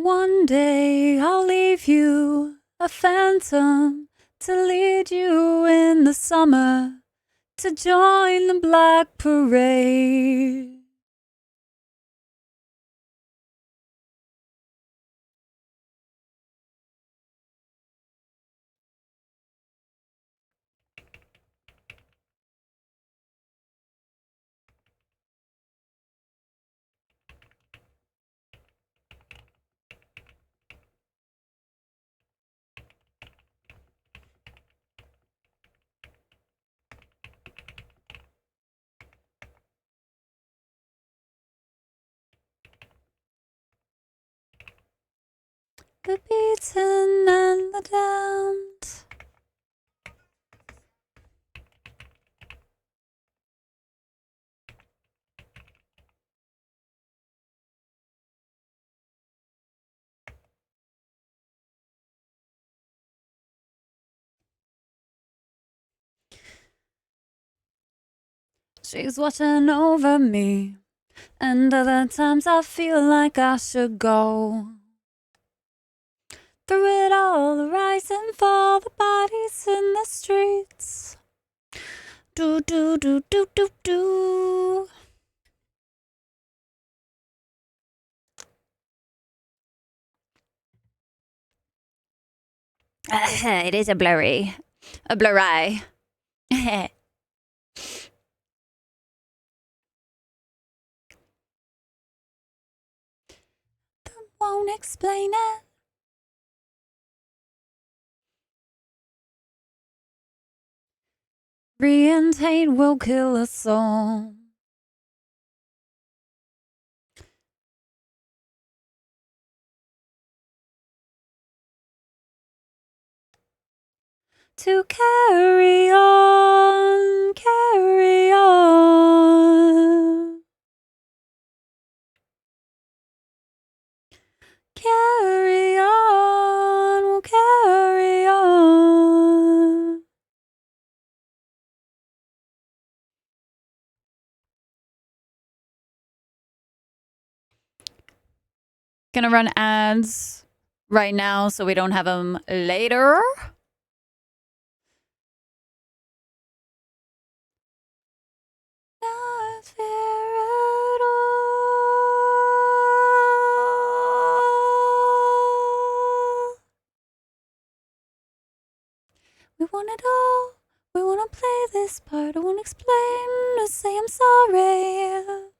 One day I'll leave you, a phantom, to lead you in the summer, to join the Black Parade. The beaten and the damned. She's watching over me, and other times I feel like I should go. Through it all, the rise and fall, the bodies in the streets. Do, do, do, do, do, do. It is a blurry. A blurry. Won't explain it. Greed and hate will kill us all. To carry on, carry on. Carry on, we'll carry on. Gonna run ads right now so we don't have them later. Not fair at all. We want it all. We wanna play this part. I won't explain or say I'm sorry.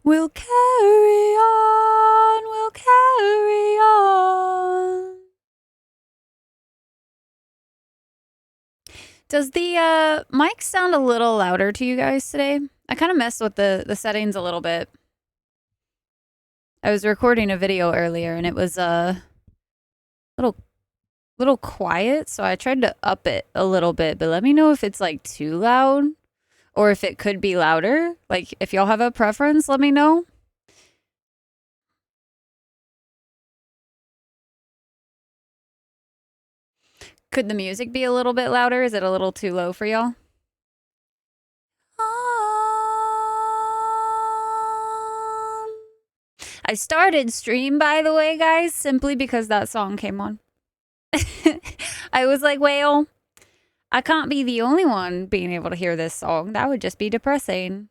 We'll carry on, we'll carry on. Does the mic sound a little louder to you guys today? I kind of messed with the settings a little bit. I was recording a video earlier and it was a little quiet, so I tried to up it a little bit, but let me know if it's like too loud or if it could be louder. Like if y'all have a preference, let me know. Could the music be a little bit louder? Is it a little too low for y'all? I started stream, by the way, guys, simply because that song came on. I was like, well, I can't be the only one being able to hear this song. That would just be depressing.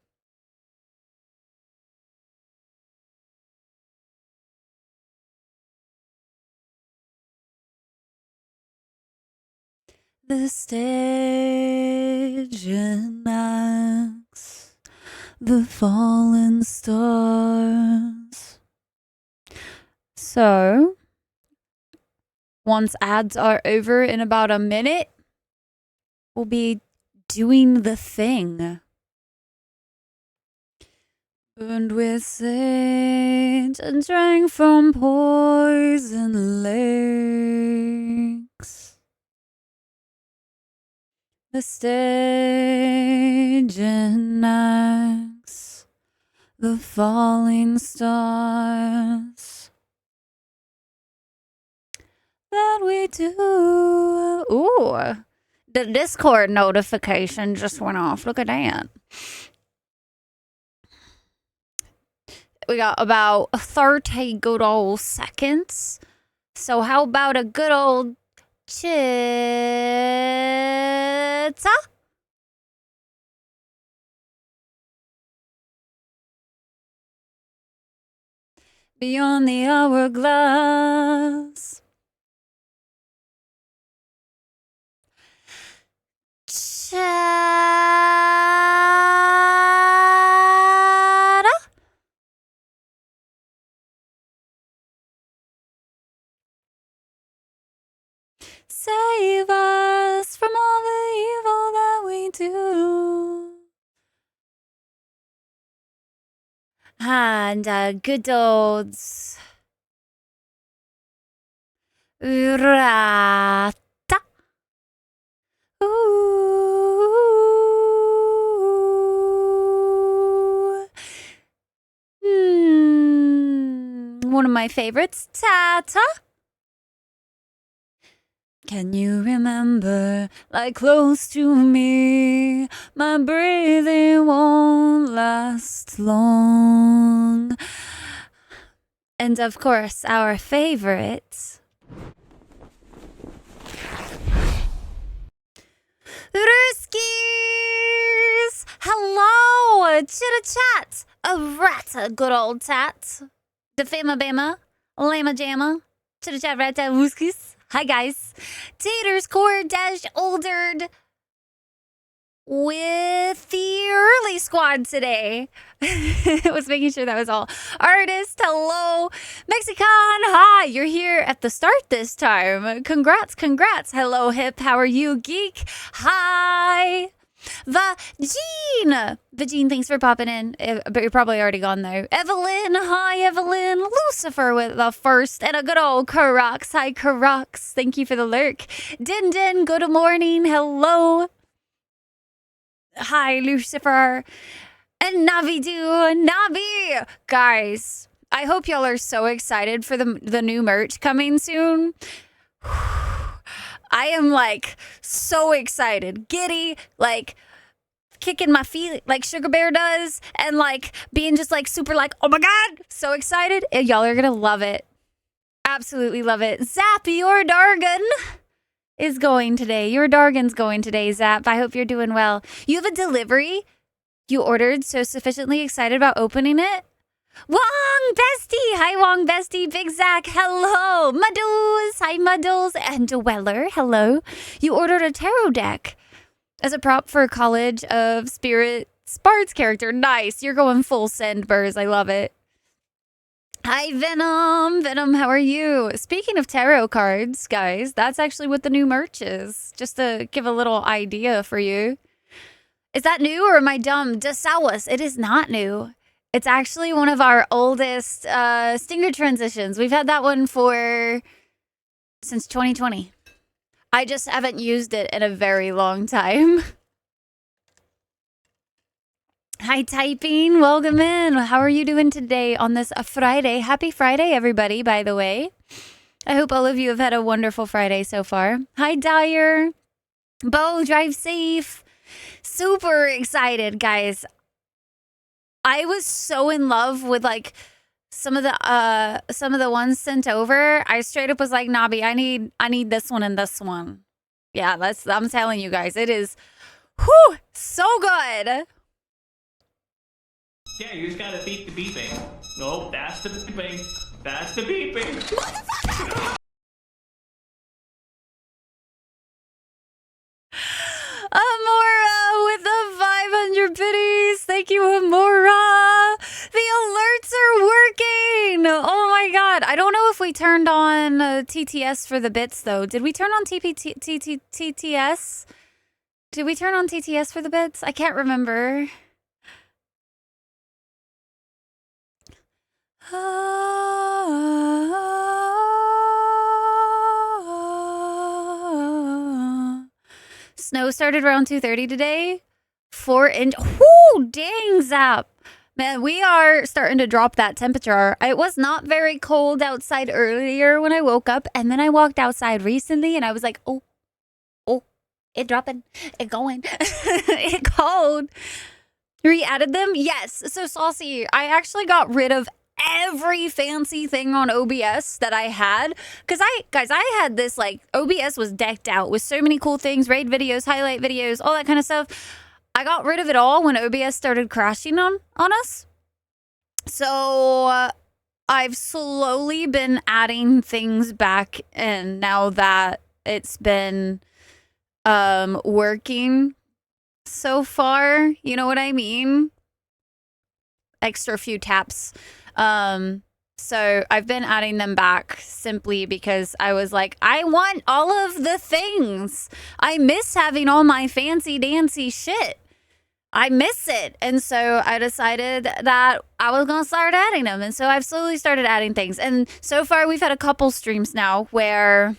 The stage enacts the fallen stars. So, once ads are over in about a minute, we'll be doing the thing. Burned with sage and drank from poison lakes. The stage enacts the falling stars that we do. Ooh, the Discord notification just went off. Look at that. We got about 30 good old seconds. So how about a good old chitta? Beyond the hourglass. Chatta. Save us from all the evil that we do. And good old rata. Ooh. One of my favorites, Tata. Can you remember, like close to me, my breathing won't last long. And of course, our favorite, Ruskies! Hello, chitta chat, a rat, good old tat, the fama bama, lama jamma, chitta chat rat, Ruskies. Hi guys, Taters Core Dash Oldered with the early squad today. I was making sure that was all. Artist, hello. Mexican, hi. You're here at the start this time. Congrats. Hello, Hip. How are you, Geek? Hi. Vagine, thanks for popping in. But you're probably already gone though. Evelyn, hi Evelyn. Lucifer with the first and a good old Karox. Hi Karox, thank you for the lurk. Din, good morning. Hello. Hi Lucifer. And Navi. Guys, I hope y'all are so excited for the new merch coming soon. I am like so excited, giddy, like kicking my feet like Sugar Bear does, and like being just like super like, oh my God, so excited. And y'all are gonna love it. Absolutely love it. Zap, your Dargan is going today. Your Dargan's going today, Zap. I hope you're doing well. You have a delivery you ordered, so sufficiently excited about opening it? Wong Bestie! Hi, Wong Bestie. Big Zach, hello. Muddles, hi, Muddles. And Weller, hello. You ordered a tarot deck as a prop for College of Spirit Spards character. Nice. You're going full send, Burrs. I love it. Hi, Venom. Venom, how are you? Speaking of tarot cards, guys, that's actually what the new merch is. Just to give a little idea for you. Is that new or am I dumb? Desawas. It is not new. It's actually one of our oldest stinger transitions. We've had that one since 2020. I just haven't used it in a very long time. Hi, Typing. Welcome in. How are you doing today on this Friday? Happy Friday, everybody, by the way. I hope all of you have had a wonderful Friday so far. Hi, Dyer. Bo, drive safe. Super excited, guys. I was so in love with like some of the ones sent over. I straight up was like, Nobby, I need this one and this one. Yeah, I'm telling you guys, it is so good. Yeah, you just gotta beat the beeping. Nope, that's the beeping. That's the beeping. Amora with the 500 biddies. Thank you, Amora. The alerts are working. Oh my God. I don't know if we turned on TTS for the bits though. Did we turn on TTS? Did we turn on TTS for the bits? I can't remember. Snow started around 2:30 today. 4 inch. Whoo, dang, Zap. Man, we are starting to drop that temperature. It was not very cold outside earlier when I woke up, and then I walked outside recently and I was like, oh, it dropping, it going, it cold. Re-added them? Yes. So saucy. I actually got rid of every fancy thing on OBS that I had. Because I had this, like, OBS was decked out with so many cool things, raid videos, highlight videos, all that kind of stuff. I got rid of it all when OBS started crashing on us. So I've slowly been adding things back in now that it's been working so far. You know what I mean? Extra few taps. So I've been adding them back simply because I was like, I want all of the things. I miss having all my fancy dancy shit. I miss it. And so I decided that I was going to start adding them. And so I've slowly started adding things. And so far we've had a couple streams now where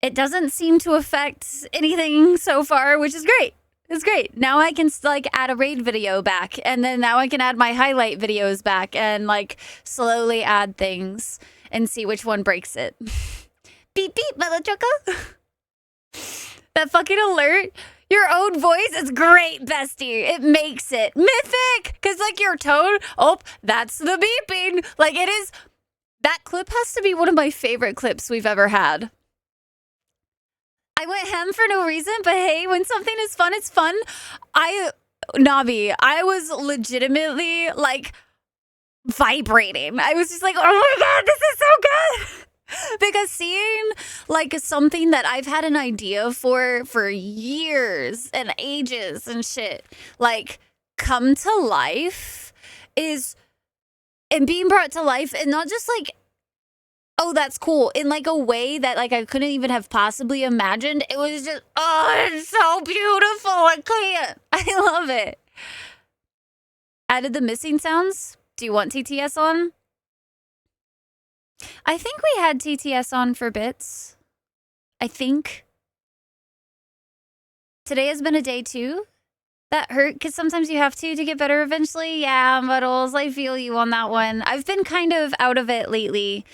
it doesn't seem to affect anything so far, which is great. It's great. Now I can like add a raid video back, and then now I can add my highlight videos back and like slowly add things and see which one breaks it. Beep beep, mother trucker. That fucking alert. Your own voice is great, bestie. It makes it mythic. Because, like, your tone, oh, that's the beeping. Like, it is. That clip has to be one of my favorite clips we've ever had. I went hem for no reason, but hey, when something is fun, it's fun. Navi, I was legitimately, like, vibrating. I was just like, oh my God, this is so good. Because seeing like something that I've had an idea for years and ages and shit, like come to life and being brought to life, and not just like, oh, that's cool, in like a way that like I couldn't even have possibly imagined. It was just, oh, it's so beautiful. I can't. I love it. Added the missing sounds. Do you want TTS on? I think we had TTS on for bits. I think. Today has been a day too. That hurt because sometimes you have to get better eventually. Yeah, Muddles, I feel you on that one. I've been kind of out of it lately.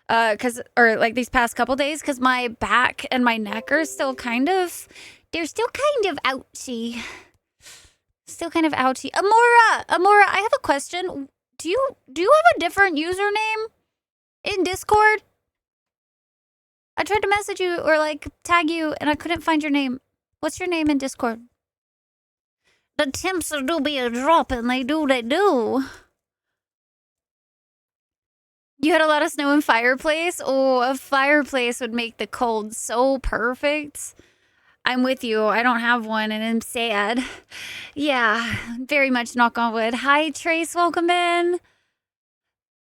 Or like these past couple days, because my back and my neck are still kind of, they're still kind of ouchy. Still kind of ouchy. Amora, I have a question. Do you have a different username in Discord? I tried to message you or like tag you and I couldn't find your name. What's your name in Discord? The temps do be a drop and they do. You had a lot of snow and fireplace? Oh, a fireplace would make the cold so perfect. I'm with you. I don't have one and I'm sad. Yeah, very much knock on wood. Hi, Trace. Welcome in.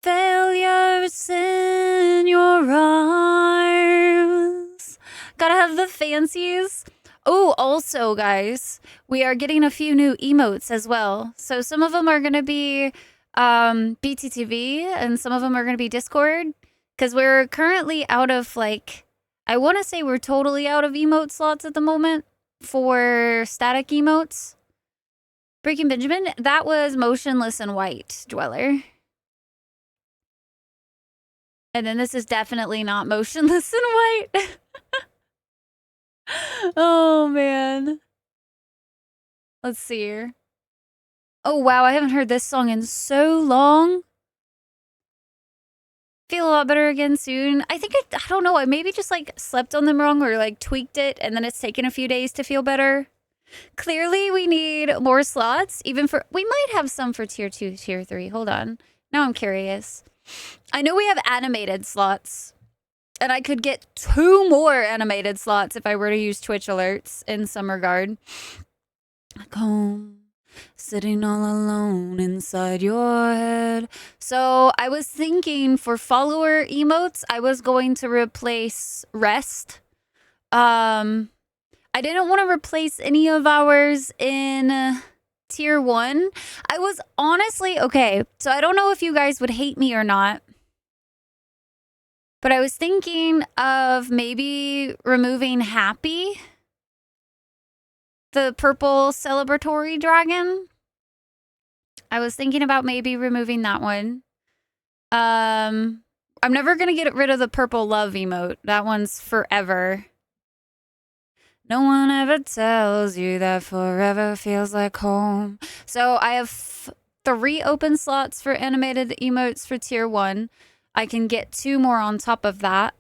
Failures in your arms. Gotta have the fancies. Oh, also, guys, we are getting a few new emotes as well. So some of them are going to be BTTV and some of them are going to be Discord. Because we're currently out of, like, I want to say we're totally out of emote slots at the moment for static emotes. Breaking Benjamin, that was Motionless and White Dweller. And then this is definitely not Motionless and White. Oh, man. Let's see here. Oh, wow. I haven't heard this song in so long. Feel a lot better again soon. I think I don't know. I maybe just like slept on them wrong or like tweaked it. And then it's taken a few days to feel better. Clearly, we need more slots. Even for, we might have some for tier 2, tier 3. Hold on. Now I'm curious. I know we have animated slots, and I could get 2 more animated slots if I were to use Twitch alerts in some regard. Like home, sitting all alone inside your head. So I was thinking for follower emotes, I was going to replace rest. I didn't want to replace any of ours in tier 1. I was honestly, okay, so I don't know if you guys would hate me or not, but I was thinking of maybe removing Happy, the purple celebratory dragon. I was thinking about maybe removing that one. I'm never gonna get rid of the purple love emote. That one's forever. No one ever tells you that forever feels like home. So I have 3 open slots for animated emotes for tier 1. I can get 2 more on top of that.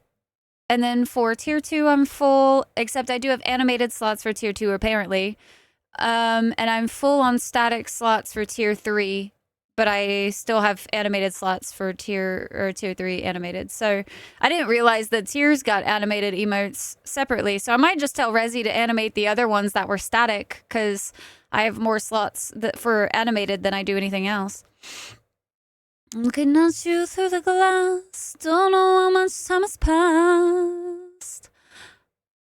And then for tier 2, I'm full, except I do have animated slots for tier 2 apparently. And I'm full on static slots for tier 3. But I still have animated slots for tier 3 animated. So I didn't realize that tiers got animated emotes separately. So I might just tell Resi to animate the other ones that were static because I have more slots for animated than I do anything else. Looking at you through the glass, don't know how much time has passed.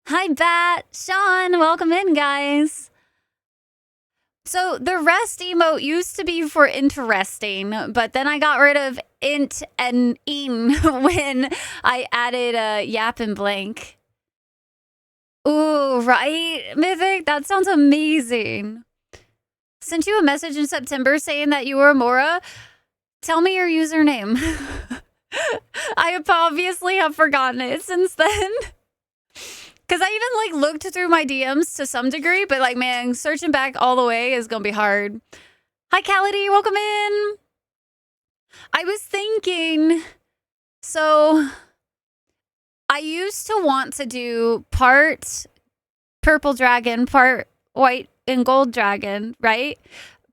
Hi, Bat, Sean, welcome in, guys. So the rest emote used to be for interesting, but then I got rid of int and in when I added yap and blank. Ooh, right, Mythic? That sounds amazing. Sent you a message in September saying that you were Amora. Tell me your username. I obviously have forgotten it since then. Because I even, like, looked through my DMs to some degree, but, like, man, searching back all the way is going to be hard. Hi, Cality. Welcome in. I was thinking, so I used to want to do part purple dragon, part white and gold dragon, right?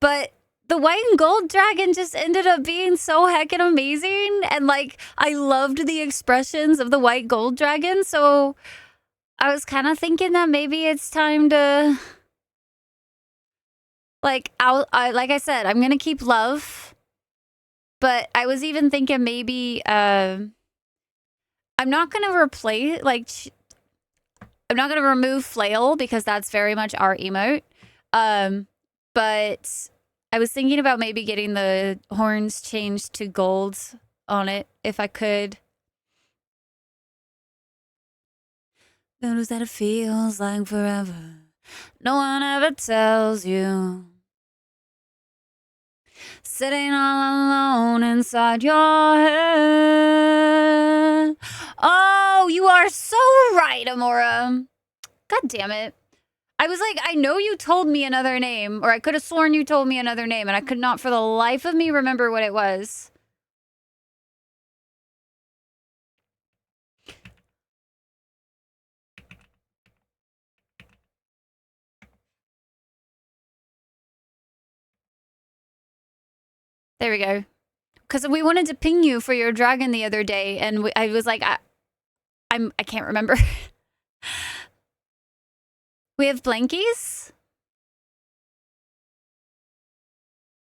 But the white and gold dragon just ended up being so heckin' amazing. And, like, I loved the expressions of the white gold dragon, so I was kind of thinking that maybe it's time to, like, like I said, I'm going to keep love. But I was even thinking maybe I'm not going to replace, like, I'm not going to remove flail because that's very much our emote. But I was thinking about maybe getting the horns changed to gold on it if I could. Notice that it feels like forever. No one ever tells you. Sitting all alone inside your head. Oh, you are so right, Amora. God damn it. I was like, I know you told me another name, or I could have sworn you told me another name, and I could not for the life of me remember what it was. There we go. Because we wanted to ping you for your dragon the other day, and I was like, I can't remember. We have blankies.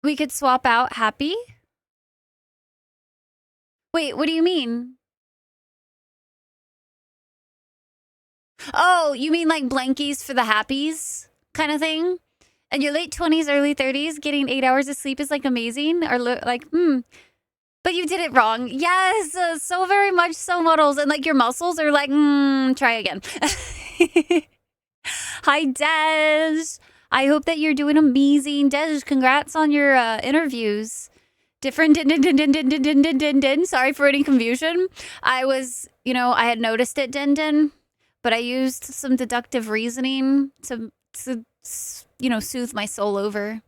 We could swap out happy. Wait, what do you mean? Oh, you mean like blankies for the happies kind of thing? And your late 20s, early 30s, getting 8 hours of sleep is like amazing? Or like, but you did it wrong. Yes, so very much so, models. And like your muscles are like, try again. Hi, Des. I hope that you're doing amazing. Des, congrats on your interviews. Different din. Sorry for any confusion. I was, I had noticed it, din, but I used some deductive reasoning to soothe my soul over.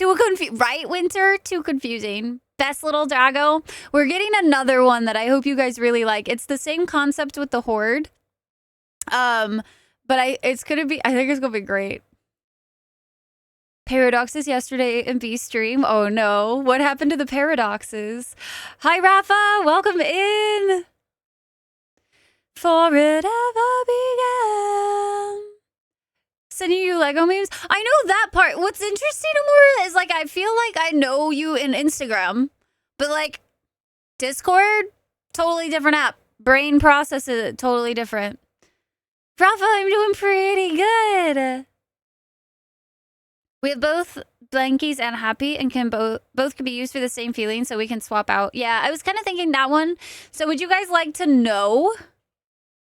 Right, Winter? Too confusing. Best little Drago. We're getting another one that I hope you guys really like. It's the same concept with the Horde. But I think it's gonna be great. Paradoxes yesterday in B stream. Oh no, what happened to the paradoxes? Hi, Rafa, welcome in. For it ever began. Sending you Lego memes. I know that part. What's interesting, Amora, is like I feel like I know you in Instagram, but like Discord, totally different app. Brain processes it totally different. Rafa, I'm doing pretty good. We have both blankies and happy, and can both can be used for the same feeling, so we can swap out. Yeah, I was kind of thinking that one. So would you guys like to know?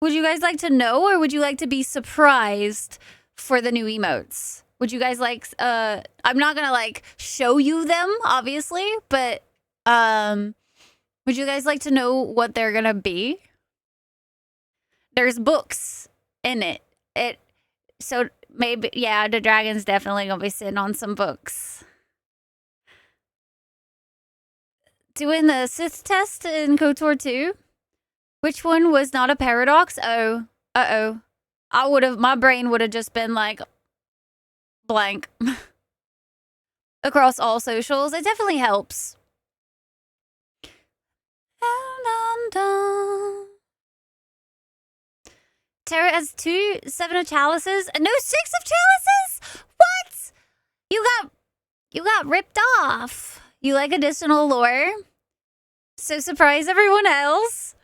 Would you guys like to know, or would you like to be surprised for the new emotes? Would you guys like I'm not gonna like show you them, obviously, but would you guys like to know what they're gonna be? There's books in it. So maybe, yeah, the dragon's definitely gonna be sitting on some books. Doing the Sith test in KOTOR 2? Which one was not a paradox? Oh, uh-oh. My brain would have just been like, blank. Across all socials. It definitely helps. Terra has 2 7 of chalices and no 6 of chalices? What? You got ripped off. You like additional lore? So surprise everyone else.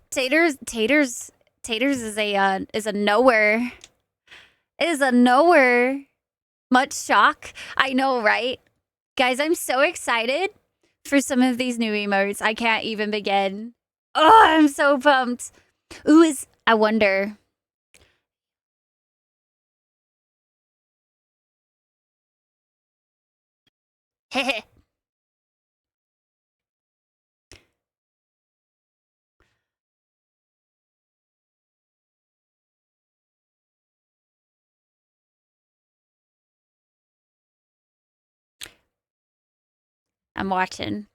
Taters is a knower. It is a knower. Much shock. I know, right? Guys, I'm so excited for some of these new emotes. I can't even begin. Oh, I'm so pumped. Ooh, I wonder. Heh. I'm watching.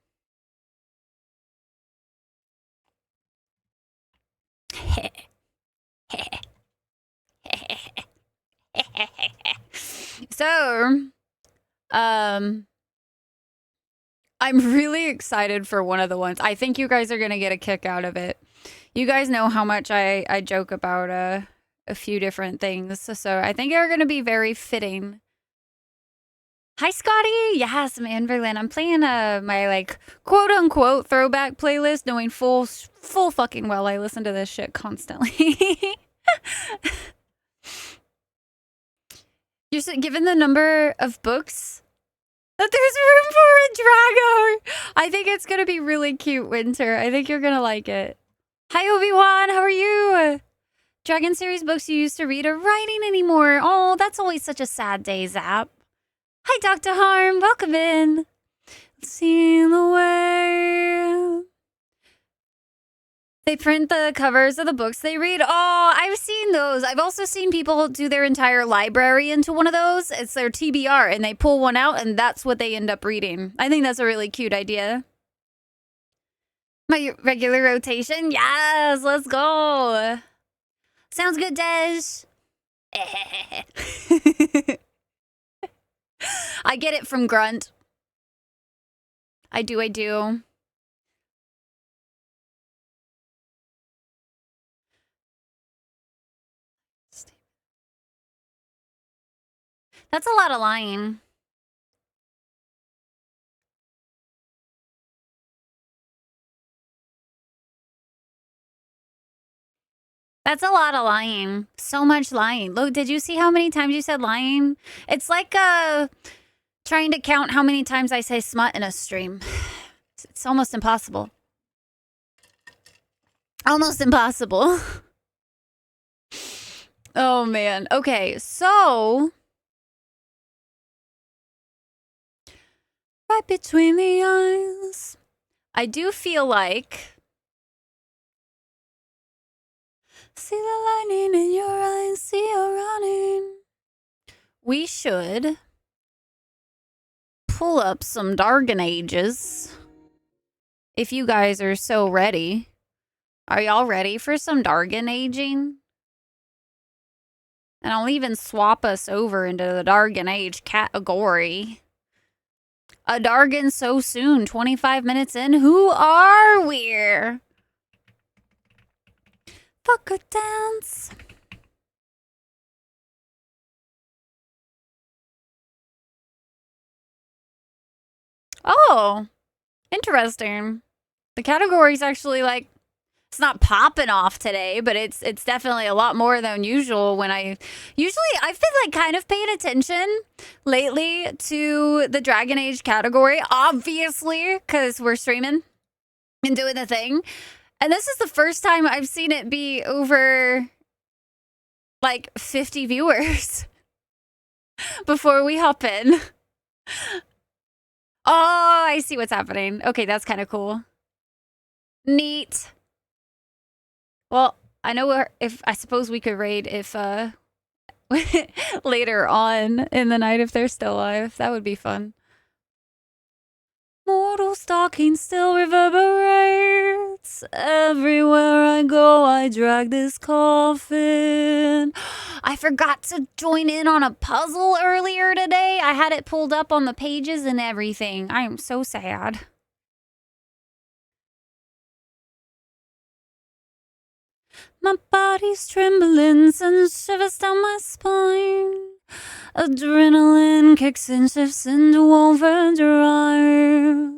So, I'm really excited for one of the ones. I think you guys are going to get a kick out of it. You guys know how much I joke about a few different things. So I think you're going to be very fitting. Hi, Scotty. Yes, man, Berlin. I'm playing my like quote unquote throwback playlist, knowing full fucking well I listen to this shit constantly. You're given the number of books that there's room for a Drago. I think it's gonna be really cute, Winter. I think you're gonna like it. Hi, Obi-Wan. How are you? Dragon series books you used to read are writing anymore. Oh, that's always such a sad day, Zap. Hi, Dr. Harm. Welcome in. See the way. They print the covers of the books they read. Oh, I've seen those. I've also seen people do their entire library into one of those. It's their TBR, and they pull one out, and that's what they end up reading. I think that's a really cute idea. My regular rotation? Yes, let's go. Sounds good, Dej. I get it from Grunt. I do. That's a lot of lying. That's a lot of lying. So much lying. Look, did you see how many times you said lying? It's like trying to count how many times I say smut in a stream. It's almost impossible. Almost impossible. Oh, man. Okay, so... right between the eyes. I do feel like... see the lightning in your eyes, see you running. We should pull up some Dargon Ages. If you guys are so ready. Are y'all ready for some Dargon aging? And I'll even swap us over into the Dargon Age category. A Dargon so soon, 25 minutes in. Who are we? Fuck a dance. Oh, interesting. The category's actually like, it's not popping off today, but it's definitely a lot more than usual when I've been like kind of paying attention lately to the Dragon Age category, obviously, because we're streaming and doing the thing. And this is the first time I've seen it be over like 50 viewers. before we hop in. Oh, I see what's happening. Okay, that's kind of cool. Neat. Well, I know if I suppose we could raid if later on in the night if they're still alive. That would be fun. Mortal stalking still reverberates. Everywhere I go, I drag this coffin. I forgot to join in on a puzzle earlier today. I had it pulled up on the pages and everything. I am so sad. My body's trembling, sends shivers down my spine. Adrenaline kicks and shifts into overdrive.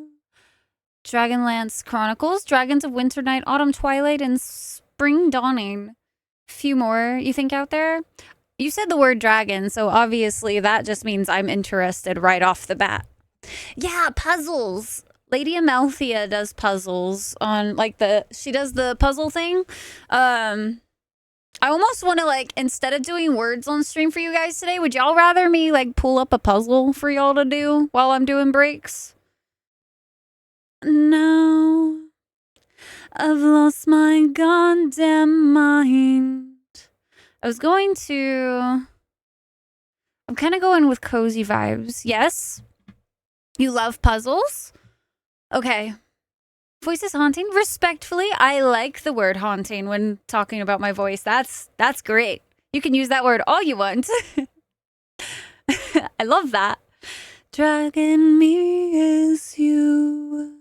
Dragonlance Chronicles, Dragons of Winter Night, Autumn Twilight, and Spring Dawning. Few more, you think, out there? You said the word dragon, so obviously that just means I'm interested right off the bat. Yeah, puzzles. Lady Amalthea does puzzles on, like, she does the puzzle thing. I almost want to, like, instead of doing words on stream for you guys today, would y'all rather me, like, pull up a puzzle for y'all to do while I'm doing breaks? No. I've lost my goddamn mind. I'm kind of going with cozy vibes. Yes? You love puzzles? Okay. Voice is haunting. Respectfully, I like the word haunting when talking about my voice. That's great. You can use that word all you want. I love that. Dragging me is you.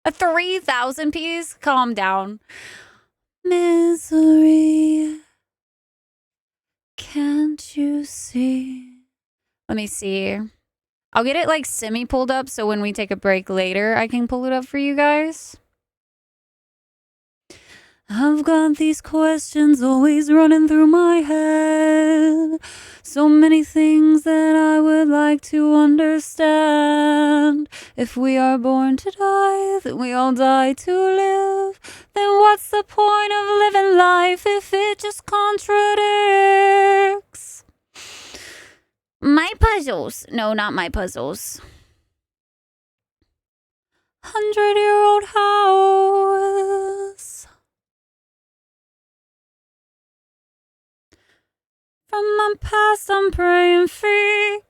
A 3,000 piece? Calm down. Misery. Can't you see? Let me see. I'll get it like semi pulled up so when we take a break later, I can pull it up for you guys. I've got these questions always running through my head. So many things that I would like to understand. If we are born to die, then we all die to live. Then what's the point of living life if it just contradicts? My puzzles. No, not my puzzles. 100-year-old house. From my past, I'm praying free.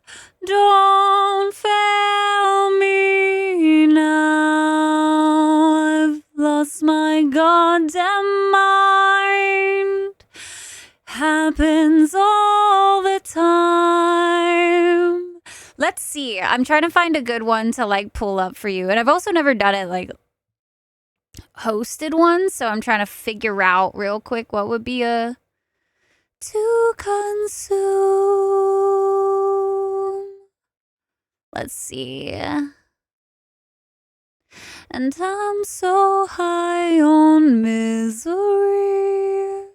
Don't fail me now. I've lost my goddamn mind. Happens all the time. Let's see. I'm trying to find a good one to like pull up for you. And I've also never done it like hosted one. So I'm trying to figure out real quick what would be a to consume. Let's see. And I'm so high on misery.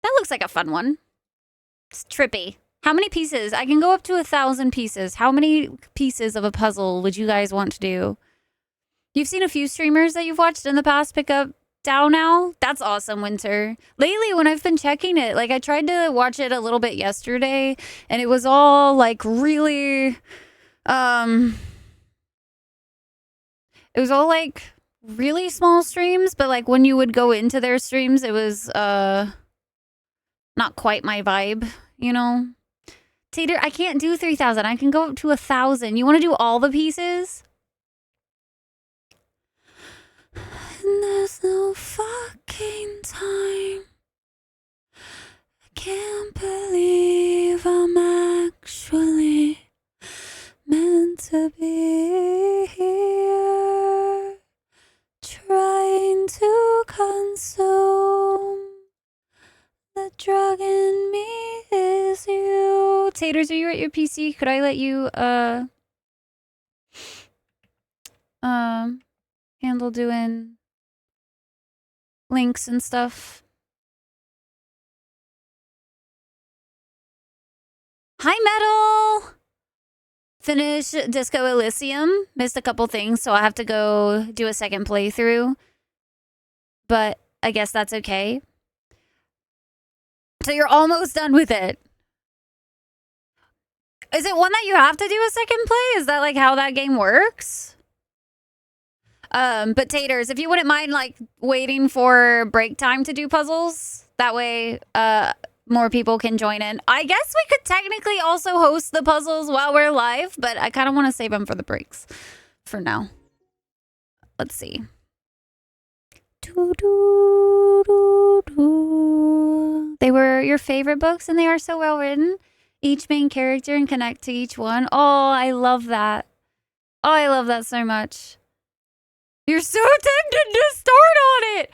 That looks like a fun one. It's trippy. How many pieces? I can go up to 1,000 pieces. How many pieces of a puzzle would you guys want to do? You've seen a few streamers that you've watched in the past pick up DAO now? That's awesome, Winter. Lately, when I've been checking it, like I tried to watch it a little bit yesterday, and it was all like really, it was all like really small streams, but like when you would go into their streams, it was not quite my vibe, you know? Tater, I can't do 3,000. I can go up to 1,000. You want to do all the pieces? And there's no fucking time. I can't believe I'm actually meant to be here. Trying to consume. The drug in me is you. Taters, are you at your PC? Could I let you handle doing links and stuff? Hi, Metal! Finish Disco Elysium. Missed a couple things, so I have to go do a second playthrough. But I guess that's okay. So you're almost done with it. Is it one that you have to do a second play? Is that like how that game works? But Taters, if you wouldn't mind like waiting for break time to do puzzles, that way more people can join in. I guess we could technically also host the puzzles while we're live, but I kind of want to save them for the breaks for now. Let's see. They were your favorite books and they are so well written. Each main character and connect to each one. Oh, I love that. Oh, I love that so much. You're so tempted to start on it.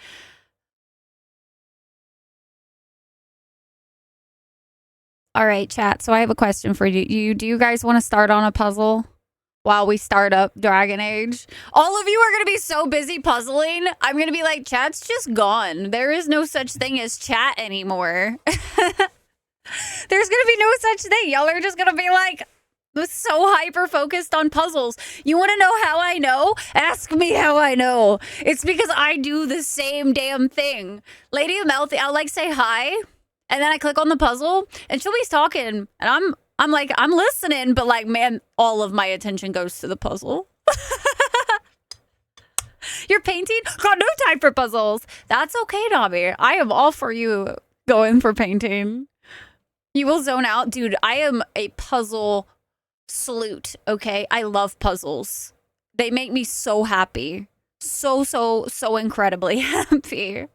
All right, chat. So I have a question for you. Do you guys want to start on a puzzle while we start up Dragon Age? All of you are going to be so busy puzzling. I'm going to be like, chat's just gone. There is no such thing as chat anymore. There's going to be no such thing. Y'all are just going to be like so hyper focused on puzzles. You want to know how I know? Ask me how I know. It's because I do the same damn thing. Lady of Mouth, I'll like say hi, and then I click on the puzzle, and she'll be talking, and I'm like, I'm listening, but like, man, all of my attention goes to the puzzle. You're painting? Got no time for puzzles. That's okay, Nobby. I am all for you going for painting. You will zone out. Dude, I am a puzzle salute, okay? I love puzzles. They make me so happy. So incredibly happy.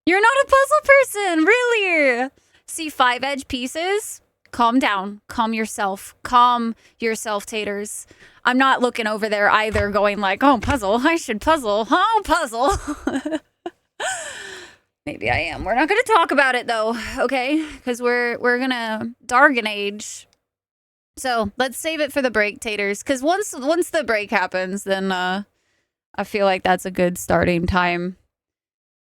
You're not a puzzle person, really? See 5-edge pieces? Calm down. Calm yourself. Calm yourself, Taters. I'm not looking over there either going like, oh, puzzle. I should puzzle. Oh, puzzle. Maybe I am. We're not going to talk about it, though, okay? Because we're going to Dragon Age. So let's save it for the break, Taters. Because once the break happens, then I feel like that's a good starting time.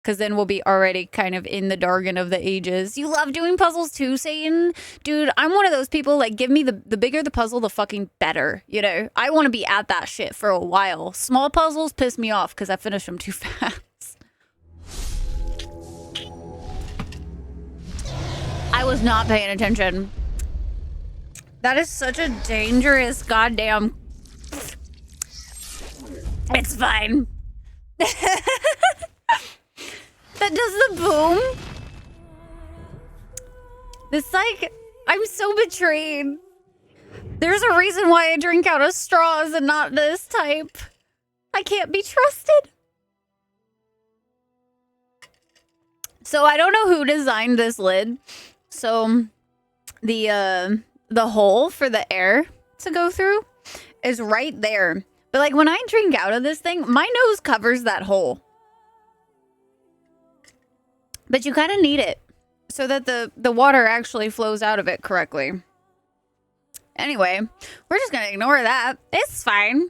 Because then we'll be already kind of in the jargon of the ages. You love doing puzzles too, Satan? Dude, I'm one of those people, like, give me the bigger the puzzle, the fucking better. You know? I want to be at that shit for a while. Small puzzles piss me off because I finish them too fast. I was not paying attention. That is such a dangerous goddamn... It's fine. That does the boom. This, like, I'm so betrayed. There's a reason why I drink out of straws and not this type. I can't be trusted. So I don't know who designed this lid. So the hole for the air to go through is right there. But like when I drink out of this thing, my nose covers that hole. But you kind of need it so that the water actually flows out of it correctly. Anyway, we're just going to ignore that. It's fine.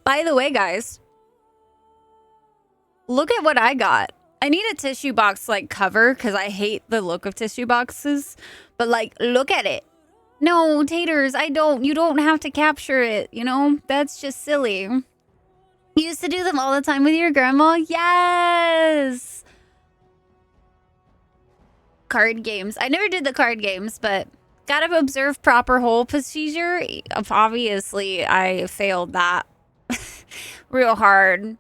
By the way, guys, look at what I got. I need a tissue box like cover because I hate the look of tissue boxes. But like, look at it. No, Taters, I don't. You don't have to capture it, you know? That's just silly. You used to do them all the time with your grandma? Yes! Card games. I never did the card games, but gotta observe proper hole procedure. Obviously, I failed that real hard.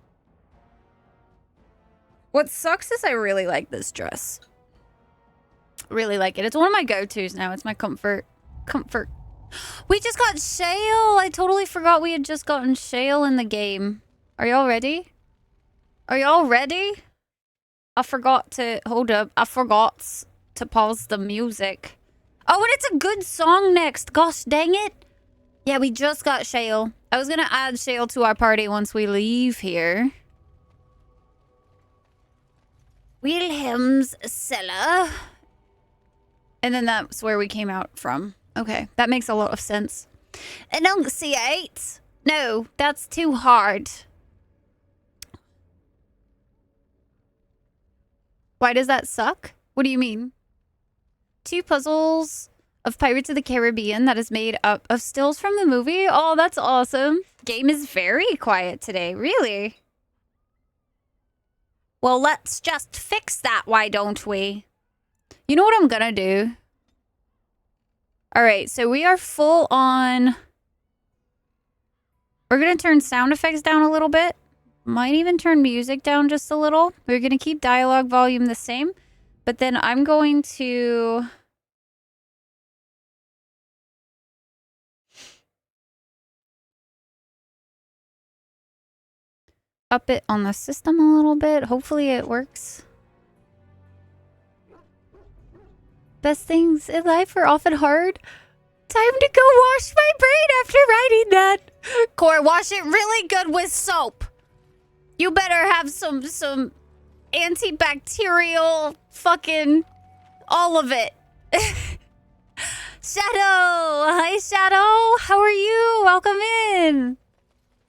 What sucks is I really like this dress. Really like it. It's one of my go-tos now. It's my comfort. We just got shale. I totally forgot we had just gotten shale in the game. Are y'all ready? Are y'all ready? I forgot to... Hold up. I forgot to pause the music. Oh, and it's a good song next. Gosh, dang it. Yeah, we just got shale. I was going to add shale to our party once we leave here. Wilhelm's cellar. And then that's where we came out from. Okay, that makes a lot of sense. Enunciate. No, that's too hard. Why does that suck? What do you mean? 2 puzzles of Pirates of the Caribbean that is made up of stills from the movie. Oh, that's awesome. Game is very quiet today. Really? Well, let's just fix that, why don't we? You know what I'm gonna do? All right, so we are full on... We're gonna turn sound effects down a little bit. Might even turn music down just a little. We're gonna keep dialogue volume the same. But then I'm going to... up it on the system a little bit. Hopefully it works. Best things in life are often hard. Time to go wash my brain after writing that. Core, wash it really good with soap. You better have some antibacterial fucking all of it. Shadow! Hi, Shadow! How are you? Welcome in!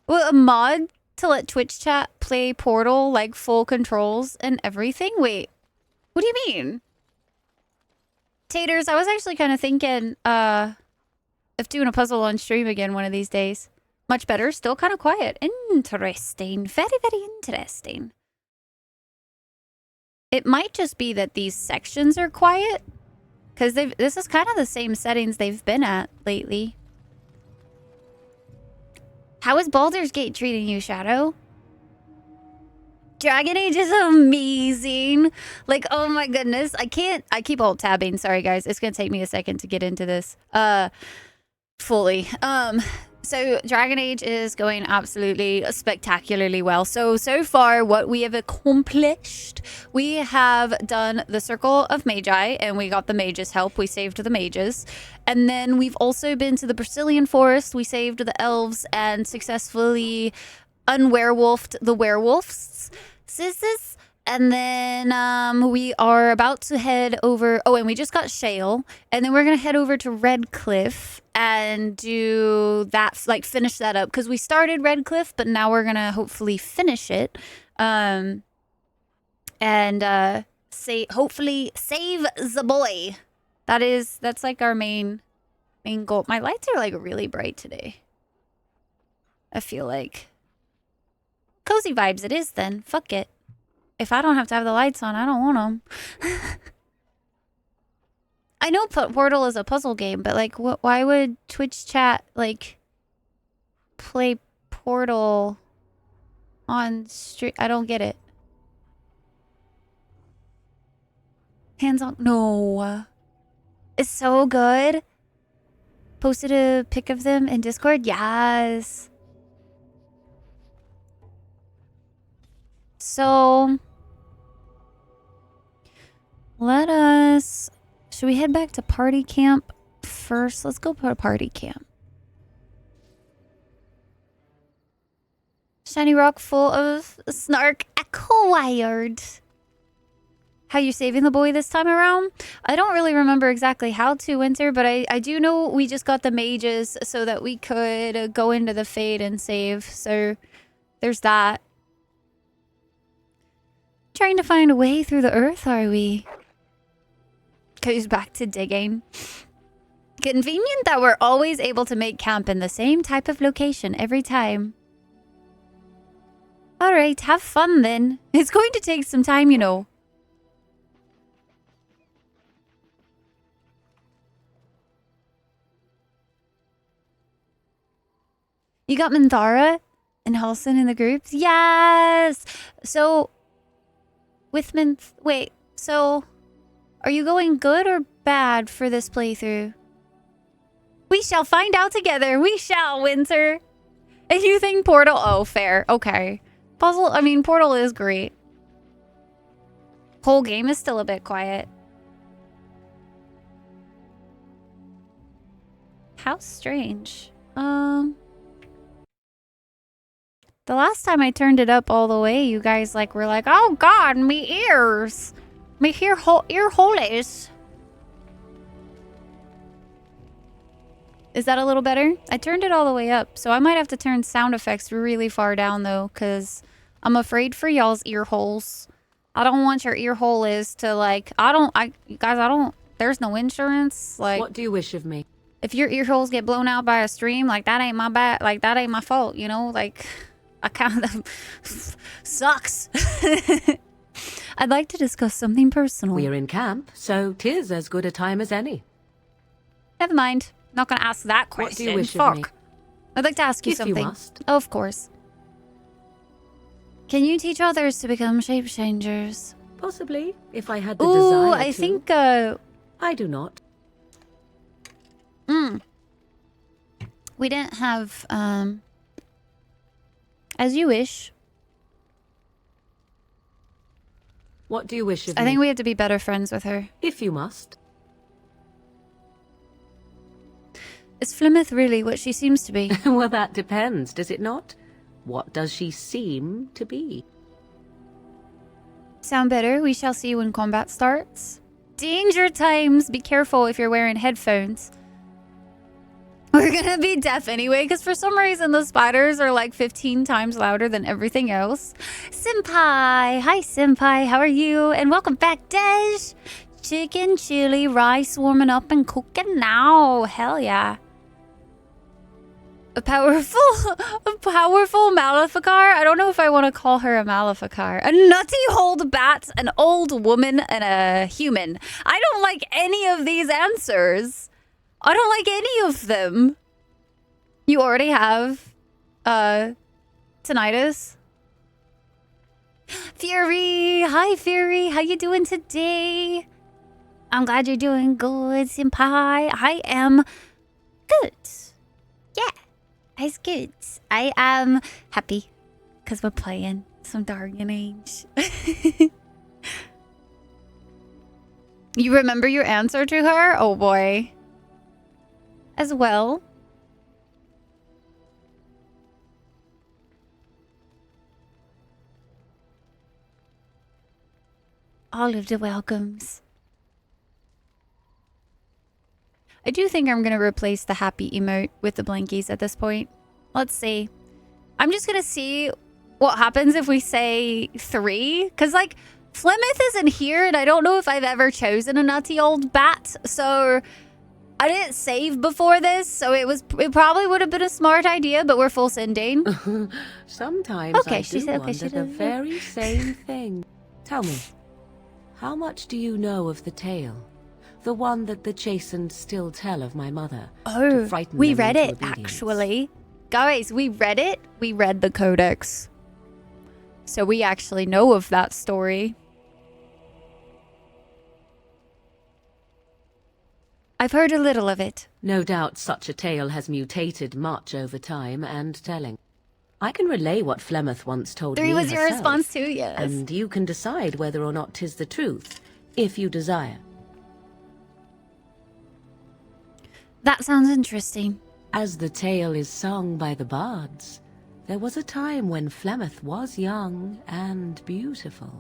Well, a mod to let Twitch chat play Portal, like full controls and everything? Wait, what do you mean? Taters, I was actually kind of thinking of doing a puzzle on stream again one of these days. Much better, still kind of quiet. Interesting. Very, very interesting. It might just be that these sections are quiet. Because this is kind of the same settings they've been at lately. How is Baldur's Gate treating you, Shadow? Dragon Age is amazing. Like, oh my goodness. I keep alt tabbing. Sorry, guys. It's going to take me a second to get into this. Fully. So Dragon Age is going absolutely spectacularly well. So far what we have accomplished, we have done the Circle of Magi and we got the mages help. We saved the mages. And then we've also been to the Brazilian forest. We saved the elves and successfully unwerewolfed the werewolves. Sisses. And then we are about to head over... Oh, and we just got Shale. And then we're going to head over to Red Cliff and do that, like finish that up. Because we started Red Cliff, but now we're going to hopefully finish it. And hopefully save the boy. That's like our main goal. My lights are like really bright today. I feel like. Cozy vibes it is then. Fuck it. If I don't have to have the lights on, I don't want them. I know Portal is a puzzle game, but like, why would Twitch chat like play Portal on stream? I don't get it. Hands on? No. It's so good. Posted a pic of them in Discord? Yes. So... let us... Should we head back to party camp first? Let's go to party camp. Shiny rock full of snark acquired. How you saving the boy this time around? I don't really remember exactly how to, Winter, but I do know we just got the mages so that we could go into the Fade and save. So there's that. Trying to find a way through the earth, are we? Goes back to digging. Convenient that we're always able to make camp in the same type of location every time. Alright, have fun then. It's going to take some time, you know. You got Minthara and Halson in the groups? Yes! So, with wait, so... are you going good or bad for this playthrough? We shall find out together. We shall, Winter. And you think Portal... oh, fair. Okay. Portal is great. Whole game is still a bit quiet. How strange. The last time I turned it up all the way, you guys were like, oh god, me ears. Me ear holes. Is that a little better? I turned it all the way up, so I might have to turn sound effects really far down though, because I'm afraid for y'all's ear holes. I don't want your ear holes to guys, I don't there's no insurance. Like, What do you wish of me? if your ear holes get blown out by a stream, like, that ain't my bad. Like, that ain't my fault, you know? Like, I kind of sucks. I'd like to discuss something personal. We're in camp, so 'tis as good a time as any. Never mind. Not gonna ask that question. What do you wish Fuck. of me? I'd like to ask you If you something. must. Of course. Can you teach others to become shape changers? Possibly, if I had the Ooh, desire I to. think I do not. we didn't have as you wish. What do you wish of I me? think we have to be better friends with her. If you must. Is Flemeth really what she seems to be? Well, that depends, does it not? What does she seem to be? Sound better? We shall see when combat starts. Danger times! Be careful if you're wearing headphones. We're gonna be deaf anyway, because for some reason the spiders are like 15 times louder than everything else. Senpai! Hi, Senpai. How are you? And welcome back, Dej! Chicken, chili, rice warming up and cooking now. Hell yeah. A powerful Maleficar? I don't know if I want to call her a Maleficar. A nutty old bat, an old woman, and a human. I don't like any of these answers. I don't like any of them. You already have tinnitus. Fury. Hi, Fury. How you doing today? I'm glad you're doing good, Senpai. I am good. Yeah, it's good. I am happy because we're playing some Dargan Age. You remember your answer to her? Oh boy. As well. All of the welcomes. I do think I'm going to replace the happy emote with the blankies at this point. Let's see. I'm just going to see what happens if we say 3. Because, like, Flemeth isn't here, and I don't know if I've ever chosen a nutty old bat. So, I didn't save before this, so it probably would have been a smart idea, but we're full sending. Sometimes Okay, I she do said, wonder okay, she the did. very same thing. Tell me, how much do you know of the tale? The one that the chastened still tell of my mother. Oh, to frighten we them read into it, obedience. actually. Guys, we read it. We read the codex. So we actually know of that story. I've heard a little of it. No doubt such a tale has mutated much over time and telling. I can relay what Flemeth once told me 3 was your herself, response too, yes. and you can decide whether or not 'tis the truth, if you desire. That sounds interesting. As the tale is sung by the bards, there was a time when Flemeth was young and beautiful,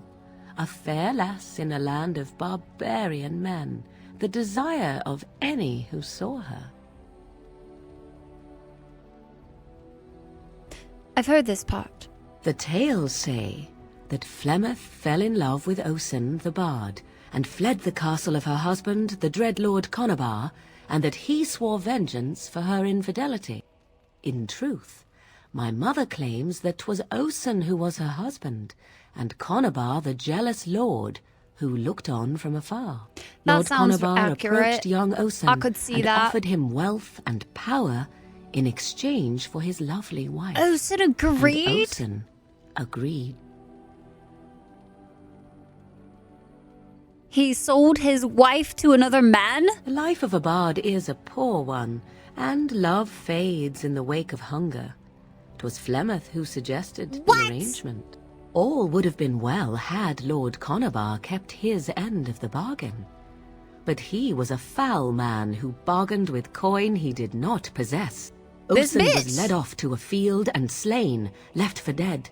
a fair lass in a land of barbarian men, the desire of any who saw her. I've heard this part. The tales say that Flemeth fell in love with Osen the bard, and fled the castle of her husband, the dread Lord Conabar, and that he swore vengeance for her infidelity. In truth, my mother claims that 'twas Osen who was her husband, and Conabar the jealous lord who looked on from afar. That Lord sounds Conabar accurate. approached young Osen I could see and that. offered him wealth and power in exchange for his lovely wife. Osen And agreed? Osen agreed. He sold his wife to another man? The life of a bard is a poor one, and love fades in the wake of hunger. 'Twas Flemeth who suggested What? the arrangement. All would have been well had Lord Conabar kept his end of the bargain. But he was a foul man who bargained with coin he did not possess. This Osen bitch! was led off to a field and slain, left for dead.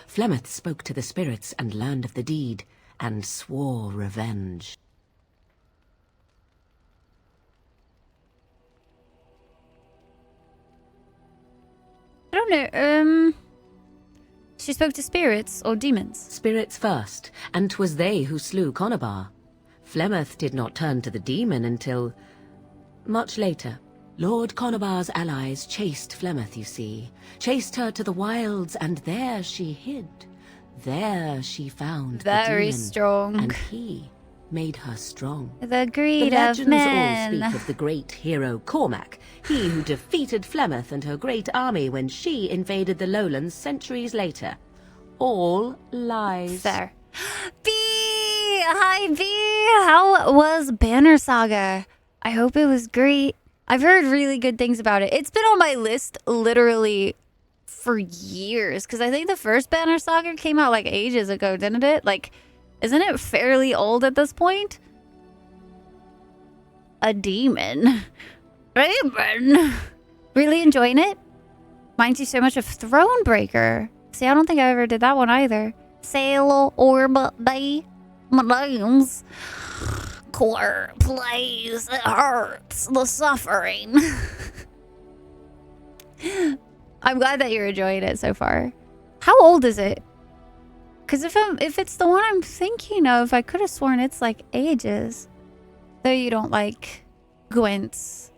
Flemeth spoke to the spirits and learned of the deed, and swore revenge. I don't know. She spoke to spirits or demons? Spirits first, and 'twas they who slew Conabar. Flemeth did not turn to the demon until much later. Lord Conabar's allies chased Flemeth, you see. Chased her to the wilds, and there she hid. There she found Very the demon, strong. and he made her strong. The greed The of legends men. all speak of the great hero Cormac, he who defeated Flemeth and her great army when she invaded the lowlands centuries later. All lies. Fair. B! Hi, B! How was Banner Saga? I hope it was great. I've heard really good things about it. It's been on my list literally for years, because I think the first Banner Saga came out like ages ago, didn't it? Like, isn't it fairly old at this point? A demon. Raven. Really enjoying it? Reminds you so much of Thronebreaker. See, I don't think I ever did that one either. Sail Orb Day. My name's Core plays. It hurts. The suffering. I'm glad that you're enjoying it so far. How old is it? Because if it's the one I'm thinking of, I could have sworn it's like ages. Though you don't like Gwent's.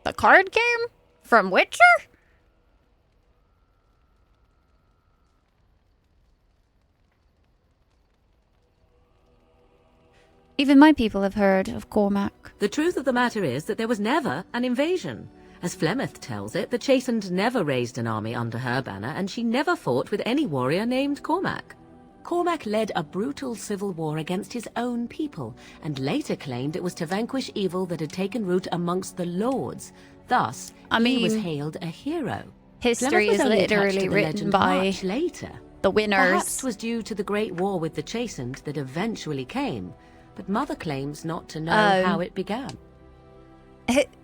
The card game? From Witcher? Even my people have heard of Cormac. The truth of the matter is that there was never an invasion. As Flemeth tells it, the Chastened never raised an army under her banner, and she never fought with any warrior named Cormac. Cormac led a brutal civil war against his own people, and later claimed it was to vanquish evil that had taken root amongst the lords. Thus, he was hailed a hero. History is literally written by much later. The winners. Perhaps it was due to the great war with the Chastened that eventually came, but Mother claims not to know how it began.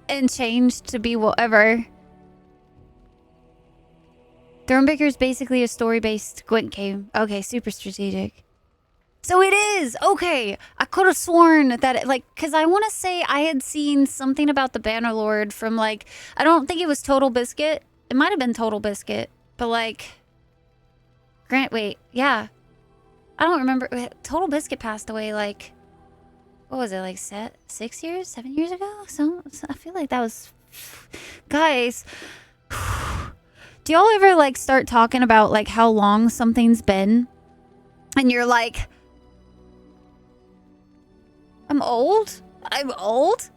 And changed to be whatever. Thronebreaker is basically a story-based Gwent game. Okay, super strategic. So it is! Okay, I could have sworn that it, like, because I want to say I had seen something about the Bannerlord from, like, I don't think it was Total Biscuit. It might have been Total Biscuit, but, like, wait, yeah. I don't remember. Total Biscuit passed away, like, what was it, like 6 years, 7 years ago? So I feel like that was, guys. Do y'all ever like start talking about like how long something's been, and you're like, I'm old.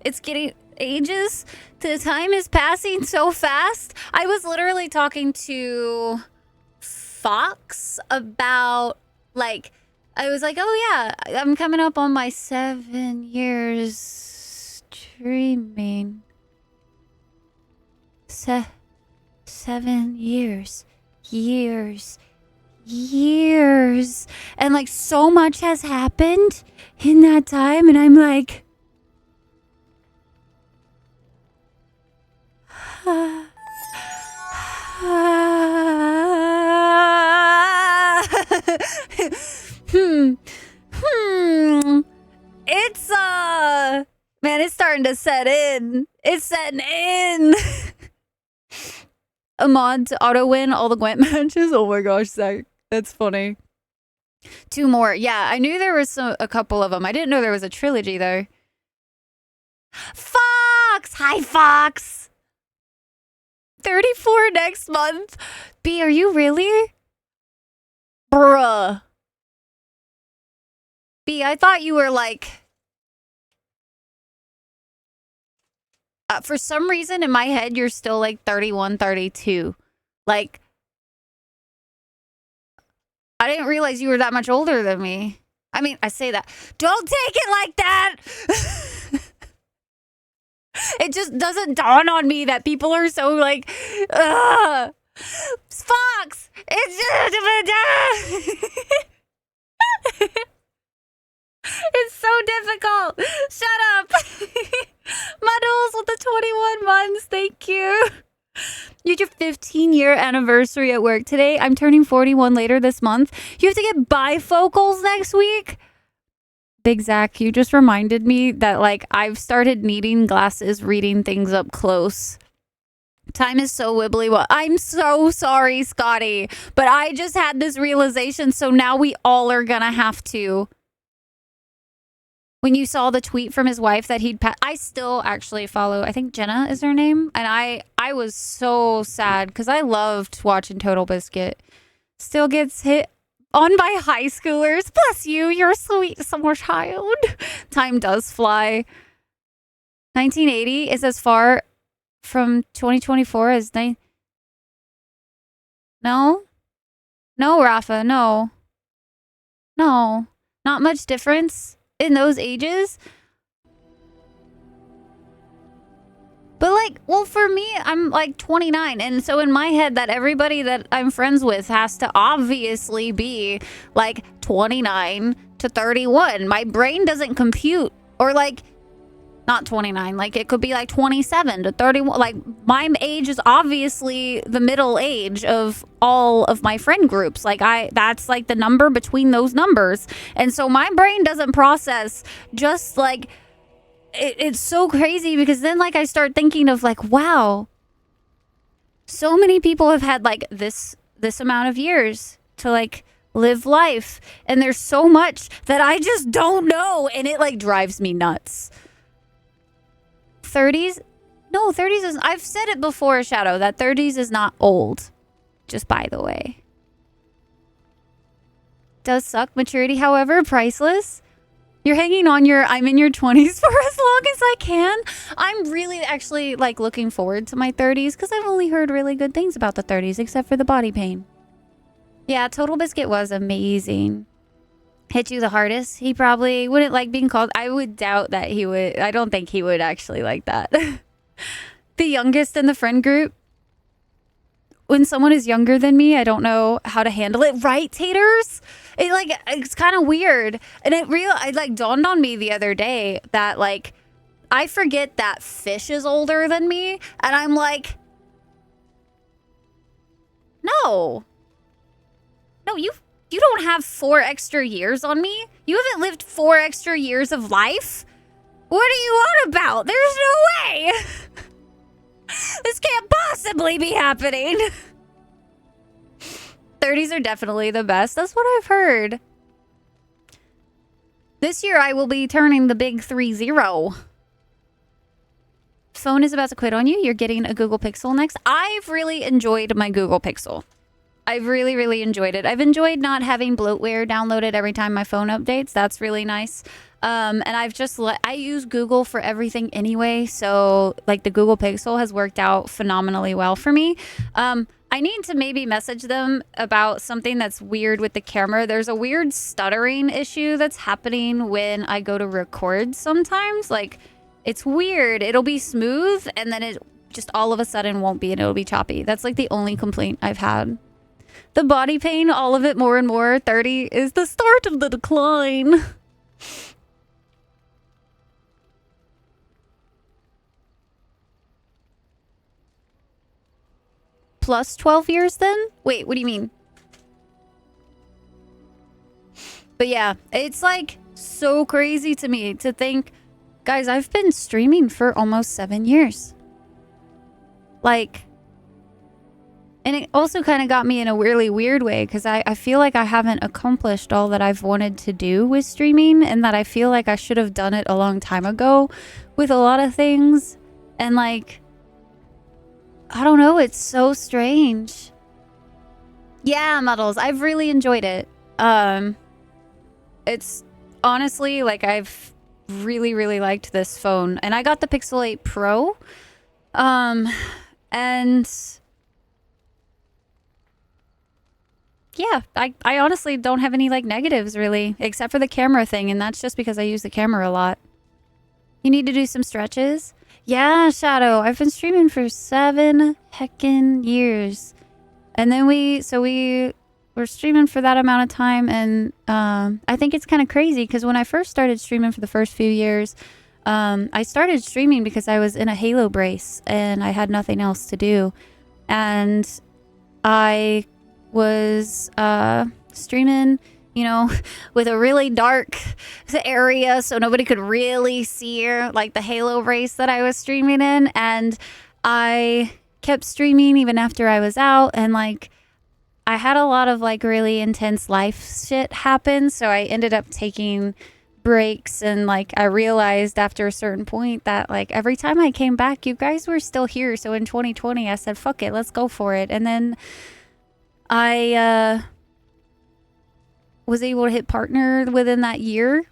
It's getting ages. The time is passing so fast. I was literally talking to Fox about like. I was like, oh yeah, I'm coming up on my 7 years streaming. 7 years. Years. And like so much has happened in that time, and I'm like, It's man, it's starting to set in. It's setting in. A mod to auto win all the Gwent matches. Oh my gosh, Zach, that's funny. 2 more. Yeah, I knew there was a couple of them. I didn't know there was a trilogy though. Fox! Hi, Fox! 34 next month. B, are you really? Bruh. B, I thought you were like... for some reason in my head, you're still like 31, 32. Like, I didn't realize you were that much older than me. I mean, I say that. Don't take it like that! It just doesn't dawn on me that people are so like, ugh. Fox! It's so difficult. Shut up. Muddles with the 21 months. Thank you. You had your 15-year anniversary at work today. I'm turning 41 later this month. You have to get bifocals next week. Big Zach, you just reminded me that like I've started needing glasses, reading things up close. Time is so wibbly. Well, I'm so sorry, Scotty, but I just had this realization, so now we all are gonna have to. When you saw the tweet from his wife that I still actually follow, I think Jenna is her name. And I was so sad because I loved watching Total Biscuit. Still gets hit on by high schoolers. Bless you. You're a sweet summer child. Time does fly. 1980 is as far from 2024 as No, Rafa, no. Not much difference in those ages. But like, well, for me, I'm like 29. And so in my head, that everybody that I'm friends with has to obviously be like 29 to 31. My brain doesn't compute. Or like, not 29, like it could be like 27 to 31. Like my age is obviously the middle age of all of my friend groups. Like that's like the number between those numbers. And so my brain doesn't process just like, it's so crazy because then like I start thinking of like, wow, so many people have had like this amount of years to like live life. And there's so much that I just don't know. And it like drives me nuts. 30s? No, 30s is... I've said it before, Shadow, that 30s is not old. Just by the way. Does suck. Maturity, however, priceless. You're hanging on your... I'm in your 20s for as long as I can. I'm really actually, like, looking forward to my 30s because I've only heard really good things about the 30s, except for the body pain. Yeah, Total Biscuit was amazing. Hit you the hardest. He probably wouldn't like being called. I would doubt that he would. I don't think he would actually like that. The youngest in the friend group. When someone is younger than me, I don't know how to handle it. Right, Taters? It's kind of weird. And it like dawned on me the other day that like I forget that Fish is older than me. And I'm like, no, you don't have 4 extra years on me. You haven't lived 4 extra years of life. What are you on about? There's no way. This can't possibly be happening. 30s are definitely the best. That's what I've heard. This year I will be turning the big 30. Phone is about to quit on you. You're getting a Google Pixel next. I've really enjoyed my Google Pixel. I've really, really enjoyed it. I've enjoyed not having bloatware downloaded every time my phone updates. That's really nice. And I've just I use Google for everything anyway. So like the Google Pixel has worked out phenomenally well for me. I need to maybe message them about something that's weird with the camera. There's a weird stuttering issue that's happening when I go to record sometimes. Like it's weird. It'll be smooth and then it just all of a sudden won't be and it'll be choppy. That's like the only complaint I've had. The body pain, all of it more and more. 30 is the start of the decline. Plus 12 years then? Wait, what do you mean? But yeah, it's like so crazy to me to think, guys, I've been streaming for almost 7 years. Like... And it also kind of got me in a really weird way because I feel like I haven't accomplished all that I've wanted to do with streaming and that I feel like I should have done it a long time ago with a lot of things. And like, I don't know, it's so strange. Yeah, Muddles, I've really enjoyed it. It's honestly like I've really, really liked this phone. And I got the Pixel 8 Pro. And... yeah, I honestly don't have any like negatives really, except for the camera thing, and that's just because I use the camera a lot. You need to do some stretches? Yeah, Shadow, I've been streaming for 7 heckin' years. And then we were streaming for that amount of time, and I think it's kind of crazy because when I first started streaming for the first few years, I started streaming because I was in a Halo brace and I had nothing else to do. And I was streaming, you know, with a really dark area so nobody could really see like the Halo race that I was streaming in. And I kept streaming even after I was out, and like I had a lot of like really intense life shit happen, so I ended up taking breaks, and like I realized after a certain point that like every time I came back, you guys were still here. So in 2020, I said, fuck it, let's go for it. And then I was able to hit partner within that year,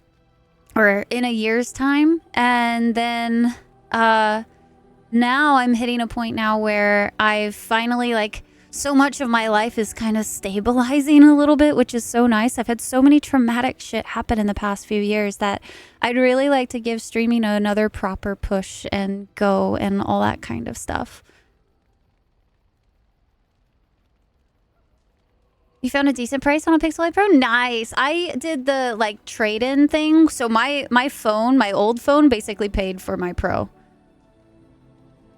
or in a year's time. And then now I'm hitting a point now where I've finally, like, so much of my life is kind of stabilizing a little bit, which is so nice. I've had so many traumatic shit happen in the past few years that I'd really like to give streaming another proper push and go and all that kind of stuff. You found a decent price on a Pixel 8 Pro? Nice. I did the like trade-in thing. So my phone, my old phone, basically paid for my Pro.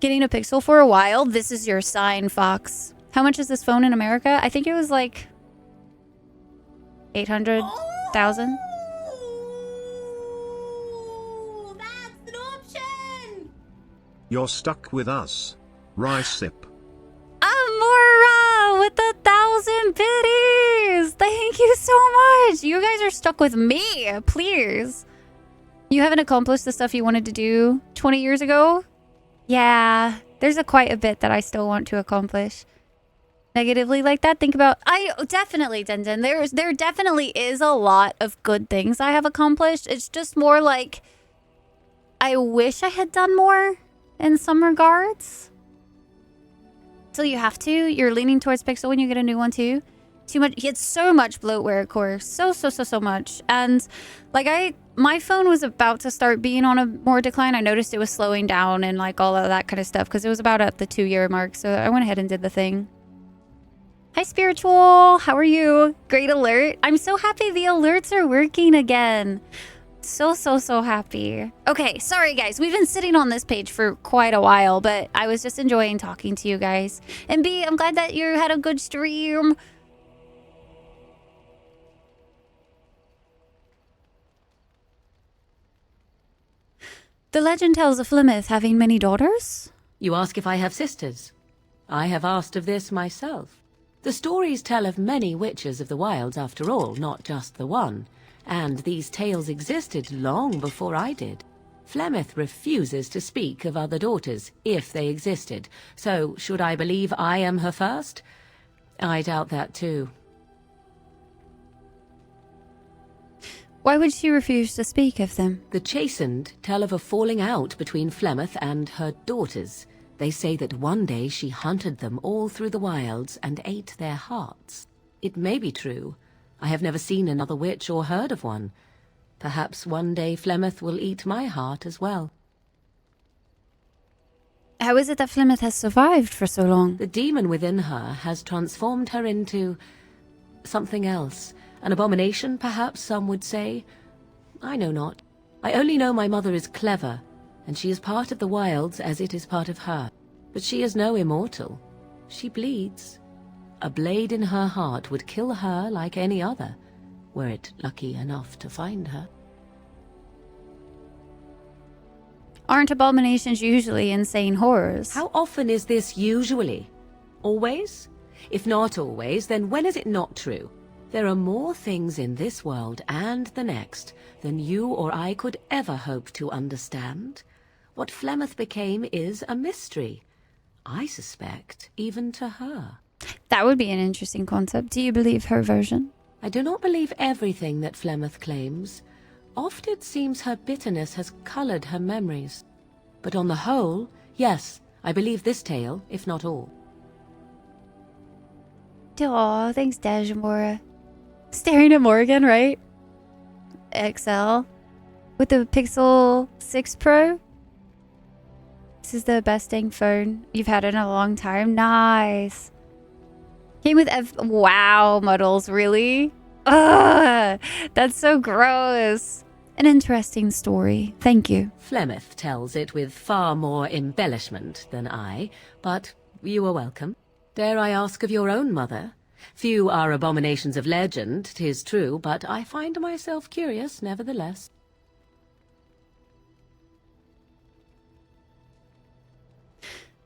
Getting a Pixel for a while. This is your sign, Fox. How much is this phone in America? I think it was like 800,000. Oh, that's an option. You're stuck with us. Ricip. Amora with 1,000 biddies. Thank you so much. You guys are stuck with me. Please. You haven't accomplished the stuff you wanted to do 20 years ago? Yeah, there's quite a bit that I still want to accomplish. Negatively like that, think about... definitely, Denden. There definitely is a lot of good things I have accomplished. It's just more like... I wish I had done more in some regards. So you have to. You're leaning towards Pixel when you get a new one too. Too much. He had so much bloatware, of course. So much. And like my phone was about to start being on a more decline. I noticed it was slowing down and like all of that kind of stuff because it was about at the 2-year mark. So I went ahead and did the thing. Hi, Spiritual. How are you? Great alert. I'm so happy the alerts are working again. So happy. Okay, sorry guys. We've been sitting on this page for quite a while, but I was just enjoying talking to you guys. And B, I'm glad that you had a good stream. The legend tells of Flemeth having many daughters? You ask if I have sisters. I have asked of this myself. The stories tell of many witches of the wilds after all, not just the one. And these tales existed long before I did. Flemeth refuses to speak of other daughters, if they existed. So, should I believe I am her first? I doubt that too. Why would she refuse to speak of them? The Chastened tell of a falling out between Flemeth and her daughters. They say that one day she hunted them all through the wilds and ate their hearts. It may be true. I have never seen another witch or heard of one. Perhaps one day Flemeth will eat my heart as well. How is it that Flemeth has survived for so long? The demon within her has transformed her into something else. An abomination, perhaps some would say. I know not. I only know my mother is clever, and she is part of the wilds as it is part of her. But she is no immortal. She bleeds. A blade in her heart would kill her like any other, were it lucky enough to find her. Aren't abominations usually insane horrors? How often is this usually? Always? If not always, then when is it not true? There are more things in this world and the next than you or I could ever hope to understand. What Flemeth became is a mystery. I suspect, even to her. That would be an interesting concept. Do you believe her version? I do not believe everything that Flemeth claims. Oft it seems her bitterness has coloured her memories. But on the whole, yes, I believe this tale, if not all. Aw, thanks, Dajamora. Staring at Morgan, right? XL. With the Pixel 6 Pro. This is the best dang phone you've had in a long time. Nice. Came with wow, Muddles, really? Ugh, that's so gross. An interesting story. Thank you. Flemeth tells it with far more embellishment than I, but you are welcome. Dare I ask of your own mother? Few are abominations of legend, 'tis true, but I find myself curious nevertheless.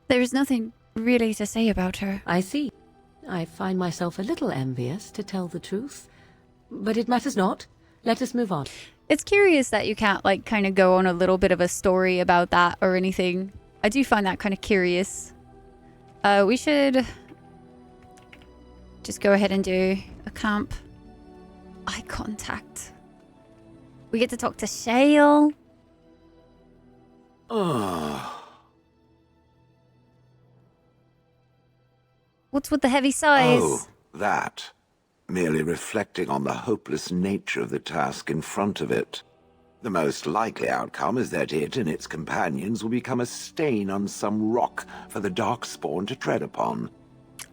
There's nothing really to say about her. I see. I find myself a little envious, to tell the truth. But it matters not. Let us move on. It's curious that you can't, like, kind of go on a little bit of a story about that or anything. I do find that kind of curious. We should just go ahead and do a camp. Eye contact. We get to talk to Shale. What's with the heavy sighs? Oh, that. Merely reflecting on the hopeless nature of the task in front of it. The most likely outcome is that it and its companions will become a stain on some rock for the Darkspawn to tread upon.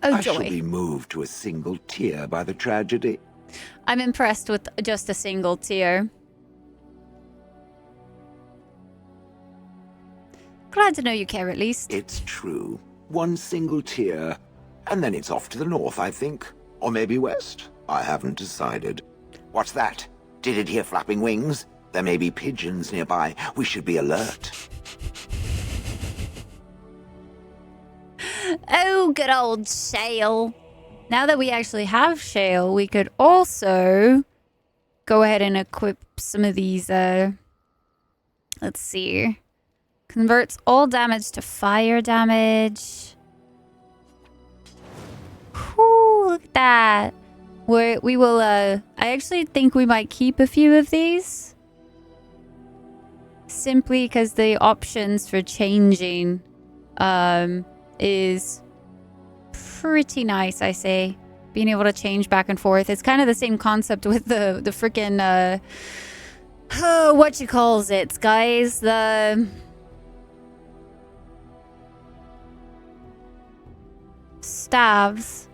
Oh, I shall joy. be moved to a single tear by the tragedy. I'm impressed with just a single tear. Glad to know you care, at least. It's true. One single tear, and then it's off to the north, I think. Or maybe west. I haven't decided. What's that? Did it hear flapping wings? There may be pigeons nearby. We should be alert. Oh, good old Shale. Now that we actually have Shale, we could also go ahead and equip some of these, let's see. Converts all damage to fire damage. Whew, look at that. We will, I actually think we might keep a few of these. Simply because the options for changing, is pretty nice, I say. Being able to change back and forth. It's kind of the same concept with the freaking, what you calls it, guys? The staves.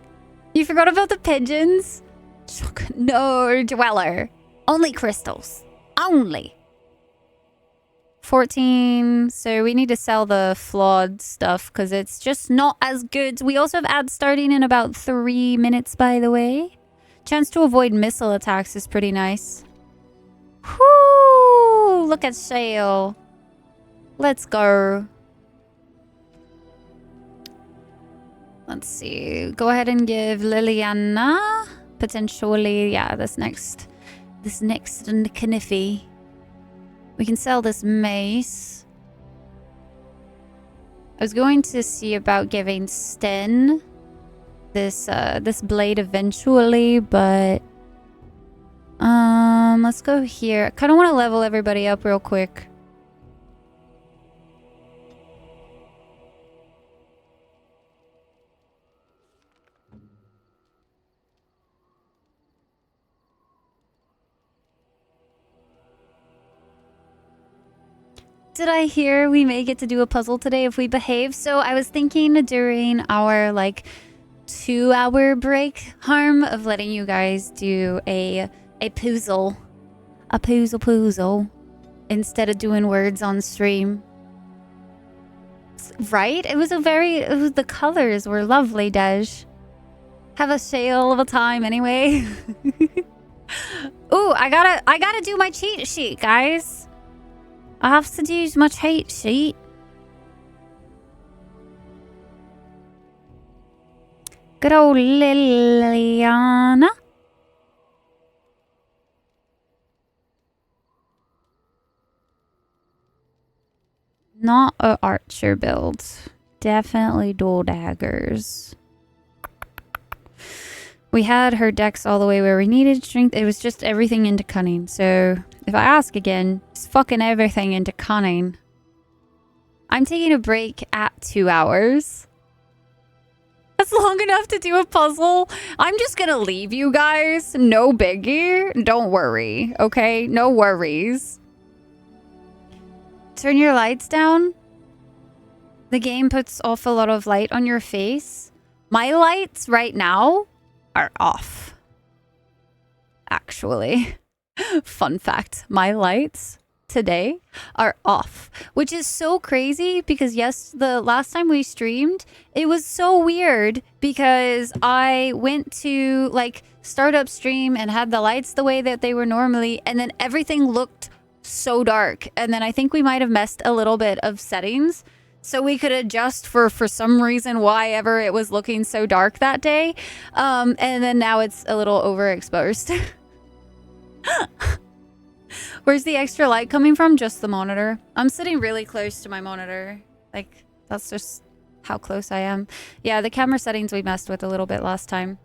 You forgot about the pigeons? No, Dweller. Only crystals. Only. 14. So we need to sell the flawed stuff because it's just not as good. We also have ads starting in about 3 minutes, by the way. Chance to avoid missile attacks is pretty nice. Whoo! Look at Shale. Let's go. Let's see. Go ahead and give Liliana potentially, yeah, this next Kniffy. We can sell this mace. I was going to see about giving Sten this blade eventually, but let's go here. I kind of want to level everybody up real quick. Did I hear we may get to do a puzzle today if we behave? So I was thinking during our like 2-hour break, Harm, of letting you guys do a puzzle. A puzzle. Instead of doing words on stream. Right? The colors were lovely, Dej. Have a shale of a time anyway. Ooh, I gotta do my cheat sheet, guys. I have to use my cheat sheet. Good old Liliana. Not a archer build. Definitely dual daggers. We had her dex all the way where we needed strength. It was just everything into cunning. So if I ask again, it's fucking everything into cunning. I'm taking a break at 2 hours. That's long enough to do a puzzle. I'm just gonna leave you guys. No biggie. Don't worry, okay? No worries. Turn your lights down. The game puts off a lot of light on your face. My lights right now are off. Actually. Fun fact. My lights today are off. Which is so crazy because yes, the last time we streamed, it was so weird because I went to like start up stream and had the lights the way that they were normally, and then everything looked so dark. And then I think we might have messed a little bit of settings. So we could adjust for some reason why ever it was looking so dark that day. And then now it's a little overexposed. Where's the extra light coming from? Just the monitor. I'm sitting really close to my monitor. Like, that's just how close I am. Yeah, the camera settings we messed with a little bit last time.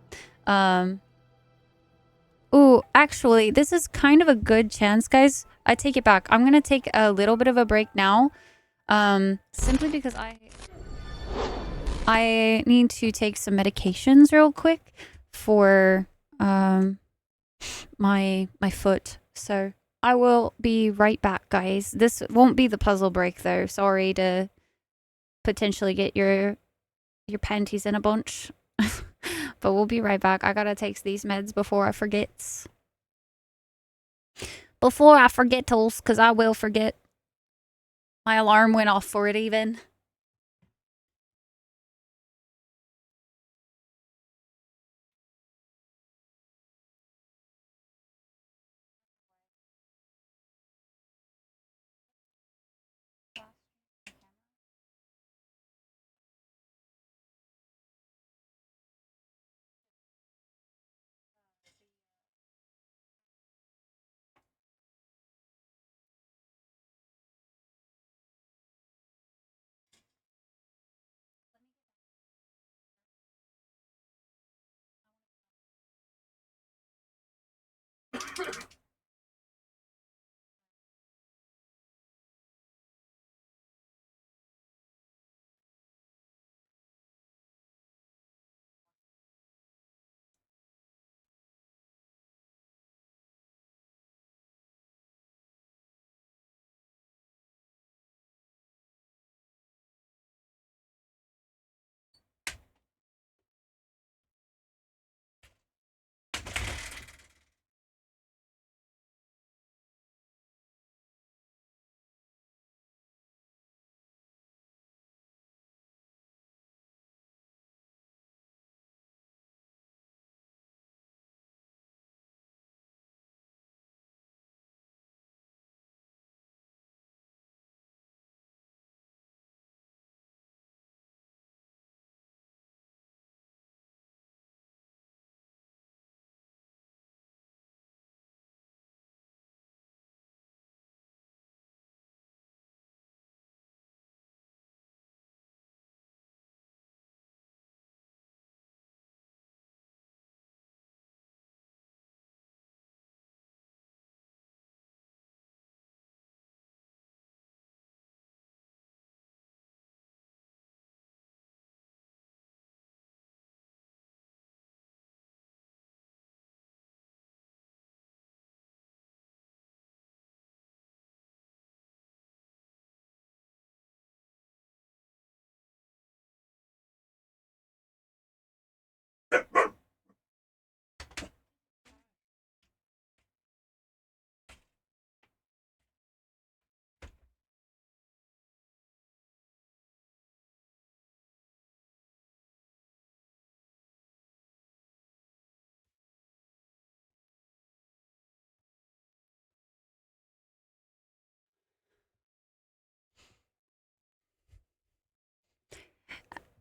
Ooh, actually, this is kind of a good chance, guys. I take it back. I'm gonna take a little bit of a break now. Simply because I need to take some medications real quick for my foot. So I will be right back, guys. This won't be the puzzle break though. Sorry to potentially get your panties in a bunch. But we'll be right back. I gotta take these meds before I forget. Before I forget, tools, because I will forget. My alarm went off for it even.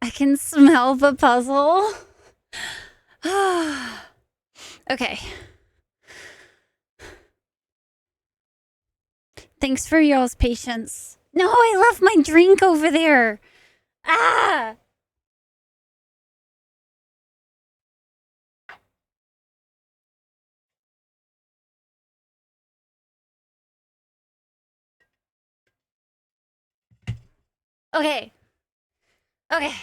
I can smell the puzzle. Okay. Thanks for y'all's patience. No, I left my drink over there. Ah! Okay. Okay.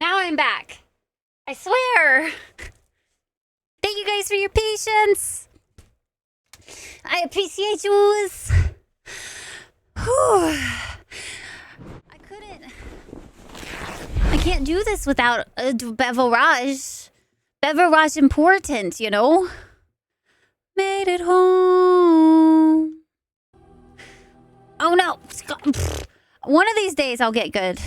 Now I'm back. I swear. Thank you guys for your patience. I appreciate yous. Whew. I can't do this without a beverage. Beverage important, you know? Made it home. Oh no. One of these days I'll get good.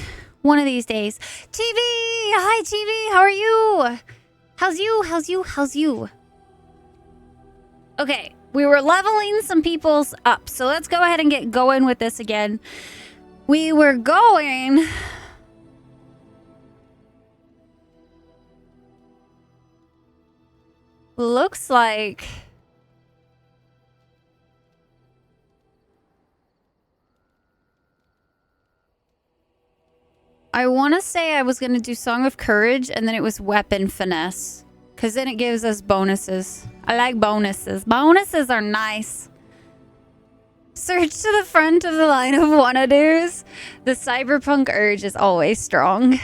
One of these days. TV! Hi, TV! How are you? How's you? Okay, we were leveling some people's up. So let's go ahead and get going with this again. We were going... Looks like... I want to say I was going to do Song of Courage and then it was Weapon Finesse. Because then it gives us bonuses. I like bonuses. Bonuses are nice. Search to the front of the line of wanna-dos. The cyberpunk urge is always strong.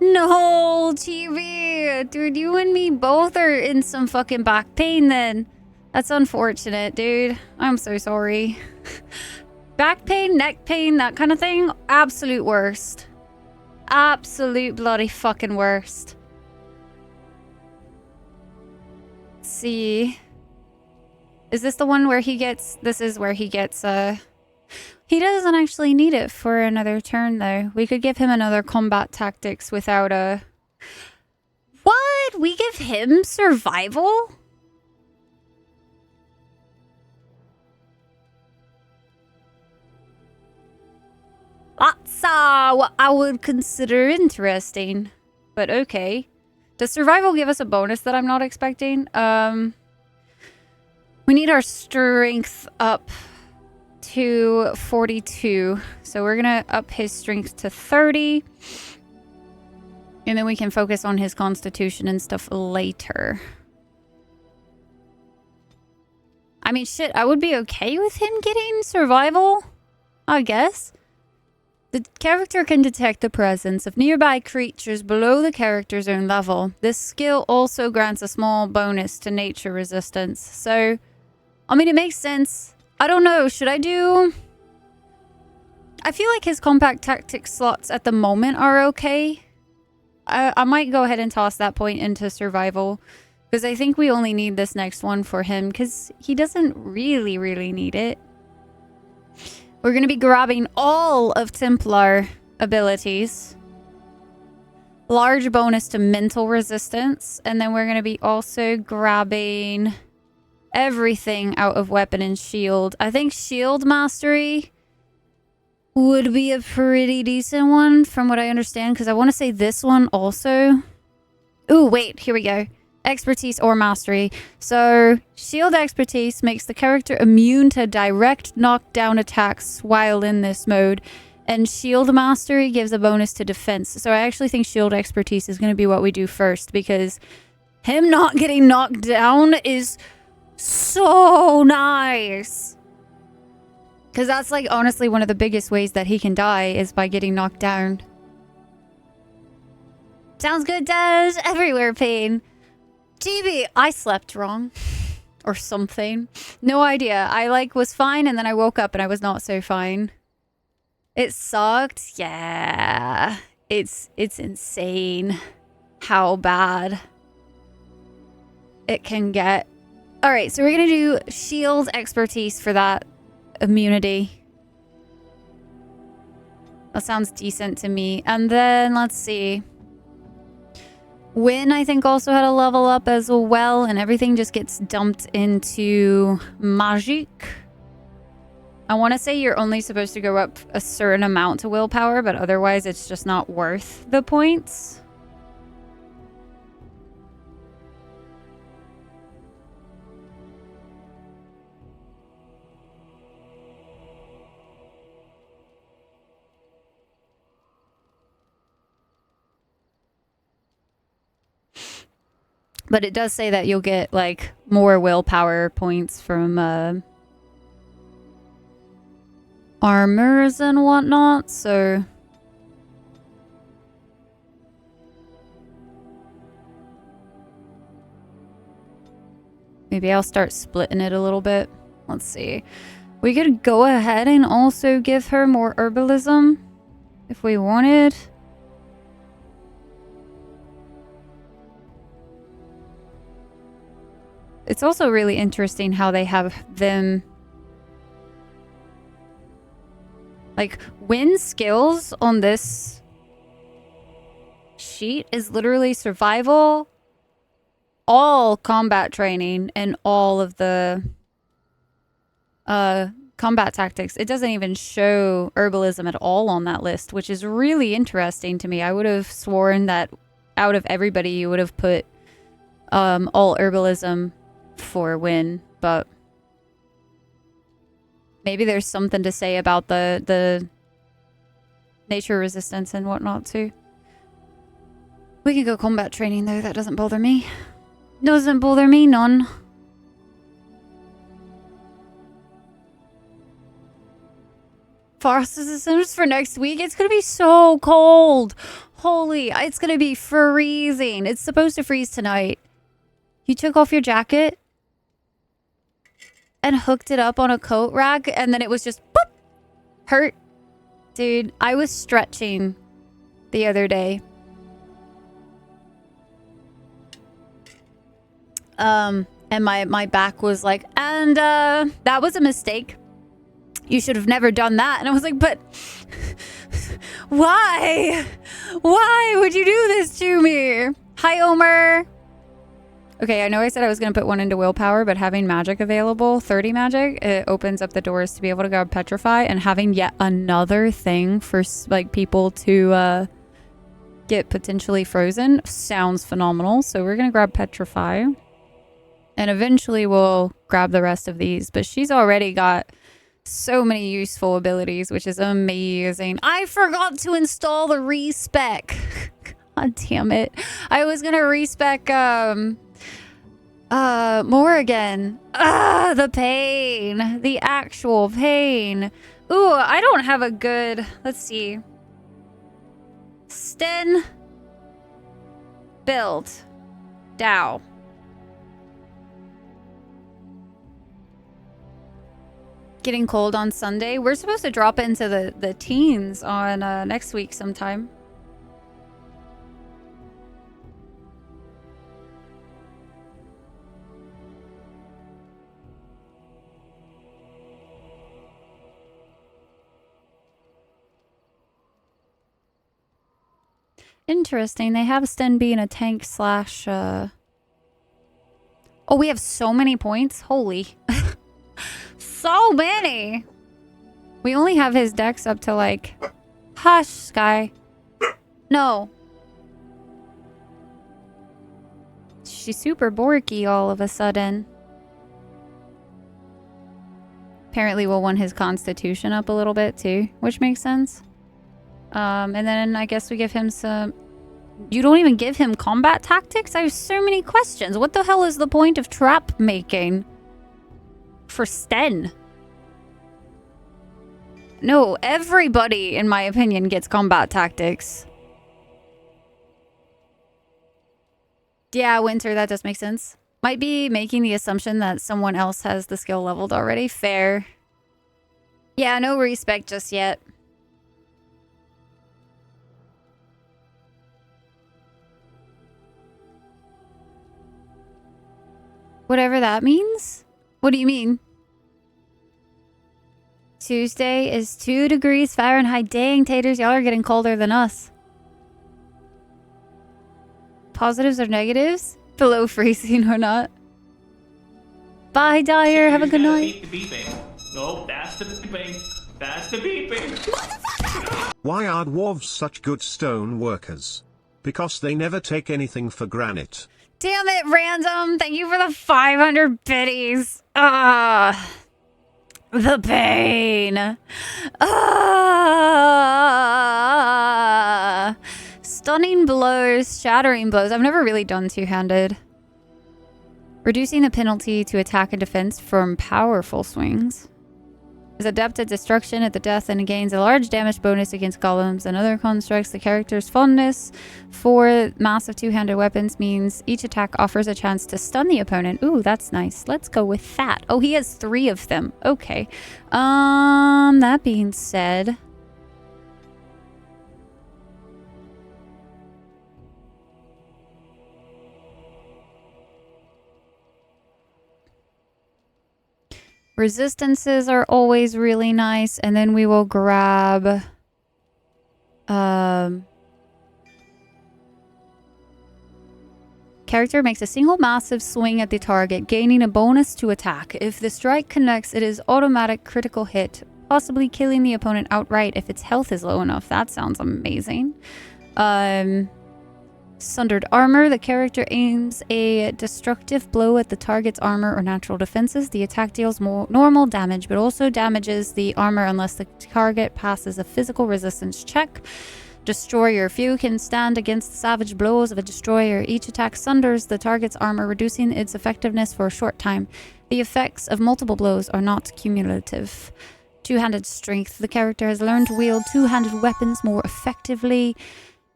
No, TV. Dude, you and me both are in some fucking back pain then. That's unfortunate, dude. I'm so sorry. Back pain, neck pain, that kind of thing. Absolute worst. Absolute bloody fucking worst. Let's see. Is this the one where he gets... This is where he gets... He doesn't actually need it for another turn, though. We could give him another combat tactics without a... What? We give him survival? That's what I would consider interesting. But okay. Does survival give us a bonus that I'm not expecting? We need our strength up to 42. So we're going to up his strength to 30. And then we can focus on his constitution and stuff later. I mean, shit, I would be okay with him getting survival, I guess. The character can detect the presence of nearby creatures below the character's own level. This skill also grants a small bonus to nature resistance. So, I mean, it makes sense. I don't know. Should I do... I feel like his compact tactics slots at the moment are okay. I might go ahead and toss that point into survival. Because I think we only need this next one for him. Because he doesn't really need it. We're going to be grabbing all of Templar abilities. Large bonus to mental resistance. And then we're going to be also grabbing everything out of weapon and shield. I think shield mastery would be a pretty decent one from what I understand. Because I want to say this one also. Ooh, wait. Here we go. Expertise or mastery. So, shield expertise makes the character immune to direct knockdown attacks while in this mode. And shield mastery gives a bonus to defense. So I actually think shield expertise is going to be what we do first. Because him not getting knocked down is so nice. Because that's like honestly one of the biggest ways that he can die is by getting knocked down. Sounds good, Des. Everywhere pain. GB, I slept wrong. Or something. No idea. I was fine and then I woke up and I was not so fine. It sucked. Yeah. It's insane how bad it can get. Alright, so we're going to do shield expertise for that immunity. That sounds decent to me. And then, let's see. Win, I think, also had a level up as well, and everything just gets dumped into Magic. I want to say you're only supposed to go up a certain amount to willpower, but otherwise it's just not worth the points. But it does say that you'll get, like, more willpower points from, armors and whatnot, so... Maybe I'll start splitting it a little bit. Let's see. We could go ahead and also give her more herbalism if we wanted. It's also really interesting how they have them... Like, win skills on this sheet is literally survival, all combat training, and all of the combat tactics. It doesn't even show herbalism at all on that list, which is really interesting to me. I would have sworn that out of everybody, you would have put all herbalism for win, but maybe there's something to say about the nature resistance and whatnot too. We can go combat training though. That doesn't bother me. Doesn't bother me none. Forest Systems for next week. It's gonna be so cold. Holy, it's gonna be freezing. It's supposed to freeze tonight. You took off your jacket and hooked it up on a coat rack, and then it was just boop, hurt. Dude, I was stretching the other day. And my back was like, and that was a mistake. You should have never done that. And I was like, but why? Why would you do this to me? Hi, Omer. Okay, I know I said I was going to put one into willpower, but having magic available, 30 magic, it opens up the doors to be able to grab Petrify, and having yet another thing for like people to get potentially frozen sounds phenomenal. So we're going to grab Petrify, and eventually we'll grab the rest of these. But she's already got so many useful abilities, which is amazing. I forgot to install the respec. God damn it. I was going to respec Morrigan. The pain. The actual pain. Ooh, I don't have a good... Let's see. Sten. Build. Dow. Getting cold on Sunday. We're supposed to drop into the teens on next week sometime. Interesting. They have Sten being a tank slash... Oh, we have so many points. Holy. So many. We only have his dex up to like... Hush, Sky. No. She's super borky all of a sudden. Apparently we'll want his constitution up a little bit too, which makes sense. And then I guess we give him some... You don't even give him combat tactics? I have so many questions. What the hell is the point of trap making for Sten? No, everybody, in my opinion, gets combat tactics. Yeah, Winter, that does make sense. Might be making the assumption that someone else has the skill leveled already. Fair. Yeah, no respec just yet. Whatever that means? What do you mean? Tuesday is 2 degrees Fahrenheit. Dang, taters, y'all are getting colder than us. Positives or negatives? Below freezing or not? Bye, Dyer. Have a good night. Beat the beeping. No, that's the beeping. That's the beeping. Why are dwarves such good stone workers? Because they never take anything for granted. Damn it, Random. Thank you for the 500 biddies. The pain. Stunning blows, shattering blows. I've never really done two-handed. Reducing the penalty to attack and defense from powerful swings. Is adept at destruction at the death and gains a large damage bonus against golems and other constructs. The character's fondness for massive two-handed weapons means each attack offers a chance to stun the opponent. Ooh, that's nice. Let's go with that. Oh, he has 3 of them. Okay. That being said... Resistances are always really nice. And then we will grab... Character makes a single massive swing at the target, gaining a bonus to attack. If the strike connects, it is automatic critical hit, possibly killing the opponent outright if its health is low enough. That sounds amazing. Sundered armor. The character aims a destructive blow at the target's armor or natural defenses. The attack deals more normal damage, but also damages the armor unless the target passes a physical resistance check. Destroyer. Few can stand against the savage blows of a destroyer. Each attack sunders the target's armor, reducing its effectiveness for a short time. The effects of multiple blows are not cumulative. Two-handed strength. The character has learned to wield two-handed weapons more effectively,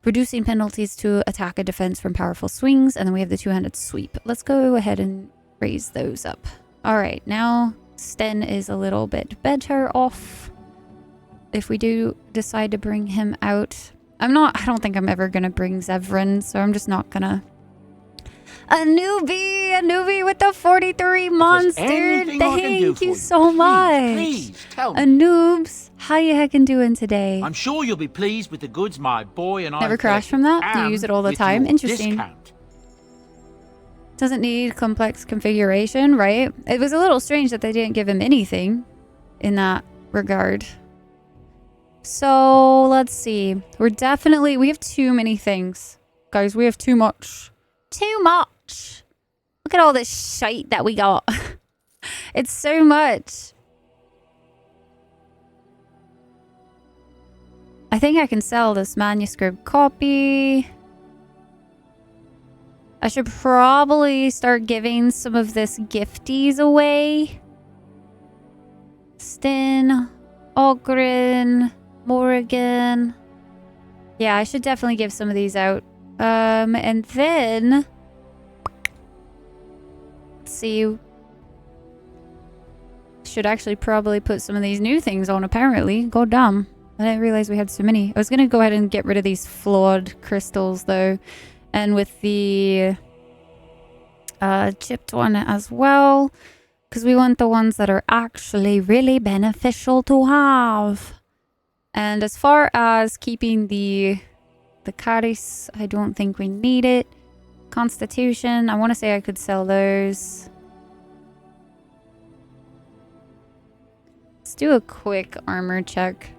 reducing penalties to attack and defense from powerful swings. And then we have the two-handed sweep. Let's go ahead and raise those up. All right, now Sten is a little bit better off. If we do decide to bring him out, I don't think I'm ever gonna bring Zevran, so I'm just not gonna. A newbie with the 43 months, dude. Thank you so much. Please tell me. Noobs, how you heckin' doing today? I'm sure you'll be pleased with the goods my boy and I Never crash from that? Do you use it all the time? Interesting. Discount. Doesn't need complex configuration, right? It was a little strange that they didn't give him anything in that regard. So, let's see. We have too many things. Guys, we have too much. Too much. Look at all this shite that we got. It's so much. I think I can sell this manuscript copy. I should probably start giving some of this gifties away. Stin, Ogren, Morrigan. Yeah, I should definitely give some of these out. And then let's see. Should actually probably put some of these new things on, apparently. God damn. I didn't realize we had so many. I was gonna go ahead and get rid of these flawed crystals though. And with the chipped one as well. Because we want the ones that are actually really beneficial to have. And as far as keeping the Caris, I don't think we need it. Constitution, I want to say I could sell those. Let's do a quick armor check.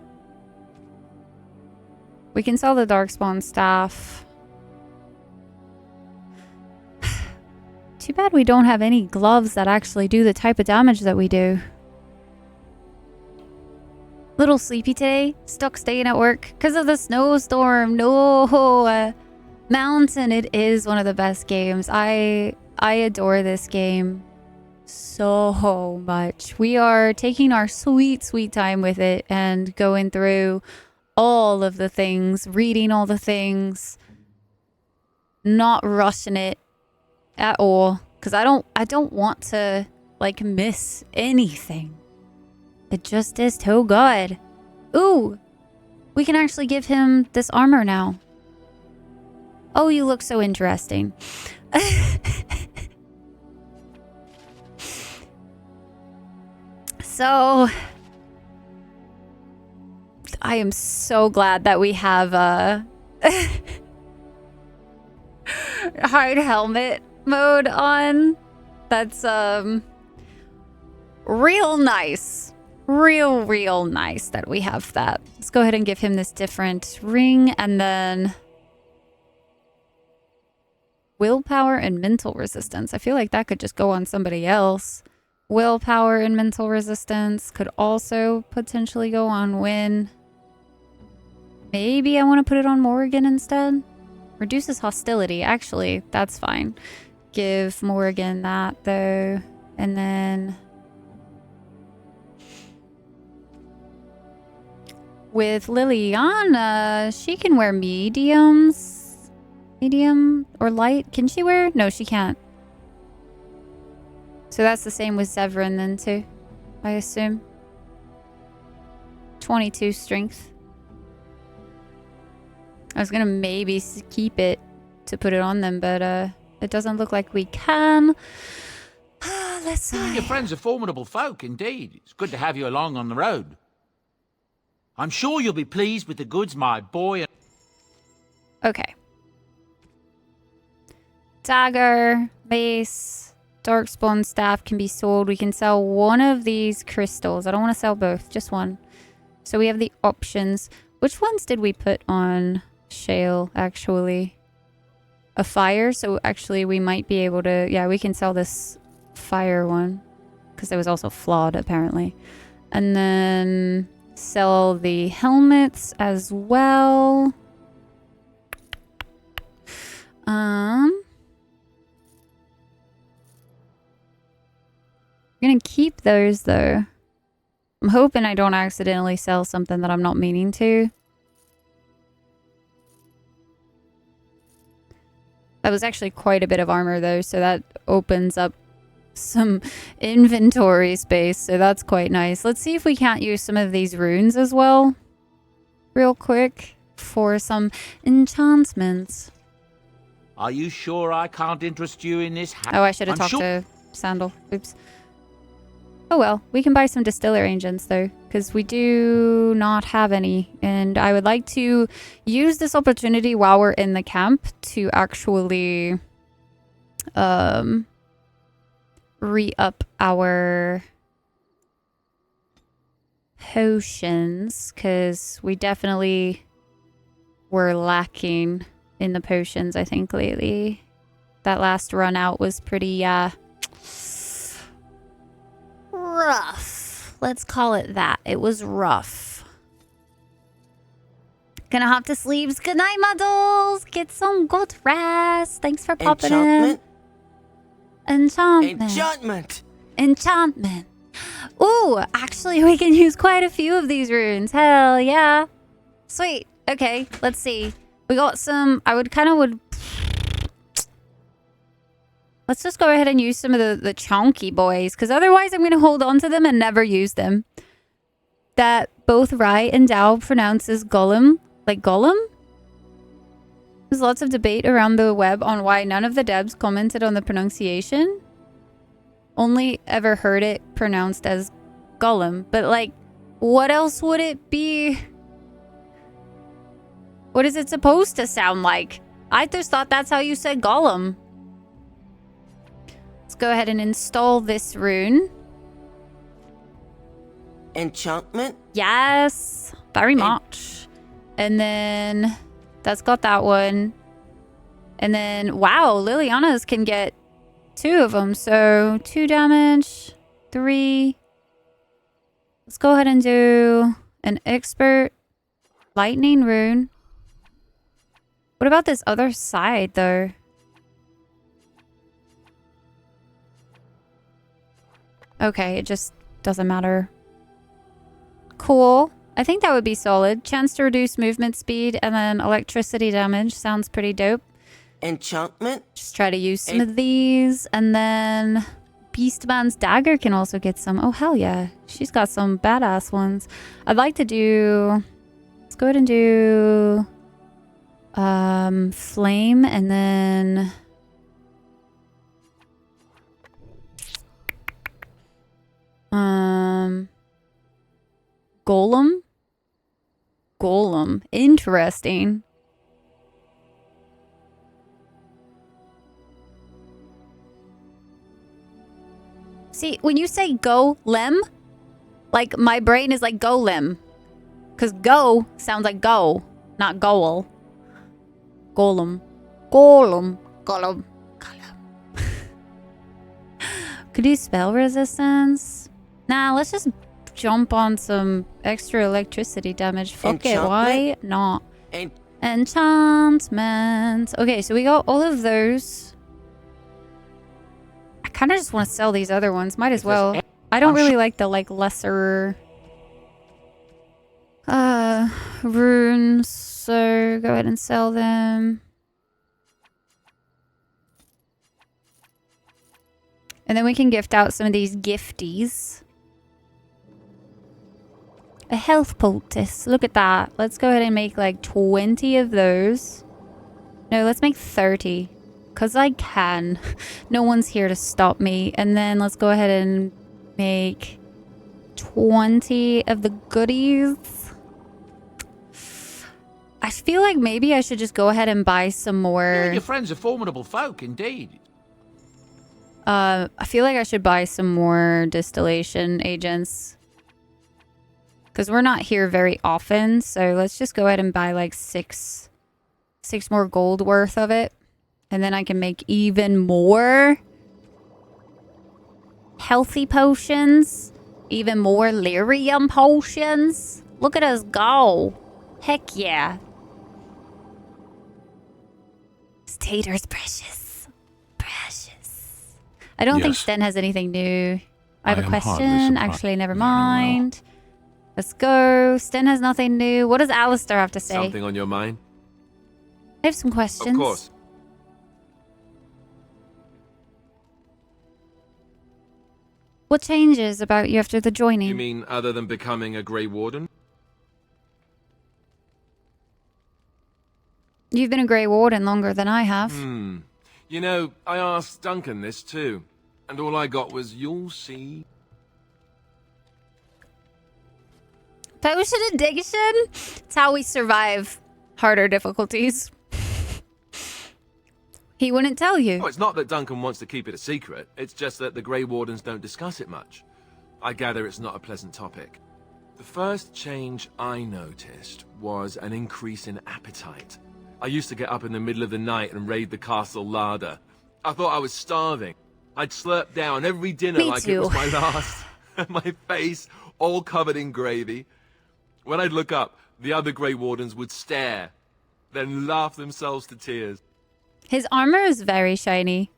We can sell the Darkspawn staff. Too bad we don't have any gloves that actually do the type of damage that we do. Little sleepy today. Stuck staying at work because of the snowstorm. No. Mountain, it is one of the best games. I adore this game so much. We are taking our sweet time with it and going through all of the things, reading all the things, not rushing it at all because I don't want to like miss anything. It just is too good. Ooh, we can actually give him this armor now. Oh, you look so interesting. So, I am so glad that we have a hard helmet mode on. That's real nice. Real nice that we have that. Let's go ahead and give him this different ring and then willpower and mental resistance. I feel like that could just go on somebody else. Willpower and mental resistance could also potentially go on Win. Maybe I want to put it on Morrigan instead. Reduces hostility. Actually, that's fine. Give Morrigan that though. And then with Liliana, she can wear mediums. Medium or light? Can she wear? No, she can't. So that's the same with Zevran then too, I assume. 22 strength. I was gonna maybe keep it to put it on them, but it doesn't look like we can. Let's see. You and your friends are formidable folk, indeed. It's good to have you along on the road. I'm sure you'll be pleased with the goods my boy... Okay. Dagger, mace, darkspawn staff can be sold. We can sell one of these crystals. I don't want to sell both, just one. So we have the options. Which ones did we put on Shale, actually? a fire. So actually we might be able to, yeah, we can sell this fire one because it was also flawed apparently. And then sell the helmets as well. I'm gonna keep those though. I'm hoping I don't accidentally sell something that I'm not meaning to. That was actually quite a bit of armor though, so that opens up some inventory space, so that's quite nice. Let's see if we can't use some of these runes as well, real quick, for some enchantments. Are you sure I can't interest you in this? Oh, I should have talked to Sandal. Oops. Oh well, we can buy some distiller agents though, because we do not have any. And I would like to use this opportunity while we're in the camp to actually re-up our potions, because we definitely were lacking in the potions, I think, lately. That last run out was pretty rough. Let's call it that. It was rough. Gonna hop to sleep. Good night, my dolls. Get some good rest. Thanks for popping in. Enchantment. Enchantment. Ooh, actually, we can use quite a few of these runes. Hell yeah. Sweet. Okay, let's see. We got some. Let's just go ahead and use some of the chunky boys, because otherwise I'm going to hold on to them and never use them. That both Rai and Dao pronounces Gollum like Gollum. There's lots of debate around the web on why none of the devs commented on the pronunciation. Only ever heard it pronounced as Gollum. But like, what else would it be? What is it supposed to sound like? I just thought that's how you said Gollum. Let's go ahead and install this rune. Enchantment? Yes, very much. And then that's got that one. And then, wow, Liliana's can get 2 of them. So 2 damage, 3. Let's go ahead and do an expert lightning rune. What about this other side though? Okay, it just doesn't matter. Cool. I think that would be solid. Chance to reduce movement speed and then electricity damage. Sounds pretty dope. Enchantment? Just try to use some of these. And then Beastman's dagger can also get some. Oh, hell yeah. She's got some badass ones. I'd like to do... Let's go ahead and do... flame and then... Golem? Golem. Interesting. See, when you say golem, like my brain is like golem. Because go sounds like go, not goal. Golem. Golem. Golem. Golem. Could you spell resistance? Nah, let's just jump on some extra electricity damage. Fuck it, why not? Enchantment. Okay, so we got all of those. I kind of just want to sell these other ones. Might as well. I don't really like the lesser runes, so go ahead and sell them. And then we can gift out some of these gifties. A health poultice. Look at that. Let's go ahead and make like 20 of those. No, let's make 30. Because I can. No one's here to stop me. And then let's go ahead and make 20 of the goodies. I feel like maybe I should just go ahead and buy some more. Your friends are formidable folk, indeed. I feel like I should buy some more distillation agents. Because we're not here very often. So let's just go ahead and buy like 6 more gold worth of it. And then I can make even more healthy potions. Even more lyrium potions. Look at us go. Heck yeah. This tater's precious. Precious. I don't think Yes. Sten has anything new. I have I a am hardly question. surprised. Actually, never Very well. mind. Let's go. Sten has nothing new. What does Alistair have to say? Something on your mind? I have some questions. Of course. What changes about you after the joining? You mean other than becoming a Grey Warden? You've been a Grey Warden longer than I have. You know, I asked Duncan this too, and all I got was, "You'll see." Potion addiction? It's how we survive harder difficulties. He wouldn't tell you. Oh, it's not that Duncan wants to keep it a secret. It's just that the Grey Wardens don't discuss it much. I gather it's not a pleasant topic. The first change I noticed was an increase in appetite. I used to get up in the middle of the night and raid the castle larder. I thought I was starving. I'd slurp down every dinner Me like too. it was my last. My face all covered in gravy. When I'd look up, the other Grey Wardens would stare, then laugh themselves to tears. His armor is very shiny.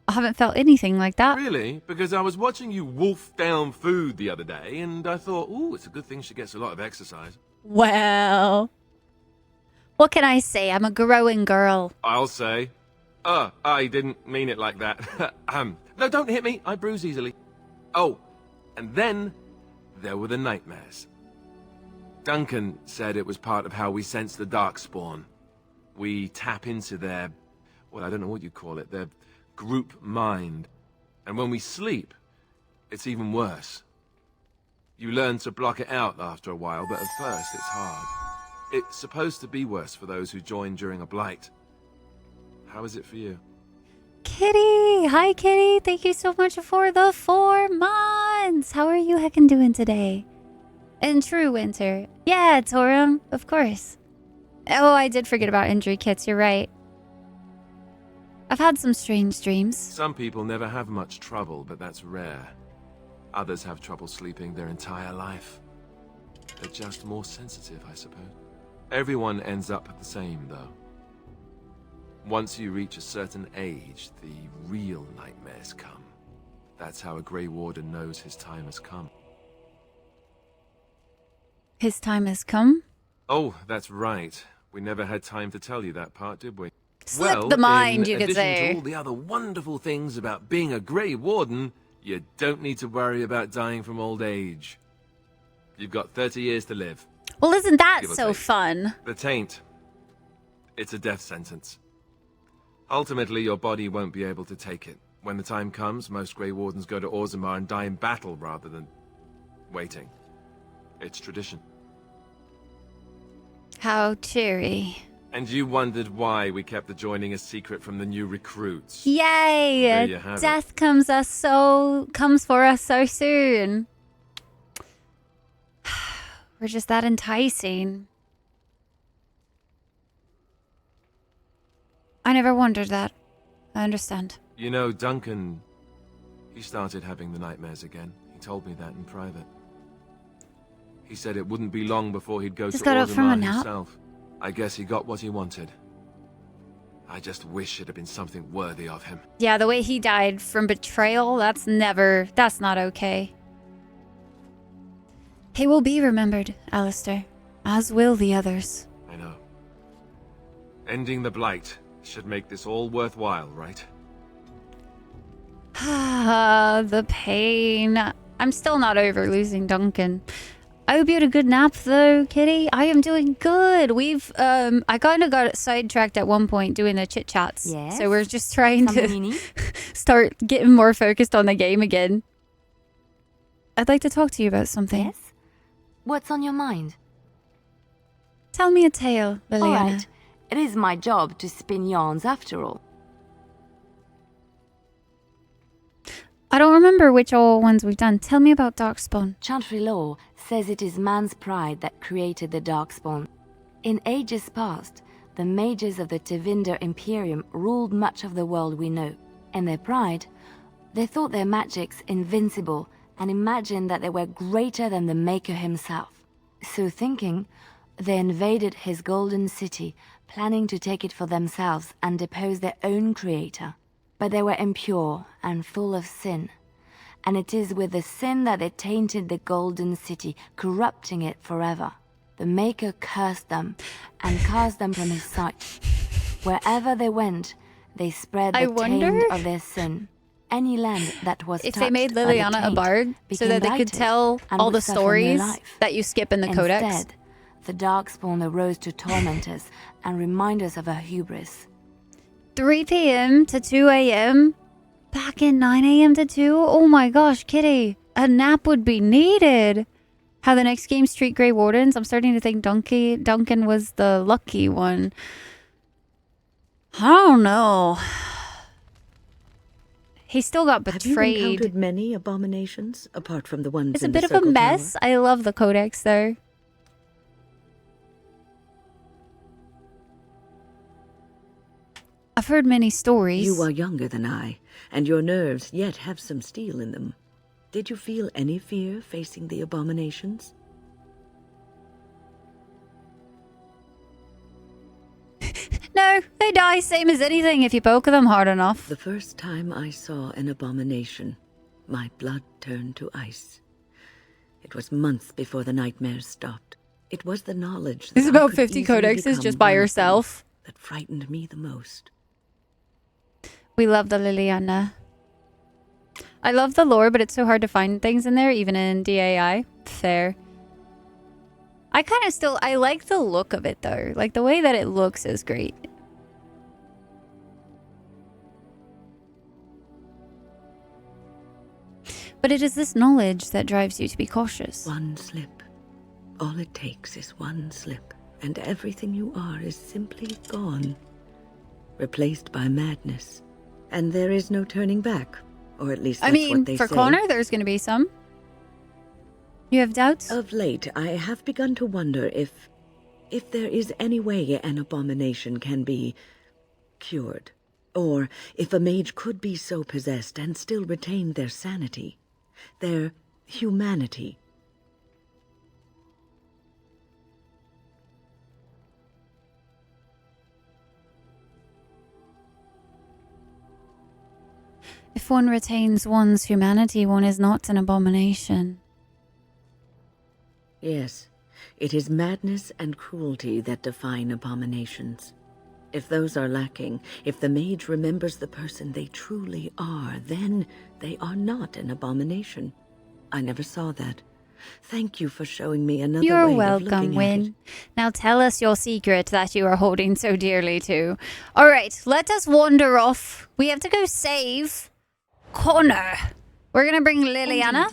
I haven't felt anything like that. Really? Because I was watching you wolf down food the other day, and I thought, ooh, it's a good thing she gets a lot of exercise. Well, what can I say? I'm a growing girl. I'll say. I didn't mean it like that. No, don't hit me. I bruise easily. Oh, and then there were the nightmares. Duncan said it was part of how we sense the Darkspawn. We tap into their, well, I don't know what you call it, their group mind. And when we sleep, it's even worse. You learn to block it out after a while, but at first it's hard. It's supposed to be worse for those who join during a blight. How is it for you? Kitty! Hi, Kitty. Thank you so much for the 4 months. How are you heckin' doing today? In true winter. Yeah, Torum, of course. Oh, I did forget about injury kits. You're right. I've had some strange dreams. Some people never have much trouble, but that's rare. Others have trouble sleeping their entire life. They're just more sensitive, I suppose. Everyone ends up the same, though. Once you reach a certain age, the real nightmares come. That's how a Grey Warden knows his time has come. His time has come? Oh, that's right. We never had time to tell you that part, did we? Slip the mind, you could in addition say. to all the other wonderful things about being a Grey Warden, you don't need to worry about dying from old age. You've got 30 years to live. Well, isn't that Give or so take. fun? The taint. It's a death sentence. Ultimately, your body won't be able to take it. When the time comes, most Grey Wardens go to Orzammar and die in battle rather than waiting. It's tradition. How cheery. And you wondered why we kept the joining a secret from the new recruits. Yay! There you have it. Death comes for us so soon. We're just that enticing. I never wondered that. I understand. You know, Duncan, he started having the nightmares again. He told me that in private. He said it wouldn't be long before he'd go Just to got up from a Orzammar nap? himself. I guess he got what he wanted. I just wish it had been something worthy of him. Yeah, the way he died from betrayal, that's not okay. He will be remembered, Alistair, as will the others. I know. Ending the Blight should make this all worthwhile, right? Ah, the pain. I'm still not over losing Duncan. I hope you had a good nap though, Kitty. I am doing good. I kind of got sidetracked at one point doing the chit chats. Yes? So we're just trying Something you to need? start getting more focused on the game again. I'd like to talk to you about something. Yes? What's on your mind? Tell me a tale, Liliana. All right. It is my job to spin yarns after all. I don't remember which all ones we've done. Tell me about Darkspawn. Chantry law says it is man's pride that created the Darkspawn. In ages past, the mages of the Tevinder Imperium ruled much of the world we know. In their pride, they thought their magics invincible and imagined that they were greater than the Maker himself. So thinking, they invaded his golden city, planning to take it for themselves and depose their own creator. But they were impure and full of sin. And it is with the sin that they tainted the golden city, corrupting it forever. The Maker cursed them and cast them from his sight. Wherever they went, they spread the taint of their sin. Any land that was if they made Liliana a bard so that they could tell all the stories that you skip in the codex. Instead, the Darkspawn arose to torment us and remind us of our hubris. 3 p.m. to 2 a.m. Back in 9 a.m. to 2? Oh my gosh, Kitty. A nap would be needed. How the next game, Street Grey Wardens. I'm starting to think Duncan was the lucky one. I don't know. He still got betrayed. Have you encountered many abominations, apart from the ones It's in a bit the of a Circle mess. Tower? I love the codex, though. I've heard many stories. You are younger than I, and your nerves yet have some steel in them. Did you feel any fear facing the abominations? No, they die same as anything if you poke them hard enough. The first time I saw an abomination, my blood turned to ice. It was months before the nightmares stopped. It was the knowledge that There's I about could 50 easily codexes become just by one of them yourself. that frightened me the most. We love the Liliana. I love the lore, but it's so hard to find things in there, even in DAI. Fair. I kind of still... I like the look of it, though. Like, the way that it looks is great. But it is this knowledge that drives you to be cautious. One slip. All it takes is one slip, and everything you are is simply gone. Replaced by madness. And there is no turning back. Or at least that's what they say. for Connor, there's going to be some. You have doubts? Of late, I have begun to wonder if there is any way an abomination can be cured. Or if a mage could be so possessed and still retain their sanity. Their humanity. If one retains one's humanity, one is not an abomination. Yes, it is madness and cruelty that define abominations. If those are lacking, if the mage remembers the person they truly are, then they are not an abomination. I never saw that. Thank you for showing me another You're way of welcome, looking at it. Win. Now tell us your secret that you are holding so dearly to. Alright, let us wander off. We have to go save Connor. We're going to bring Liliana,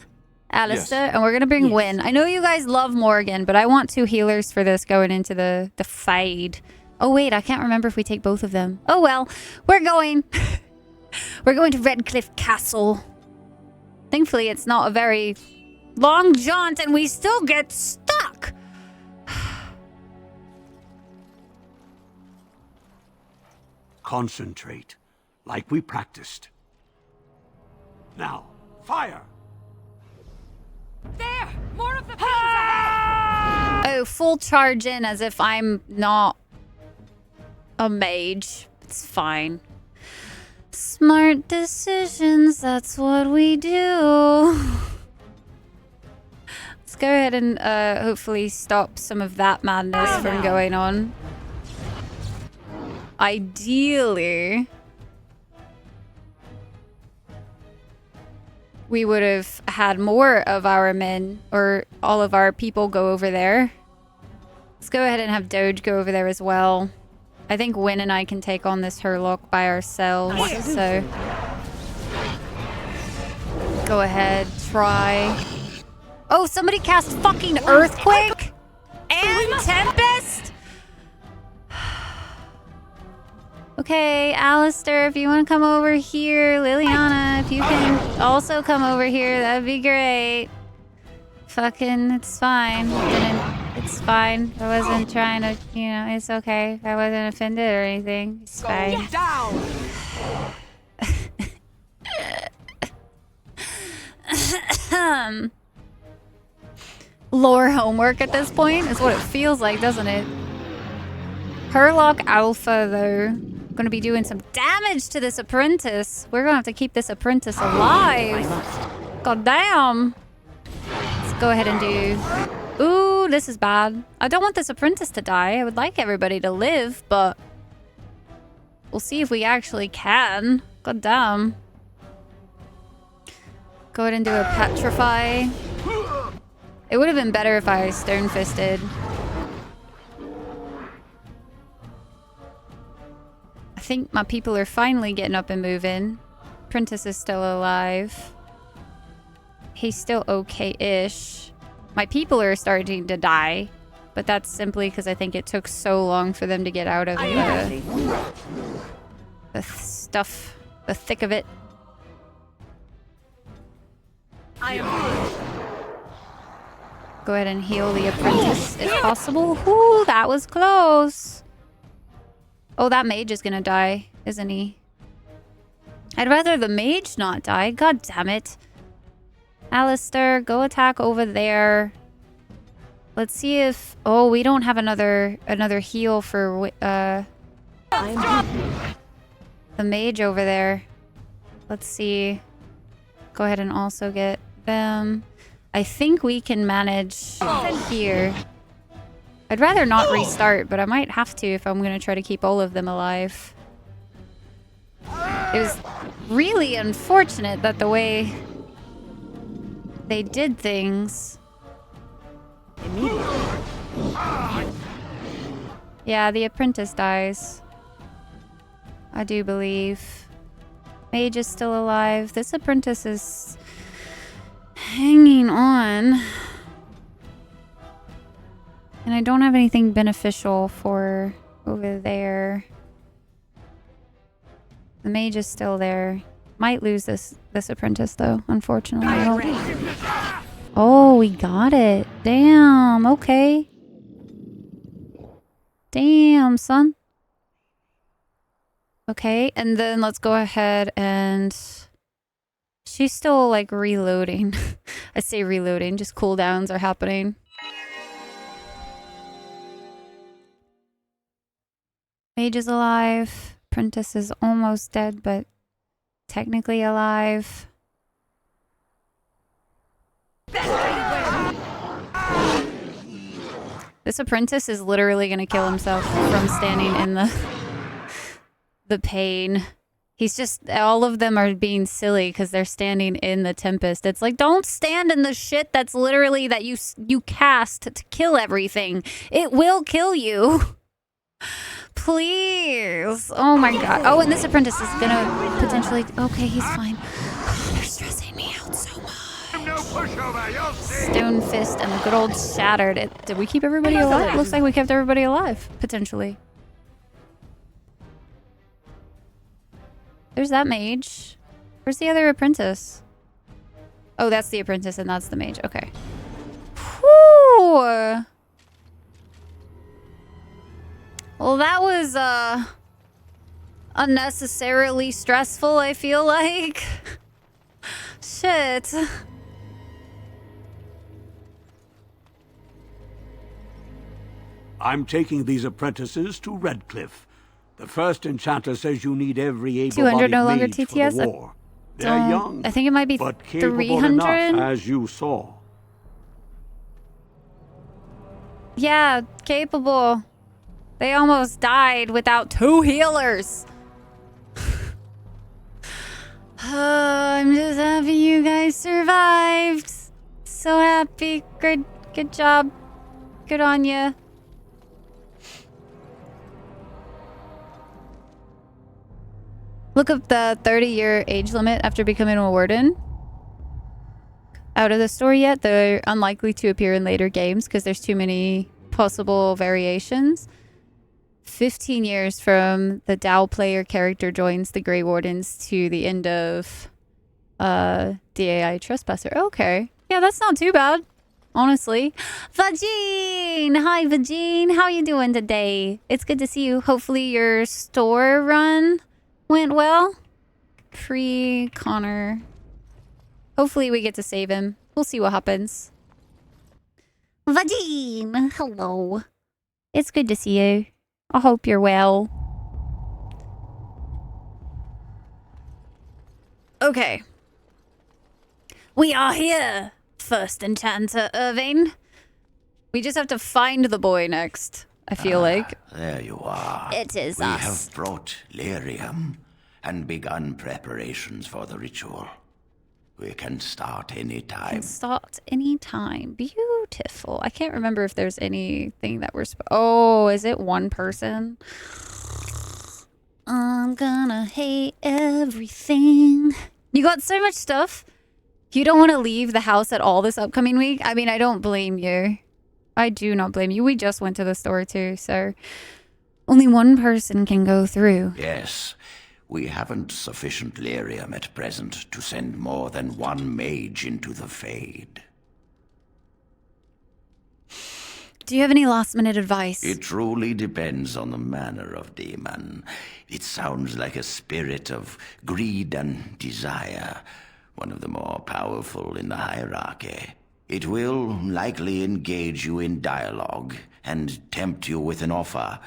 Alistair, and we're going to bring Win. I know you guys love Morgan, but I want 2 healers for this going into the fade. Oh wait, I can't remember if we take both of them. Oh well, we're going. We're going to Redcliffe Castle. Thankfully, it's not a very long jaunt and we still get stuck. Concentrate, like we practiced. Now, fire! There! More of the fiends ahead! Oh, full charge in as if I'm not a mage. It's fine. Smart decisions, that's what we do. Let's go ahead and hopefully stop some of that madness from going on. Ideally, we would have had more of our men or all of our people go over there. Let's go ahead and have Doge go over there as well. I think Win and I can take on this Herlock by ourselves, so go ahead, try. Oh, somebody cast fucking Earthquake and Tempest? Okay, Alistair, if you want to come over here, Liliana, if you can also come over here, that'd be great. Fucking, it's fine. It's fine. I wasn't trying to, you know, it's okay. I wasn't offended or anything. It's fine. Lore homework at this point is what it feels like, doesn't it? Herlock Alpha, though. Gonna be doing some damage to this apprentice. We're gonna have to keep this apprentice alive. God damn. Let's go ahead and do... Ooh, this is bad. I don't want this apprentice to die. I would like everybody to live, but... We'll see if we actually can. God damn. Go ahead and do a petrify. It would have been better if I stone-fisted. I think my people are finally getting up and moving. Prentice is still alive. He's still okay-ish. My people are starting to die, but that's simply because I think it took so long for them to get out of the stuff, the thick of it. Go ahead and heal the apprentice if possible. Ooh, that was close. Oh, that mage is gonna die, isn't he? I'd rather the mage not die. God damn it. Alistair, go attack over there. Let's see if... Oh, we don't have another heal for... the mage over there. Let's see. Go ahead and also get them. I think we can manage here. I'd rather not restart, but I might have to if I'm going to try to keep all of them alive. It was really unfortunate that the way they did things. Yeah, the apprentice dies. I do believe. Mage is still alive. This apprentice is hanging on. And I don't have anything beneficial for over there. The mage is still there. Might lose this apprentice though, unfortunately. Oh, we got it. Damn, okay. Damn, son. Okay, and then let's go ahead and... She's still, like, reloading. I say reloading, just cooldowns are happening. Mage is alive. Apprentice is almost dead, but technically alive. This apprentice is literally gonna kill himself from standing in the pain. He's just, all of them are being silly because they're standing in the Tempest. It's like, don't stand in the shit that's literally that you cast to kill everything. It will kill you. Please. Oh my god. Oh, and this apprentice is gonna potentially... Okay, he's fine. They're stressing me out so much. Stone Fist and the good old Shattered. Did we keep everybody alive? Looks like we kept everybody alive, potentially. There's that mage. Where's the other apprentice? Oh, that's the apprentice and that's the mage. Okay. Whew. Well, that was unnecessarily stressful, I feel like. Shit. I'm taking these apprentices to Redcliffe. The first enchanter says you need every able-bodied 200 no longer mage for TTS. the war. They're young, I think it might be but capable 300. enough, as you saw. Yeah, capable. They almost died without 2 healers. I'm just happy you guys survived. So happy. Good job. Good on ya. Look up the 30-year age limit after becoming a warden. Out of the story yet? They're unlikely to appear in later games because there's too many possible variations. 15 years from the Dow player character joins the Grey Wardens to the end of DAI Trespasser. Okay. Yeah, that's not too bad. honestly. Vagine! Hi, Vagine. How you doing today? It's good to see you. Hopefully your store run went well. Connor. Hopefully we get to save him. We'll see what happens. Vagine! Hello. It's good to see you. I hope you're well. Okay. We are here, first enchanter Irving. We just have to find the boy next, I feel like. There you are. It is we us. have brought lyrium and begun preparations for the ritual. We can start any time. Can start any time. Beautiful. I can't remember if there's anything that we're oh, is it one person? I'm gonna hate everything. You got so much stuff. You don't want to leave the house at all this upcoming week. I mean, I don't blame you. I do not blame you. We just went to the store too, so only one person can go through. Yes. We haven't sufficient lyrium at present to send more than one mage into the Fade. Do you have any last-minute advice? It truly depends on the manner of demon. It sounds like a spirit of greed and desire, one of the more powerful in the hierarchy. It will likely engage you in dialogue and tempt you with an offer.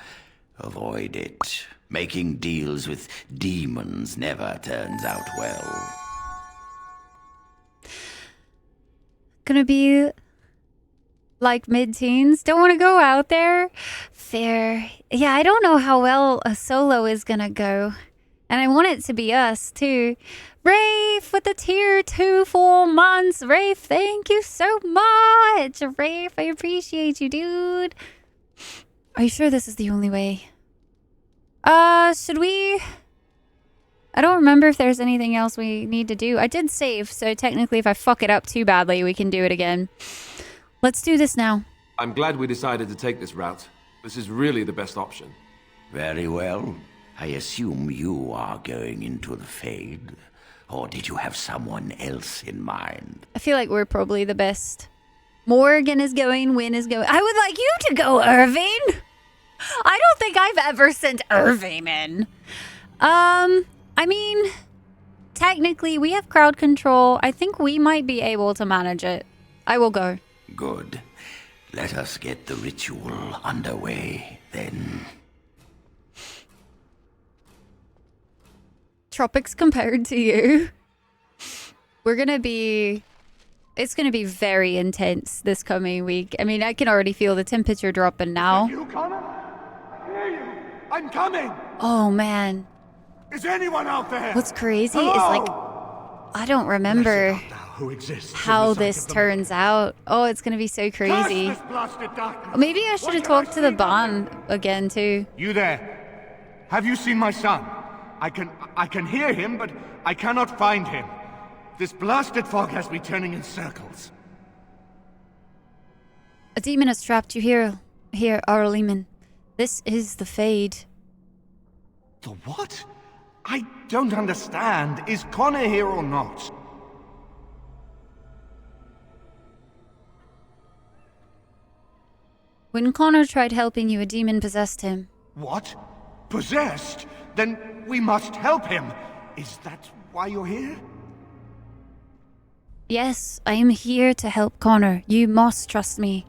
Avoid it. Making deals with demons never turns out well. Gonna be like mid-teens. Don't want to go out there. Fair. Yeah, I don't know how well a solo is gonna go. And I want it to be us, too. Rafe with the tier 2 4 months. Rafe, thank you so much. Rafe, I appreciate you, dude. Are you sure this is the only way? Should we... I don't remember if there's anything else we need to do. I did save, so technically if I fuck it up too badly, we can do it again. Let's do this now. I'm glad we decided to take this route. This is really the best option. Very well. I assume you are going into the Fade. Or did you have someone else in mind? I feel like we're probably the best. Morgan is going, Win is going. I would like you to go, Irving! I don't think I've ever sent Irving in. I mean, technically we have crowd control. I think we might be able to manage it. I will go. Good. Let us get the ritual underway, then. Tropics compared to you. We're gonna be... It's gonna be very intense this coming week. I mean, I can already feel the temperature dropping now. You, Connor? I hear you. I'm coming. Oh, man. Is anyone out there? What's crazy Hello? is, like, I don't remember how this turns out. Oh, it's gonna be so crazy. Maybe I should have talked to the Bond again, too. You there? Have you seen my son? I can hear him, but I cannot find him. This blasted fog has me turning in circles. A demon has trapped you here, Arleman. This is the Fade. The what? I don't understand. Is Connor here or not? When Connor tried helping you, a demon possessed him. What? Possessed? Then we must help him. Is that why you're here? Yes, I am here to help Connor. You must trust me.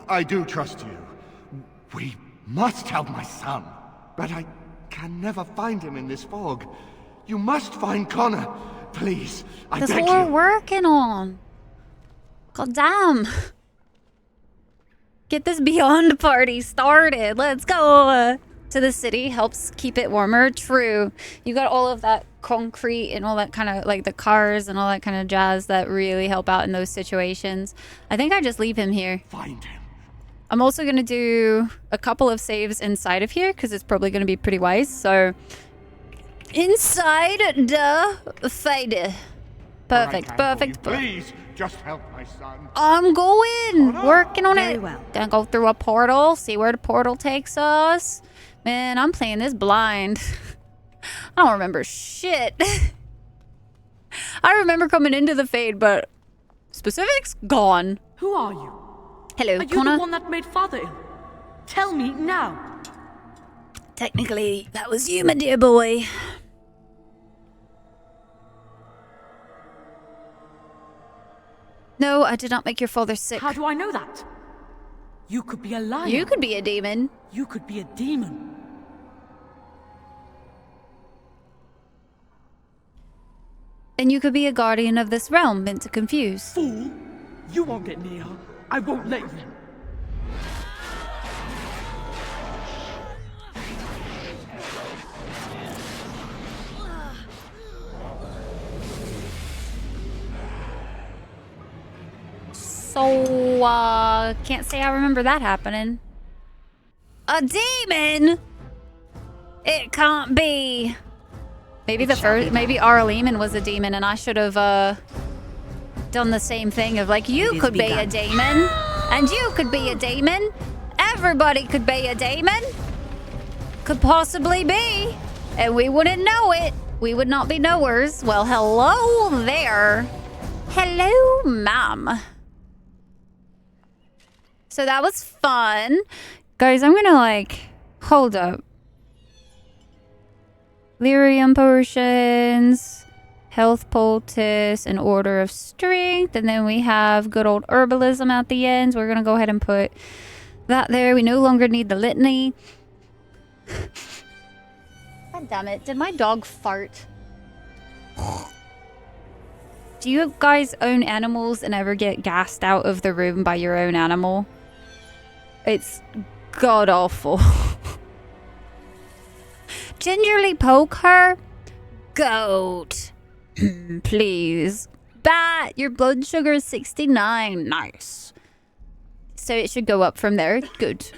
I do trust you. We must help my son. But I can never find him in this fog. You must find Connor. Please, I beg you. That's what we're working on. God damn. Get this Beyond party started. Let's go. To the city helps keep it warmer. True. You got all of that concrete and all that kind of, like, the cars and all that kind of jazz that really help out in those situations. I think I just leave him here. Find him. I'm also going to do a couple of saves inside of here because it's probably going to be pretty wise. So, inside the Fade. Perfect, Right, perfect. Please, just help my son. I'm going. Working on Very it. well. Gonna go through a portal, see where the portal takes us. Man, I'm playing this blind. I don't remember shit. I remember coming into the Fade, but Specifics? Gone. Who are you? Hello, Are you Connor. the one that made Father ill? Tell me now. Technically, that was you, my dear boy. No, I did not make your father sick. How do I know that? You could be a liar. You could be a demon. You could be a demon. And you could be a guardian of this realm, meant to confuse. Fool! You won't get near her. I won't let you. So, can't say I remember that happening. A demon? It can't be. Maybe maybe Arleeman was a demon and I should have, done the same thing of like, you could be a demon. And you could be a demon. Everybody could be a demon. Could possibly be. And we wouldn't know it. We would not be knowers. Well, hello there. Hello, ma'am. So that was fun. Guys, I'm gonna like, hold up. Lyrium potions, health poultice, and order of strength. And then we have good old herbalism at the end. So we're gonna go ahead and put that there. We no longer need the litany. God damn it. Did my dog fart? Do you guys own animals and ever get gassed out of the room by your own animal? It's god awful. Gingerly poke her? Goat. Please. Bat, your blood sugar is 69. Nice. So it should go up from there. Good.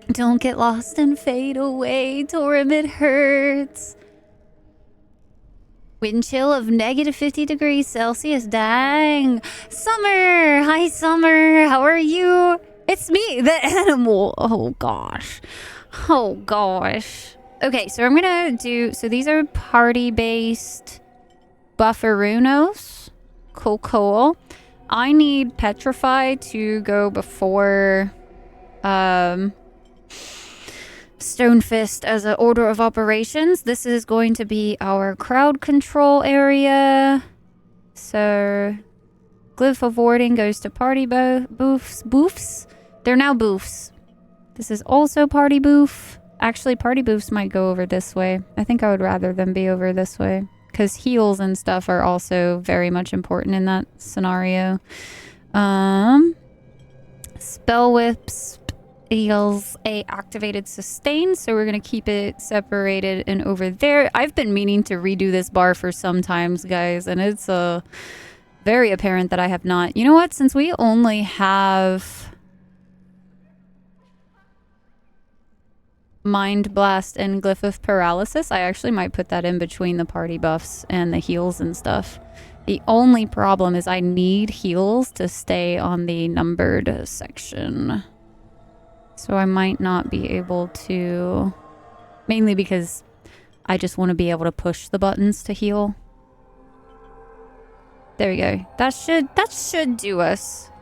Don't get lost and fade away. Torim, it hurts. Wind chill of negative 50 degrees Celsius. Dang. Summer. Hi, Summer. How are you? It's me, the animal. Oh, gosh. Oh, gosh. Okay, so I'm going to do... So these are party-based bufferunos. Cool, cool. I need Petrify to go before... Stonefist as an order of operations. This is going to be our crowd control area. So, glyph of warding goes to party boofs. They're now boofs. This is also party boof. Actually, party boofs might go over this way. I think I would rather them be over this way because heals and stuff are also very much important in that scenario. Spell whips equals a activated sustain, so we're gonna keep it separated and over there. I've been meaning to redo this bar for some times, guys, and it's very apparent that I have not. You know what? Since we only have Mind Blast and Glyph of Paralysis, I actually might put that in between the party buffs and the heals and stuff. The only problem is I need heals to stay on the numbered section. So I might not be able to, mainly because I just want to be able to push the buttons to heal. There we go. That should do us.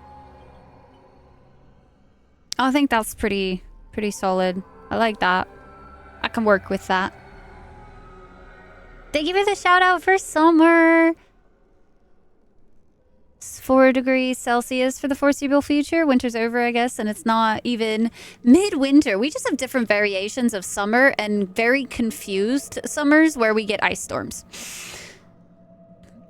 I think that's pretty solid. I like that. I can work with that. Thank you for the shout out for Summer. 4 degrees Celsius for the foreseeable future. Winter's over, I guess, and it's not even midwinter. We just have different variations of summer and very confused summers where we get ice storms.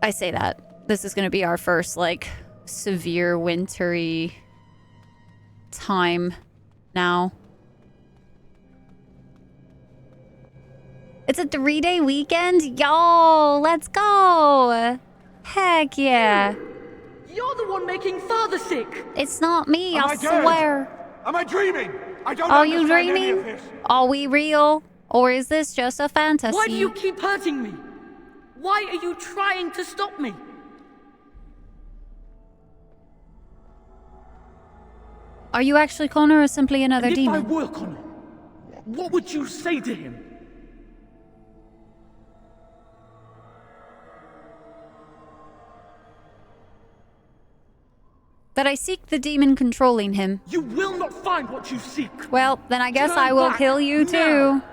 I say that. This is going to be our first, like, severe wintry time now. It's a 3-day weekend? Y'all, let's go! Heck yeah. You're the one making Father sick. It's not me, I dead? swear. Am I dreaming? I don't Are you understand any of dreaming? this. Are we real? Or is this just a fantasy? Why do you keep hurting me? Why are you trying to stop me? Are you actually Connor or simply another And demon? if I were Connor, what would you say to him? That I seek the demon controlling him. You will not find what you seek. Well, then I guess Turn I will back kill you too. now.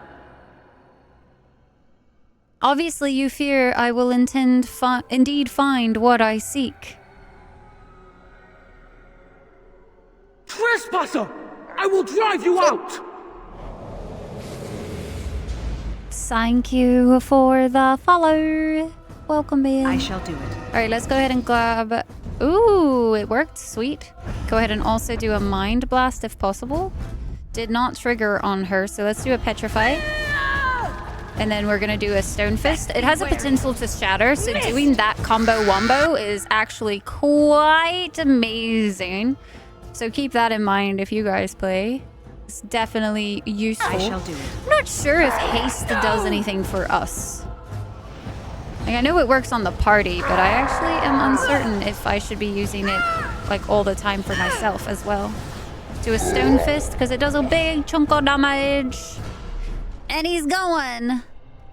Obviously, you fear I will indeed find what I seek. Trespasser! I will drive you out! Thank you for the follow. Welcome in. I shall do it. All right, let's go ahead and grab... Ooh, it worked. Sweet. Go ahead and also do a mind blast if possible. Did not trigger on her, so let's do a petrify. And then we're going to do a stone fist. It has a potential to shatter, so doing that combo wombo is actually quite amazing. So keep that in mind if you guys play. It's definitely useful. I shall do it. I'm not sure if haste does anything for us. Like, I know it works on the party, but I actually am uncertain if I should be using it like all the time for myself as well. Do a stone fist because it does a big chunk of damage. And he's going.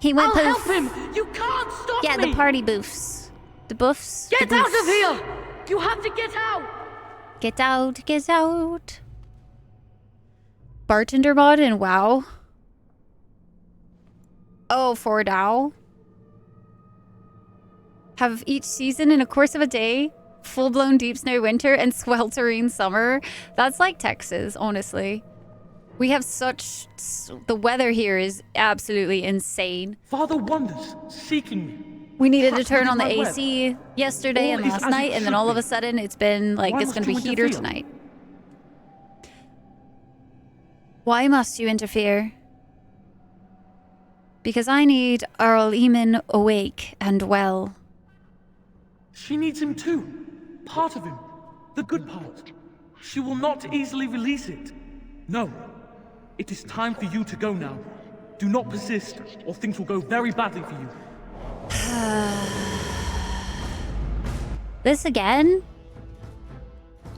He went I'll poof. help him. You can't stop me. Yeah, the party boofs. The buffs. Get the out boofs. of here. You have to get out. Get out, get out. Bartender mod and WoW. Oh, for DAO. Have each season in a course of a day, full-blown deep snow winter and sweltering summer. That's like Texas, honestly. We have such... The weather here is absolutely insane. Father wanders, seeking me. We needed to Trapped turn within on the my web. AC yesterday All and is last as it night, and then should all of be. a sudden it's been like, Why it's must going to be you heater interfere? tonight. Why must you interfere? Because I need Earl Eamon awake and well. She needs him too. Part of him. The good part. She will not easily release it. No. It is time for you to go now. Do not persist, or things will go very badly for you. This again?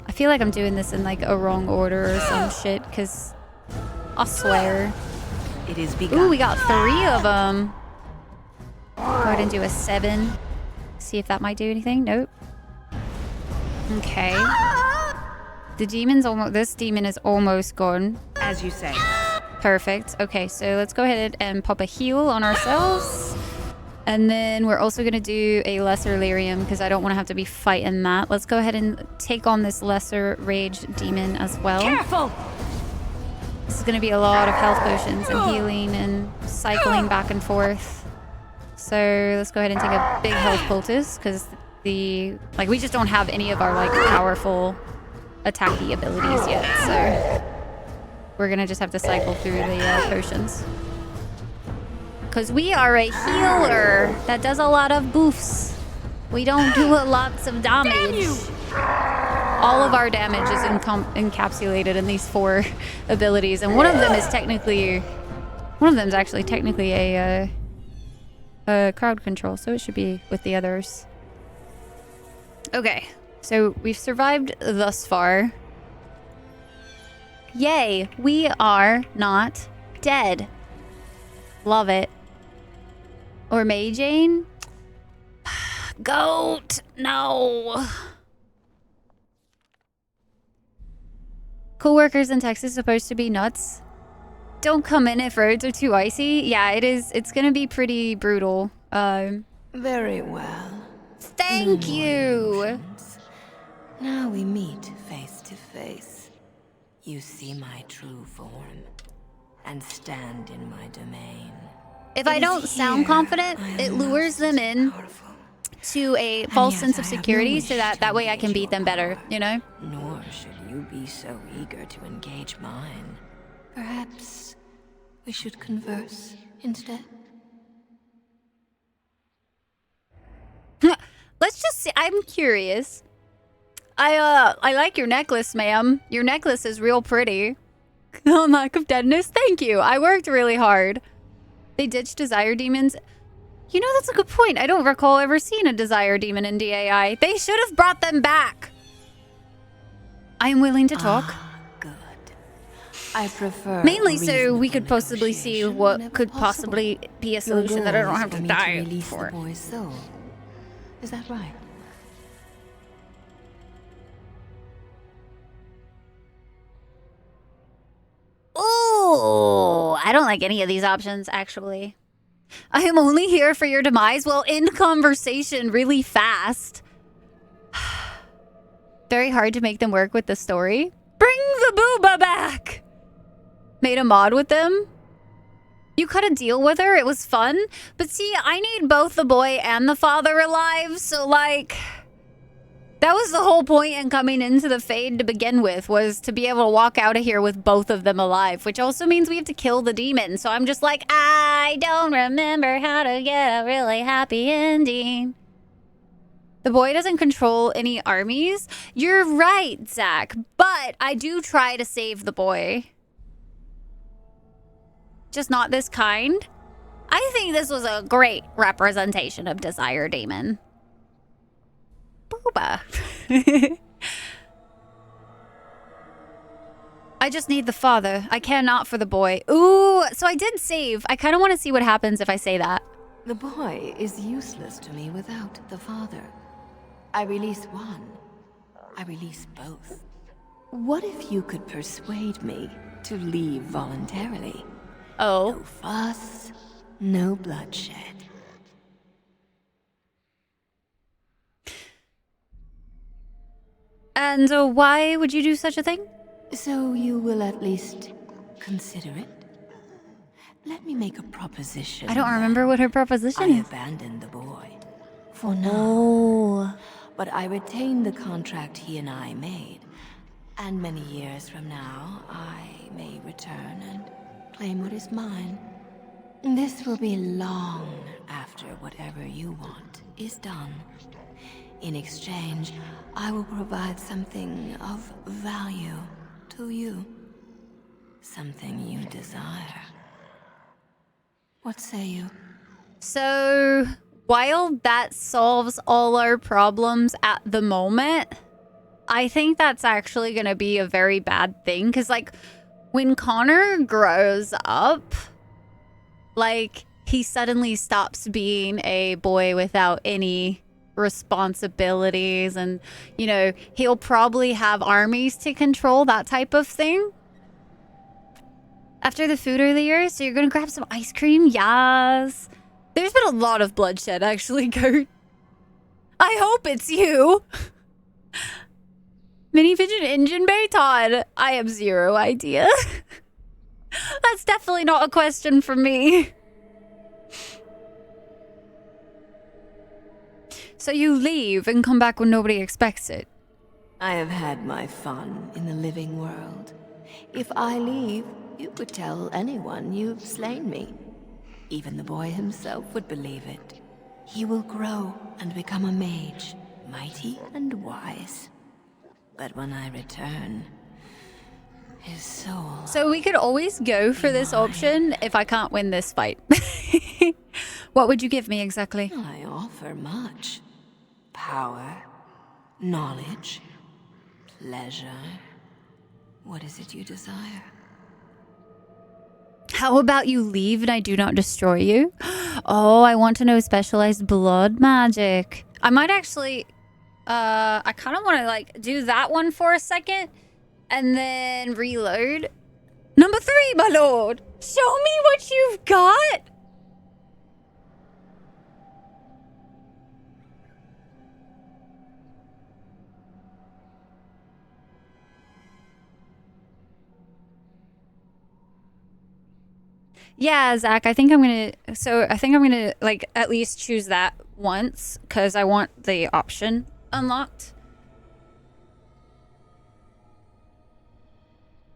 I feel like I'm doing this in like a wrong order or some shit, because I swear. It is begun. Ooh, we got 3 of them. Go ahead and do a 7. See if that might do anything. Nope. Okay. The demon's almost... This demon is almost gone. As you say. Perfect. Okay, so let's go ahead and pop a heal on ourselves. And then we're also going to do a lesser lyrium because I don't want to have to be fighting that. Let's go ahead and take on this lesser rage demon as well. Careful! This is going to be a lot of health potions and healing and cycling back and forth. So let's go ahead and take a big health poultice because the... Like, we just don't have any of our, like, powerful attacky abilities yet, so... We're going to just have to cycle through the potions. Because we are a healer that does a lot of boofs. We don't do lots of damage. All of our damage is encapsulated in these 4 abilities. And one of them is technically... One of them is actually technically a crowd control. So it should be with the others. Okay. So we've survived thus far. Yay, we are not dead. Love it. Or May Jane? Goat, no. Co-workers in Texas supposed to be nuts. Don't come in if roads are too icy. Yeah, it is. It's gonna be pretty brutal. Very well. Thank you. Now we meet face to face. You see my true form and stand in my domain. If I don't sound confident, it lures them in to a false sense of security so that way I can beat them better, you know? Nor should you be so eager to engage mine. Perhaps we should converse instead. Let's just see. I'm curious. I like your necklace, ma'am. Your necklace is real pretty. On lack of deadness, thank you. I worked really hard. They ditched desire demons. You know, that's a good point. I don't recall ever seeing a desire demon in DAI. They should have brought them back. I am willing to talk. Good. I prefer Mainly so we could possibly see what could possibly be a solution that I don't have to die for. The boy's soul. Is that right? Ooh, I don't like any of these options, actually. I am only here for your demise. Well, end conversation really fast. Very hard to make them work with the story. Bring the booba back! Made a mod with them. You cut a deal with her. It was fun. But see, I need both the boy and the father alive. So, like, that was the whole point in coming into the Fade to begin with, was to be able to walk out of here with both of them alive, which also means we have to kill the demon. So I'm just like, I don't remember how to get a really happy ending. The boy doesn't control any armies. You're right, Zach. But I do try to save the boy. Just not this kind. I think this was a great representation of Desire Demon. Booba. I just need the father. I care not for the boy. Ooh, so I did save. I kind of want to see what happens if I say that. The boy is useless to me without the father. I release one. I release both. What if you could persuade me to leave voluntarily? Oh. No fuss, no bloodshed. And why would you do such a thing? So you will at least consider it? Let me make a proposition. I don't remember what her proposition is. I abandon the boy. For now. But I retain the contract he and I made. And many years from now, I may return and claim what is mine. This will be long after whatever you want is done. In exchange, I will provide something of value to you. Something you desire. What say you? So, while that solves all our problems at the moment, I think that's actually going to be a very bad thing. Because, like, when Connor grows up, like, he suddenly stops being a boy without any responsibilities. And, you know, he'll probably have armies to control, that type of thing. After the food earlier, so you're going to grab some ice cream? Yes. There's been a lot of bloodshed, actually, Kurt. I hope it's you. Mini Pigeon Engine Bay Todd. I have zero idea. That's definitely not a question for me. So you leave and come back when nobody expects it. I have had my fun in the living world. If I leave, you could tell anyone you've slain me. Even the boy himself would believe it. He will grow and become a mage, mighty and wise. But when I return, his soul... So we could always go for this option if I can't win this fight. What would you give me exactly? I offer much. Power, knowledge, pleasure. What is it you desire? How about you leave and I do not destroy you? Oh, I want to know specialized blood magic. I might actually... I kind of want to, like, do that one for a second and then reload. Number 3, my lord. Show me what you've got. Yeah, Zach, I think I'm going to, like, at least choose that once because I want the option unlocked.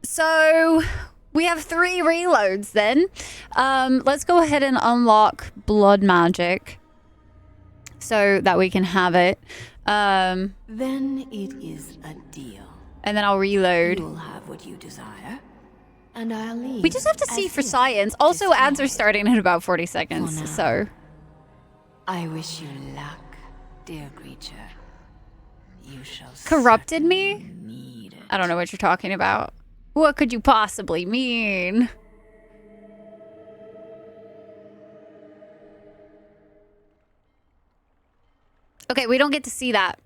So we have 3 reloads then. Let's go ahead and unlock blood magic so that we can have it. Then it is a deal. And then I'll reload. You'll have what you desire, and I'll leave. We just have to see for science. Also, ads are starting in about 40 seconds, so. I wish you luck, dear creature. You shall Corrupted me? I don't know what you're talking about. What could you possibly mean? Okay, we don't get to see that.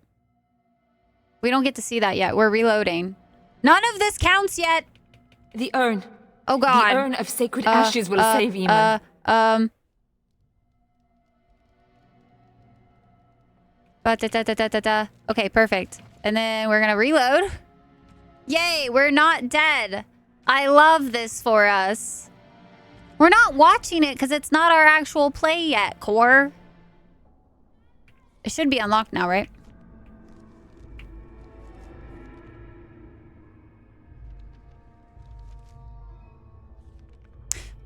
We don't get to see that yet. We're reloading. None of this counts yet. The urn. Oh God. The urn of sacred ashes will save Eamon. Okay, perfect. And then we're gonna reload. Yay, we're not dead. I love this for us. We're not watching it because it's not our actual play yet, Core. It should be unlocked now, right?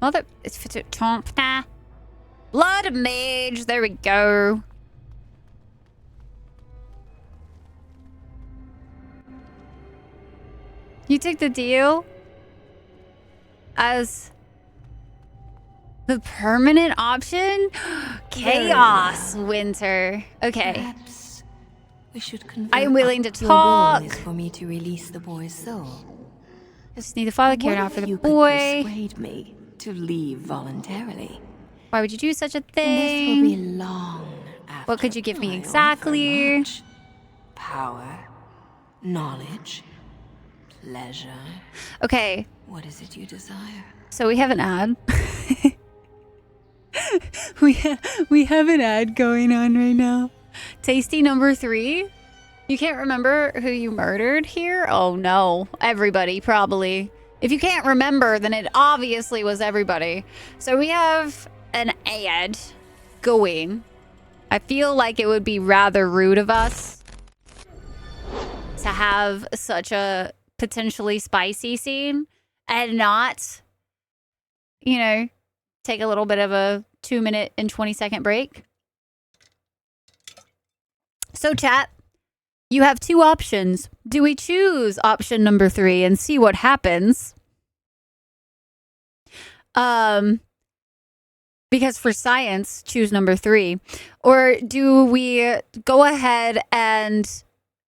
Mother, it's chomp. Blood mage. There we go. You took the deal as the permanent option? Chaos winter. Okay. Perhaps we should convert. I'm willing to Your goal talk. is for me to release the boy's soul. Just need the father care now What for if the you could boy. persuade me to leave voluntarily? Why would you do such a And this will thing? be long after What could you give me I exactly? offer much. Power, knowledge, pleasure. Okay. What is it you desire? So we have an ad. we have an ad going on right now. Tasty number 3. You can't remember who you murdered here? Oh no. Everybody, probably. If you can't remember, then it obviously was everybody. So we have an ad going. I feel like it would be rather rude of us to have such a potentially spicy scene and not, you know, take a little bit of a 2-minute and 20-second break. So chat, you have 2 options. Do we choose option number 3 and see what happens? Because for science, choose number 3. Or do we go ahead and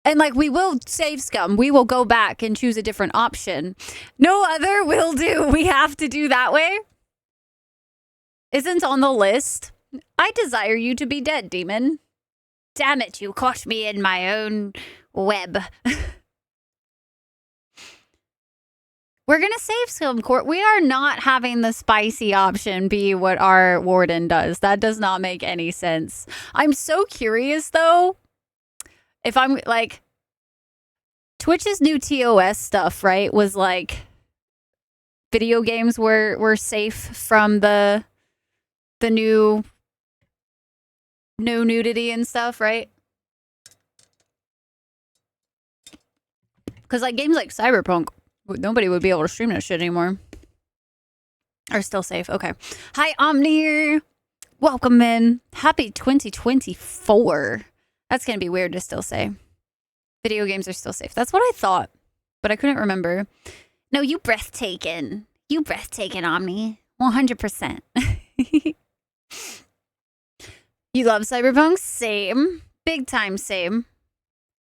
like, we will save scum. We will go back and choose a different option. No other will do. We have to do that way. Isn't on the list. I desire you to be dead, demon. Damn it, you caught me in my own web. We're gonna save scum court. We are not having the spicy option be what our warden does. That does not make any sense. I'm so curious, though. If I'm like, Twitch's new TOS stuff, right, was like video games were safe from the new no nudity and stuff, right? Because like games like Cyberpunk, nobody would be able to stream that shit anymore. Are still safe. Okay. Hi, Omni. Welcome in. Happy 2024. That's going to be weird to still say. Video games are still safe. That's what I thought, but I couldn't remember. No, you breathtaking. You breathtaking, Omni. 100%. You love Cyberpunk? Same. Big time same.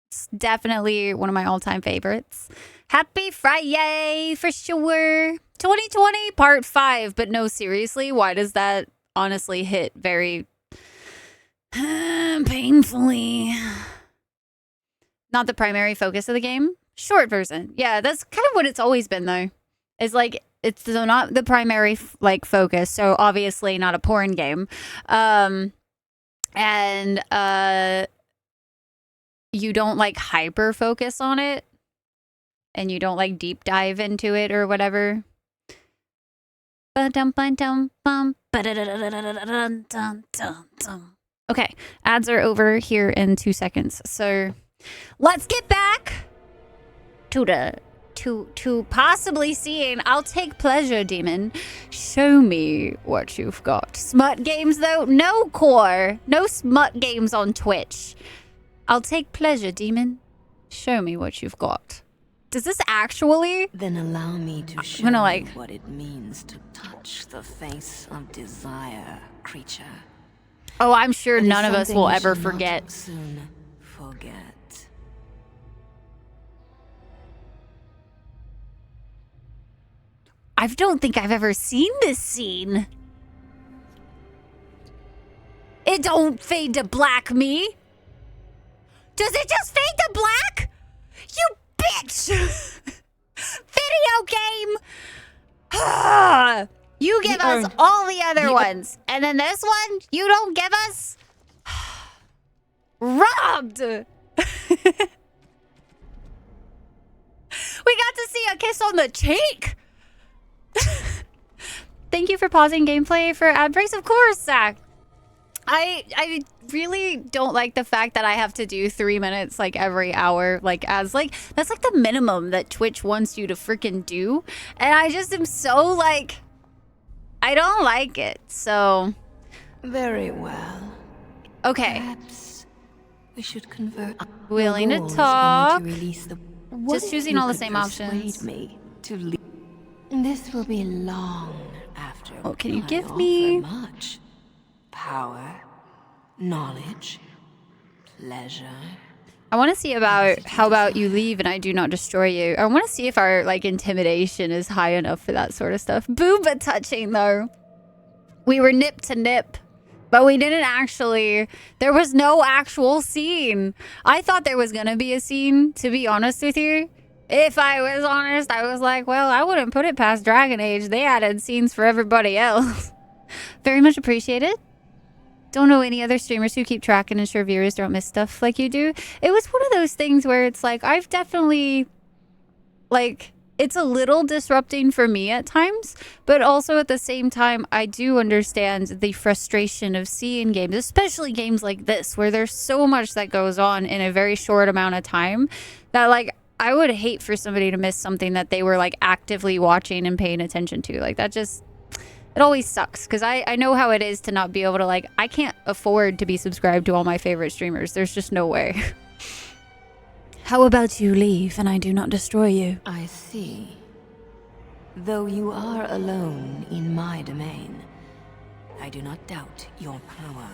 It's definitely one of my all-time favorites. Happy Friday for sure. 2020 part 5, but no, seriously, why does that honestly hit very painfully? Not the primary focus of the game. Short version. Yeah, that's kind of what it's always been, though. It's like, it's not the primary like focus, so obviously not a porn game. And you don't like hyper focus on it, and you don't like deep dive into it or whatever. Okay, ads are over here in 2 seconds, so let's get back to the to possibly seeing. I'll take pleasure, demon. Show me what you've got. Smut games, though? No, Core. No smut games on Twitch. I'll take pleasure, demon. Show me what you've got. Does this actually? Then allow me to show you what it means to touch the face of desire, creature. Oh, I'm sure It is none of us something will you ever shall not forget. soon forget. I don't think I've ever seen this scene. It don't fade to black, me. Does it just fade to black? You bitch! Video game! You give us all the other ones, and then this one you don't give us? Robbed! We got to see a kiss on the cheek! Thank you for pausing gameplay for ad breaks. Of course, Zach. I really don't like the fact that I have to do 3 minutes like every hour, like as like that's like the minimum that Twitch wants you to freaking do, and I just am so like I don't like it. So very well. Okay. Perhaps we should convert. Willing to rules talk. for me to release the... Just What choosing if all the you same could options. persuade me to leave? This will be long after. What can you I give offer me? Much power, knowledge, pleasure. I want to see about how about you leave and I do not destroy you. I want to see if our like intimidation is high enough for that sort of stuff. Booba touching though. We were nip to nip, but we didn't actually. There was no actual scene. I thought there was gonna be a scene, to be honest with you. If I was honest, I was like, well, I wouldn't put it past Dragon Age. They added scenes for everybody else. Very much appreciated. Don't know any other streamers who keep track and ensure viewers don't miss stuff like you do. It was one of those things where it's like, I've definitely, like, it's a little disrupting for me at times, but also at the same time, I do understand the frustration of seeing games, especially games like this, where there's so much that goes on in a very short amount of time that, like, I would hate for somebody to miss something that they were, like, actively watching and paying attention to. Like, that just... It always sucks because I know how it is to not be able to, like, I can't afford to be subscribed to all my favorite streamers. There's just no way. How about you leave and I do not destroy you? I see. Though you are alone in my domain, I do not doubt your power.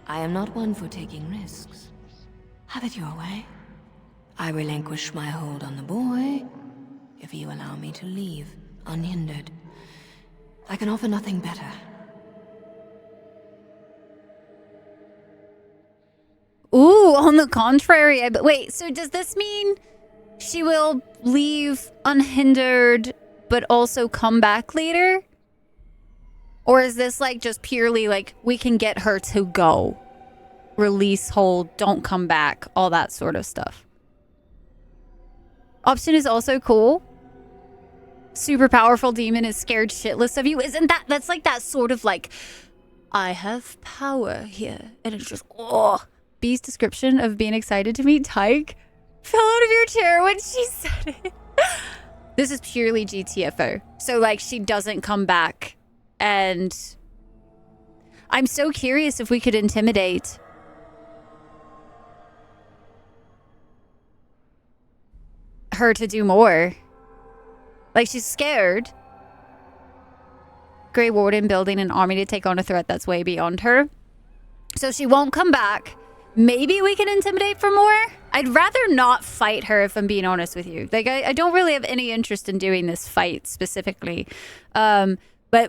I am not one for taking risks. Have it your way. I relinquish my hold on the boy if you allow me to leave unhindered. I can offer nothing better. Ooh, on the contrary. Wait, so does this mean she will leave unhindered but also come back later? Or is this like just purely like we can get her to go? Release, hold, don't come back, all that sort of stuff. Option is also cool. Super powerful demon is scared shitless of you. Isn't that, that's like that sort of like, I have power here. And it's just, oh. B's description of being excited to meet Tyke fell out of your chair when she said it. This is purely GTFO. So like she doesn't come back. And I'm so curious if we could intimidate. Her to do more. Like, she's scared. Grey Warden building an army to take on a threat that's way beyond her. So she won't come back. Maybe we can intimidate for more? I'd rather not fight her, if I'm being honest with you. Like, I don't really have any interest in doing this fight specifically. But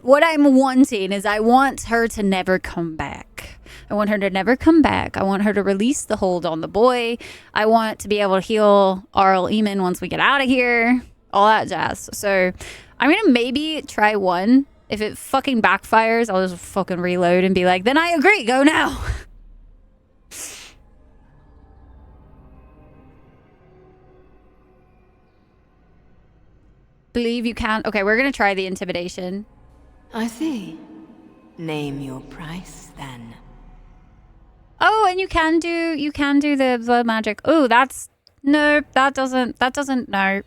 what I'm wanting is I want her to never come back. I want her to never come back. I want her to release the hold on the boy. I want to be able to heal Arl Eamon once we get out of here. All that jazz. So I'm going to maybe try one. If it fucking backfires, I'll just fucking reload and be like, then I agree. Go now. Believe you can. Okay, we're going to try the intimidation. I see. Name your price then. Oh, and you can do the blood magic. Oh, that's no, that doesn't no.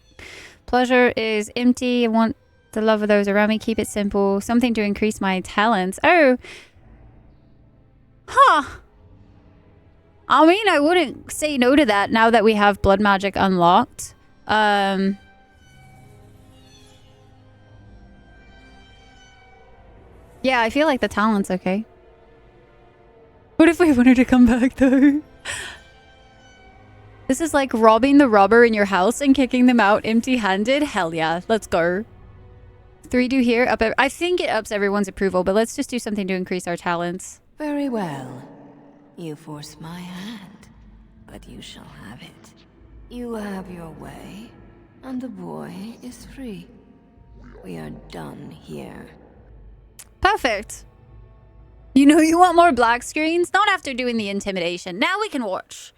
Pleasure is empty. I want the love of those around me. Keep it simple. Something to increase my talents. Oh. Huh. I mean, I wouldn't say no to that now that we have blood magic unlocked. Yeah, I feel like the talent's okay. What if we want her to come back though? This is like robbing the robber in your house and kicking them out empty-handed. Hell yeah, let's go. 3 do here. I think it ups everyone's approval, but let's just do something to increase our talents. Very well. You force my hand, but you shall have it. You have your way, and the boy is free. We are done here. Perfect. You know you want more black screens? Not after doing the intimidation. Now we can watch.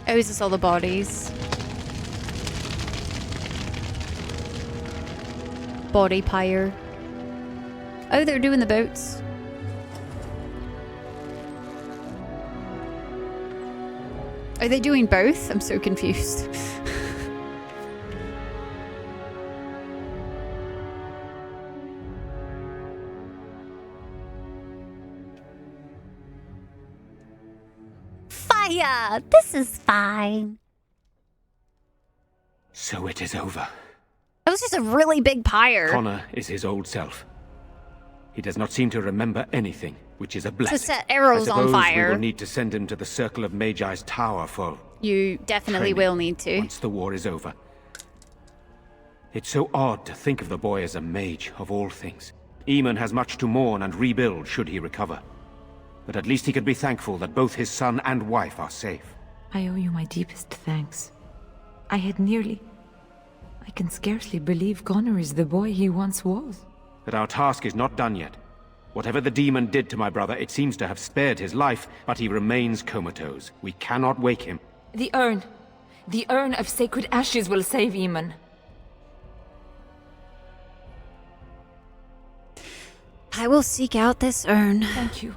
Oh, is this all the bodies? Body pyre. Oh, they're doing the boats. Are they doing both? I'm so confused. Fire! This is fine. So it is over. That was just a really big pyre. Connor is his old self. He does not seem to remember anything, which is a blessing. To set arrows on I fire. We will need to send him to the Circle of Magi's tower for You definitely training will need to. once the war is over. It's so odd to think of the boy as a mage, of all things. Eamon has much to mourn and rebuild should he recover. But at least he could be thankful that both his son and wife are safe. I owe you my deepest thanks. I had nearly... I can scarcely believe Connor is the boy he once was. But our task is not done yet. Whatever the demon did to my brother, it seems to have spared his life, but he remains comatose. We cannot wake him. The urn. The urn of sacred ashes will save Eamon. I will seek out this urn. Thank you.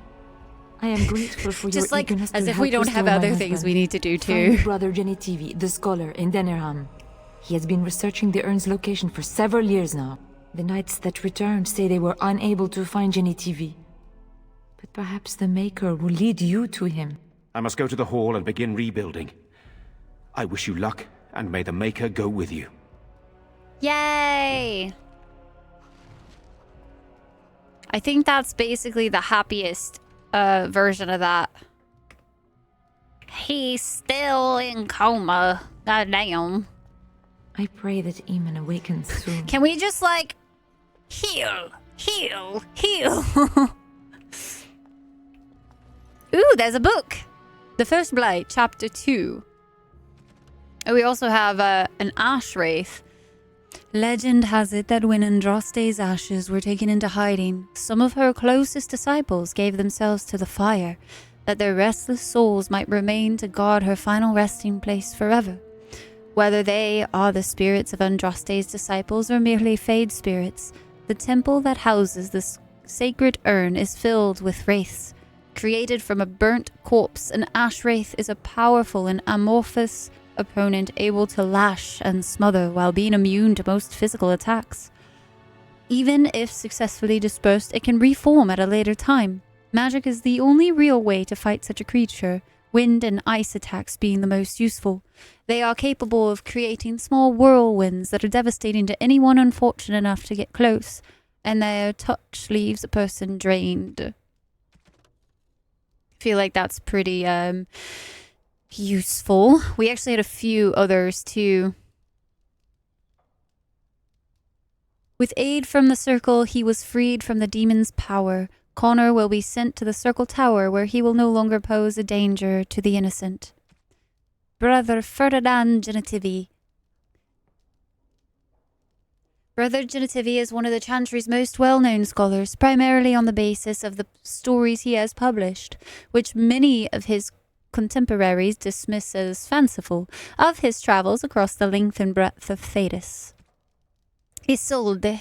I am grateful for Just your like, eagerness as to if help we don't have restore my other things husband. we need to do Find too. brother Unedited, the scholar in Dennerham. He has been researching the urn's location for several years now. The knights that returned say they were unable to find Unedited. But perhaps the Maker will lead you to him. I must go to the hall and begin rebuilding. I wish you luck, and may the Maker go with you. Yay! I think that's basically the happiest version of that. He's still in coma. God damn. I pray that Eamon awakens soon. Can we just like heal, heal, heal? Ooh, there's a book. The First Blight, Chapter 2. Oh, we also have an ash wraith. Legend has it that when Andraste's ashes were taken into hiding, some of her closest disciples gave themselves to the fire, that their restless souls might remain to guard her final resting place forever. Whether they are the spirits of Andraste's disciples or merely Fade spirits, the temple that houses this sacred urn is filled with wraiths. Created from a burnt corpse, an ash wraith is a powerful and amorphous opponent able to lash and smother while being immune to most physical attacks. Even if successfully dispersed, it can reform at a later time. Magic is the only real way to fight such a creature, wind and ice attacks being the most useful. They are capable of creating small whirlwinds that are devastating to anyone unfortunate enough to get close, and their touch leaves a person drained. I feel like that's pretty useful. We actually had a few others too. With aid from the circle, he was freed from the demon's power. Connor will be sent to the Circle Tower, where he will no longer pose a danger to the innocent. Brother Ferdinand Genitivi. Brother Genitivi is one of the Chantry's most well-known scholars, primarily on the basis of the stories he has published, which many of his contemporaries dismiss as fanciful, of his travels across the length and breadth of Thedas. Isolde.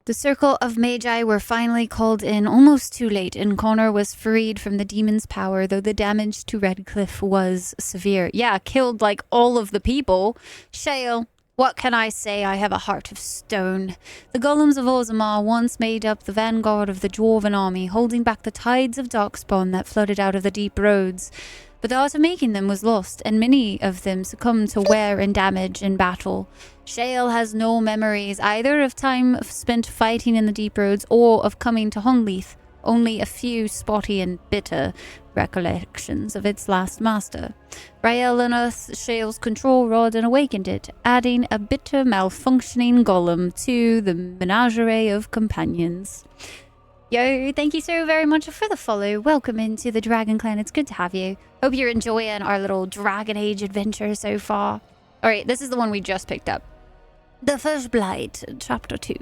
The Circle of Magi were finally called in almost too late, and Connor was freed from the demon's power, though the damage to Redcliffe was severe. Yeah, killed like all of the people. Shale, what can I say? I have a heart of stone. The golems of Orzammar once made up the vanguard of the dwarven army, holding back the tides of darkspawn that flooded out of the deep roads. But the art of making them was lost, and many of them succumbed to wear and damage in battle. Shale has no memories either of time spent fighting in the deep roads or of coming to Hongleith. only a few spotty and bitter recollections of its last master. Rael unearthed Shale's control rod and awakened it, adding a bitter malfunctioning golem to the menagerie of companions. Yo, thank you so very much for the follow. Welcome into the Dragon Clan. It's good to have you. Hope you're enjoying our little Dragon Age adventure so far. Alright, this is the one we just picked up. The First Blight, Chapter 2.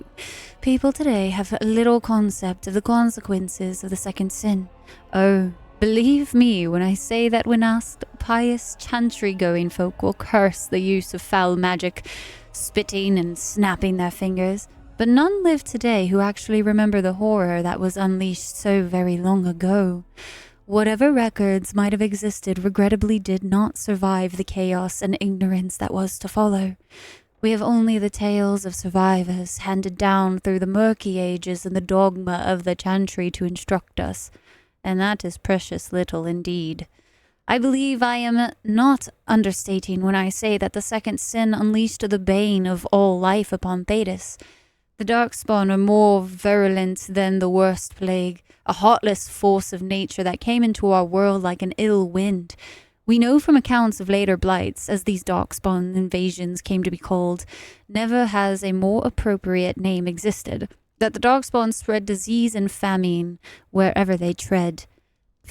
People today have little concept of the consequences of the second sin. Oh, believe me when I say that when asked, pious chantry-going folk will curse the use of foul magic, spitting and snapping their fingers. But none live today who actually remember the horror that was unleashed so very long ago. Whatever records might have existed regrettably did not survive the chaos and ignorance that was to follow. We have only the tales of survivors handed down through the murky ages and the dogma of the chantry to instruct us, and that is precious little indeed. I believe I am not understating when I say that the second sin unleashed the bane of all life upon Thetis. The Darkspawn are more virulent than the worst plague, a heartless force of nature that came into our world like an ill wind. We know from accounts of later blights, as these Darkspawn invasions came to be called, never has a more appropriate name existed, that the Darkspawn spread disease and famine wherever they tread.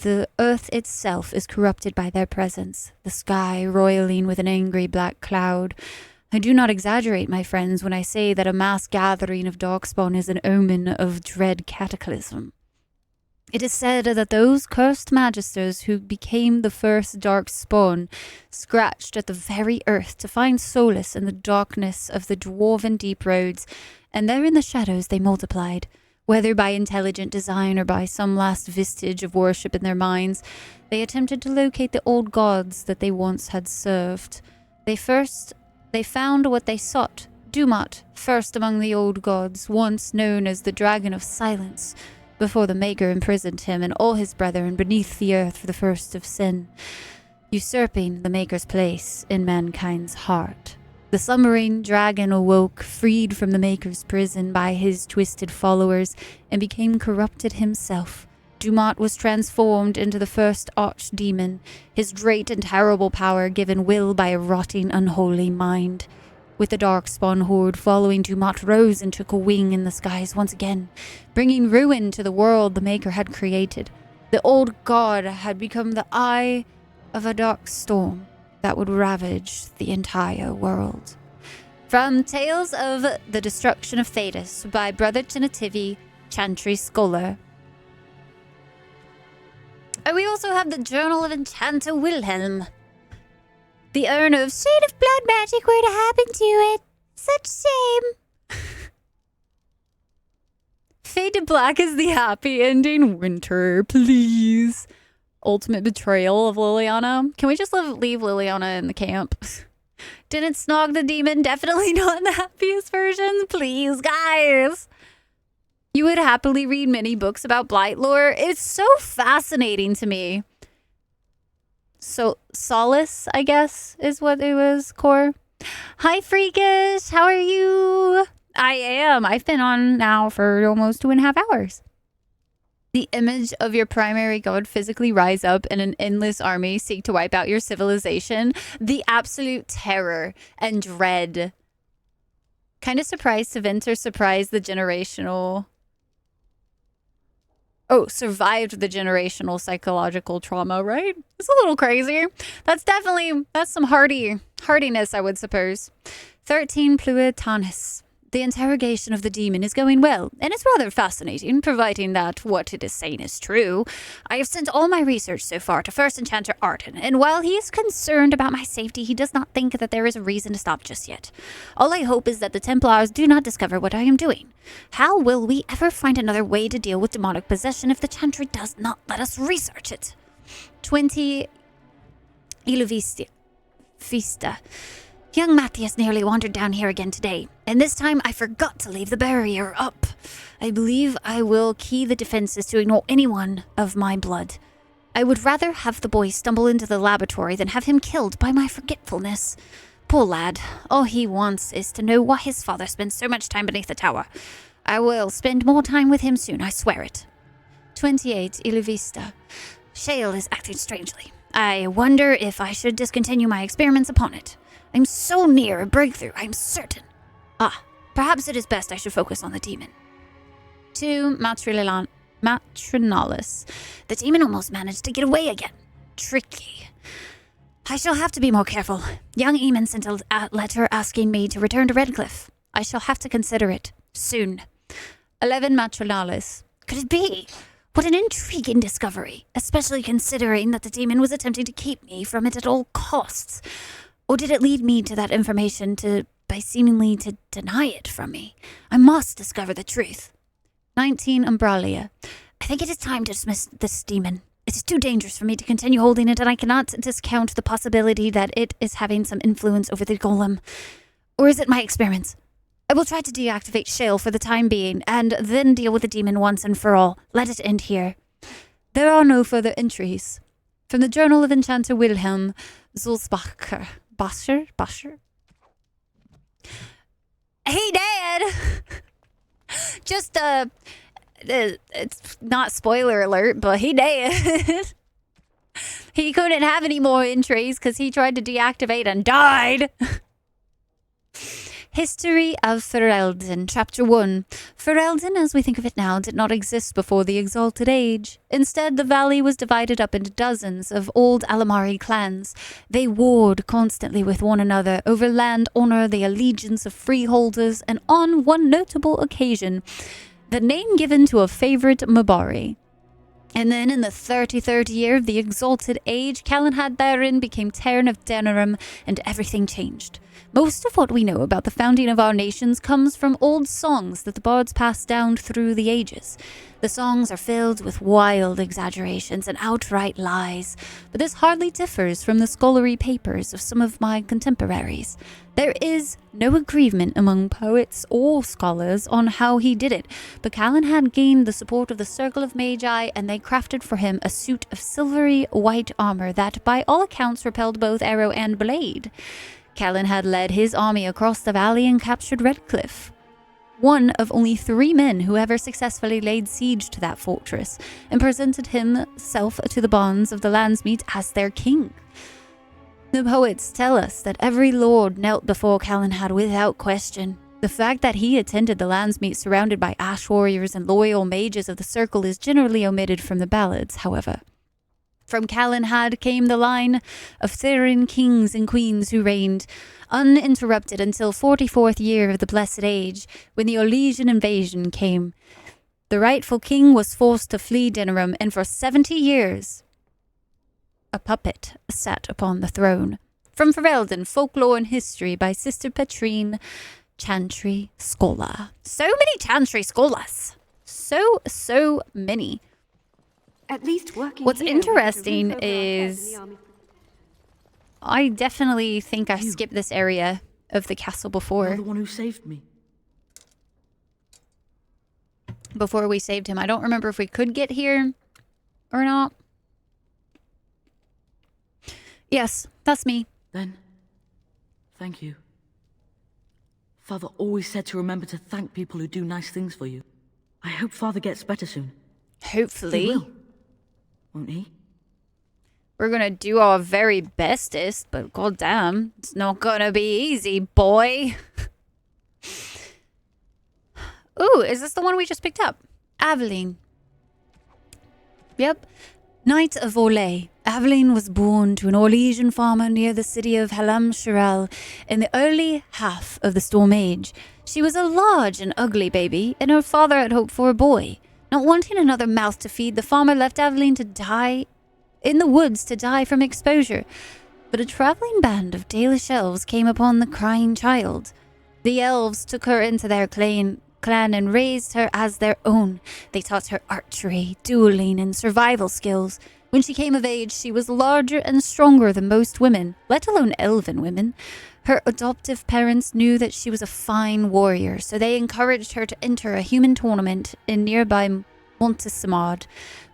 The earth itself is corrupted by their presence, the sky roiling with an angry black cloud. I do not exaggerate, my friends, when I say that a mass gathering of Darkspawn is an omen of dread cataclysm. It is said that those cursed magisters who became the first Darkspawn scratched at the very earth to find solace in the darkness of the dwarven deep roads, and there in the shadows they multiplied. Whether by intelligent design or by some last vestige of worship in their minds, they attempted to locate the old gods that they once had served. They found what they sought, Dumat, first among the old gods, once known as the Dragon of Silence, before the Maker imprisoned him and all his brethren beneath the earth for the first of sin, usurping the Maker's place in mankind's heart. The slumbering dragon awoke, freed from the Maker's prison by his twisted followers, and became corrupted himself. Dumat was transformed into the first archdemon, his great and terrible power given will by a rotting, unholy mind. With the Darkspawn horde following, Dumat rose and took a wing in the skies once again, bringing ruin to the world the Maker had created. The old god had become the eye of a dark storm that would ravage the entire world. From Tales of the Destruction of Thetis by Brother Tinativi, Chantry Scholar. Oh, we also have the Journal of Enchanter Wilhelm. The urn of shade of blood magic were to happen to it. Such shame. Fade to black is the happy ending. Winter, please. Ultimate betrayal of Liliana. Can we just leave Liliana in the camp? Didn't Snog the demon? Definitely not in the happiest version. Please, guys. You would happily read many books about Blight lore. It's so fascinating to me. So, Solace, I guess, is what it was, Core. Hi, Freakish. How are you? I am. I've been on now for almost 2.5 hours. The image of your primary god physically rise up and an endless army seek to wipe out your civilization. The absolute terror and dread. Kind of surprised Saventer surprised the generational... Oh, survived the generational psychological trauma, right? It's a little crazy. That's some hardiness, I would suppose. 13 Pluitanis. The interrogation of the demon is going well, and it's rather fascinating, providing that what it is saying is true. I have sent all my research so far to First Enchanter Arden, and while he is concerned about my safety, he does not think that there is a reason to stop just yet. All I hope is that the Templars do not discover what I am doing. How will we ever find another way to deal with demonic possession if the Chantry does not let us research it? 20 Iluvista. Young Matthias nearly wandered down here again today, and this time I forgot to leave the barrier up. I believe I will key the defenses to ignore anyone of my blood. I would rather have the boy stumble into the laboratory than have him killed by my forgetfulness. Poor lad, all he wants is to know why his father spends so much time beneath the tower. I will spend more time with him soon, I swear it. 28, Iluvista. Shale is acting strangely. I wonder if I should discontinue my experiments upon it. I'm so near a breakthrough, I'm certain. Perhaps it is best I should focus on the demon. 2, Matrinalis. The demon almost managed to get away again. Tricky. I shall have to be more careful. Young Eamon sent a letter asking me to return to Redcliffe. I shall have to consider it. Soon. 11, Matrinalis. Could it be? What an intriguing discovery, especially considering that the demon was attempting to keep me from it at all costs. Or did it lead me to that information by seemingly to deny it from me? I must discover the truth. 19, Umbralia. I think it is time to dismiss this demon. It is too dangerous for me to continue holding it, and I cannot discount the possibility that it is having some influence over the golem. Or is it my experiments? I will try to deactivate Shale for the time being, and then deal with the demon once and for all. Let it end here. There are no further entries. From the Journal of Enchanter Wilhelm Zulzbacher. Bascher? He dead! Just, it's not spoiler alert, but he dead. He couldn't have any more entries because he tried to deactivate and died. History of Ferelden, Chapter 1. Ferelden, as we think of it now, did not exist before the Exalted Age. Instead, the valley was divided up into dozens of old Alamari clans. They warred constantly with one another over land, honor, the allegiance of freeholders, and on one notable occasion, the name given to a favorite Mabari. And then in the 33rd year of the Exalted Age, Calenhad Baron became Terran of Denerim, and everything changed. Most of what we know about the founding of our nations comes from old songs that the bards passed down through the ages. The songs are filled with wild exaggerations and outright lies, but this hardly differs from the scholarly papers of some of my contemporaries. There is no agreement among poets or scholars on how he did it, but Calenhad gained the support of the Circle of Magi, and they crafted for him a suit of silvery white armor that, by all accounts, repelled both arrow and blade. Calenhad led his army across the valley and captured Redcliffe, one of only 3 men who ever successfully laid siege to that fortress, and presented himself to the bonds of the Landsmeet as their king. The poets tell us that every lord knelt before Calenhad without question. The fact that he attended the Landsmeet surrounded by ash warriors and loyal mages of the Circle is generally omitted from the ballads, however. From Calenhad came the line of Therin kings and queens who reigned uninterrupted until 44th year of the Blessed Age, when the Orlesian invasion came. The rightful king was forced to flee Denerim, and for 70 years a puppet sat upon the throne. From Ferelden, Folklore and History by Sister Petrine, Chantry Schola. So many Chantry Scholas. So many. At least working. What's interesting is I definitely think I skipped this area of the castle before. You're the one who saved me. Before we saved him. I don't remember if we could get here or not. Yes, that's me. Then, thank you. Father always said to remember to thank people who do nice things for you. I hope Father gets better soon. Hopefully. He will. Won't he? We're gonna do our very bestest, but goddamn, it's not gonna be easy, boy. Ooh, is this the one we just picked up? Aveline. Yep. Knight of Orlais. Aveline was born to an Orlesian farmer near the city of Halam Shirel in the early half of the Storm Age. She was a large and ugly baby, and her father had hoped for a boy. Not wanting another mouth to feed, the farmer left Aveline to die in the woods to die from exposure. But a traveling band of Dalish elves came upon the crying child. The elves took her into their clan and raised her as their own. They taught her archery, dueling, and survival skills. When she came of age, she was larger and stronger than most women, let alone elven women. Her adoptive parents knew that she was a fine warrior, so they encouraged her to enter a human tournament in nearby Montesimard.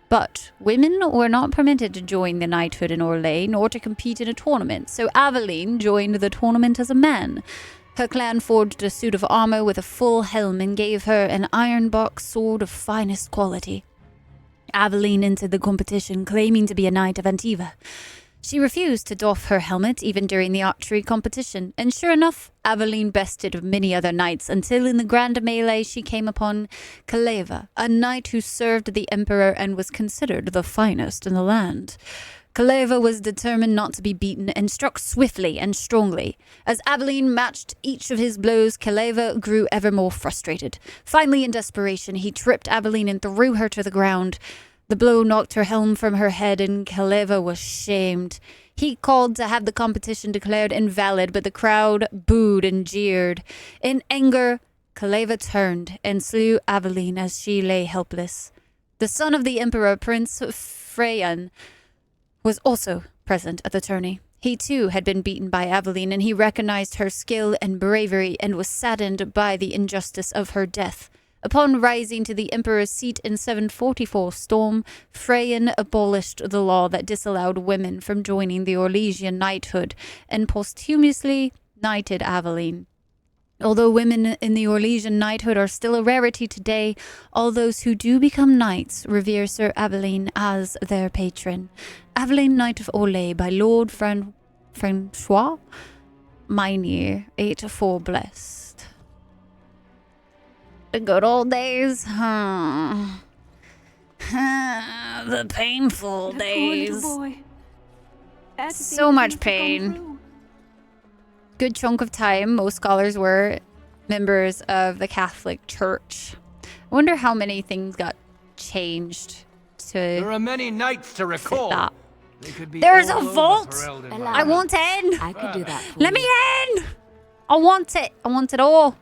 But women were not permitted to join the knighthood in Orlais, nor to compete in a tournament, so Aveline joined the tournament as a man. Her clan forged a suit of armor with a full helm and gave her an iron box sword of finest quality. Aveline entered the competition claiming to be a knight of Antiva. She refused to doff her helmet even during the archery competition, and sure enough, Aveline bested many other knights until in the grand melee she came upon Kaleva, a knight who served the emperor and was considered the finest in the land. Kaleva was determined not to be beaten and struck swiftly and strongly. As Aveline matched each of his blows, Kaleva grew ever more frustrated. Finally, in desperation, he tripped Aveline and threw her to the ground. The blow knocked her helm from her head, and Kaleva was shamed. He called to have the competition declared invalid, but the crowd booed and jeered. In anger, Kaleva turned and slew Aveline as she lay helpless. The son of the emperor, Prince Freyan, was also present at the tourney. He too had been beaten by Aveline, and he recognized her skill and bravery and was saddened by the injustice of her death. Upon rising to the emperor's seat in 744 Storm, Freyan abolished the law that disallowed women from joining the Orlesian knighthood and posthumously knighted Aveline. Although women in the Orlesian knighthood are still a rarity today, all those who do become knights revere Sir Aveline as their patron. Aveline, Knight of Orlais, by Lord Francois Mynheer, 8-4 blessed. The good old days, huh? The painful days. So much pain. Good chunk of time, most scholars were members of the Catholic Church. I wonder how many things got changed to. There are many nights to recall. That. They could be There's a all over vault. Ferelden I want in. I could do that for Let you. me in. I want it. I want it all.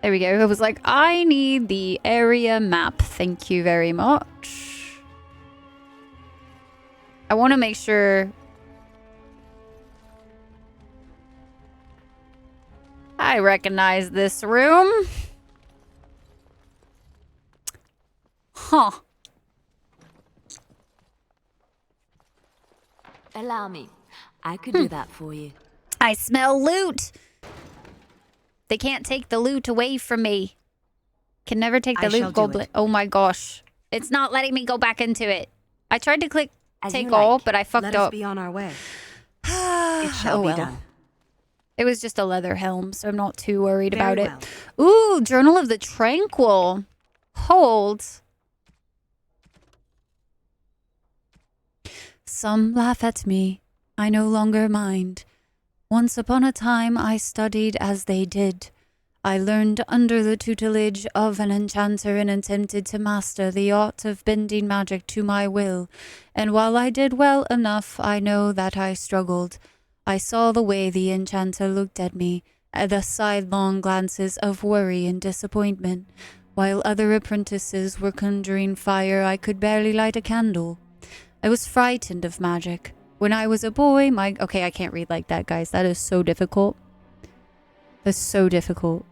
There we go. I was like, I need the area map. Thank you very much. I want to make sure I recognize this room. Huh. Allow me. I could do that for you. I smell loot. They can't take the loot away from me. Can never take the loot goblet. Oh my gosh. It's not letting me go back into it. I tried to click take all, but I fucked Let up. us be on our way. It shall be done. It was just a leather helm, so I'm not too worried about it. Ooh, Journal of the Tranquil. Hold. Some laugh at me. I no longer mind. Once upon a time I studied as they did. I learned under the tutelage of an enchanter and attempted to master the art of bending magic to my will. And while I did well enough, I know that I struggled. I saw the way the enchanter looked at me, the sidelong glances of worry and disappointment. While other apprentices were conjuring fire, I could barely light a candle. I was frightened of magic. When I was a boy, Okay, I can't read like that, guys. That is so difficult. That's so difficult.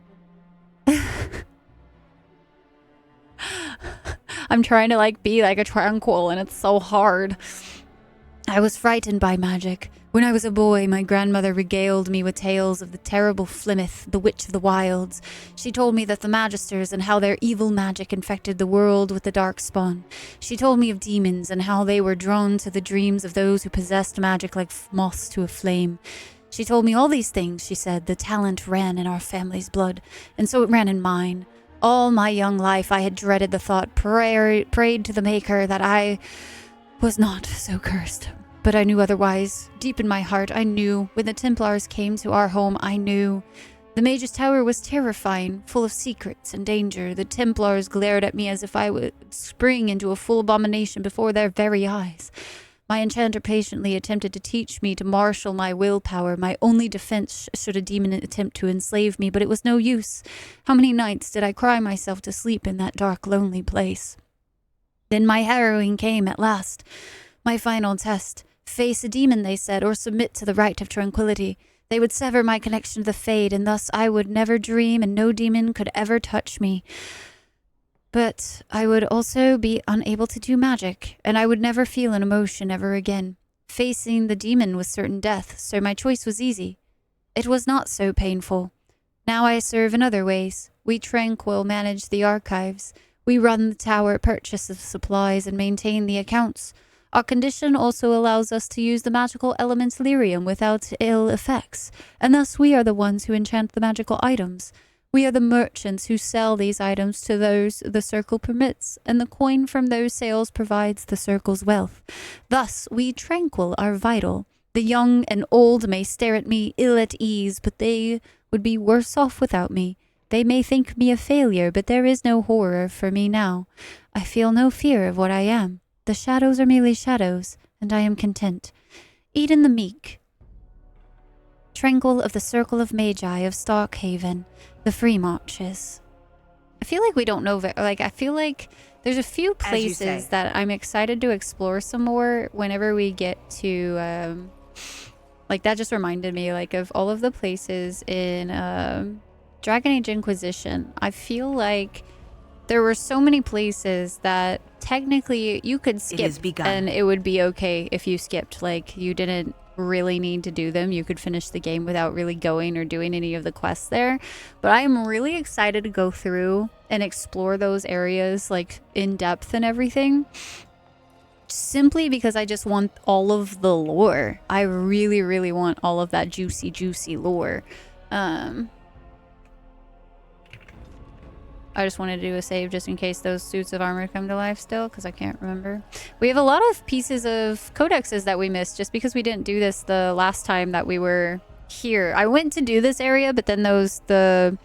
I'm trying to, be like a tranquil, and it's so hard. I was frightened by magic. When I was a boy, my grandmother regaled me with tales of the terrible Flemeth, the witch of the wilds. She told me that the Magisters and how their evil magic infected the world with the dark spawn. She told me of demons and how they were drawn to the dreams of those who possessed magic like moths to a flame. She told me all these things, she said. The talent ran in our family's blood, and so it ran in mine. All my young life I had dreaded the thought, prayed to the Maker that I was not so cursed. But I knew otherwise. Deep in my heart, I knew. When the Templars came to our home, I knew. The Mage's Tower was terrifying, full of secrets and danger. The Templars glared at me as if I would spring into a full abomination before their very eyes. My enchanter patiently attempted to teach me to marshal my willpower, my only defense should a demon attempt to enslave me, but it was no use. How many nights did I cry myself to sleep in that dark, lonely place? Then my harrowing came at last. My final test. Face a demon, they said, or submit to the right of tranquility. They would sever my connection to the Fade, and thus I would never dream, and no demon could ever touch me. But I would also be unable to do magic, and I would never feel an emotion ever again. Facing the demon was certain death, so my choice was easy. It was not so painful. Now I serve in other ways. We tranquil manage the archives. We run the tower, purchase the supplies, and maintain the accounts. Our condition also allows us to use the magical element lyrium without ill effects, and thus we are the ones who enchant the magical items. We are the merchants who sell these items to those the circle permits, and the coin from those sales provides the circle's wealth. Thus, we tranquil are vital. The young and old may stare at me ill at ease, but they would be worse off without me. They may think me a failure, but there is no horror for me now. I feel no fear of what I am. The shadows are merely shadows, and I am content. Eden the meek, tranquil of the circle of magi of Starkhaven, the free marches. I feel like we don't know, I feel like there's a few places that I'm excited to explore some more whenever we get to, that just reminded me, of all of the places in, Dragon Age Inquisition. I feel like there were so many places that technically you could skip and it would be okay if you skipped. You didn't really need to do them. You could finish the game without really going or doing any of the quests there. But I am really excited to go through and explore those areas in depth and everything. Simply because I just want all of the lore. I really, really want all of that juicy, juicy lore. I just wanted to do a save just in case those suits of armor come to life still, because I can't remember. We have a lot of pieces of codexes that we missed just because we didn't do this the last time that we were here. I went to do this area, but then the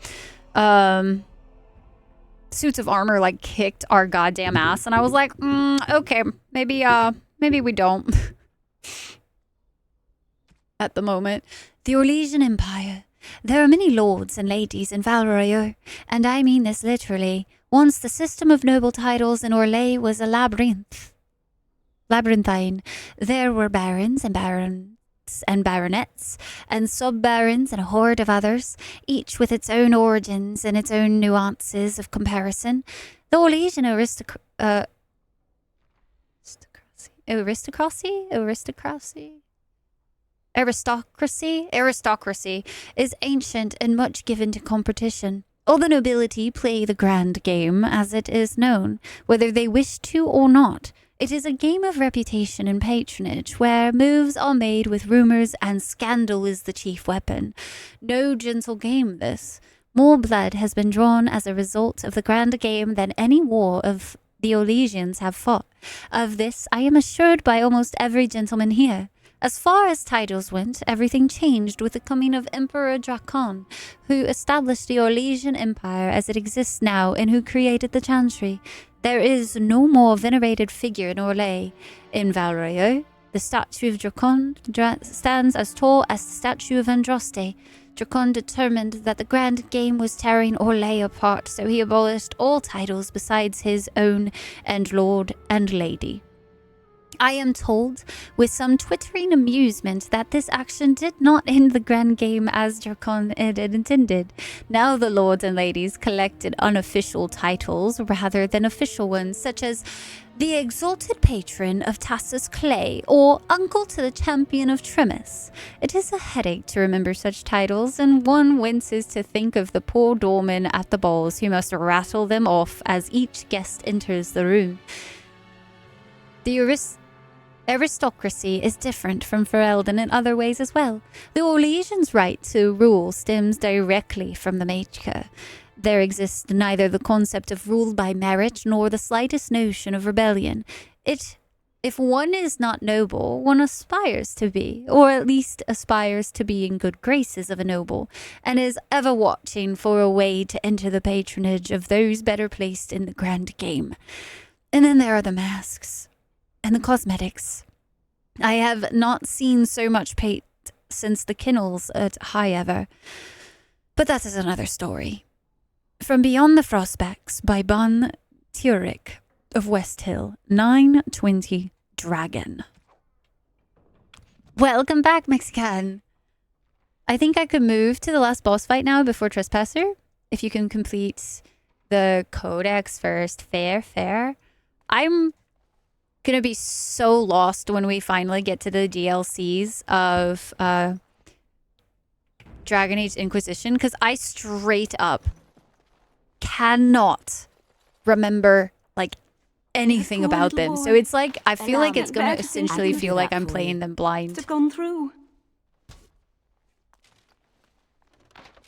suits of armor kicked our goddamn ass, and I was like, okay, maybe we don't. At the moment. The Orlesian Empire. There are many lords and ladies in Valroyo, and I mean this literally. Once the system of noble titles in Orlais was a labyrinthine. There were barons and baronets, and sub-barons and a horde of others, each with its own origins and its own nuances of comparison. The Orlesian aristocracy is ancient and much given to competition. All the nobility play the grand game, as it is known, whether they wish to or not. It is a game of reputation and patronage, where moves are made with rumors and scandal is the chief weapon. No gentle game, this. More blood has been drawn as a result of the grand game than any war of the Orlesians have fought. Of this I am assured by almost every gentleman here. As far as titles went, everything changed with the coming of Emperor Drakon, who established the Orlesian Empire as it exists now and who created the Chantry. There is no more venerated figure in Orlais. In Valroyo, the statue of Drakon stands as tall as the statue of Andraste. Drakon determined that the grand game was tearing Orlais apart, so he abolished all titles besides his own and lord and lady. I am told, with some twittering amusement, that this action did not end the grand game as Drakon had intended. Now the lords and ladies collected unofficial titles rather than official ones, such as the exalted patron of Tassus Clay or uncle to the champion of Tremis. It is a headache to remember such titles, and one winces to think of the poor doorman at the balls who must rattle them off as each guest enters the room. The aristocracy is different from Ferelden in other ways as well. The Orlesians' right to rule stems directly from the Maker. There exists neither the concept of rule by merit nor the slightest notion of rebellion. If one is not noble, one aspires to be, or at least aspires to be in good graces of a noble, and is ever watching for a way to enter the patronage of those better placed in the grand game. And then there are the masks. And the cosmetics. I have not seen so much paint since the kennels at High Ever. But that is another story. From Beyond the Frostbacks by Bon Turick of West Hill, 920 Dragon. Welcome back, Mexican. I think I could move to the last boss fight now before Trespasser. If you can complete the codex first. Fair. I'm gonna be so lost when we finally get to the DLCs of Dragon Age Inquisition, because I straight up cannot remember like anything about them. So it's like I feel like it's gonna essentially feel like I'm playing them blind. Have gone through.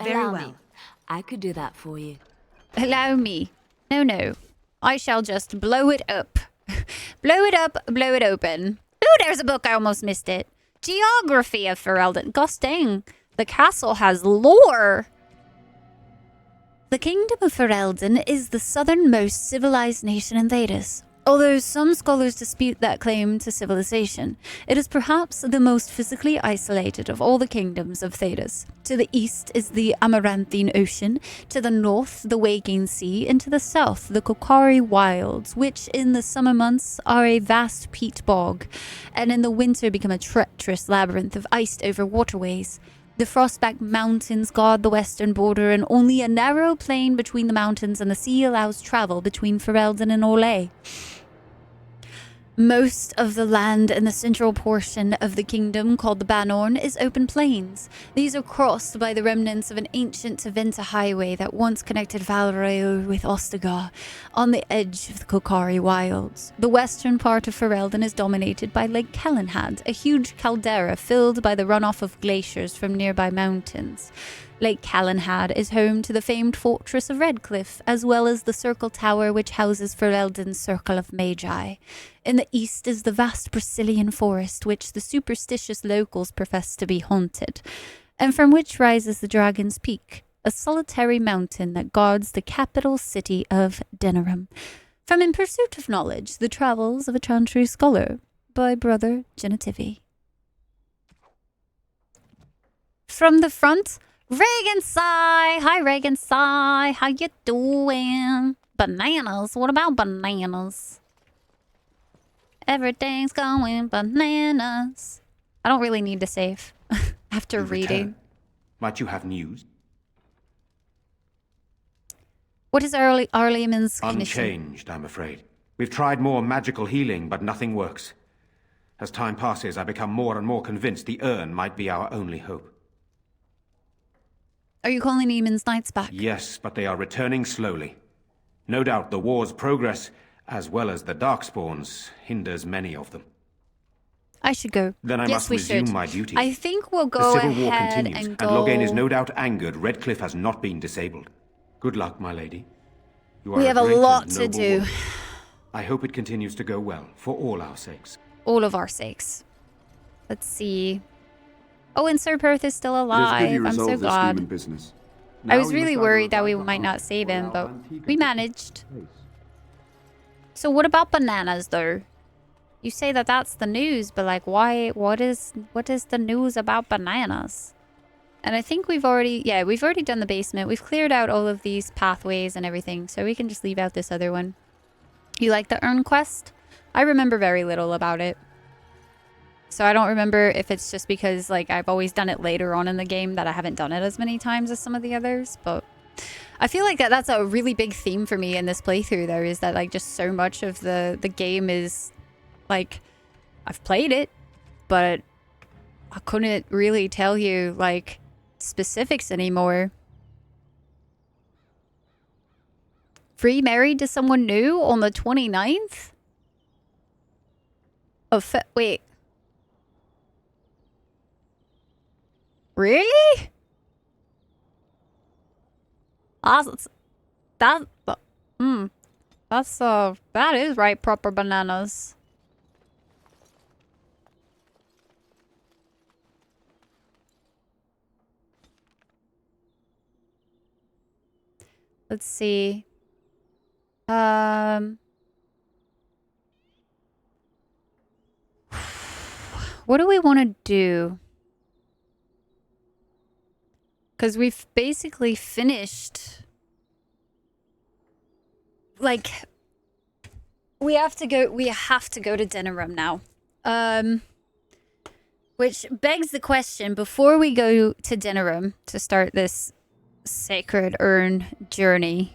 Very well. I could do that for you. Allow me. No. I shall just blow it up. Blow it up, blow it open. Ooh, there's a book. I almost missed it. Geography of Ferelden. Gosh dang. The castle has lore. The Kingdom of Ferelden is the southernmost civilized nation in Thedas. Although some scholars dispute that claim to civilization, it is perhaps the most physically isolated of all the kingdoms of Thedas. To the east is the Amaranthine Ocean, to the north the Waking Sea, and to the south the Kokari Wilds, which in the summer months are a vast peat bog, and in the winter become a treacherous labyrinth of iced-over waterways. The Frostback Mountains guard the western border, and only a narrow plain between the mountains and the sea allows travel between Ferelden and Orlais. Most of the land in the central portion of the kingdom, called the Banorn, is open plains. These are crossed by the remnants of an ancient Venta highway that once connected Valrail with Ostagar, on the edge of the Kokari Wilds. The western part of Ferelden is dominated by Lake Calenhad, a huge caldera filled by the runoff of glaciers from nearby mountains. Lake Calenhad is home to the famed fortress of Redcliffe, as well as the Circle Tower which houses Ferelden's Circle of Magi. In the east is the vast Brazilian forest, which the superstitious locals profess to be haunted, and from which rises the Dragon's Peak, a solitary mountain that guards the capital city of Denerim. From In Pursuit of Knowledge, The Travels of a Chantry Scholar, by Brother Genitivi. From the front, Reagan Sai! Hi, Reagan Sai! How you doing? Bananas? What about bananas? Everything's going bananas. I don't really need to save after reading. Might you have news? What is Arliman's condition? Unchanged, I'm afraid. We've tried more magical healing, but nothing works. As time passes, I become more and more convinced the urn might be our only hope. Are you calling Eamon's knights back? Yes, but they are returning slowly. No doubt the war's progress, as well as the Darkspawns, hinders many of them. I should go. Then I must resume my duties. I think we'll The go civil war ahead continues, and go... Loghain is no doubt angered Redcliffe has not been disabled. Good luck, my lady. You are We have a great lot and to noble do. woman. I hope it continues to go well, for all our sakes. All of our sakes. Let's see. Oh, and Sir Perth is still alive. I'm so glad. Business. I was really worried that we might not save him, but we managed. So what about bananas, though? You say that that's the news, but like, why? What is the news about bananas? And I think we've already done the basement. We've cleared out all of these pathways and everything, so we can just leave out this other one. You like the Urn quest? I remember very little about it. So I don't remember if it's just because like I've always done it later on in the game that I haven't done it as many times as some of the others, but I feel like that's a really big theme for me in this playthrough though, is that like just so much of the game is like I've played it, but I couldn't really tell you like specifics anymore. Remarried to someone new on the 29th? Wait. Really? That is right proper bananas. Let's see. What do we want to do? Because we've basically finished. Like, we have to go to Denerim now. Which begs the question, before we go to Denerim to start this sacred urn journey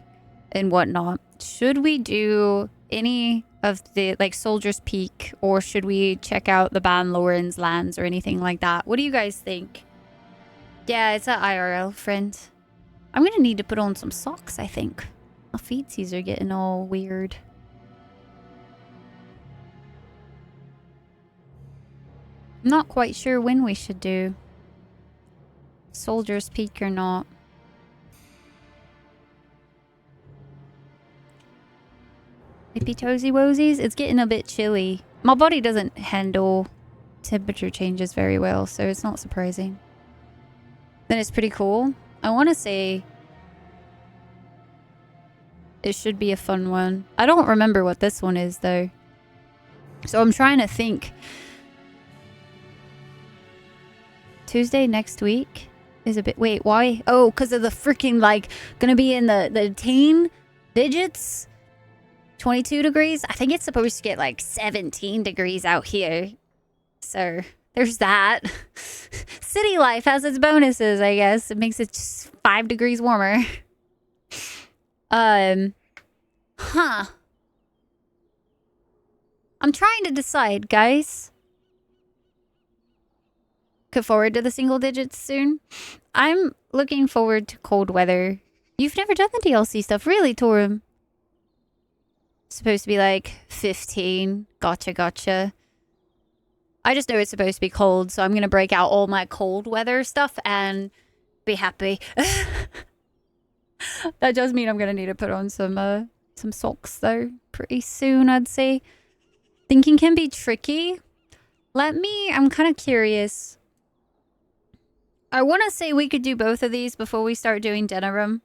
and whatnot, should we do any of the, like, Soldier's Peak, or should we check out the Ban Loren's lands or anything like that? What do you guys think? Yeah, it's an IRL friend. I'm gonna need to put on some socks, I think. My feetsies are getting all weird. I'm not quite sure when we should do Soldier's Peak or not. Hippie toesy woesies? It's getting a bit chilly. My body doesn't handle temperature changes very well, so it's not surprising. Then it's pretty cool. I want to say it should be a fun one. I don't remember what this one is, though. So I'm trying to think. Tuesday next week is a bit... Wait, why? Oh, because of the freaking, like, gonna be in the teen digits? 22 degrees? I think it's supposed to get, like, 17 degrees out here. So, there's that. City life has its bonuses, I guess. It makes it just 5 degrees warmer. I'm trying to decide, guys. Look forward to the single digits soon. I'm looking forward to cold weather. You've never done the DLC stuff, really, Torum? Supposed to be like 15. Gotcha. I just know it's supposed to be cold, so I'm going to break out all my cold weather stuff and be happy. That does mean I'm going to need to put on some socks, though, pretty soon, I'd say. Thinking can be tricky. I'm kind of curious. I want to say we could do both of these before we start doing Denerim.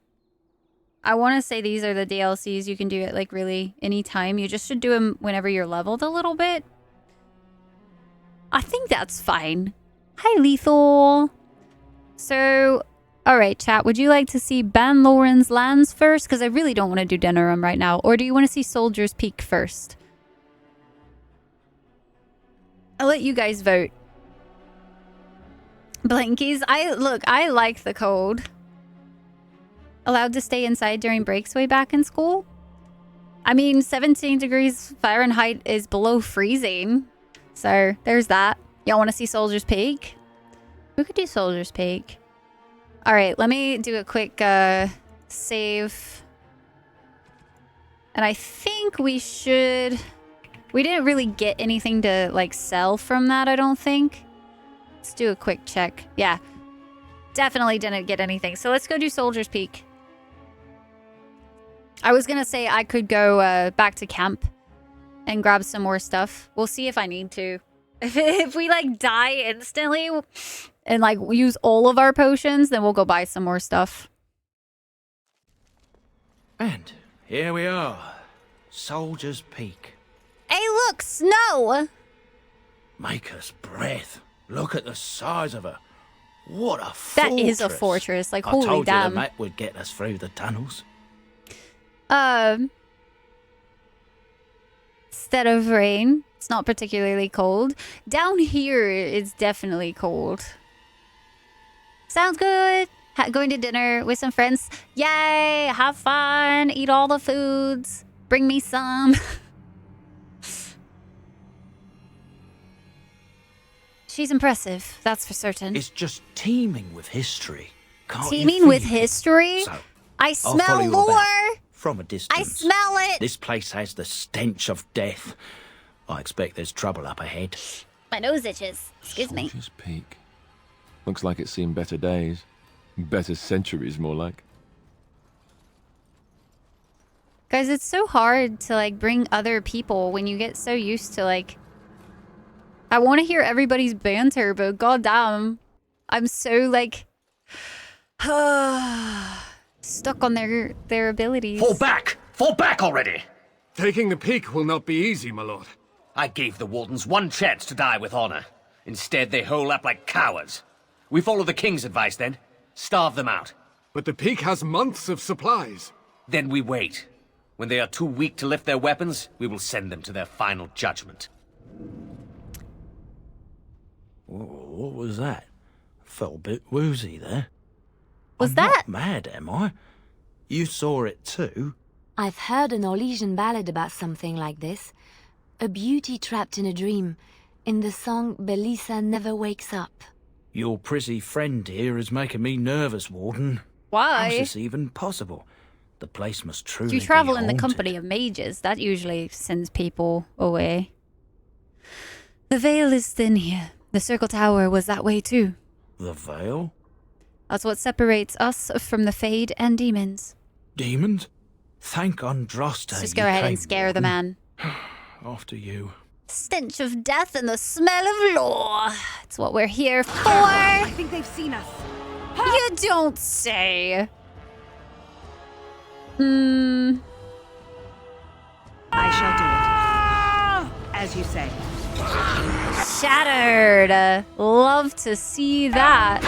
I want to say these are the DLCs you can do at, like, really any time. You just should do them whenever you're leveled a little bit. I think that's fine. Hi, Lethal. So, alright, chat. Would you like to see Ban Loren's lands first? Because I really don't want to do Denerim right now. Or do you want to see Soldier's Peak first? I'll let you guys vote. Blankies. I like the cold. Allowed to stay inside during breaks way back in school? I mean, 17 degrees Fahrenheit is below freezing. So, there's that. Y'all want to see Soldier's Peak? We could do Soldier's Peak. Alright, let me do a quick save. And I think we should... We didn't really get anything to, like, sell from that, I don't think. Let's do a quick check. Yeah. Definitely didn't get anything. So let's go do Soldier's Peak. I was going to say I could go back to camp and grab some more stuff. We'll see if I need to. If we, like, die instantly and, like, use all of our potions, then we'll go buy some more stuff. And here we are. Soldier's Peak. Hey, look! Snow! Make us breath. Look at the size of her. What a fortress. That is a fortress. Like, holy I told damn. you the map would get us through the tunnels. Instead of rain, it's not particularly cold. Down here, it's definitely cold. Sounds good. Going to dinner with some friends. Yay! Have fun. Eat all the foods. Bring me some. She's impressive, that's for certain. It's just teeming with history. Can't Teeming with history? So, I smell lore! From a distance. I smell it! This place has the stench of death. I expect there's trouble up ahead. My nose itches. Excuse me. Soldier's Peak. Looks like it's seen better days. Better centuries, more like. Guys, it's so hard to, like, bring other people when you get so used to, like... I want to hear everybody's banter, but goddamn, I'm so, like... stuck on their abilities. Fall back! Fall back already! Taking the peak will not be easy, my lord. I gave the Wardens one chance to die with honor. Instead, they hole up like cowards. We follow the King's advice, then. Starve them out. But the peak has months of supplies. Then we wait. When they are too weak to lift their weapons, we will send them to their final judgment. What was that? Felt a bit woozy there. Was I'm that? Not mad, am I? You saw it too? I've heard an Orlesian ballad about something like this. A beauty trapped in a dream. In the song Belisa Never Wakes Up. Your prissy friend here is making me nervous, Warden. Why? How's this even possible? The place must truly You travel be in the haunted. company of mages. That usually sends people away. The veil is thin here. The Circle Tower was that way too. The veil? That's what separates us from the Fade and demons. Demons? Thank Andraste. Let's just go ahead and scare the man. After you. Stench of death and the smell of law. It's what we're here for. I think they've seen us. You don't say. I shall do it. As you say. Shattered. Love to see that.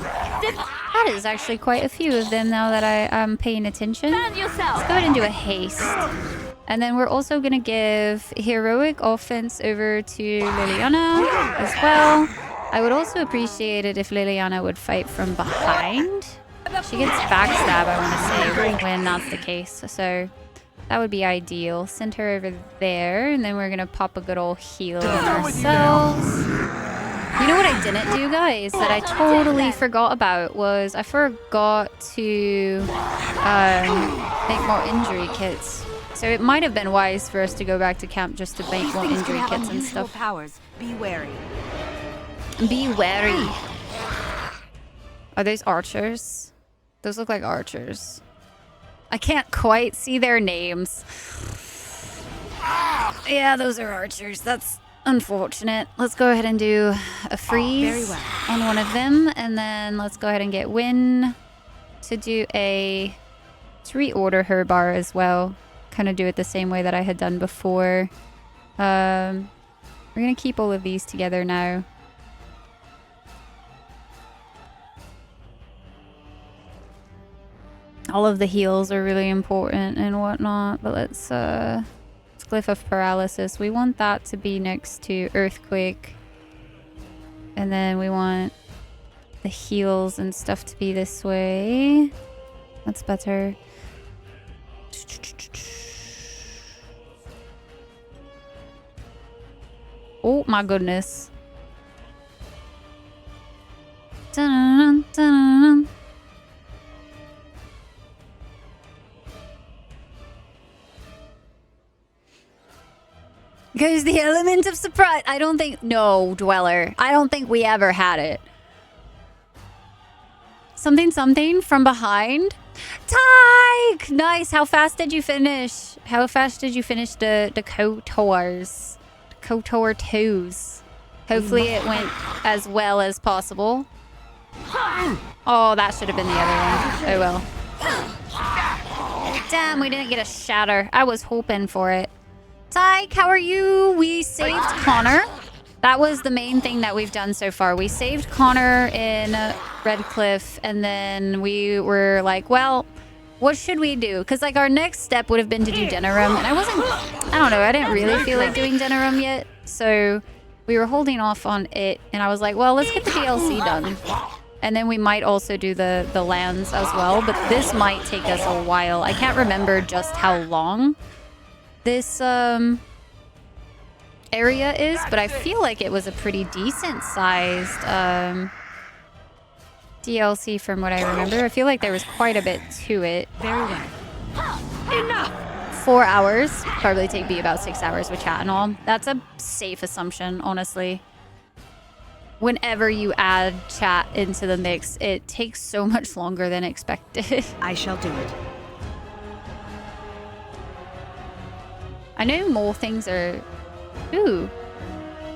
That is actually quite a few of them now that I am paying attention. Let's go ahead and do a haste. And then we're also going to give heroic offense over to Liliana as well. I would also appreciate it if Liliana would fight from behind. She gets backstab, I want to say, when that's the case. So that would be ideal. Send her over there, and then we're going to pop a good old heal on ourselves. You know what I didn't do, guys, that I totally forgot about was I forgot to make more injury kits. So it might have been wise for us to go back to camp just to make more injury kits and stuff. Powers. Be wary. Be wary. Are those archers? Those look like archers. I can't quite see their names. Yeah, those are archers. That's unfortunate. Let's go ahead and do a freeze on one of them. And then let's go ahead and get Win to do to reorder her bar as well. Kind of do it the same way that I had done before. We're going to keep all of these together now. All of the heals are really important and whatnot, but let's Glyph of Paralysis. We want that to be next to Earthquake. And then we want the heals and stuff to be this way. That's better. Oh my goodness. Dun, dun, dun. Goes the element of surprise. I don't think... No, Dweller. I don't think we ever had it. Something, something from behind. Tyke! Nice. How fast did you finish? How fast did you finish the KOTORs? KOTOR 2s. Hopefully it went as well as possible. Oh, that should have been the other one. Oh, well. Damn, we didn't get a shatter. I was hoping for it. Tyke, how are you? We saved Connor. That was the main thing that we've done so far. We saved Connor in Redcliffe, and then we were like, well, what should we do? Because, like, our next step would have been to do Denerim, and I don't know, I didn't really feel like doing Denerim yet, so we were holding off on it, and I was like, well, let's get the DLC done. And then we might also do the lands as well, but this might take us a while. I can't remember just how long this area is, but I feel like it was a pretty decent sized DLC from what I remember. I feel like there was quite a bit to it. Very well. Enough! 4 hours. Probably take me about 6 hours with chat and all. That's a safe assumption, honestly. Whenever you add chat into the mix, it takes so much longer than expected. I shall do it. I know more things are... Ooh.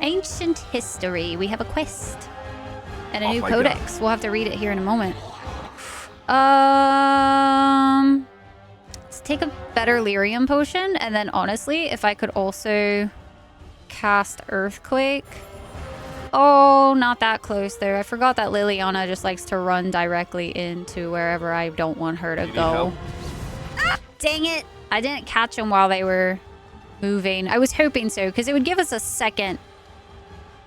Ancient history. We have a quest. And a new codex. We'll have to read it here in a moment. Let's take a better lyrium potion. And then honestly, if I could also cast Earthquake. Oh, not that close there. I forgot that Liliana just likes to run directly into wherever I don't want her to go. Ah, dang it. I didn't catch them while they were moving. I was hoping so, because it would give us a second.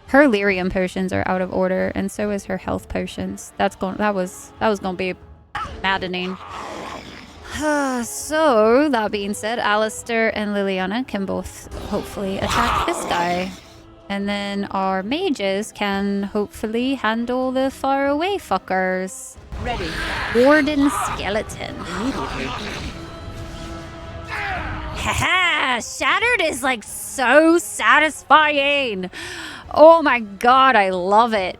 Her lyrium potions are out of order, and so is her health potions. That was gonna be maddening. So, that being said, Alistair and Liliana can both hopefully attack this guy. And then our mages can hopefully handle the faraway fuckers. Ready. Warden Skeleton. Immediately. Haha! Shattered is like so satisfying. Oh my god, I love it.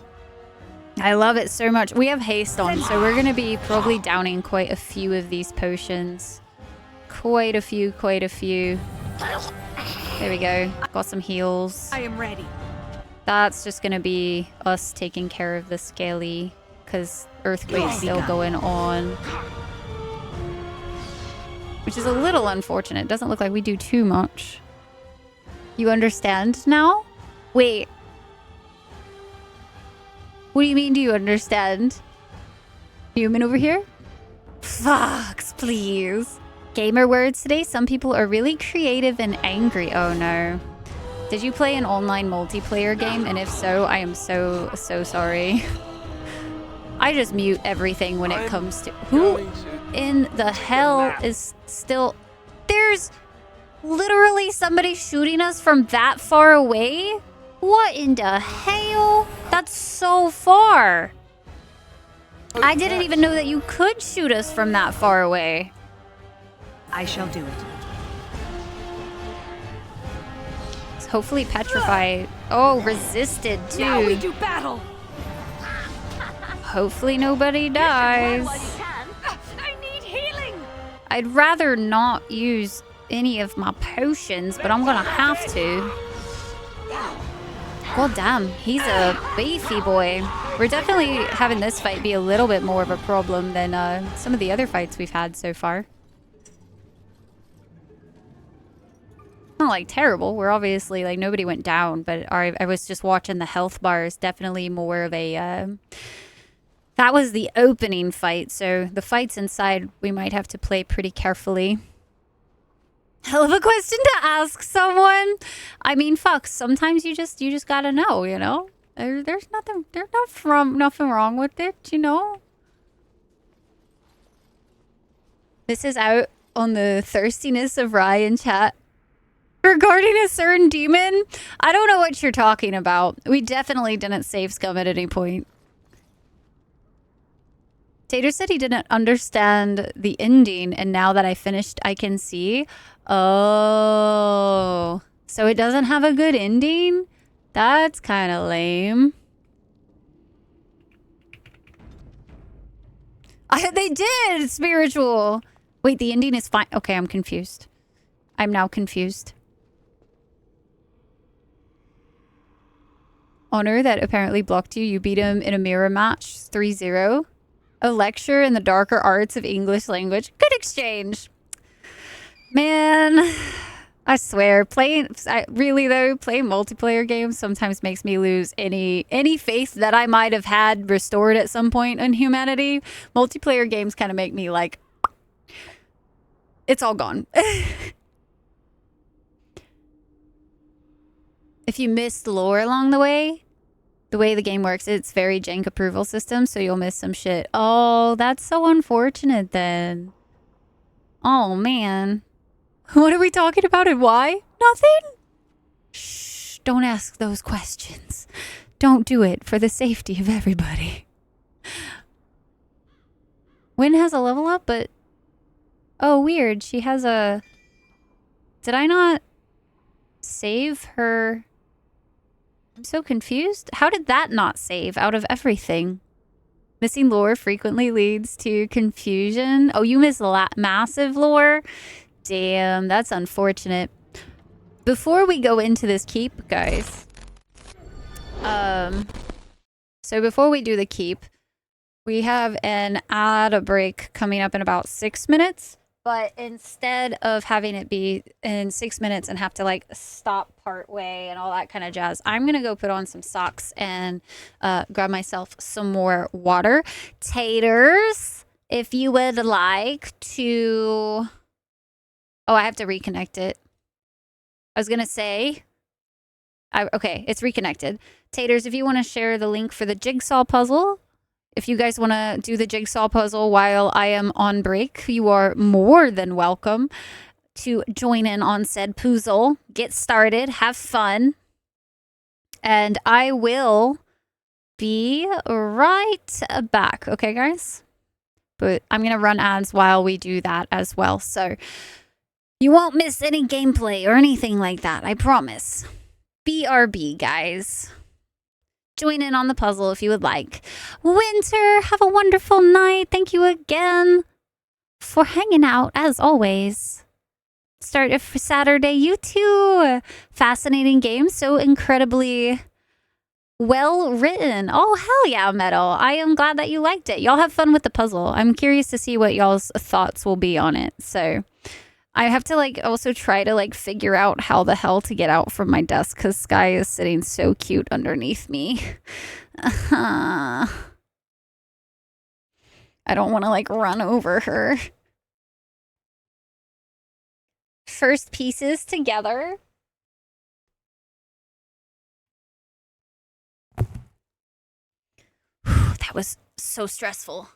I love it so much. We have haste on, so we're going to be probably downing quite a few of these potions. Quite a few. There we go. Got some heals. I am ready. That's just going to be us taking care of the scaly, because Earthquake's still going on. Which is a little unfortunate. Doesn't look like we do too much. You understand now? Wait. What do you mean, do you understand? Human over here? Fox, please. Gamer words today. Some people are really creative and angry. Oh no. Did you play an online multiplayer game? And if so, I am so sorry. I just mute everything when it comes to... Who in the hell is still... There's literally somebody shooting us from that far away? What in the hell? That's so far. I didn't even know that you could shoot us from that far away. I shall do it. It's hopefully petrified. Oh, resisted too. Now we do battle. Hopefully nobody dies. I need healing. I'd rather not use any of my potions, but I'm gonna have to. God damn, he's a beefy boy. We're definitely having this fight be a little bit more of a problem than some of the other fights we've had so far. Not like terrible. We're obviously like nobody went down, but I was just watching the health bars. Definitely more of a... that was the opening fight, so the fights inside we might have to play pretty carefully. Hell of a question to ask someone. I mean, fuck. Sometimes you just gotta know, you know. There's nothing wrong with it, you know. This is out on the thirstiness of Ryan chat regarding a certain demon. I don't know what you're talking about. We definitely didn't save Scum at any point. Tater said he didn't understand the ending, and now that I finished, I can see. Oh, so it doesn't have a good ending? That's kind of lame. They did! Spiritual! Wait, the ending is fine. Okay, I'm confused. I'm now confused. Honor that apparently blocked you. You beat him in a mirror match. 3-0. A lecture in the darker arts of English language. Good exchange. Man, I swear, playing multiplayer games sometimes makes me lose any faith that I might have had restored at some point in humanity. Multiplayer games kind of make me like, it's all gone. If you missed lore along the way the game works, it's very jank approval system, so you'll miss some shit. Oh, that's so unfortunate then. Oh, man. What are we talking about and why? Nothing? Shh, don't ask those questions. Don't do it for the safety of everybody. Wynn has a level up, but... Oh, weird. She has a... Did I not save her? I'm so confused. How did that not save out of everything? Missing lore frequently leads to confusion. Oh, you miss massive lore? Damn, that's unfortunate. Before we go into this keep, guys. So before we do the keep, we have an ad break coming up in about 6 minutes. But instead of having it be in 6 minutes and have to like stop part way and all that kind of jazz, I'm going to go put on some socks and grab myself some more water. Taters, if you would like to... Oh, I have to reconnect it. I was going to say... Okay, it's reconnected. Taters, if you want to share the link for the jigsaw puzzle... If you guys want to do the jigsaw puzzle while I am on break, you are more than welcome to join in on said puzzle. Get started. Have fun. and I will be right back. Okay, guys? But I'm going to run ads while we do that as well. So you won't miss any gameplay or anything like that. I promise. BRB, guys. Join in on the puzzle if you would like. Winter, have a wonderful night. Thank you again for hanging out, as always. Start of Saturday, you too. Fascinating game, so incredibly well written. Oh, hell yeah, Metal. I am glad that you liked it. Y'all have fun with the puzzle. I'm curious to see what y'all's thoughts will be on it. So I have to like also try to like figure out how the hell to get out from my desk because Sky is sitting so cute underneath me. I don't want to like run over her. First pieces together. That was so stressful.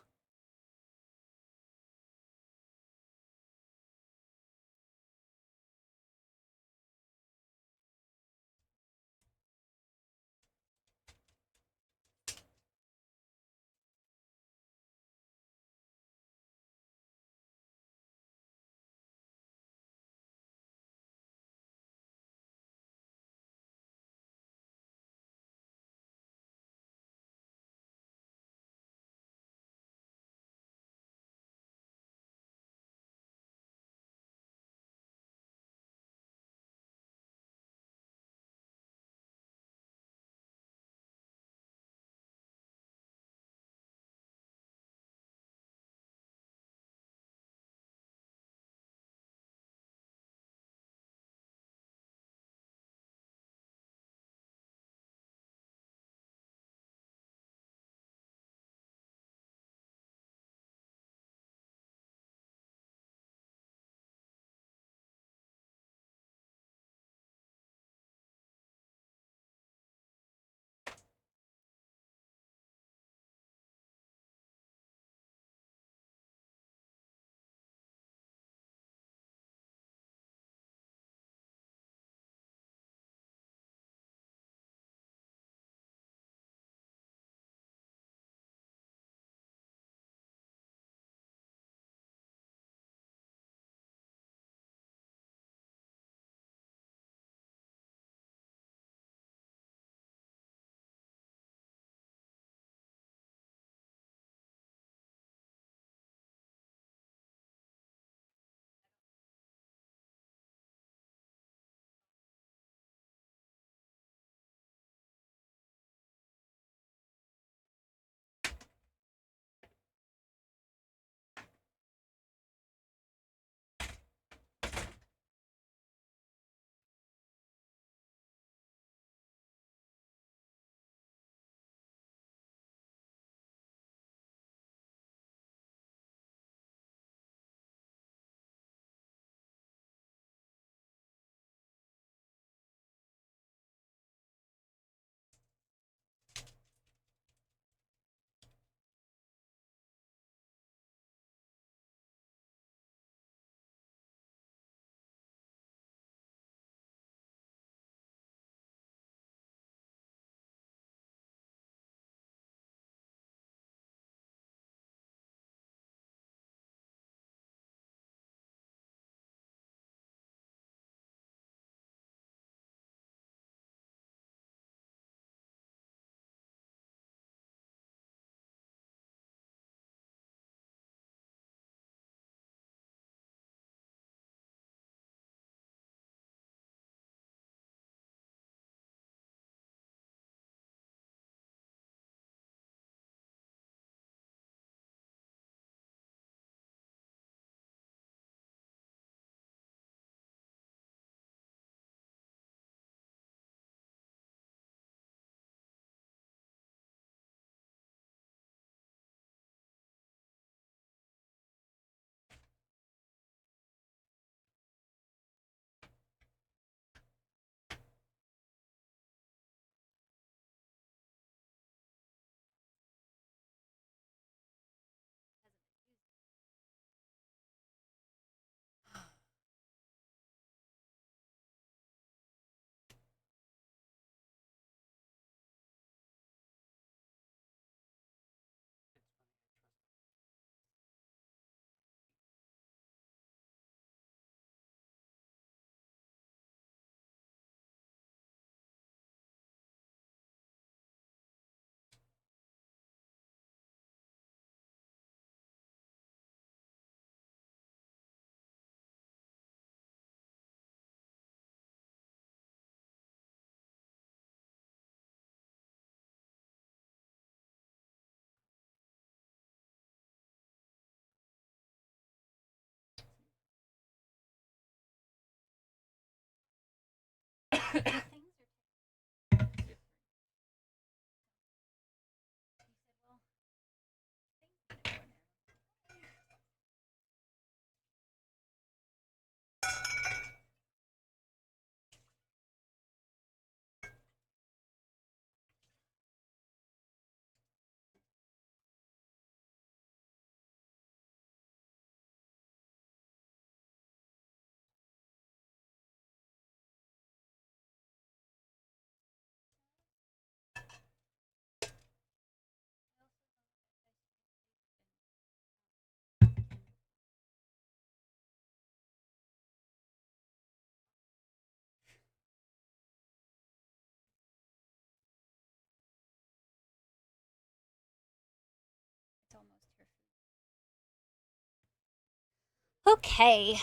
Okay.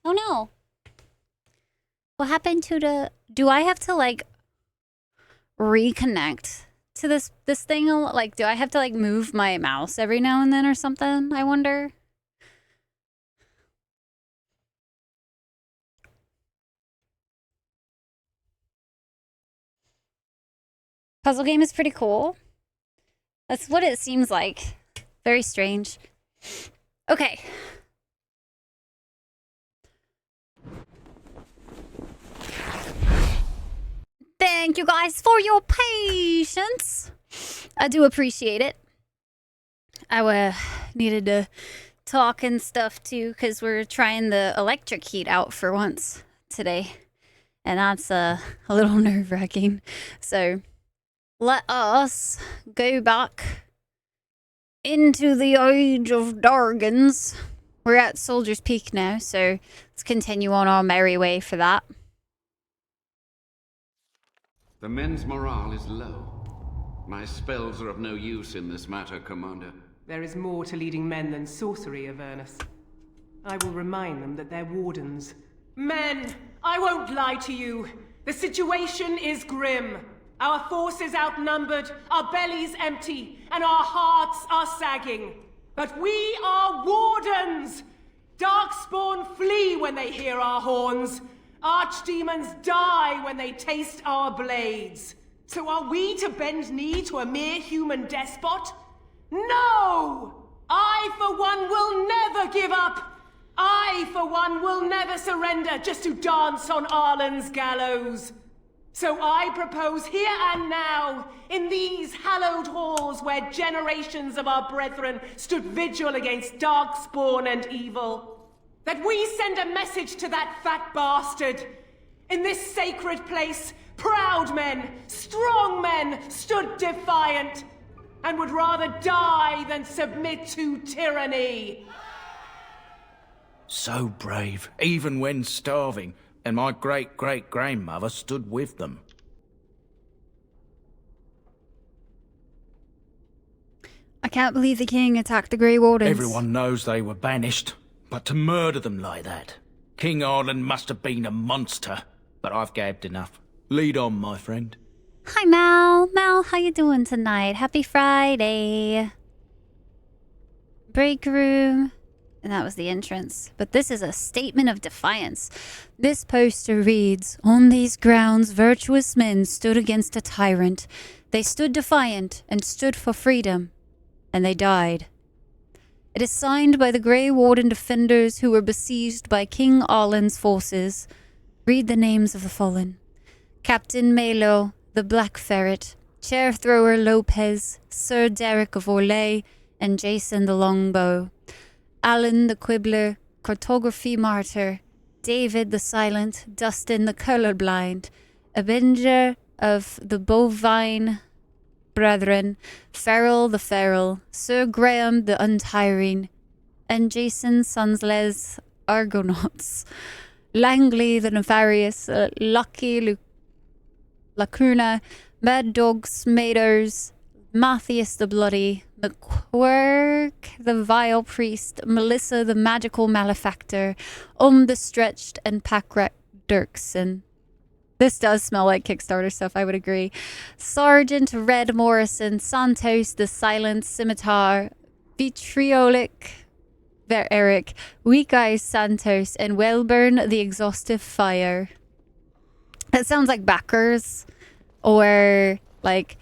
Oh no. What happened to the... Do I have to, like, reconnect to this thing? Like, do I have to, like, move my mouse every now and then or something? I wonder. Puzzle game is pretty cool. That's what it seems like. Very strange. Okay. Thank you guys for your patience. I do appreciate it. I needed to talk and stuff too, because we're trying the electric heat out for once today. And that's a little nerve-wracking. So let us go back into the Age of Dargans. We're at Soldier's Peak now, so let's continue on our merry way for that. The men's morale is low. My spells are of no use in this matter, Commander. There is more to leading men than sorcery, Avernus. I will remind them that they're wardens. Men, I won't lie to you. The situation is grim. Our forces outnumbered, our bellies empty, and our hearts are sagging. But we are wardens! Darkspawn flee when they hear our horns. Archdemons die when they taste our blades. So are we to bend knee to a mere human despot? No! I, for one, will never give up! I, for one, will never surrender just to dance on Arlen's gallows. So I propose here and now, in these hallowed halls where generations of our brethren stood vigil against darkspawn and evil, that we send a message to that fat bastard. In this sacred place, proud men, strong men stood defiant, and would rather die than submit to tyranny. So brave, even when starving, and my great-great-grandmother stood with them. I can't believe the king attacked the Grey Wardens. Everyone knows they were banished, but to murder them like that... King Arlen must have been a monster, but I've gabbed enough. Lead on, my friend. Hi, Mal. Mal, how you doing tonight? Happy Friday. Break room. And that was the entrance. But this is a statement of defiance. This poster reads, "On these grounds, virtuous men stood against a tyrant. They stood defiant and stood for freedom. And they died." It is signed by the Grey Warden defenders who were besieged by King Arlen's forces. Read the names of the fallen. Captain Melo, the Black Ferret, Chair Thrower Lopez, Sir Derek of Orlais, and Jason the Longbow. Alan the Quibbler, Cartography Martyr, David the Silent, Dustin the Colorblind, Avenger of the Bovine Brethren, Farrell the Feral, Sir Graham the Untiring, and Jason Sunsles Argonauts, Langley the Nefarious, Lucky Lacuna, Mad Dog Smaders, Matthias the Bloody, McQuirk the Vile Priest, Melissa the Magical Malefactor, the Stretched, and Packrat Dirksen. This does smell like Kickstarter stuff, I would agree. Sergeant Red Morrison, Santos the Silent Scimitar, Vitriolic Eric, Weak Eyes Santos, and Wellburn the Exhaustive Fire. That sounds like backers, or like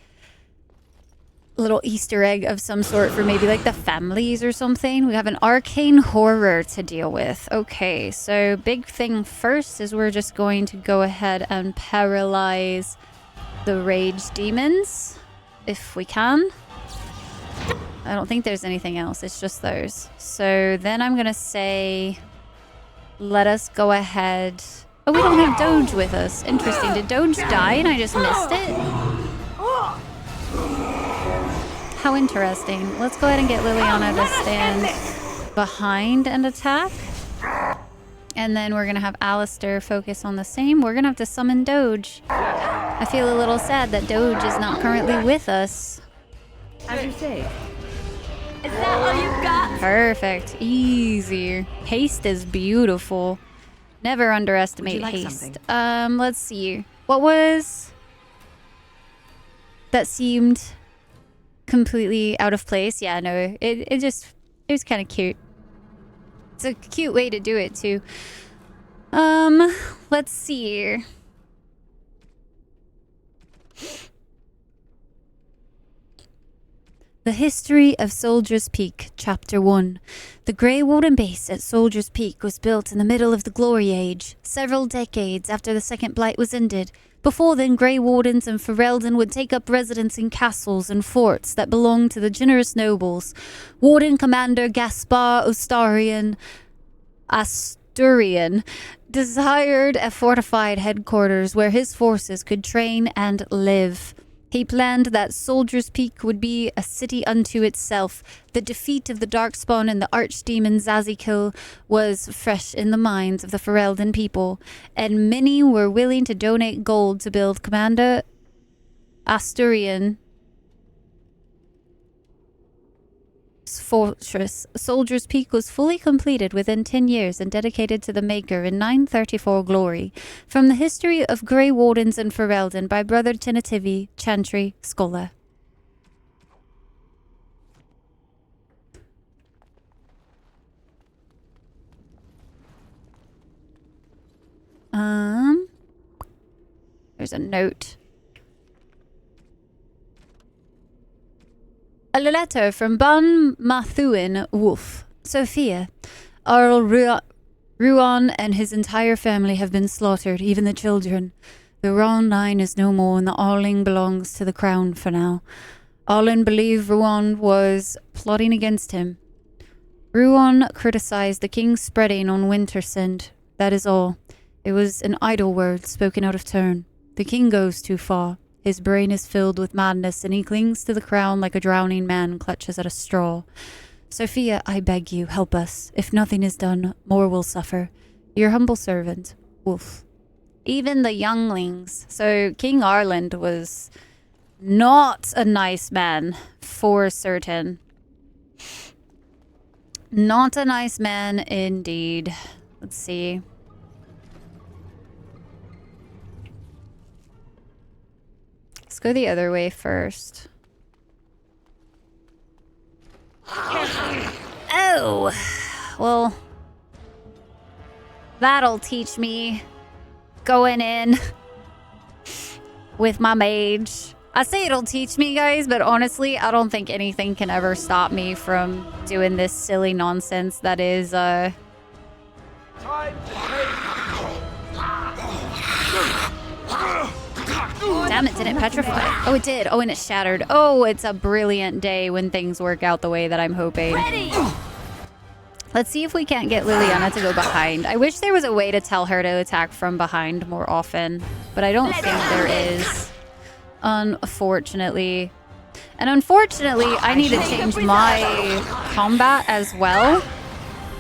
a little Easter egg of some sort for maybe like the families or something. We have an arcane horror to deal with. Okay, so big thing first is we're just going to go ahead and paralyze the rage demons if we can. I don't think there's anything else. It's just those. So then I'm going to say, let us go ahead. Oh, we don't have Doge with us. Interesting. Did Doge die and I just missed it? How interesting. Let's go ahead and get Liliana to stand behind and attack. And then we're going to have Alistair focus on the same. We're going to have to summon Doge. I feel a little sad that Doge is not currently with us. As you say. Is that all you got? Perfect. Easy. Haste is beautiful. Never underestimate like haste. something? Let's see. What was that seemed completely out of place? Yeah, no. It was kind of cute. It's a cute way to do it too. Let's see. The History of Soldier's Peak, Chapter 1. The Grey Warden Base at Soldier's Peak was built in the middle of the Glory Age, several decades after the Second Blight was ended. Before then, Grey Wardens and Ferelden would take up residence in castles and forts that belonged to the generous nobles. Warden Commander Gaspar Asturian desired a fortified headquarters where his forces could train and live. He planned that Soldier's Peak would be a city unto itself. The defeat of the Darkspawn and the archdemon Zazikil was fresh in the minds of the Ferelden people, and many were willing to donate gold to build Commander Asturian fortress. Soldier's Peak was fully completed within 10 years and dedicated to the Maker in 934 glory. From the History of Grey Wardens and Ferelden by Brother Tinativi, Chantry, Scholar. There's a note. A letter from Ban Mathuin Wolf. Sophia, Arl Ruan and his entire family have been slaughtered, even the children. The Ruan line is no more, and the Arling belongs to the crown for now. Arlen believed Ruan was plotting against him. Ruan criticized the king's spreading on Wintersend. That is all. It was an idle word spoken out of turn. The king goes too far. His brain is filled with madness, and he clings to the crown like a drowning man clutches at a straw. Sophia, I beg you, help us. If nothing is done, more will suffer. Your humble servant, Wolf. Even the younglings. So King Arland was not a nice man, for certain. Not a nice man indeed. Let's see. Let's go the other way first. Oh! Well, that'll teach me going in with my mage. I say it'll teach me, guys, but honestly, I don't think anything can ever stop me from doing this silly nonsense that is, Damn it, didn't petrify. Oh, it did. Oh, and it shattered. Oh, it's a brilliant day when things work out the way that I'm hoping. Ready. Let's see if we can't get Liliana to go behind. I wish there was a way to tell her to attack from behind more often, but I don't think there is, unfortunately. And unfortunately, I need to change my combat as well.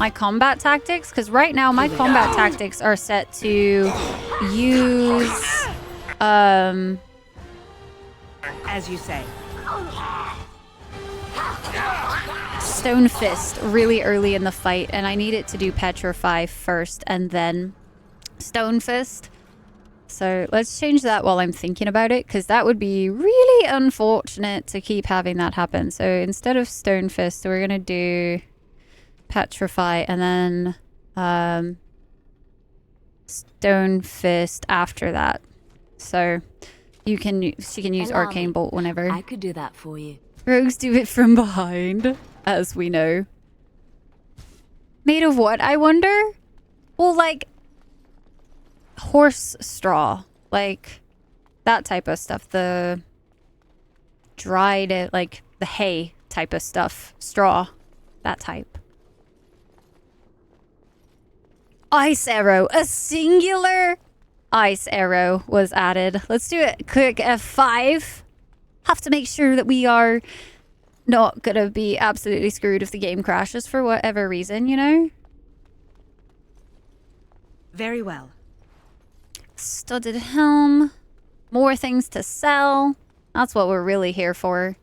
My combat tactics, because right now my combat tactics are set to use... As you say. Stone Fist really early in the fight, and I need it to do Petrify first and then Stone Fist. So let's change that while I'm thinking about it, because that would be really unfortunate to keep having that happen. So instead of Stone Fist, we're going to do Petrify and then Stone Fist after that. So she can use Arcane Bolt whenever. I could do that for you. Rogues do it from behind, as we know. Made of what, I wonder? Well, like horse straw, like that type of stuff. The dried, like the hay type of stuff, straw, that type. Ice arrow, a singular ice arrow was added. Let's do it. Click F5. Have to make sure that we are not gonna be absolutely screwed if the game crashes for whatever reason, you know? Very well. Studded helm. More things to sell. That's what we're really here for.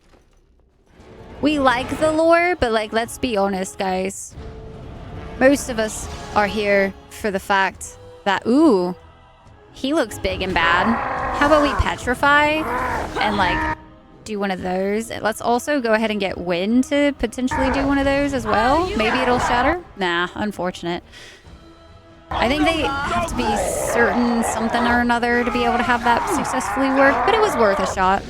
We like the lore, but like, let's be honest, guys. Most of us are here for the fact that, ooh, he looks big and bad. How about we petrify and like do one of those? Let's also go ahead and get Wynn to potentially do one of those as well. Maybe it'll shatter. Nah, unfortunate. I think they have to be certain something or another to be able to have that successfully work, but it was worth a shot.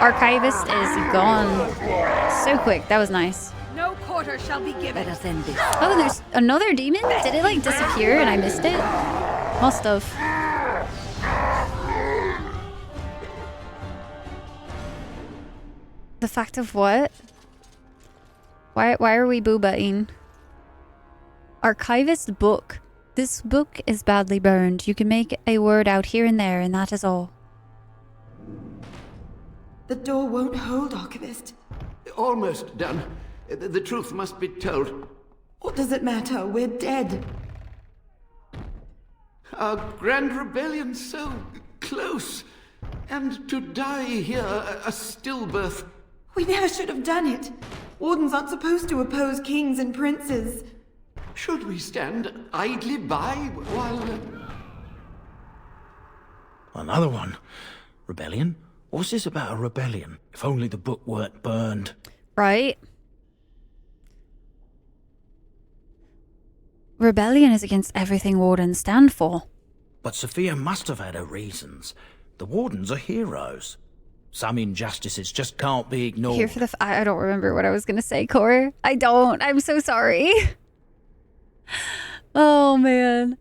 Archivist is gone so quick. That was nice. No quarter shall be given. Let us end this. Oh, and there's another demon? Did it like disappear and I missed it? Must have. The fact of what? Why are we boobaing? Archivist book. This book is badly burned. You can make a word out here and there, and that is all. The door won't hold, Archivist. Almost done. The truth must be told. What does it matter? We're dead. Our grand rebellion so close. And to die here, a stillbirth. We never should have done it. Wardens aren't supposed to oppose kings and princes. Should we stand idly by while... Another one. Rebellion? What's this about a rebellion? If only the book weren't burned. Right? Rebellion is against everything Wardens stand for. But Sophia must have had her reasons. The Wardens are heroes. Some injustices just can't be ignored. Here for the... I don't remember what I was going to say, Cor. I don't. I'm so sorry. Oh, man.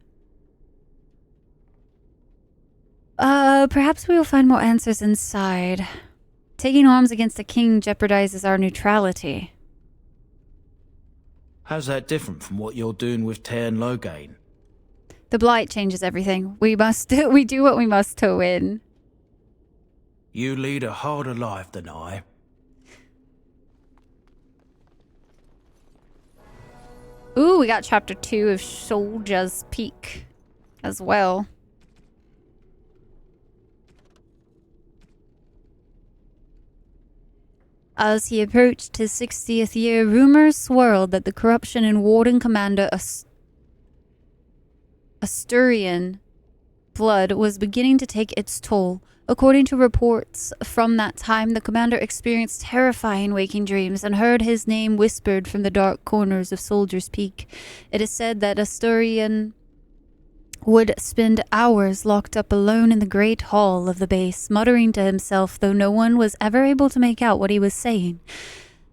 Perhaps we will find more answers inside. Taking arms against a king jeopardizes our neutrality. How's that different from what you're doing with Tairn Loghain? The blight changes everything. We do what we must to win. You lead a harder life than I. Ooh, we got chapter 2 of Soldier's Peak as well. As he approached his 60th year, rumors swirled that the corruption in Warden Commander Asturian blood was beginning to take its toll. According to reports from that time, the commander experienced terrifying waking dreams and heard his name whispered from the dark corners of Soldier's Peak. It is said that Asturian would spend hours locked up alone in the great hall of the base, muttering to himself, though no one was ever able to make out what he was saying.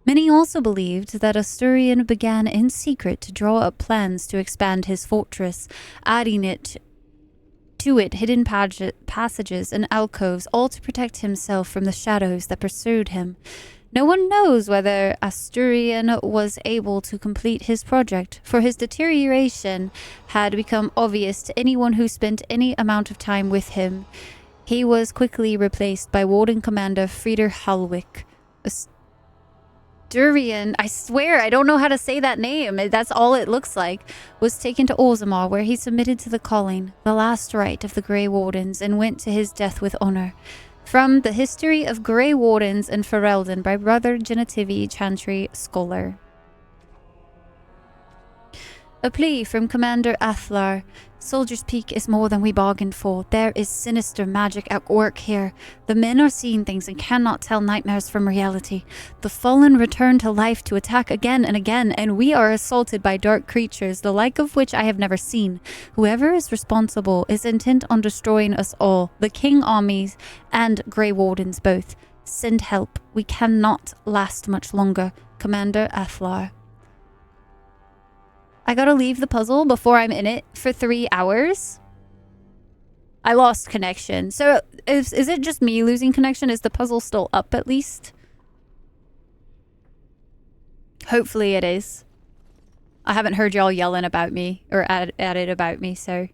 Many also believed that Asturian began in secret to draw up plans to expand his fortress, adding to it hidden passages and alcoves, all to protect himself from the shadows that pursued him. No one knows whether Asturian was able to complete his project, for his deterioration had become obvious to anyone who spent any amount of time with him. He was quickly replaced by Warden Commander Frieder Halwick. Asturian, I swear I don't know how to say that name, that's all it looks like, was taken to Orzammar, where he submitted to the calling, the last rite of the Grey Wardens, and went to his death with honor. From The History of Grey Wardens and Ferelden by Brother Genetivi Chantry Scholar. A plea from Commander Athlar. Soldier's Peak is more than we bargained for. There is sinister magic at work here. The men are seeing things and cannot tell nightmares from reality. The fallen return to life to attack again and again, and we are assaulted by dark creatures, the like of which I have never seen. Whoever is responsible is intent on destroying us all, the King armies and Grey Wardens both. Send help. We cannot last much longer. Commander Athlar. I gotta leave the puzzle before I'm in it for 3 hours. I lost connection. So is it just me losing connection? Is the puzzle still up at least? Hopefully it is. I haven't heard y'all yelling about me or at it about me, so.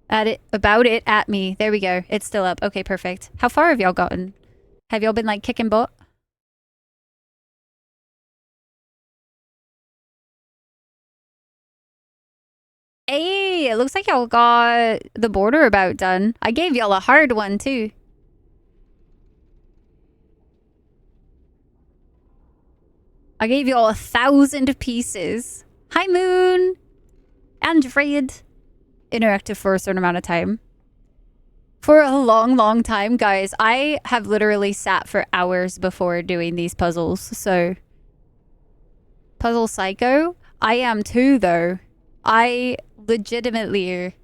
About it at me. There we go. It's still up. Okay, perfect. How far have y'all gotten? Have y'all been like kicking butt? Hey, it looks like y'all got the border about done. I gave y'all a hard one, too. I gave you all 1,000 pieces. Hi, Moon. Android. Interactive for a certain amount of time. For a long, long time, guys. I have literally sat for hours before doing these puzzles, so... Puzzle Psycho? I am too, though. I legitimately...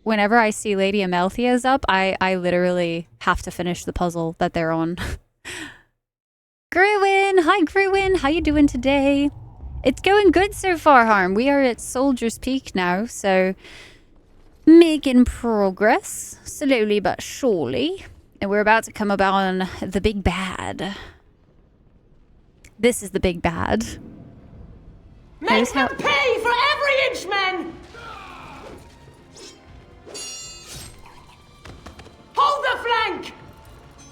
Whenever I see Lady Amalthea's up, I literally have to finish the puzzle that they're on. Gruin! Hi, Gruin! How you doing today? It's going good so far, Harm. We are at Soldier's Peak now, so... Making progress, slowly but surely. And we're about to come upon the big bad. This is the big bad. Make them pay for every inch, men! Hold the flank!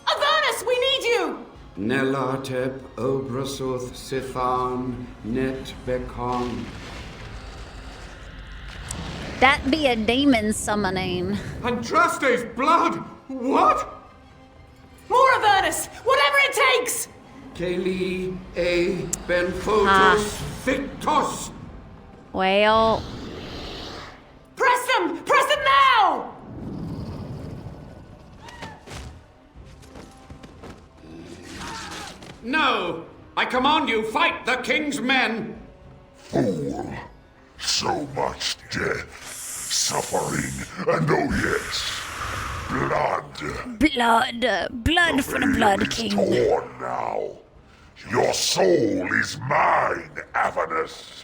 Avernus, we need you! Nelatep, Obrasoth, Sifan, Net Bekon. That be a demon summoning. Andraste's blood! What? More Avernus! Whatever it takes! Keli, A, Benfotos, Victos! Well... Press them! Press them now! No! I command you, fight the king's men! Fool! So much death, suffering, and oh yes, blood. Blood for the Blood King. Torn now. Your soul is mine, Avernus.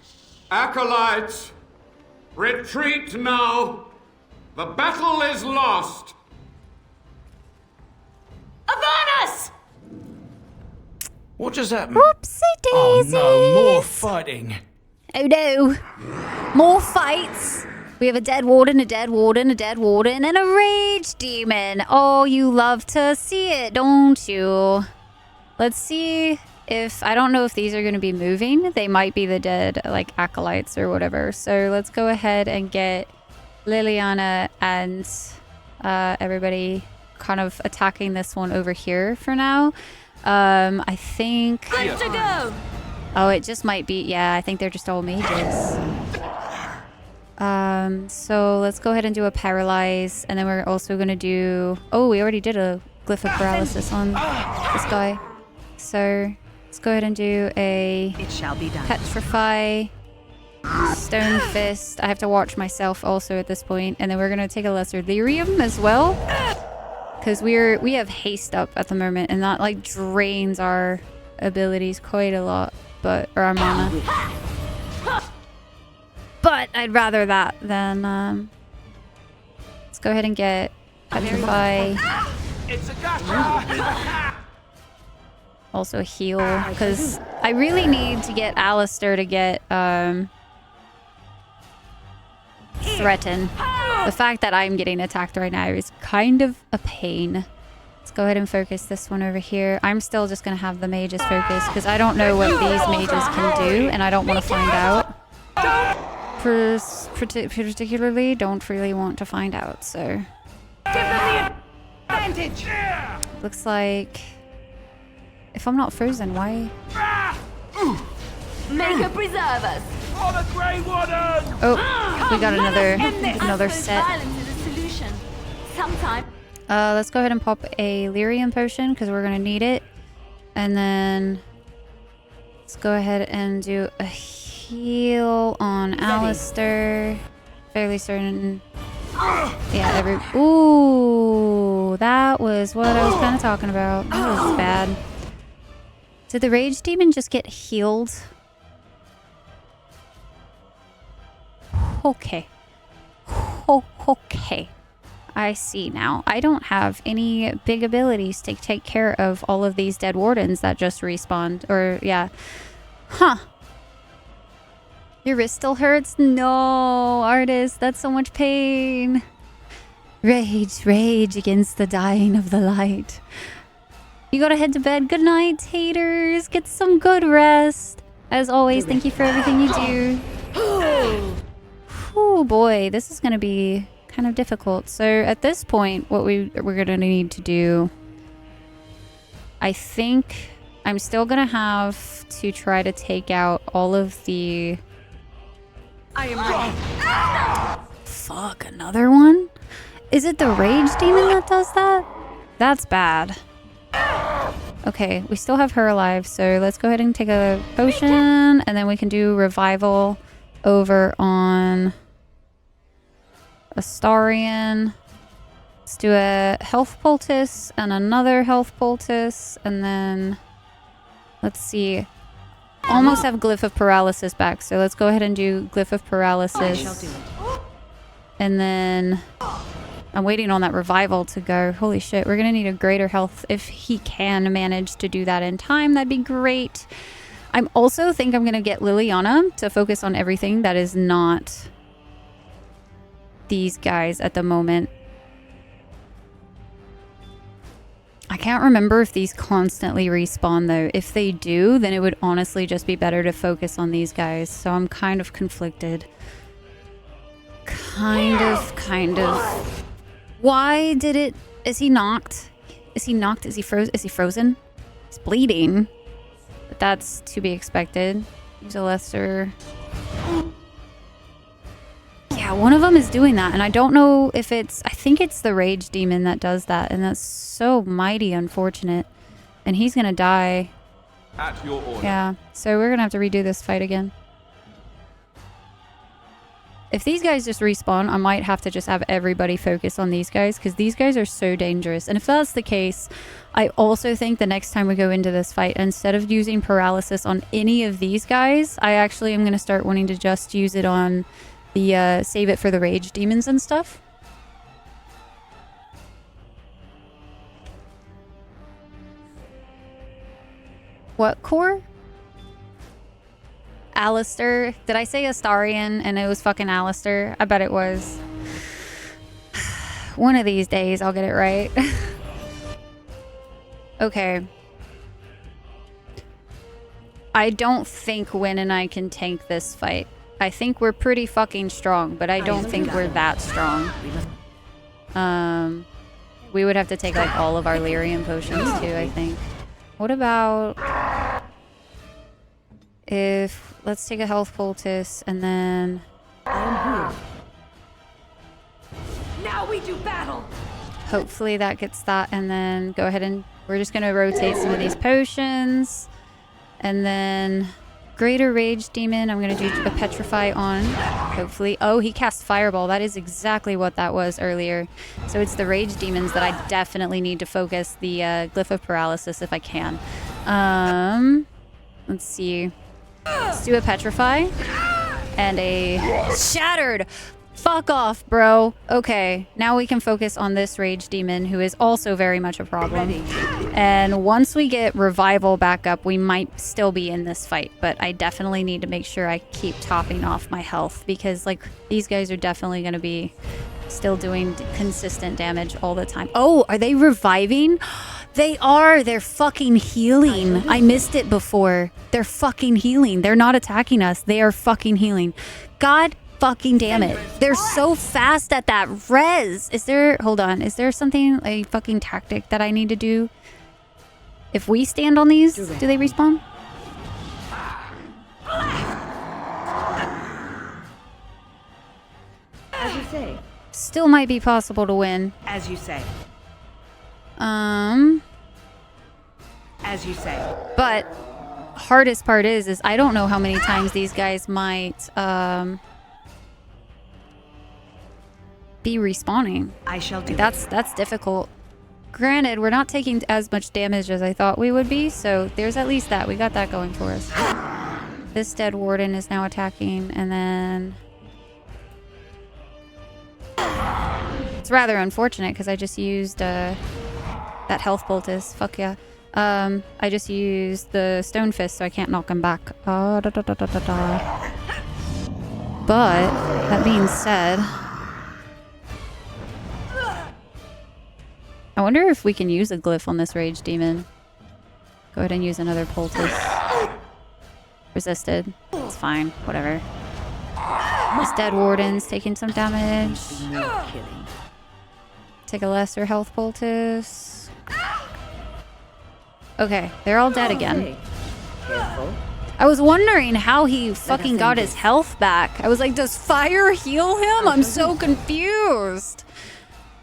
Acolytes, retreat now. The battle is lost. Avernus! What does that mean? Whoopsie daisies! Oh no, more fighting. Oh no. More fights. We have a dead warden, a dead warden, a dead warden, and a rage demon. Oh, you love to see it, don't you? Let's see if... I don't know if these are going to be moving. They might be the dead, like, acolytes or whatever. So let's go ahead and get Liliana and everybody kind of attacking this one over here for now. I think... Good to go! Oh, it just might be... Yeah, I think they're just all mages. So let's go ahead and do a paralyze, and then we're also going to do... Oh, we already did a glyph of paralysis on this guy. So let's go ahead and do a... It shall be done. Petrify, Stone Fist. I have to watch myself also at this point, and then we're going to take a Lesser Lyrium as well. Because we have haste up at the moment, and that like drains our abilities quite a lot, but or our mana. But I'd rather that than let's go ahead and get Petrify. It's a gotcha! Also heal, because I really need to get Alistair to get Threaten. The fact that I'm getting attacked right now is kind of a pain. Let's go ahead and focus this one over here. I'm still just going to have the mages focus because I don't know what these mages can do, and I don't want to find out. Particularly, don't really want to find out, so... Give them the advantage! Looks like... If I'm not frozen, why... Make her preserve us! For the Grey Warden! Oh, we got another set. Let's go ahead and pop a Lyrium potion because we're gonna need it. And then let's go ahead and do a heal on Alistair. Fairly certain. Yeah, ooh, that was what I was kind of talking about. That was bad. Did the Rage Demon just get healed? Okay. Okay. I see now. I don't have any big abilities to take care of all of these dead wardens that just respawned. Or, yeah. Huh. Your wrist still hurts? No, artist. That's so much pain. Rage, rage against the dying of the light. You gotta head to bed. Good night, haters. Get some good rest. As always, thank you for everything you do. Oh boy, this is gonna be kind of difficult. So at this point, what we're gonna need to do, I think I'm still gonna have to try to take out all of the... I am ready. Fuck, another one? Is it the rage demon that does that? That's bad. Okay, we still have her alive, so let's go ahead and take a potion, and then we can do revival over on Astarion. Let's do a health poultice and another health poultice, and then let's see. Almost have Glyph of Paralysis back, so let's go ahead and do Glyph of Paralysis. I shall do it. And then I'm waiting on that revival to go. Holy shit, we're gonna need a greater health. If he can manage to do that in time, that'd be great. I'm also think I'm gonna get Liliana to focus on everything that is not these guys at the moment. I can't remember if these constantly respawn though. If they do, then it would honestly just be better to focus on these guys. So I'm kind of conflicted. Kind of. Why did it... Is he knocked? Is he knocked? Is he frozen? He's bleeding. But that's to be expected. Use a lesser... Yeah, one of them is doing that, and I don't know if it's... I think it's the rage demon that does that, and that's so mighty unfortunate. And he's gonna die. At your order. Yeah, so we're gonna have to redo this fight again. If these guys just respawn, I might have to just have everybody focus on these guys, because these guys are so dangerous. And if that's the case, I also think the next time we go into this fight, instead of using paralysis on any of these guys, I actually am going to start wanting to just use it on the save it for the rage demons and stuff. What core? Alistair. Did I say Astarion and it was fucking Alistair? I bet it was. One of these days I'll get it right. Okay. I don't think Wynn and I can tank this fight. I think we're pretty fucking strong, but I don't think we're that strong. We would have to take like all of our lyrium potions too, I think. What about if let's take a health poultice and then I am here. Now we do battle. Hopefully that gets that, and then go ahead and we're just gonna rotate some of these potions, and then greater rage demon. I'm gonna do a petrify on. Hopefully, oh, he cast fireball. That is exactly what that was earlier. So it's the rage demons that I definitely need to focus the glyph of paralysis if I can. Let's see. Let's do a petrify and a shattered. Fuck off, bro. Okay, now we can focus on this rage demon, who is also very much a problem. And once we get revival back up, we might still be in this fight, but I definitely need to make sure I keep topping off my health, because like these guys are definitely going to be still doing consistent damage all the time. Oh, are they reviving? They are. They're fucking healing. I missed it before. They're fucking healing. They're not attacking us. They are fucking healing. God fucking damn it. They're so fast at that res. Is there, hold on, is there something, a fucking tactic that I need to do? If we stand on these, do they respawn? As you say. Still might be possible to win. As you say. As you say. But hardest part is I don't know how many times these guys might be respawning. I shall do. That's difficult. Granted, we're not taking as much damage as I thought we would be, so there's at least that. We got that going for us. This dead warden is now attacking, and then it's rather unfortunate because I just used that health poultice. Fuck yeah. I just used the stone fist, so I can't knock him back. But that being said, I wonder if we can use a glyph on this rage demon. Go ahead and use another poultice. Resisted. It's fine. Whatever. This dead warden's taking some damage. Take a lesser health poultice. Okay, they're all dead again. Okay. Careful. I was wondering how he fucking got his health back. I was like, does fire heal him? I'm so confused.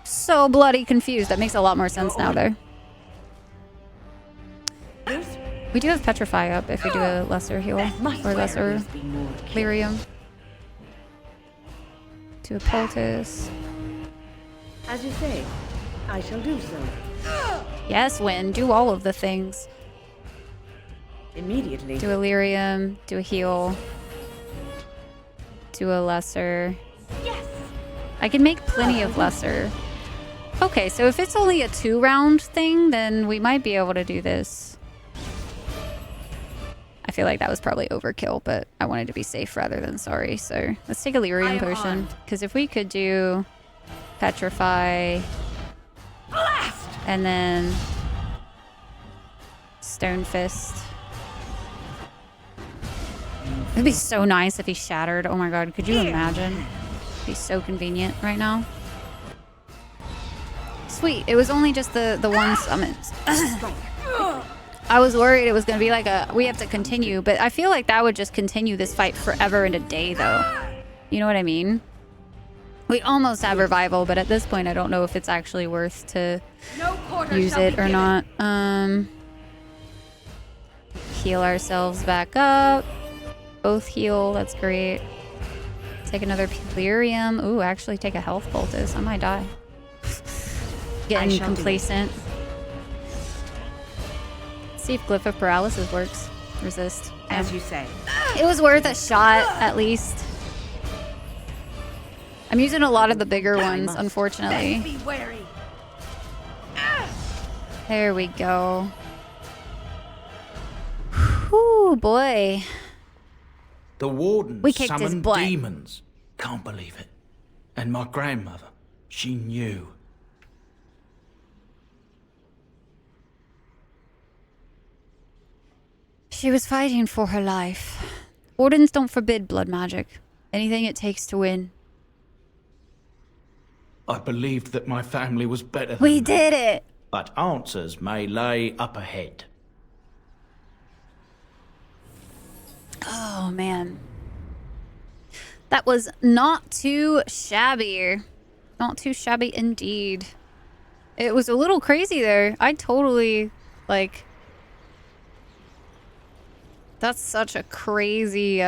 So bloody confused. That makes a lot more sense now, though. We do have Petrify up if we do a lesser heal. Or lesser lyrium. Do a poultice. As you say, I shall do so. Yes, Win. Do all of the things. Immediately. Do a lyrium. Do a heal. Do a lesser. Yes. I can make plenty of lesser. Okay, so if it's only a 2-round thing, then we might be able to do this. I feel like that was probably overkill, but I wanted to be safe rather than sorry. So let's take a lyrium potion. Because if we could do Petrify. Blast! And then Stone Fist. It'd be so nice if he shattered. Oh my god, could you imagine? It'd be so convenient right now. Sweet, it was only just the one summons. I was worried it was going to be like we have to continue, but I feel like that would just continue this fight forever and a day, though. You know what I mean? We almost have revival, but at this point, I don't know if it's actually worth to use it or not. Heal ourselves back up. Both heal, that's great. Take another Delirium. Ooh, actually take a health poultice. I might die. Getting complacent. See if Glyph of Paralysis works. Resist. As you say. It was worth a shot, at least. I'm using a lot of the bigger ones, unfortunately. Be wary. There we go. Whew, boy. The warden We kicked his summoned butt. demons. Can't believe it. And my grandmother, she knew. She was fighting for her life. Wardens don't forbid blood magic. Anything it takes to win. I believed that my family was better than We me, did it! but answers may lay up ahead. Oh, man. That was not too shabby. Not too shabby indeed. It was a little crazy there. I totally, like... That's such a crazy,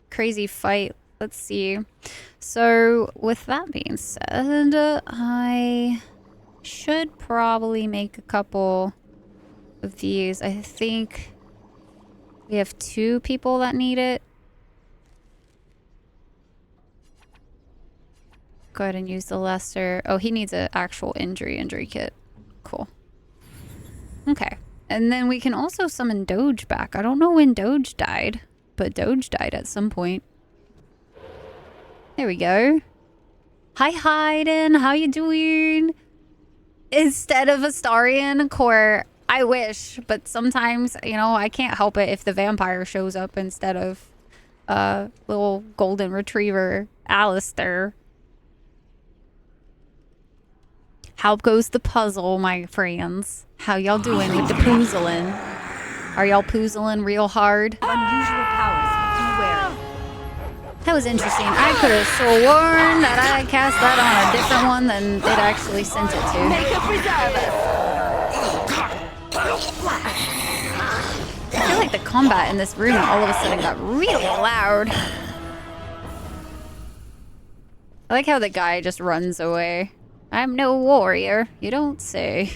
crazy fight. Let's see. So, with that being said, I should probably make a couple of these. I think we have 2 people that need it. Go ahead and use the lesser. Oh, he needs an actual injury kit. Cool. Okay. And then we can also summon Doge back. I don't know when Doge died, but Doge died at some point. There we go. Hi, Hayden. How you doing? Instead of Astarian Core, I wish, but sometimes, you know, I can't help it if the vampire shows up instead of little golden retriever Alistair. How goes the puzzle, my friends? How y'all doing with the poozling? Are y'all poozling real hard? Unusual powers. Be wary. That was interesting. I could have sworn that I cast that on a different one than it actually sent it to. Make a preserve I feel like the combat in this room all of a sudden got really loud. I like how the guy just runs away. I'm no warrior, you don't say.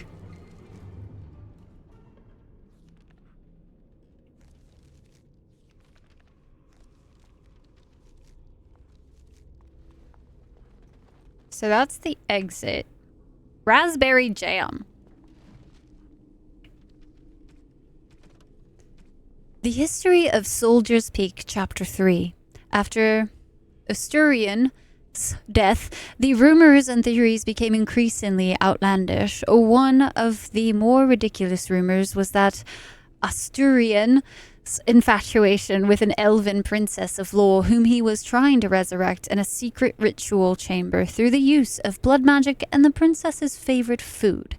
So that's the exit. Raspberry jam. The History of Soldier's Peak, Chapter 3. After Asturian's death, the rumors and theories became increasingly outlandish. One of the more ridiculous rumors was that Asturian's infatuation with an elven princess of lore whom he was trying to resurrect in a secret ritual chamber through the use of blood magic and the princess's favorite food,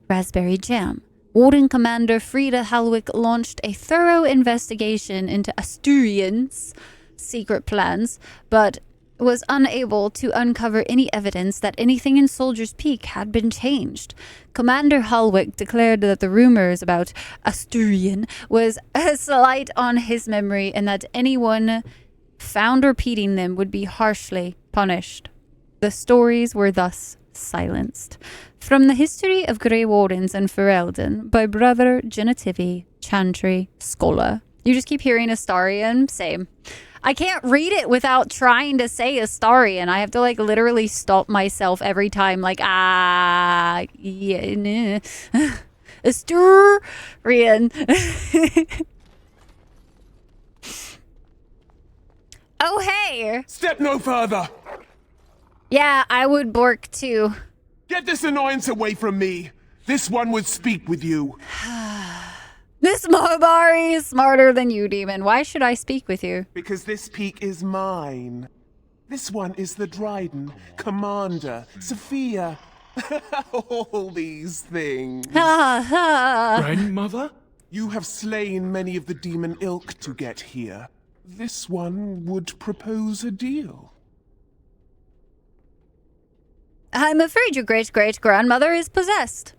raspberry jam, Warden Commander Frida Halwick launched a thorough investigation into Asturians' secret plans, but was unable to uncover any evidence that anything in Soldier's Peak had been changed. Commander Halwick declared that the rumors about Asturian was a slight on his memory and that anyone found repeating them would be harshly punished. The stories were thus silenced. From the History of Grey Wardens and Ferelden by Brother Genitivi Chantry Scholar. You just keep hearing Astarian? Same. I can't read it without trying to say Astarian. I have to like literally stop myself every time like yeah, Asturian. Oh hey. Step no further. Yeah, I would bork too. Get this annoyance away from me. This one would speak with you. This Mobari is smarter than you, demon. Why should I speak with you? Because this peak is mine. This one is the Dryden, Commander, Sophia. All these things. Grandmother? You have slain many of the demon ilk to get here. This one would propose a deal. I'm afraid your great-great-grandmother is possessed.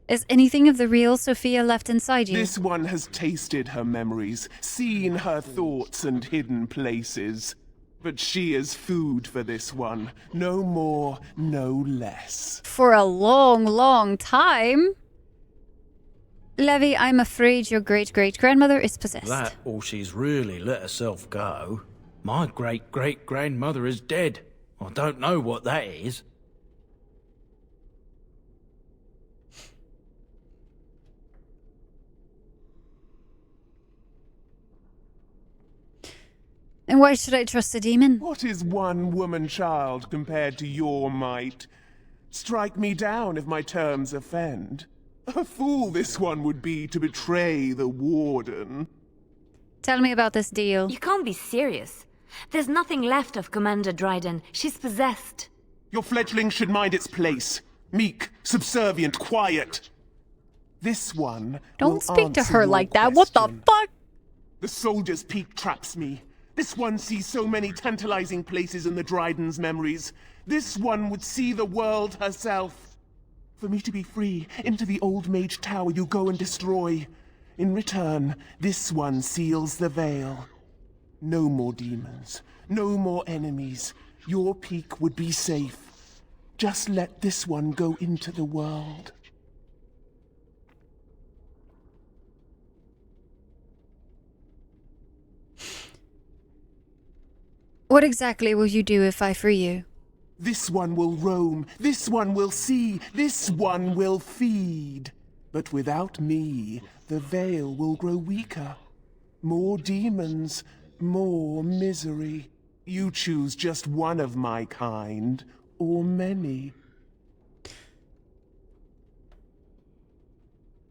Is anything of the real Sophia left inside you? This one has tasted her memories, seen her thoughts and hidden places. But she is food for this one. No more, no less. For a long, long time. Levy, I'm afraid your great-great-grandmother is possessed. That, or she's really let herself go. My great-great-grandmother is dead. I don't know what that is. And why should I trust a demon? What is one woman-child compared to your might? Strike me down if my terms offend. A fool this one would be to betray the Warden. Tell me about this deal. You can't be serious. There's nothing left of Commander Dryden. She's possessed. Your fledgling should mind its place. Meek, subservient, quiet. This one Don't speak to her like that. What the fuck? The Soldier's Peak traps me. This one sees so many tantalizing places in the Dryden's memories. This one would see the world herself. For me to be free, into the Old Mage Tower you go and destroy. In return, this one seals the veil. No more demons, no more enemies. Your peak would be safe. Just let this one go into the world. What exactly will you do if I free you? This one will roam, this one will see, this one will feed. But without me, the veil will grow weaker. More demons, more misery. You choose just one of my kind, or many.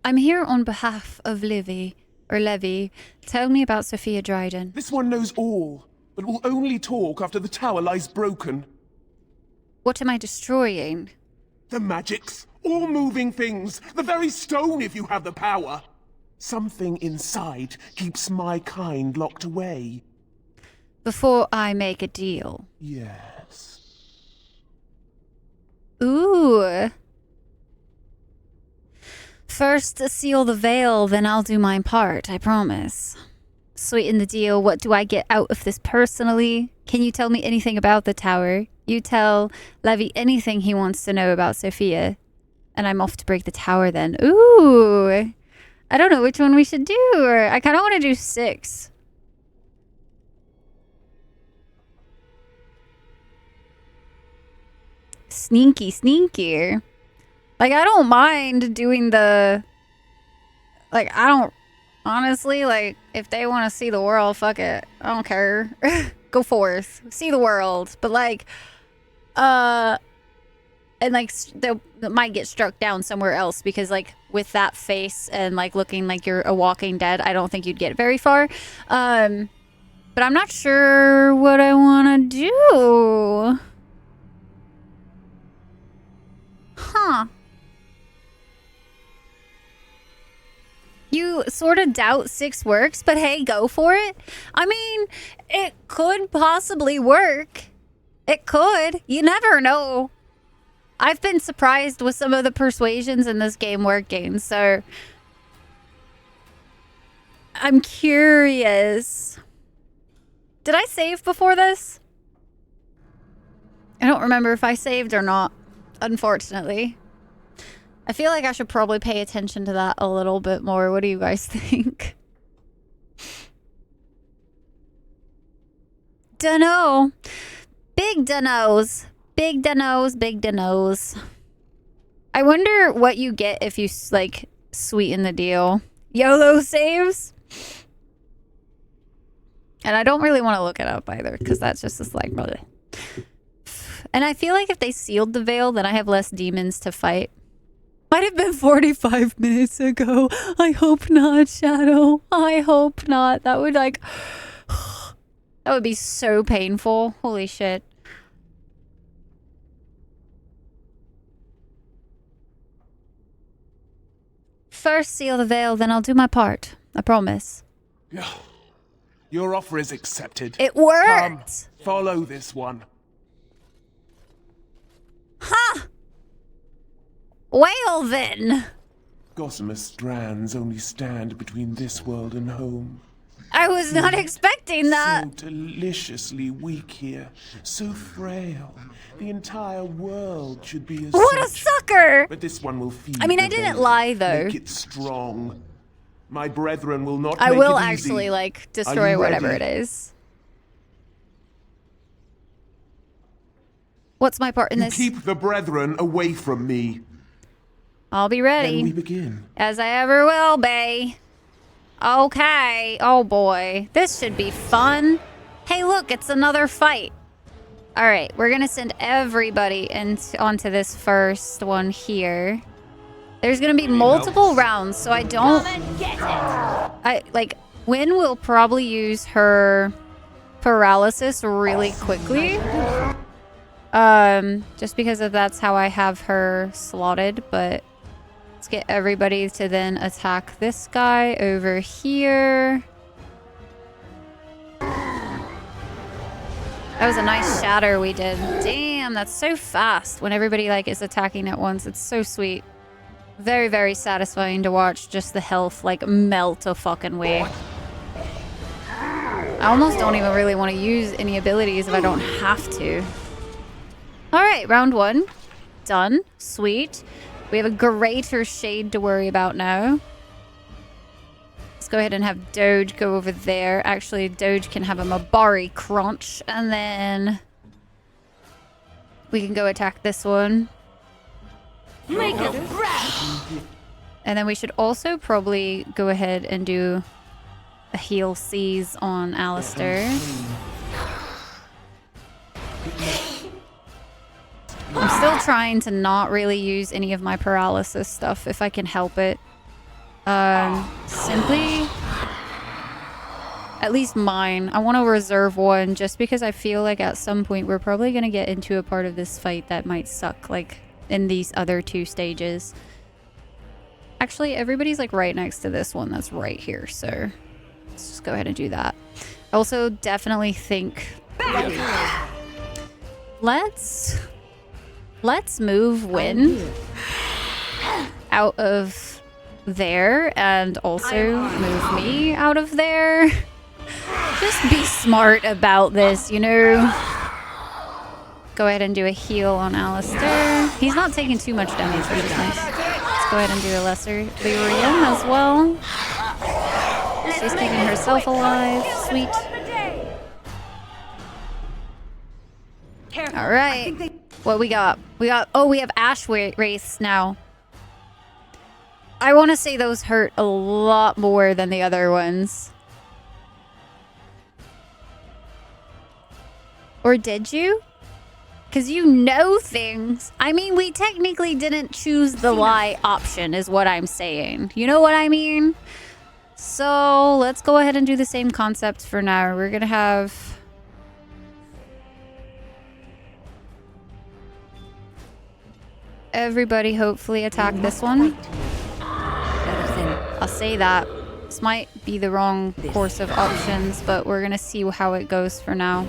I'm here on behalf of Levy. Tell me about Sophia Dryden. This one knows all, but will only talk after the tower lies broken. What am I destroying? The magics, all moving things, the very stone if you have the power. Something inside keeps my kind locked away. Before I make a deal. Yes. Ooh. First, seal the veil, then I'll do my part, I promise. Sweeten the deal. What do I get out of this personally? Can you tell me anything about the tower? You tell Levy anything he wants to know about Sophia. And I'm off to break the tower then. Ooh. I don't know which one we should do. I kind of want to do 6. Sneaky. Like, I don't mind doing the... Like, I don't... Honestly, like, if they want to see the world, fuck it. I don't care. Go forth. See the world. But, like, and, like, they might get struck down somewhere else because, like, with that face and, like, looking like you're a walking dead, I don't think you'd get very far. But I'm not sure what I want to do. Huh. do sort of doubt 6 works, but hey, go for it. I mean, it could possibly work. It could. You never know. I've been surprised with some of the persuasions in this game working, so I'm curious. Did I save before this? I don't remember if I saved or not, unfortunately. I feel like I should probably pay attention to that a little bit more. What do you guys think? Dunno. Big dunnos. Big dunnos, big dunnos. I wonder what you get if you, like, sweeten the deal. YOLO saves? And I don't really want to look it up either, because that's just like... Bleh. And I feel like if they sealed the veil, then I have less demons to fight. Might have been 45 minutes ago. I hope not, Shadow. I hope not. That would, like... that would be so painful. Holy shit. First seal the veil, then I'll do my part. I promise. Your offer is accepted. It worked! Come, follow this one. Huh! Well then. Gossamer strands only stand between this world and home. I was not expecting that. So deliciously weak here, so frail. The entire world should be as What a such. sucker! But this one will feed I mean, the I didn't veil, lie, though. Make it strong. My brethren will not I make will it easy. actually, like, Are destroy you whatever ready? it is. What's my part in You this? keep the brethren away from me. I'll be ready. Then we begin. As I ever will be. Okay. Oh boy. This should be fun. Hey, look, it's another fight. All right, we're gonna send everybody onto this first one here. There's gonna be multiple rounds, so I don't... Wynn will probably use her paralysis really quickly. Just because that's how I have her slotted, but let's get everybody to then attack this guy over here. That was a nice shatter we did. Damn, that's so fast when everybody like is attacking at once. It's so sweet. Very, very satisfying to watch just the health like melt a fucking way. I almost don't even really want to use any abilities if I don't have to. Alright, round 1. Done. Sweet. We have a greater shade to worry about now. Let's go ahead and have Doge go over there. Actually, Doge can have a Mabari crunch. And then we can go attack this one. Make it fresh! And then we should also probably go ahead and do a heal seize on Alistair. I'm still trying to not really use any of my paralysis stuff if I can help it. Simply, at least mine. I want to reserve one just because I feel like at some point we're probably going to get into a part of this fight that might suck, like in these other 2 stages. Actually, everybody's like right next to this one that's right here, so let's just go ahead and do that. I also definitely think let's move Wynn out of there and also move me out of there. Just be smart about this, you know. Go ahead and do a heal on Alistair. He's not taking too much damage, which is nice. Let's go ahead and do a lesser Lyrium as well. She's keeping herself alive. Sweet. All right. What we got? We have Ash Wraiths now. I want to say those hurt a lot more than the other ones. Or did you? Because you know things. I mean, we technically didn't choose the lie option is what I'm saying. You know what I mean? So let's go ahead and do the same concept for now. We're going to have... everybody hopefully attack this one. I'll say that. This might be the wrong course of options, but we're gonna see how it goes for now.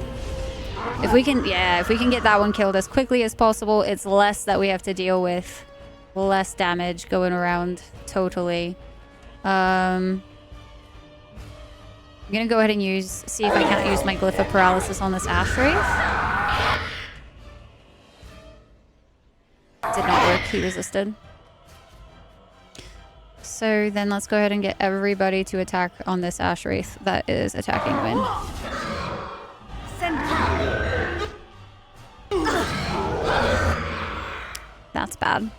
If we can, yeah, if we can get that one killed as quickly as possible, it's less that we have to deal with. Less damage going around, totally. I'm gonna go ahead and see if I can't use my Glyph of Paralysis on this Ash Wraith. Did not work, he resisted. So then let's go ahead and get everybody to attack on this Ash Wraith that is attacking Wynn. That's bad.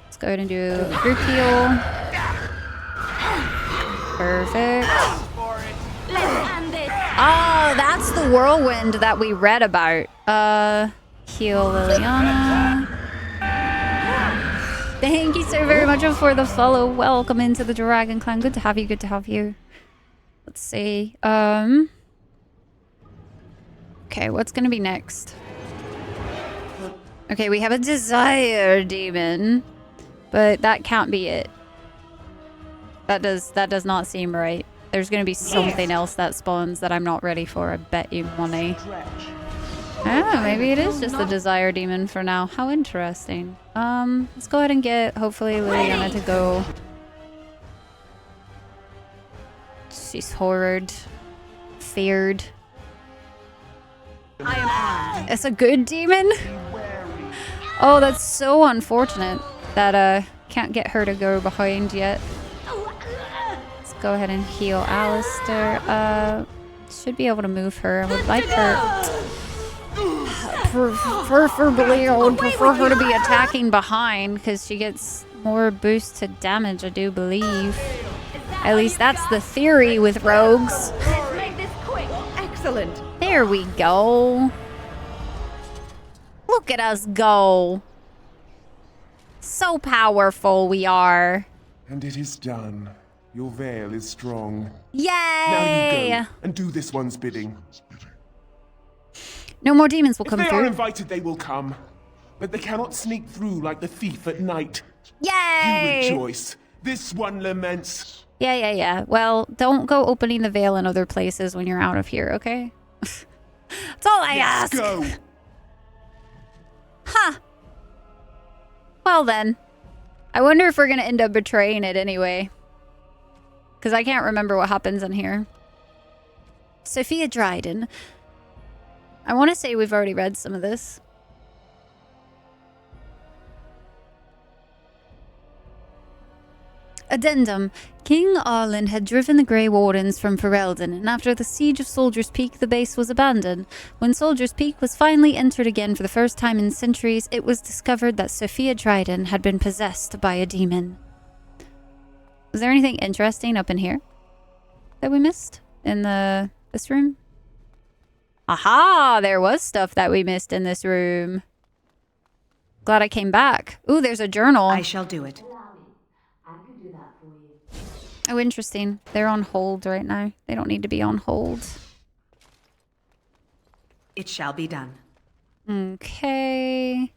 Let's go ahead and do a group heal. Perfect. Oh, that's the whirlwind that we read about. Heal Liliana. Thank you so very much for the follow. Welcome into the Dragon Clan. Good to have you. Good to have you. Let's see. Okay, what's gonna be next? Okay, we have a Desire Demon, but that can't be it. That does not seem right. There's gonna be something else that spawns that I'm not ready for. I bet you money. Oh, maybe it is just the Desire Demon for now. How interesting. Let's go ahead and get, hopefully, Liliana to go. She's horrid. Feared. It's a good demon? Oh, that's so unfortunate that, can't get her to go behind yet. Let's go ahead and heal Alistair. Should be able to move her. I would like her... Preferably, I would prefer her to be attacking behind because she gets more boost to damage, I do believe. At least that's the theory with rogues. Let's make this quick. Excellent. There we go. Look at us go. So powerful we are. And it is done. Your veil is strong. Yay! Now you go and do this one's bidding. No more demons will come through. If they through. are invited, they will come. But they cannot sneak through like the thief at night. Yay! You rejoice. This one laments. Yeah. Well, don't go opening the veil in other places when you're out of here, okay? That's all I ask. Let's go. Huh. Well then. I wonder if we're gonna end up betraying it anyway. Because I can't remember what happens in here. Sophia Dryden. I want to say we've already read some of this. Addendum. King Arlen had driven the Grey Wardens from Ferelden, and after the siege of Soldier's Peak, the base was abandoned. When Soldier's Peak was finally entered again for the first time in centuries, it was discovered that Sophia Dryden had been possessed by a demon. Was there anything interesting up in here that we missed in this room? Aha! There was stuff that we missed in this room. Glad I came back. Ooh, there's a journal. I shall do it. Oh, interesting. They're on hold right now. They don't need to be on hold. It shall be done. Okay.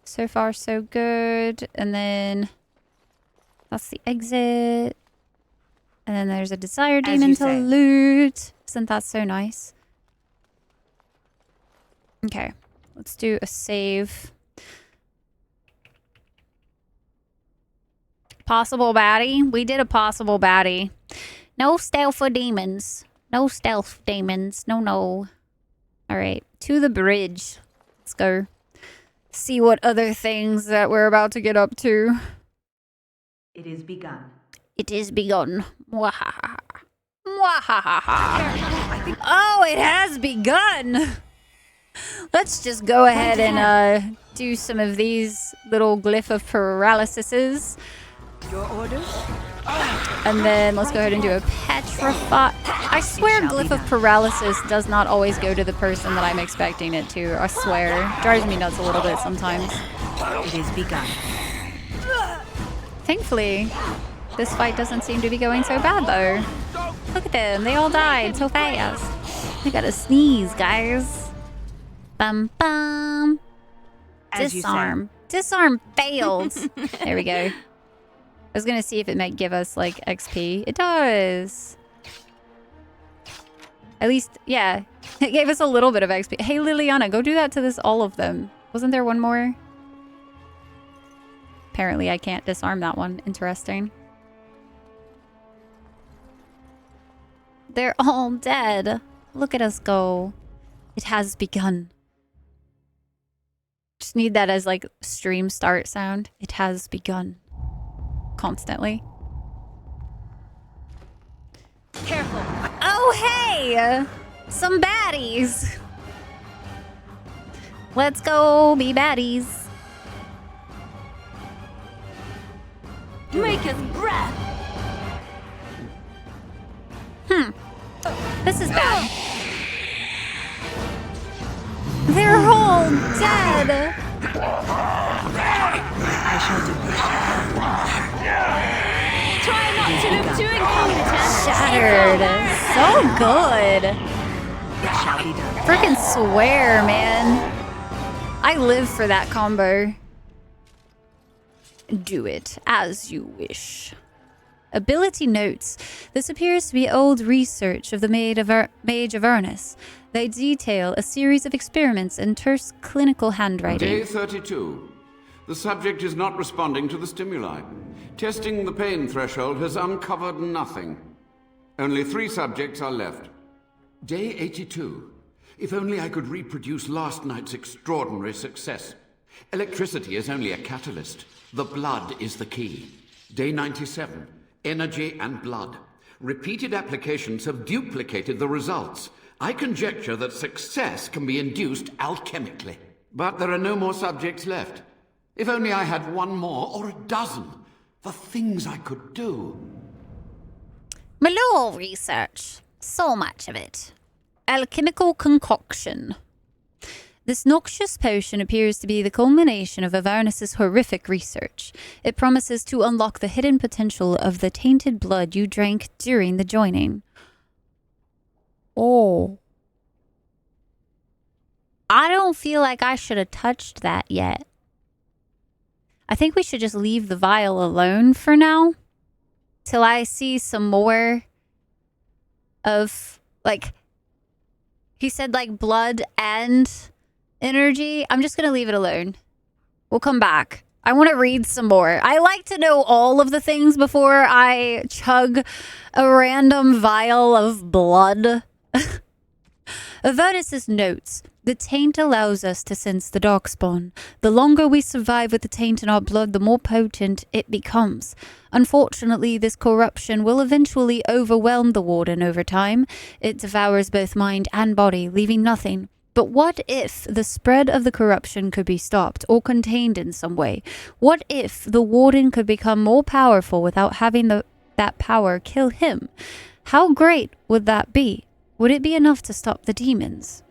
So far, so good. And then that's the exit. And then there's a Desire Demon to loot. Isn't that so nice? Okay. Let's do a save. Possible baddie? We did a possible baddie. No stealth for demons. No stealth demons. No. Alright. To the bridge. Let's go. See what other things that we're about to get up to. It is begun. It is begun. Mwahaha. Mwahaha. Oh, it has begun! Let's just go ahead and do some of these little Glyph of Paralyses. Your orders? And then let's go ahead and do a Petrify. I swear Glyph of Paralysis does not always go to the person that I'm expecting it to. I swear. Drives me nuts a little bit sometimes. It is begun. Thankfully, this fight doesn't seem to be going so bad though. Look at them. They all died so fast. I gotta sneeze, guys. Bum bum. As Disarm. Disarm failed. There we go. I was gonna see if it might give us, like, XP. It does. At least, yeah. It gave us a little bit of XP. Hey, Liliana, go do that to all of them. Wasn't there one more? Apparently, I can't disarm that one. Interesting. They're all dead. Look at us go. It has begun. Just need that as, like, stream start sound. It has begun. Constantly. Careful. Oh, hey! Some baddies. Let's go be baddies. Make us breath! This is bad. They're all dead. I shall do it. Try not to look too incompetent. Shattered. So good. It shall be done. Freaking swear, man. I live for that combo. Do it as you wish. Ability notes. This appears to be old research of the Mage of Ernest. They detail a series of experiments in terse clinical handwriting. Day 32. The subject is not responding to the stimuli. Testing the pain threshold has uncovered nothing. Only 3 subjects are left. Day 82. If only I could reproduce last night's extraordinary success. Electricity is only a catalyst. The blood is the key. Day 97. Energy and blood. Repeated applications have duplicated the results. I conjecture that success can be induced alchemically. But there are no more subjects left. If only I had 1 more or a dozen. The things I could do. Malone research. So much of it. Alchemical concoction. This noxious potion appears to be the culmination of Avernus's horrific research. It promises to unlock the hidden potential of the tainted blood you drank during the joining. Oh. I don't feel like I should have touched that yet. I think we should just leave the vial alone for now. Till I see some more of, like, he said, like, blood and energy. I'm just going to leave it alone. We'll come back. I want to read some more. I like to know all of the things before I chug a random vial of blood. Avernus's notes. The taint allows us to sense the darkspawn. The longer we survive with the taint in our blood, the more potent it becomes. Unfortunately, this corruption will eventually overwhelm the warden over time. It devours both mind and body, leaving nothing. But what if the spread of the corruption could be stopped or contained in some way? What if the warden could become more powerful without having that power kill him? How great would that be? Would it be enough to stop the demons?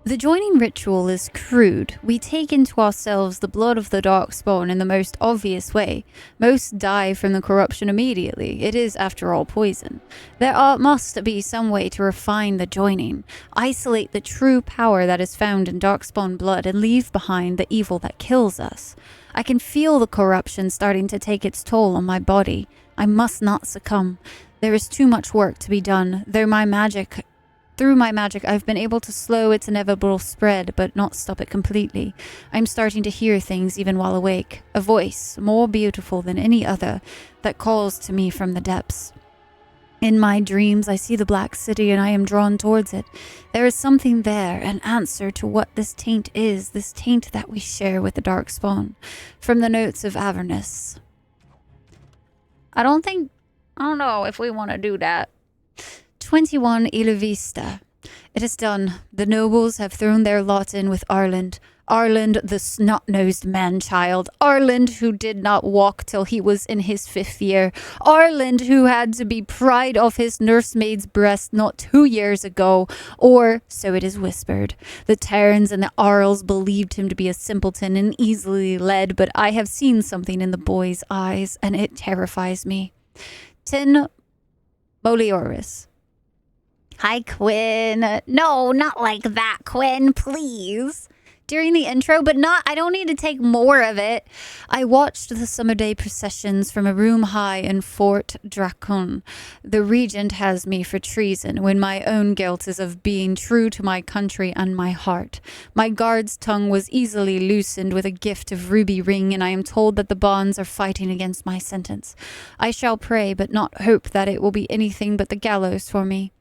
The joining ritual is crude. We take into ourselves the blood of the darkspawn in the most obvious way. Most die from the corruption immediately. It is, after all, poison. There must be some way to refine the joining, isolate the true power that is found in darkspawn blood, and leave behind the evil that kills us. I can feel the corruption starting to take its toll on my body. I must not succumb. There is too much work to be done. Through my magic, I've been able to slow its inevitable spread, but not stop it completely. I'm starting to hear things even while awake. A voice, more beautiful than any other, that calls to me from the depths. In my dreams, I see the Black City and I am drawn towards it. There is something there, an answer to what this taint is, this taint that we share with the Darkspawn. From the notes of Avernus. I don't know if we want to do that. 21 Ila Vista. It is done. The nobles have thrown their lot in with Arland. Arland, the snot-nosed man-child. Arland, who did not walk till he was in his 5th year. Arland, who had to be pried off his nursemaid's breast not 2 years ago. Or, so it is whispered. The Terrans and the Arls believed him to be a simpleton and easily led, but I have seen something in the boy's eyes, and it terrifies me. 10 Molioris. Hi, Quinn. No, not like that, Quinn, please. during the intro, but I don't need to take more of it. I watched the summer day processions from a room high in Fort Dracon. The regent has me for treason when my own guilt is of being true to my country and my heart. My guard's tongue was easily loosened with a gift of ruby ring, and I am told that the bonds are fighting against my sentence. I shall pray, but not hope that it will be anything but the gallows for me.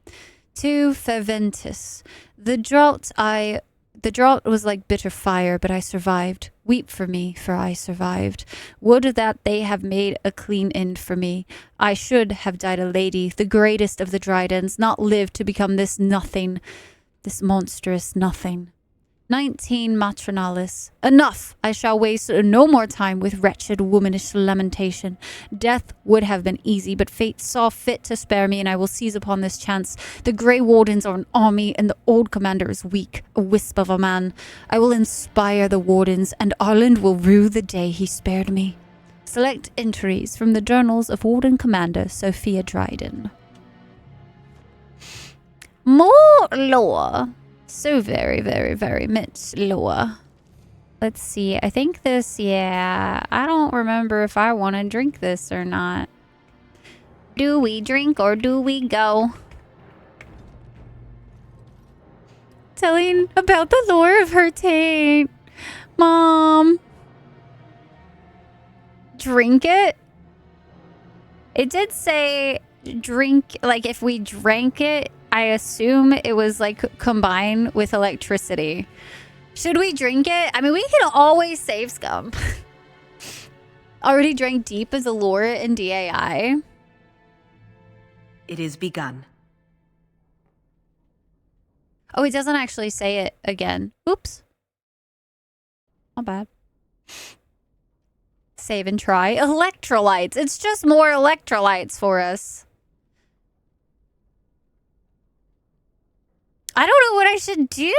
To Faventus. The drought was like bitter fire, but I survived. Weep for me, for I survived. Would that they have made a clean end for me. I should have died a lady, the greatest of the Dryadens, not lived to become this nothing, this monstrous nothing. 19 Matronalis. Enough! I shall waste no more time with wretched womanish lamentation. Death would have been easy, but fate saw fit to spare me, and I will seize upon this chance. The Grey Wardens are an army, and the old commander is weak, a wisp of a man. I will inspire the Wardens, and Ireland will rue the day he spared me. Select entries from the journals of Warden Commander Sophia Dryden. More lore. So very, very, very much lore. Let's see. I think this, yeah. I don't remember if I want to drink this or not. Do we drink or do we go? Telling about the lore of her taint. Mom. Drink it? It did say drink, like if we drank it, I assume it was like combined with electricity. Should we drink it? I mean, we can always save scum. Already drank deep as a lore in DAI. It is begun. Oh, it doesn't actually say it again. Oops. Not bad. Save and try. Electrolytes. It's just more electrolytes for us. I don't know what I should do.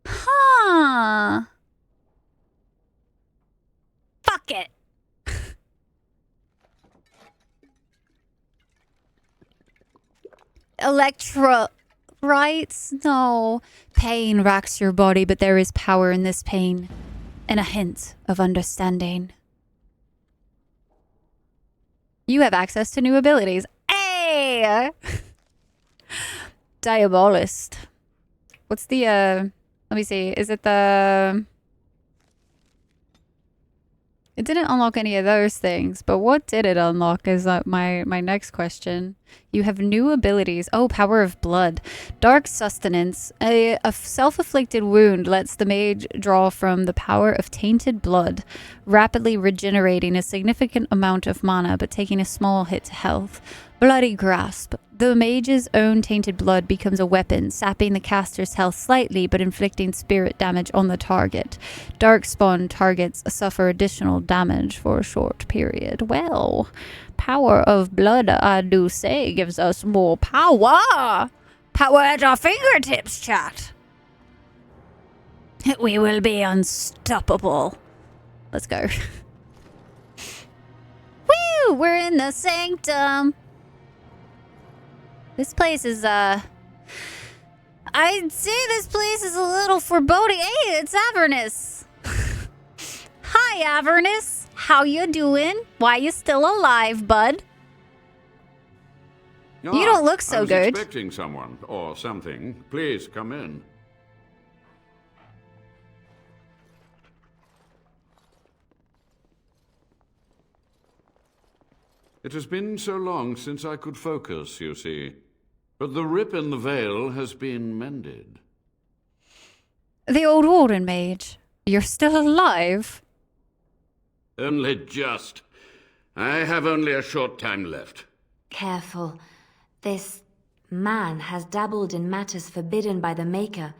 Huh. Fuck it. Electrolytes? No. Pain racks your body, but there is power in this pain. And a hint of understanding. You have access to new abilities. Hey! Diabolist. What's the, let me see. Is it the... It didn't unlock any of those things, but what did it unlock is my next question. You have new abilities. Oh, power of blood. Dark sustenance. A self-afflicted wound lets the mage draw from the power of tainted blood, rapidly regenerating a significant amount of mana, but taking a small hit to health. Bloody grasp. The mage's own tainted blood becomes a weapon, sapping the caster's health slightly, but inflicting spirit damage on the target. Darkspawn targets suffer additional damage for a short period. Well, power of blood, I do say, gives us more power. Power at our fingertips, chat. We will be unstoppable. Let's go. Woo! We're in the sanctum. This place is, I'd say this place is a little foreboding. Hey, it's Avernus. Hi, Avernus. How you doing? Why you still alive, bud? You don't look so good. I was expecting someone or something. Please come in. It has been so long since I could focus, you see. But the rip in the veil has been mended. The old warden mage. You're still alive? Only just. I have only a short time left. Careful. This man has dabbled in matters forbidden by the Maker.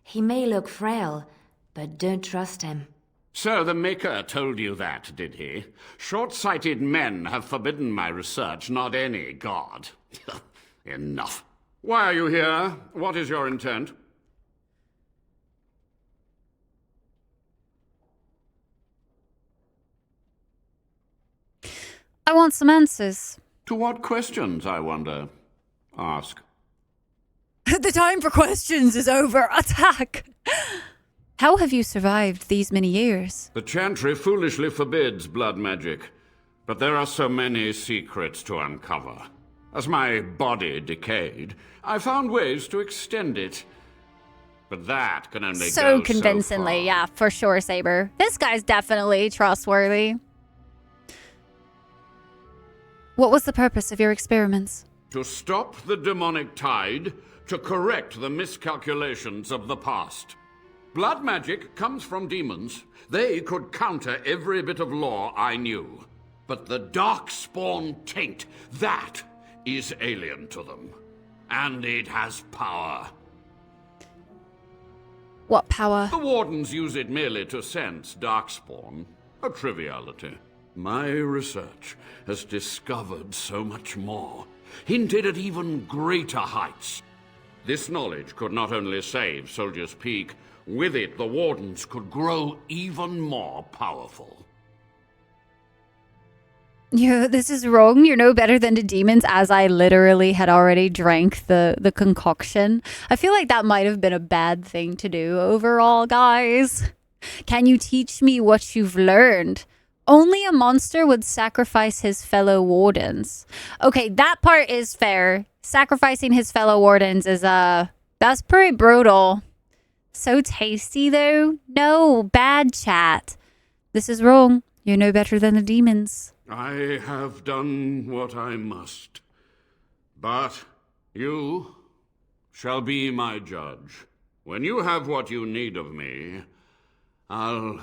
He may look frail, but don't trust him. So the Maker told you that, did he? Short-sighted men have forbidden my research, not any god. Enough. Why are you here? What is your intent? I want some answers. To what questions, I wonder? Ask. The time for questions is over. Attack! How have you survived these many years? The Chantry foolishly forbids blood magic, but there are so many secrets to uncover. As my body decayed, I found ways to extend it. But that can only So go convincingly, so far. yeah, for sure, Saber. This guy's definitely trustworthy. What was the purpose of your experiments? To stop the demonic tide, to correct the miscalculations of the past. Blood magic comes from demons. They could counter every bit of law I knew. But the darkspawn taint, that is alien to them. And it has power. What power? The Wardens use it merely to sense darkspawn. A triviality. My research has discovered so much more. Hinted at even greater heights. This knowledge could not only save Soldier's Peak, with it the Wardens could grow even more powerful. This is wrong. You're no better than the demons, as I literally had already drank the concoction. I feel like that might have been a bad thing to do overall, guys. Can you teach me what you've learned? Only a monster would sacrifice his fellow wardens. Okay, that part is fair. Sacrificing his fellow wardens is, that's pretty brutal. So tasty, though. No, bad chat. This is wrong. You're no better than the demons. I have done what I must. But you shall be my judge. When you have what you need of me, I'll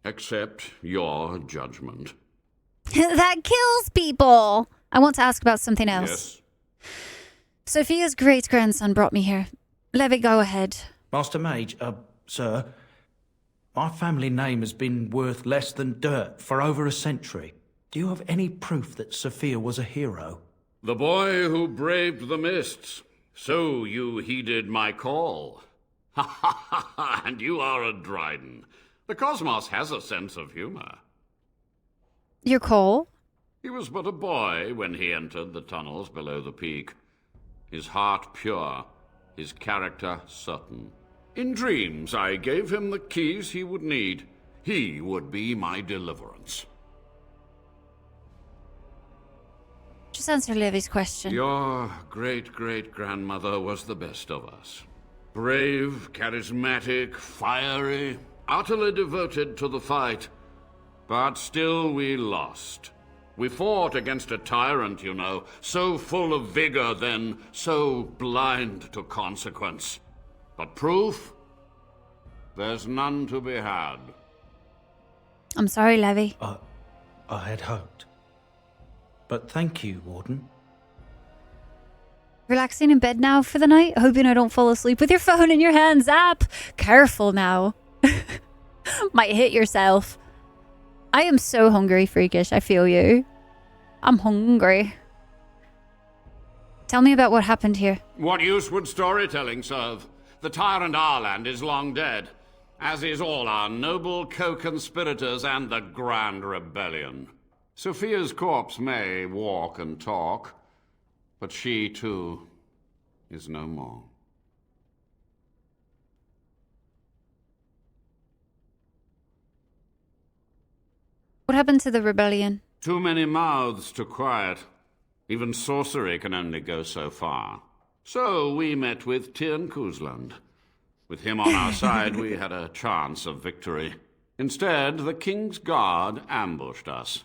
accept your judgment. That kills people. I want to ask about something else. Yes. Sophia's great-grandson brought me here. Levi, go ahead. Master Mage, sir, my family name has been worth less than dirt for over a century. Do you have any proof that Sophia was a hero? The boy who braved the mists. So you heeded my call. Ha ha ha ha, and you are a Dryden. The cosmos has a sense of humor. Your call? He was but a boy when he entered the tunnels below the peak. His heart pure, his character certain. In dreams, I gave him the keys he would need. He would be my deliverance. Just answer Levi's question. Your great-great-grandmother was the best of us. Brave, charismatic, fiery, utterly devoted to the fight. But still we lost. We fought against a tyrant, you know, so full of vigor then, so blind to consequence. But proof? There's none to be had. I'm sorry, Levi. I had hoped. But thank you, Warden. Relaxing in bed now for the night? Hoping I don't fall asleep with your phone in your hand, Zap. Careful now. Might hit yourself. I am so hungry, Freakish. I feel you. I'm hungry. Tell me about what happened here. What use would storytelling serve? The tyrant Arland is long dead, as is all our noble co-conspirators and the Grand Rebellion. Sophia's corpse may walk and talk, but she, too, is no more. What happened to the rebellion? Too many mouths to quiet. Even sorcery can only go so far. So we met with Tirn Kuzland. With him on our side, we had a chance of victory. Instead, the King's Guard ambushed us.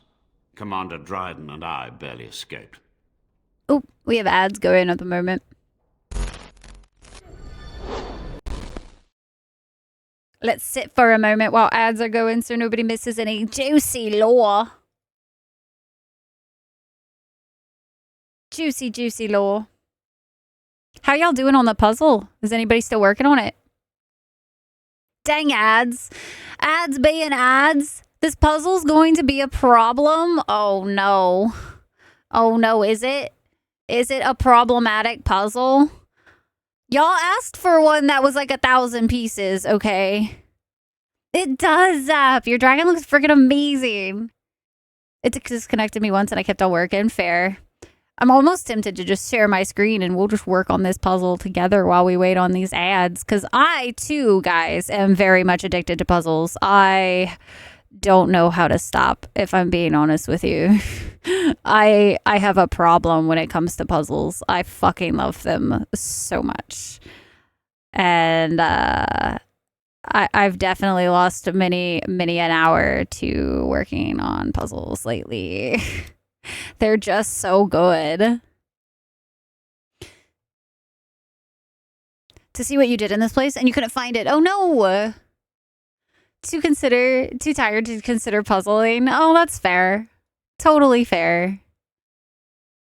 Commander Dryden and I barely escaped. Oh, we have ads going at the moment. Let's sit for a moment while ads are going so nobody misses any juicy lore. Juicy, juicy lore. How y'all doing on the puzzle? Is anybody still working on it? Dang ads. Ads being ads. This puzzle's going to be a problem. Oh no. Oh no, is it? Is it a problematic puzzle? Y'all asked for one that was like 1,000 pieces, okay? It does, Zap. Your dragon looks freaking amazing. It disconnected me once and I kept on working. Fair. I'm almost tempted to just share my screen and we'll just work on this puzzle together while we wait on these ads. Because I, too, guys, am very much addicted to puzzles. I don't know how to stop, if I'm being honest with you. I have a problem when it comes to puzzles. I fucking love them so much. And I've definitely lost many an hour to working on puzzles lately. They're just so good. To see what you did in this place and you couldn't find it. Oh no. Too tired to consider puzzling. Oh, that's fair. Totally fair.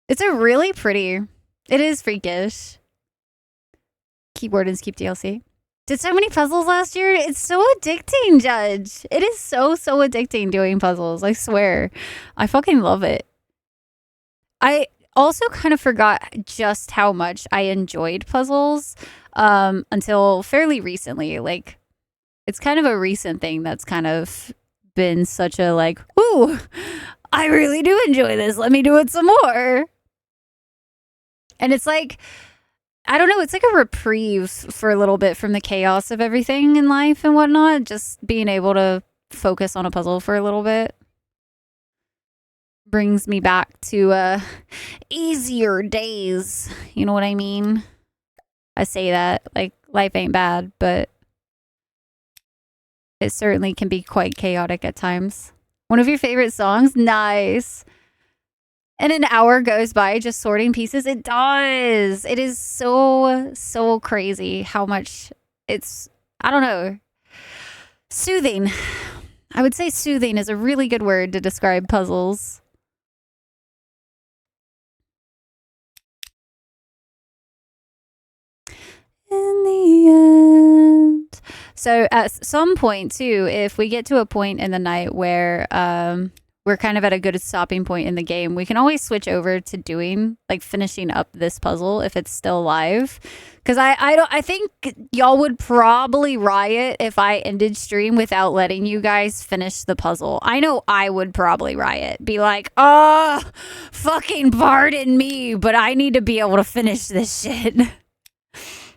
It's a really pretty. It is freakish. Keyboard and Keep DLC. Did so many puzzles last year. It's so addicting, Judge. It is so addicting doing puzzles. I swear. I fucking love it. I also kind of forgot just how much I enjoyed puzzles until fairly recently. Like, it's kind of a recent thing that's kind of been such a like, ooh, I really do enjoy this. Let me do it some more. And it's like, I don't know, it's like a reprieve for a little bit from the chaos of everything in life and whatnot. Just being able to focus on a puzzle for a little bit brings me back to easier days. You know what I mean? I say that like life ain't bad, but it certainly can be quite chaotic at times. One of your favorite songs? Nice. And an hour goes by just sorting pieces. It does. It is so crazy how much it's, I don't know, soothing. I would say soothing is a really good word to describe puzzles. In the end. So at some point too, if we get to a point in the night where we're kind of at a good stopping point in the game, we can always switch over to doing like finishing up this puzzle if it's still live. Because I think y'all would probably riot if I ended stream without letting you guys finish the puzzle. I know I would probably riot. Be like, oh, fucking pardon me, but I need to be able to finish this shit.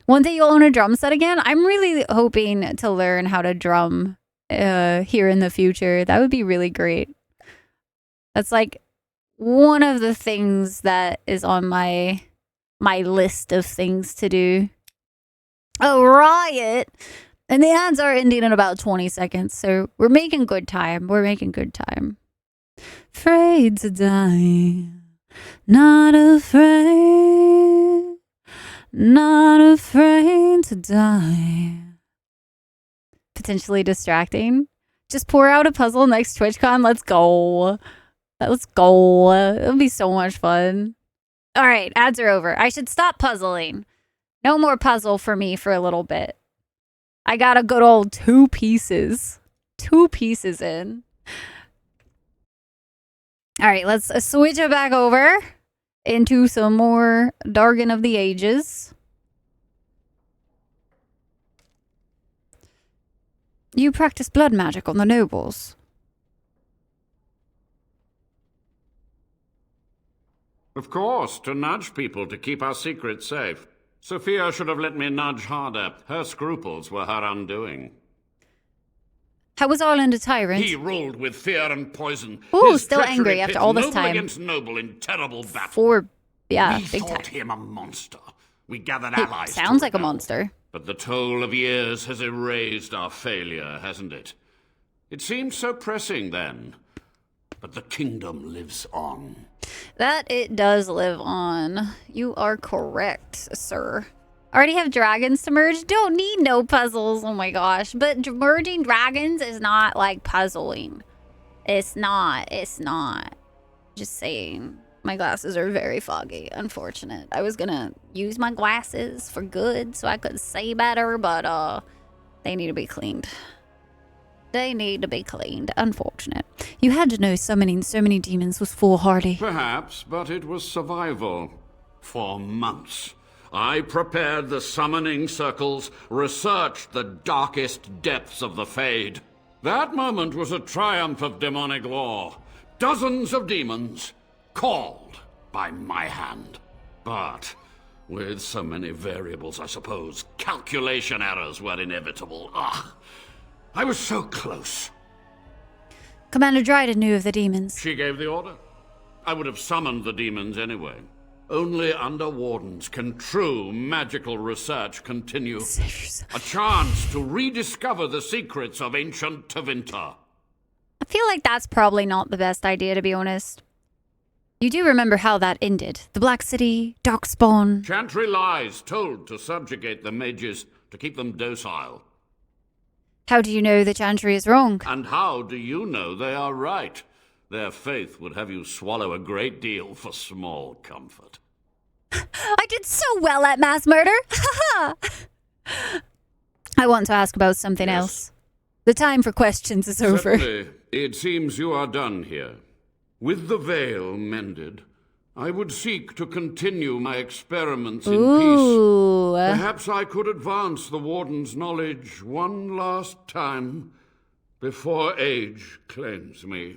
One day you'll own a drum set again. I'm really hoping to learn how to drum here in the future. That would be really great. That's like one of the things that is on my list of things to do. Oh, riot! And the ads are ending in about 20 seconds, so we're making good time. We're making good time. Afraid to die. Not afraid. Not afraid to die. Potentially distracting. Just pour out a puzzle next TwitchCon. Let's go. Let's go. It'll be so much fun. All right, ads are over. I should stop puzzling. No more puzzle for me for a little bit. I got a good old 2 pieces. 2 pieces in. All right, let's switch it back over into some more Dargon of the Ages. You practice blood magic on the nobles. Of course, to nudge people to keep our secrets safe. Sophia should have let me nudge harder. Her scruples were her undoing. How was Arland a tyrant? He ruled with fear and poison. Ooh, His still treachery angry after pit all this noble time. Against noble in terrible battle. We big thought time. him a monster. We gathered He allies. sounds to like a rebel. monster. But the toll of years has erased our failure, hasn't it? It seemed so pressing then. But the kingdom lives on. That it does live on. You are correct, sir. Already have dragons to merge? Don't need no puzzles. Oh my gosh. But merging dragons is not like puzzling. It's not. It's not. Just saying. My glasses are very foggy. Unfortunate. I was gonna use my glasses for good so I could see better, but they need to be cleaned. They need to be cleaned. Unfortunate. You had to know summoning so many demons was foolhardy. Perhaps, but it was survival. For months. I prepared the summoning circles, researched the darkest depths of the Fade. That moment was a triumph of demonic law. Dozens of demons, called by my hand. But with so many variables, I suppose calculation errors were inevitable. Ugh. I was so close. Commander Dryden knew of the demons. She gave the order. I would have summoned the demons anyway. Only under wardens can true magical research continue. A chance to rediscover the secrets of ancient Tevinter. I feel like that's probably not the best idea, to be honest. You do remember how that ended. The Black City, Darkspawn. Chantry lies told to subjugate the mages, to keep them docile. How do you know the Chantry is wrong? And how do you know they are right? Their faith would have you swallow a great deal for small comfort. I did so well at mass murder! I want to ask about something else. The time for questions is over. Certainly, it seems you are done here. With the veil mended, I would seek to continue my experiments in peace. Perhaps I could advance the Warden's knowledge one last time before age claims me.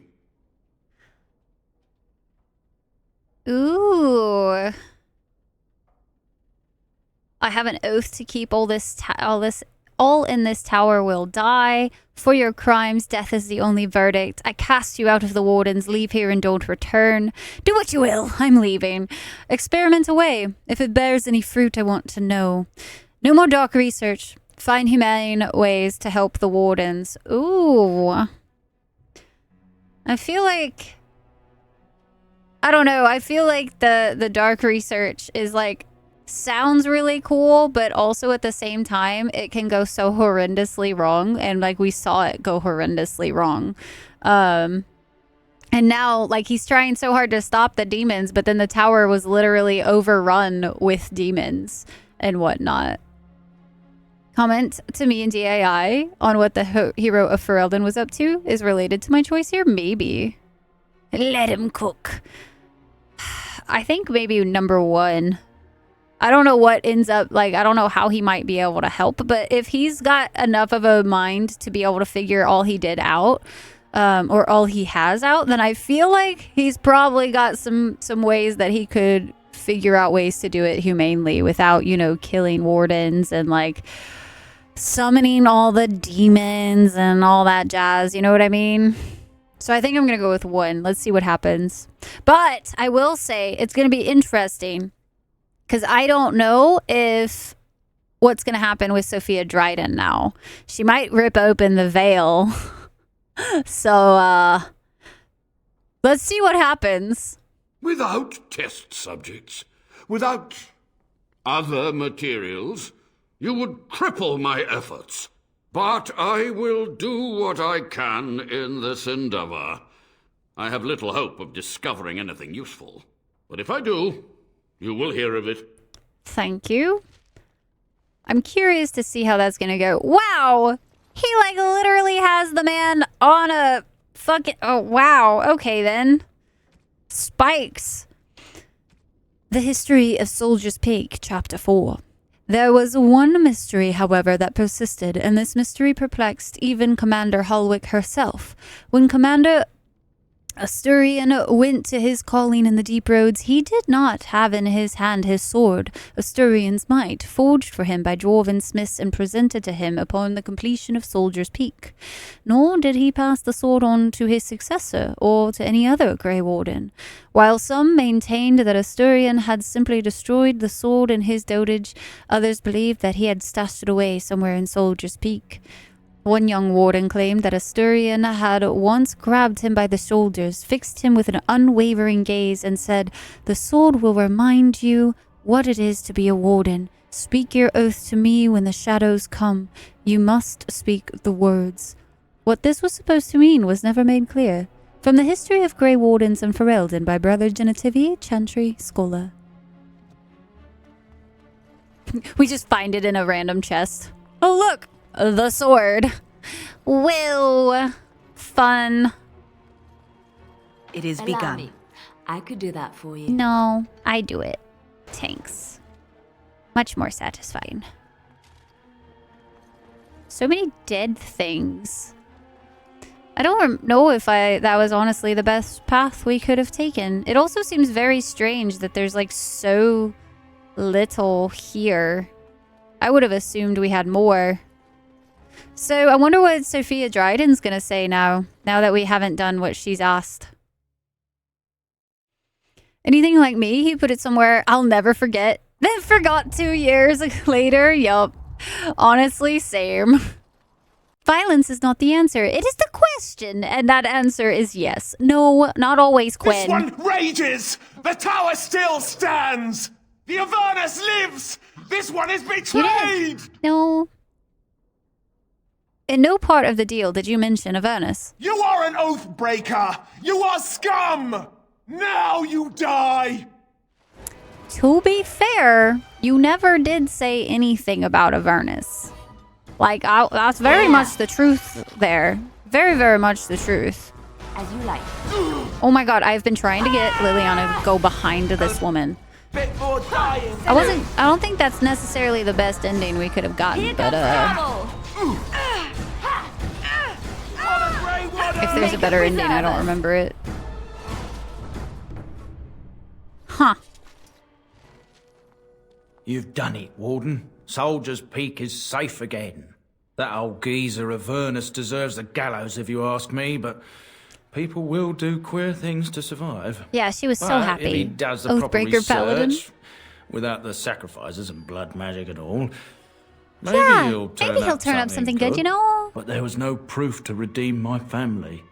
Ooh. I have an oath to keep all in this tower will die. For your crimes, death is the only verdict. I cast you out of the Wardens. Leave here and don't return. Do what you will. I'm leaving. Experiment away. If it bears any fruit, I want to know. No more dark research. Find humane ways to help the Wardens. Ooh. I feel like... I don't know. I feel like the dark research is like... sounds really cool, but also at the same time it can go so horrendously wrong, and like we saw it go horrendously wrong. And now like he's trying so hard to stop the demons, but then the tower was literally overrun with demons and whatnot. Comment to me in DAI on what the hero of Ferelden was up to is related to my choice here. Maybe let him cook. I think maybe number one. I don't know what ends up, like, I don't know how he might be able to help, but if he's got enough of a mind to be able to figure all he did out, or all he has out, then I feel like he's probably got some ways that he could figure out ways to do it humanely without, you know, killing wardens and, like, summoning all the demons and all that jazz, you know what I mean? So I think I'm going to go with one. Let's see what happens. But I will say it's going to be interesting. Because I don't know if what's going to happen with Sophia Dryden now. She might rip open the veil. So, let's see what happens. Without test subjects, without other materials, you would cripple my efforts. But I will do what I can in this endeavor. I have little hope of discovering anything useful. But if I do... you will hear of it. Thank you. I'm curious to see how that's gonna go. Wow! He, like, literally has the man on a fucking... oh, wow. Okay, then. Spikes. The History of Soldier's Peak, Chapter 4. There was one mystery, however, that persisted, and this mystery perplexed even Commander Holwick herself. When Commander Asturian went to his calling in the deep roads, he did not have in his hand his sword, Asturian's might, forged for him by dwarven smiths and presented to him upon the completion of Soldier's Peak. Nor did he pass the sword on to his successor, or to any other Grey Warden. While some maintained that Asturian had simply destroyed the sword in his dotage, others believed that he had stashed it away somewhere in Soldier's Peak. One young warden claimed that Asturian had once grabbed him by the shoulders, fixed him with an unwavering gaze, and said, "The sword will remind you what it is to be a warden. Speak your oath to me when the shadows come. You must speak the words." What this was supposed to mean was never made clear. From the History of Grey Wardens and Ferelden by Brother Genitivi, Chantry Scholar. We just find it in a random chest. Oh, look! The sword. Whoa. Fun. It is Allow begun. me. I could do that for you. No, I do it. Thanks. Much more satisfying. So many dead things. I don't know if that was honestly the best path we could have taken. It also seems very strange that there's like so little here. I would have assumed we had more. So I wonder what Sophia Dryden's gonna say now that we haven't done what she's asked. Anything like me? He put it somewhere I'll never forget. Then forgot 2 years later. Yup. Honestly, same. Violence is not the answer. It is the question. And that answer is yes. No, not always, Quinn. This one rages! The tower still stands! The Avernus lives! This one is betrayed! No. In no part of the deal did you mention Avernus. You are an oath breaker! You are scum! Now you die! To be fair, you never did say anything about Avernus. Like, that's very much the truth there. Very, very much the truth. As you like. Oh my god, I've been trying to get Liliana to go behind this woman. I don't think that's necessarily the best ending we could have gotten, but if there's a better ending, I don't remember it. Huh. You've done it, Warden. Soldier's Peak is safe again. That old geezer Avernus deserves the gallows if you ask me, but people will do queer things to survive. Yeah, she was so But happy. If he does the proper Oathbreaker Paladin. research, without the sacrifices and blood magic and all, maybe he'll turn up something good, you know? But there was no proof to redeem my family.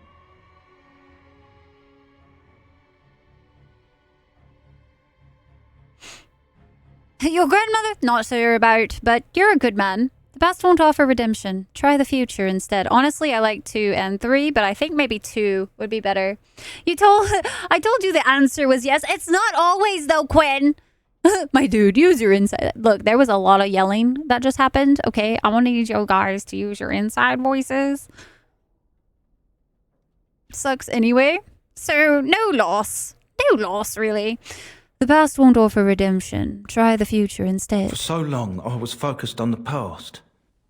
Your grandmother? Not sure about, but you're a good man. The past won't offer redemption. Try the future instead. Honestly, I like 2 and 3, but I think maybe 2 would be better. I told you the answer was yes. It's not always though, Quinn. My dude, use your inside. Look, there was a lot of yelling that just happened. Okay, I want to need you guys to use your inside voices. Sucks anyway. So, no loss. No loss, really. The past won't offer redemption. Try the future instead. For so long, I was focused on the past,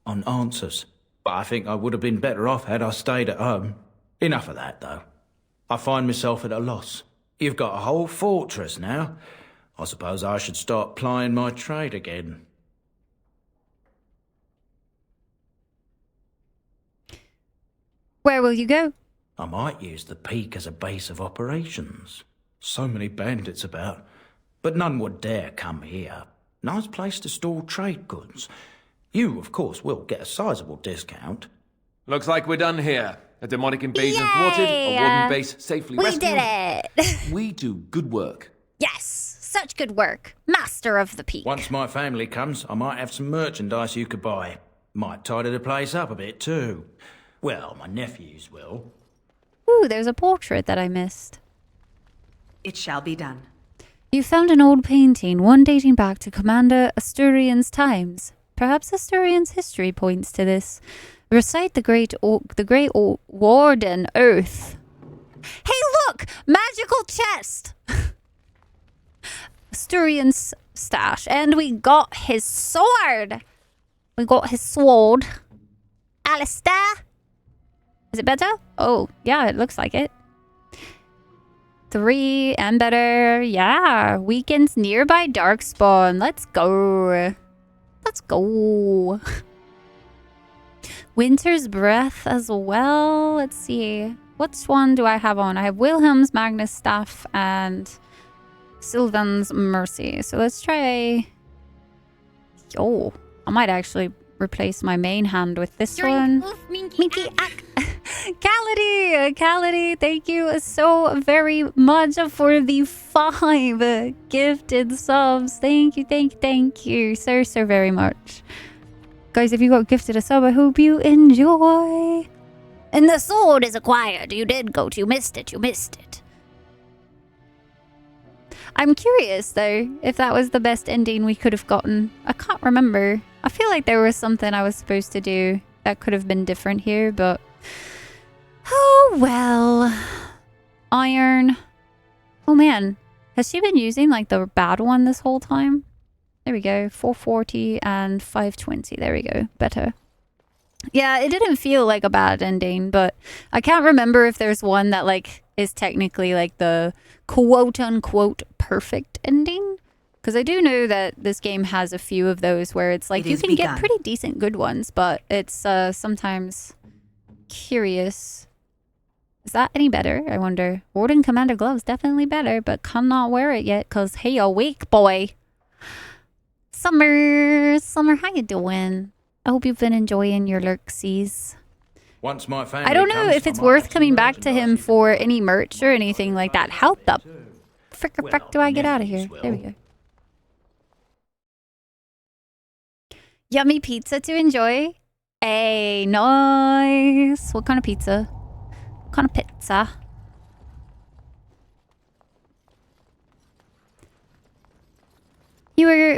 on answers. But I think I would have been better off had I stayed at home. Enough of that, though. I find myself at a loss. You've got a whole fortress now. I suppose I should start plying my trade again. Where will you go? I might use the peak as a base of operations. So many bandits about. But none would dare come here. Nice place to store trade goods. You, of course, will get a sizable discount. Looks like we're done here. A demonic invasion thwarted, a warden base safely rescued. We did it! We do good work. Yes! Such good work. Master of the Peak. Once my family comes, I might have some merchandise you could buy. Might tidy the place up a bit, too. Well, my nephews will. Ooh, there's a portrait that I missed. It shall be done. You found an old painting, one dating back to Commander Asturian's times. Perhaps Asturian's history points to this. Recite the great Warden Oath. Hey, look! Magical chest! Asturian's stash. And we got his sword. We got his sword. Alistair? Is it better? Oh, yeah, it looks like it. 3 and better. Yeah. Weekends nearby Darkspawn. Let's go. Let's go. Winter's Breath as well. Let's see. Which one do I have on? I have Wilhelm's Magnus Staff and Sylvan's Mercy. So let's try... Oh, I might actually replace my main hand with this one. Minky Ack. Cality, thank you so very much for the 5 gifted subs. Thank you so very much. Guys, if you got gifted a sub, I hope you enjoy. And the sword is acquired. You missed it. I'm curious, though, if that was the best ending we could have gotten. I can't remember. I feel like there was something I was supposed to do that could have been different here, but... Oh, well. Iron. Oh, man. Has she been using, like, the bad one this whole time? There we go. 440 and 520. There we go. Better. Yeah, it didn't feel like a bad ending, but I can't remember if there's one that like is technically like the quote unquote perfect ending. Because I do know that this game has a few of those where it's like you can get pretty decent good ones, but it's sometimes curious. Is that any better? I wonder. Warden Commander Glove's definitely better, but cannot wear it yet because hey, a weak boy. Summer, how you doing? I hope you've been enjoying your lurksies. Once my family I don't know if it's worth coming back to him for any merch or anything like that. How the frick do I get out of here? There we go. Yummy pizza to enjoy. Hey, nice. What kind of pizza? What kind of pizza? You were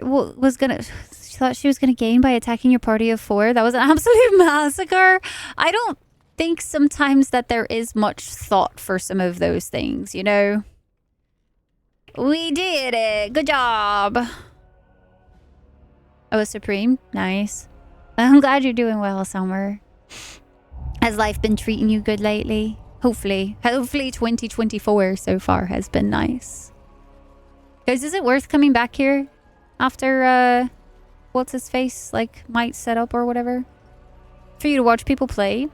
thought she was gonna gain by attacking your party of 4. That was an absolute massacre. I don't think sometimes that there is much thought for some of those things, you know? We did it. Good job. Oh, Supreme. Nice. I'm glad you're doing well, Summer. Has life been treating you good lately? Hopefully 2024 so far has been nice. Guys, is it worth coming back here after what's his face like might set up or whatever for you to watch people play?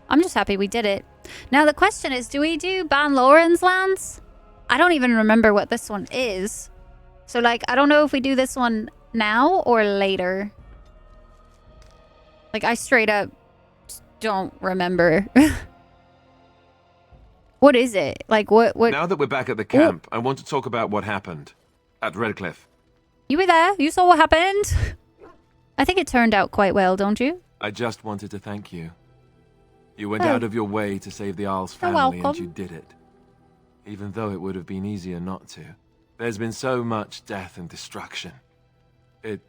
I'm just happy we did it. Now the question is, do we do Ban Loren's lands? I don't even remember what this one is. So like I don't know if we do this one now or later. Like I straight up don't remember. What is it? Like what Now that we're back at the camp, I want to talk about what happened at Redcliffe. You were there. You saw what happened. I think it turned out quite well, don't you? I just wanted to thank you. You went out of your way to save the Isle's You're family, and welcome. you did it. Even though it would have been easier not to. There's been so much death and destruction. It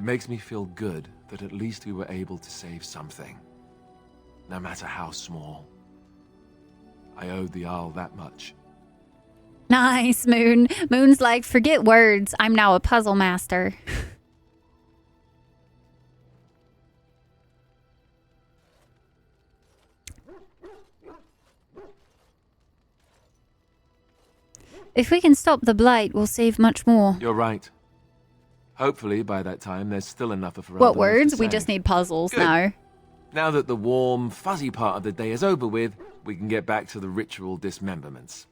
makes me feel good that at least we were able to save something. No matter how small. I owed the Isle that much. Nice, Moon. Moon's like, forget words. I'm now a puzzle master. If we can stop the blight, we'll save much more. You're right. Hopefully, by that time, there's still enough of What words? We just need puzzles now. Now that the warm, fuzzy part of the day is over with, we can get back to the ritual dismemberments.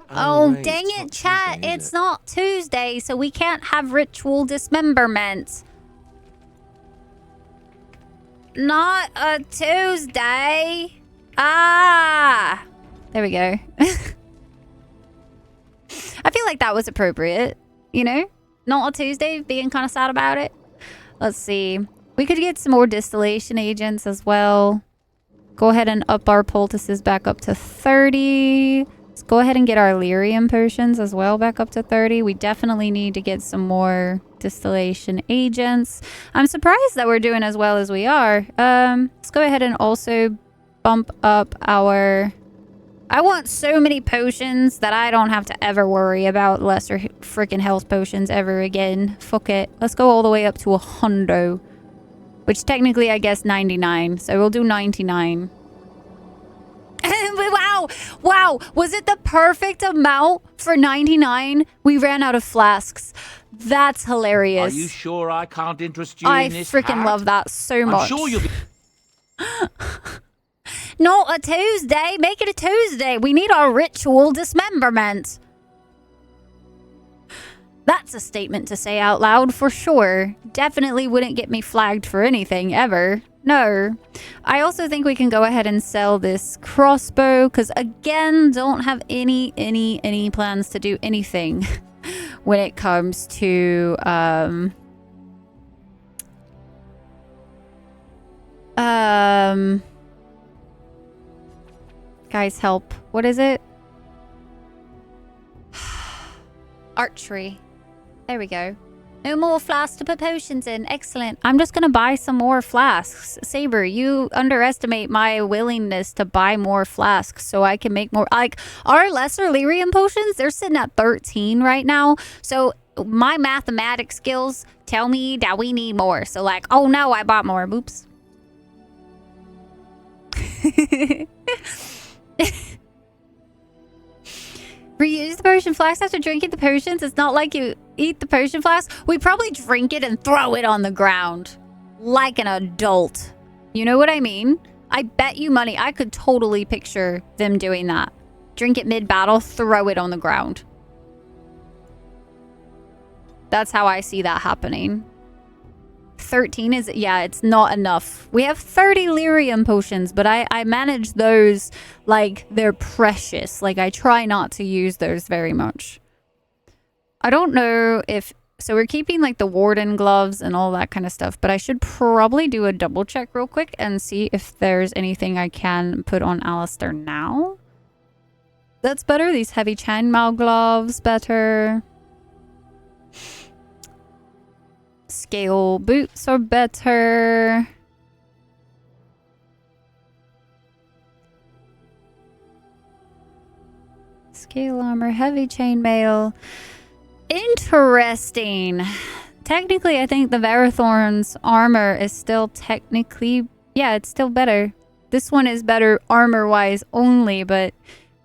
Oh, wait, dang it's it, not chat. Tuesday, is It's it? not Tuesday, so we can't have ritual dismemberment. Not a Tuesday. Ah. There we go. I feel like that was appropriate, you know? Not a Tuesday, being kind of sad about it. Let's see. We could get some more distillation agents as well. Go ahead and up our poultices back up to 30. Let's go ahead and get our lyrium potions as well back up to 30. We definitely need to get some more distillation agents. I'm surprised that we're doing as well as we are. Let's go ahead and also bump up our... I want so many potions that I don't have to ever worry about lesser freaking health potions ever again. Fuck it. Let's go all the way up to 100. Which technically, I guess, 99. So we'll do 99. Wow. Wow. Was it the perfect amount for 99? We ran out of flasks. That's hilarious. Are you sure I can't interest you I in this freaking hat? love that so much. I'm sure you'll be... Not a Tuesday. Make it a Tuesday. We need our ritual dismemberment. That's a statement to say out loud for sure. Definitely wouldn't get me flagged for anything ever. No. I also think we can go ahead and sell this crossbow because again, don't have any plans to do anything when it comes to guys, help. What is it? Archery. There we go. No more flasks to put potions in. Excellent. I'm just going to buy some more flasks. Saber, you underestimate my willingness to buy more flasks so I can make more. Like, our lesser lyrium potions, they're sitting at 13 right now. So my mathematics skills tell me that we need more. So like, oh no, I bought more. Oops. Reuse the potion flask after drinking the potions. It's not like you eat the potion flask. We probably drink it and throw it on the ground. Like an adult. You know what I mean? I bet you money I could totally picture them doing that. Drink it mid-battle, throw it on the ground. That's how I see that happening. 13 is, yeah, it's not enough. We have 30 lyrium potions, but I manage those like they're precious. Like I try not to use those very much. I don't know if, so we're keeping like the warden gloves and all that kind of stuff, but I should probably do a double check real quick and see if there's anything I can put on Alistair now. That's better. These heavy chainmail gloves, better. Scale boots are better. Scale armor, heavy chainmail. Interesting. Technically, I think the Verathorn's armor is still technically... Yeah, it's still better. This one is better armor-wise only, but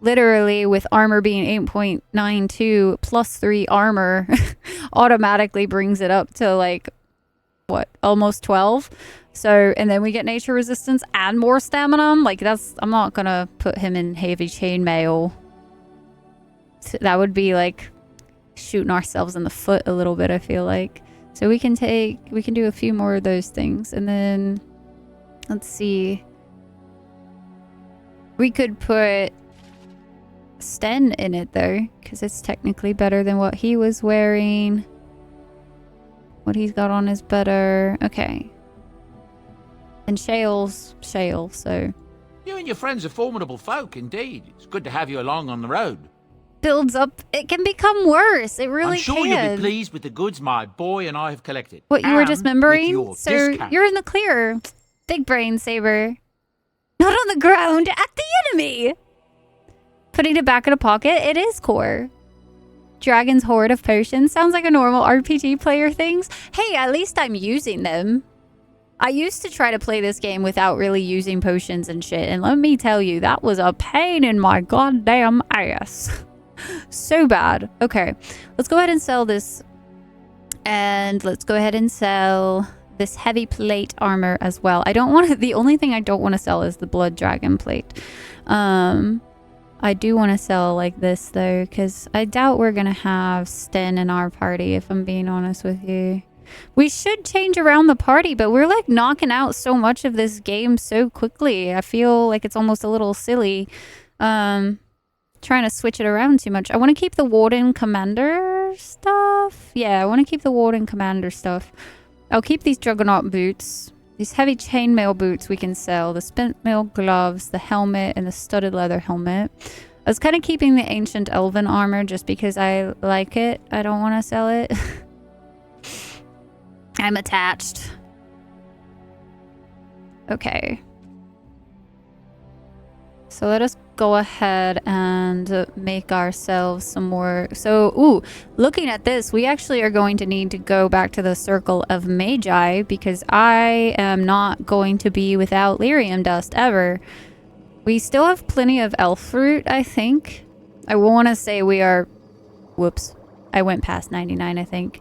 literally with armor being 8.92 plus 3 armor automatically brings it up to like, what, almost 12? So, and then we get nature resistance and more stamina. Like that's, I'm not gonna put him in heavy chainmail. That would be like shooting ourselves in the foot a little bit, I feel like. So we can do a few more of those things. And then, let's see. We could put Sten in it though, because it's technically better than what he was wearing. What he's got on is better. Okay. And Shale's Shale, so. You and your friends are formidable folk, indeed. It's good to have you along on the road. Builds up. It can become worse. It really I'm sure can. you'll be pleased with the goods my boy and I have collected. What, you were And dismembering? with your So discount. you're in the clear. Big brain saber. Not on the ground, at the enemy. Putting it back in a pocket, it is core. Dragon's Hoard of Potions. Sounds like a normal RPG player things. Hey, at least I'm using them. I used to try to play this game without really using potions and shit. And let me tell you, that was a pain in my goddamn ass. So bad. Okay, let's go ahead and sell this. And let's go ahead and sell this heavy plate armor as well. I don't want to, the only thing I don't want to sell is the blood dragon plate. I do want to sell like this though, because I doubt we're gonna have Sten in our party, if I'm being honest with you. We should change around the party, but we're like knocking out so much of this game so quickly. I feel like it's almost a little silly trying to switch it around too much. I want to keep the Warden Commander stuff. Yeah, I want to keep the Warden Commander stuff. I'll keep these Juggernaut boots. These heavy chainmail boots we can sell. The spent mail gloves, the helmet, and the studded leather helmet. I was kind of keeping the ancient elven armor just because I like it. I don't want to sell it. I'm attached. Okay. So let us go ahead and make ourselves some more. So, ooh, looking at this, we actually are going to need to go back to the Circle of Magi because I am not going to be without lyrium dust ever. We still have plenty of elf fruit, I think. I want to say we are... Whoops. I went past 99, I think.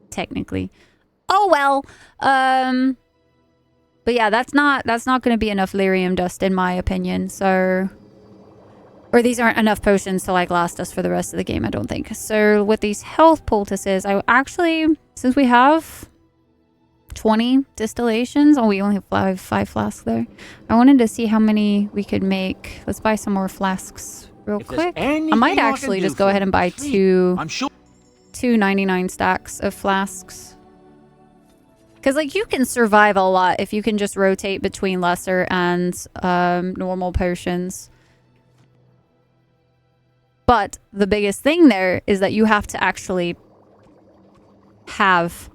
Technically. Oh, well. But yeah, that's not going to be enough lyrium dust in my opinion. So, or these aren't enough potions to like last us for the rest of the game, I don't think. So with these health poultices, I actually, since we have 20 distillations, oh, we only have five flasks there. I wanted to see how many we could make. Let's buy some more flasks real quick. I might actually just go ahead and buy two 99 stacks of flasks. Because, like, you can survive a lot if you can just rotate between lesser and normal potions. But the biggest thing there is that you have to actually have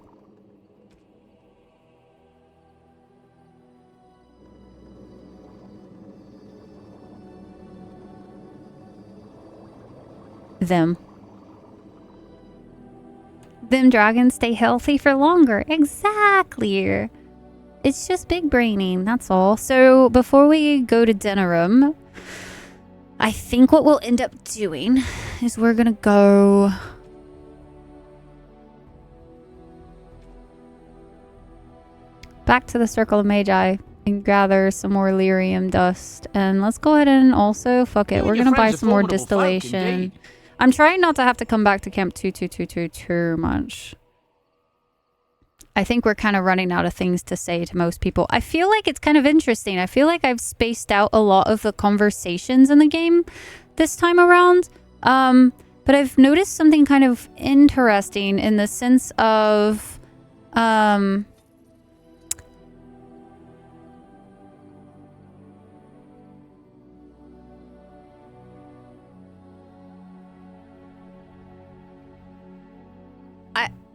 them. them dragons stay healthy for longer. Exactly. It's just big braining, that's all. So before we go to Denerim, I think what we'll end up doing is we're gonna go... back to the Circle of Magi and gather some more lyrium dust. And let's go ahead and also, fuck it, we're gonna buy some more distillation. I'm trying not to have to come back to Camp 2222 too much. I think we're kind of running out of things to say to most people. I feel like it's kind of interesting. I feel like I've spaced out a lot of the conversations in the game this time around. But I've noticed something kind of interesting in the sense of...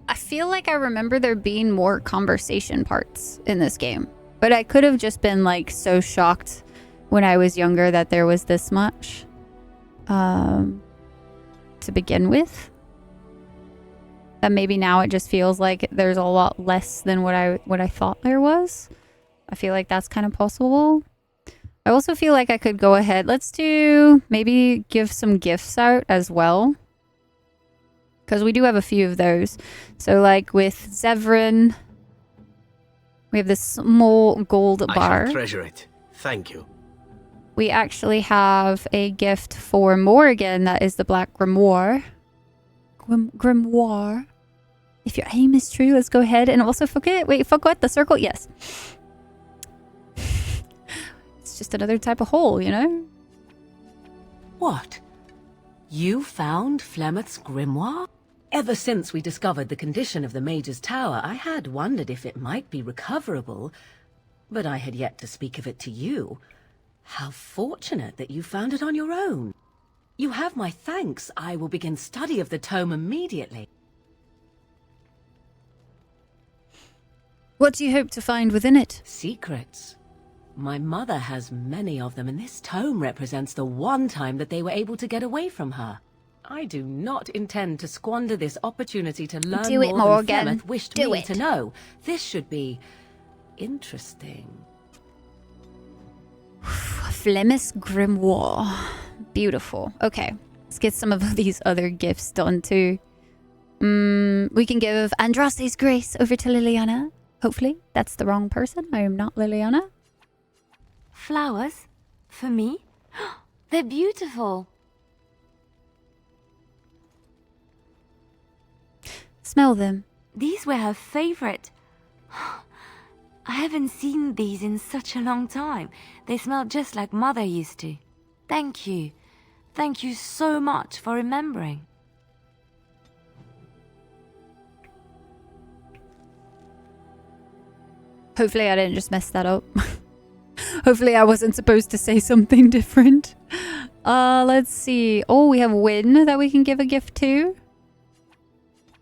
I feel like I remember there being more conversation parts in this game. But I could have just been like so shocked when I was younger that there was this much to begin with. That maybe now it just feels like there's a lot less than what I thought there was. I feel like that's kind of possible. I also feel like I could go ahead. Let's do maybe give some gifts out as well. Because we do have a few of those. So like with Zevran, we have this small gold bar. I shall treasure it. Thank you. We actually have a gift for Morrigan that is the Black Grimoire. Grimoire. If your aim is true, let's go ahead and also forget. Wait, fuck what? The circle? Yes. It's just another type of hole, you know? What? You found Flemeth's grimoire? Ever since we discovered the condition of the Mage's Tower, I had wondered if it might be recoverable, but I had yet to speak of it to you. How fortunate that you found it on your own. You have my thanks. I will begin study of the tome immediately. What do you hope to find within it? Secrets. My mother has many of them, and this tome represents the one time that they were able to get away from her. I do not intend to squander this opportunity to learn Do it, more than Morgan. Flemeth wished Do me it. to know. This should be interesting. Flemeth's Grimoire. Beautiful. Okay. Let's get some of these other gifts done too. We can give Andraste's Grace over to Liliana. Hopefully. That's the wrong person. I am not Liliana. Flowers? For me? They're beautiful. Smell them. These were her favorite. I haven't seen these in such a long time. They smell just like Mother used to. Thank you. Thank you so much for remembering. Hopefully I didn't just mess that up. Hopefully I wasn't supposed to say something different. Let's see. Oh, we have Wynn that we can give a gift to.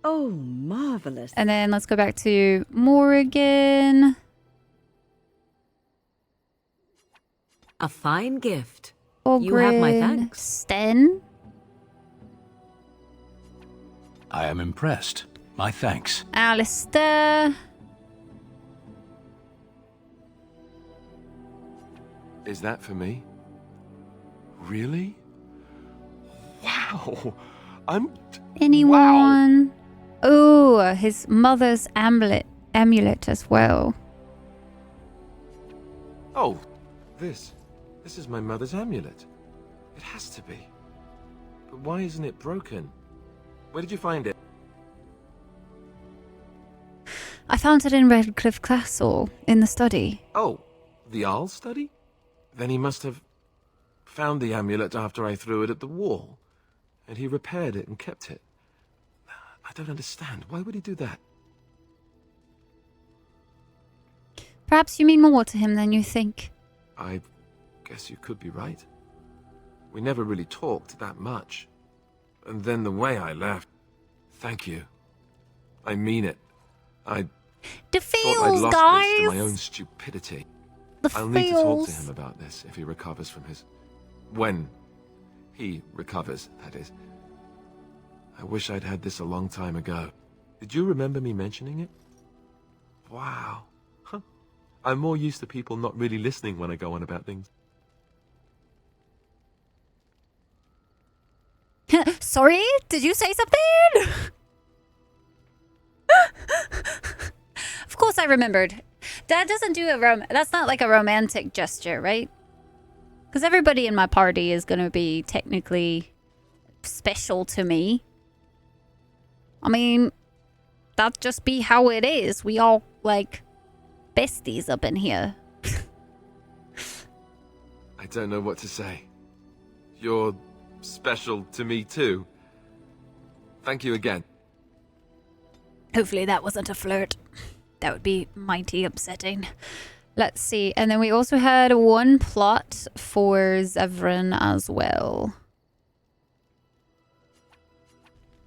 Oh, marvelous. And then let's go back to Morrigan. A fine gift. Ogrin. You have my thanks. Sten. I am impressed. My thanks. Alistair. Is that for me? Really? Wow. Anyone? Oh, his mother's amulet as well. Oh, this is my mother's amulet. It has to be. But why isn't it broken? Where did you find it? I found it in Redcliffe Castle, in the study. Oh, the Arl study? Then he must have found the amulet after I threw it at the wall. And he repaired it and kept it. I don't understand. Why would he do that? Perhaps you mean more to him than you think. I guess you could be right. We never really talked that much. And then the way I left... Thank you. I mean it. I the thought I'd feels, lost guys. this to my own stupidity. The I'll need to talk to feels. him about this if he recovers from his... When he recovers, that is. I wish I'd had this a long time ago. Did you remember me mentioning it? Wow. Huh. I'm more used to people not really listening when I go on about things. Sorry? Did you say something? Of course I remembered. That doesn't do that's not like a romantic gesture, right? Because everybody in my party is going to be technically special to me. I mean, that'd just be how it is. We all, like, besties up in here. I don't know what to say. You're special to me too. Thank you again. Hopefully that wasn't a flirt. That would be mighty upsetting. Let's see. And then we also had one plot for Zevran as well.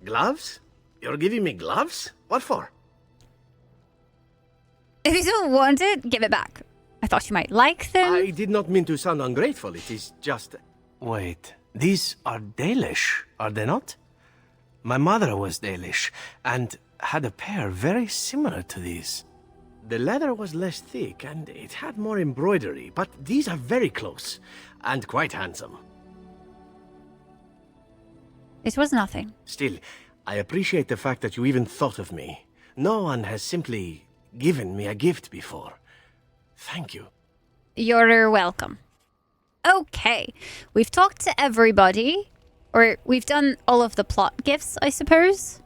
Gloves? You're giving me gloves? What for? If you don't want it, give it back. I thought you might like them. I did not mean to sound ungrateful. It is just... Wait, these are Dalish, are they not? My mother was Dalish, and had a pair very similar to these. The leather was less thick, and it had more embroidery, but these are very close, and quite handsome. It was nothing. Still, I appreciate the fact that you even thought of me. No one has simply given me a gift before. Thank you. You're welcome. Okay, we've talked to everybody, or we've done all of the plot gifts, I suppose.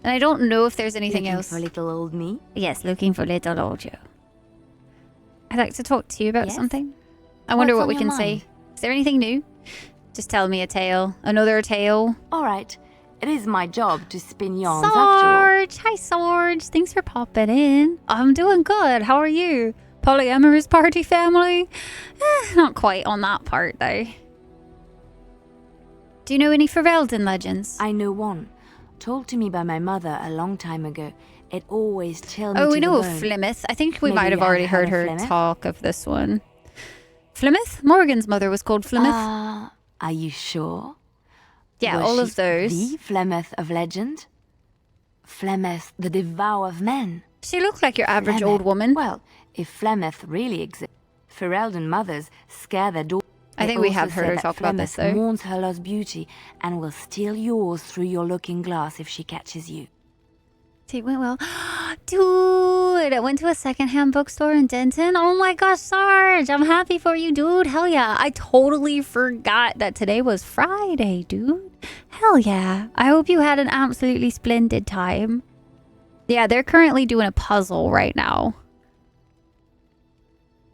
And I don't know if there's anything else. Looking for little old me? Yes, looking for little old Joe. I'd like to talk to you about something. I wonder What's what we on can your say. mind? Is there anything new? Just tell me a tale. Another tale. All right. It is my job to spin yarns after all. Sarge! Hi, Sarge. Thanks for popping in. I'm doing good. How are you? Polyamorous party family? Not quite on that part, though. Do you know any Ferelden legends? I know one. Told to me by my mother a long time ago. It always chilled me Oh, to we know the of bone. Flemeth. I think we Maybe might have you already heard heard of her Flemeth? talk of this one. Flemeth? Morgan's mother was called Flemeth. Are you sure? Yeah, Was all she of those. The Flemeth of legend? Flemeth, the devourer of men. She looked like your average Flemeth. old woman. Well, if Flemeth really exists, Ferelden mothers scare their daughters. I think we have heard her talk about this, though. Mourns her lost beauty and will steal yours through your looking glass if she catches you. It went well. Dude, I went to a secondhand bookstore in Denton. Oh my gosh, Sarge, I'm happy for you, dude. Hell yeah. I totally forgot that today was Friday, dude. Hell yeah. I hope you had an absolutely splendid time. Yeah, they're currently doing a puzzle right now.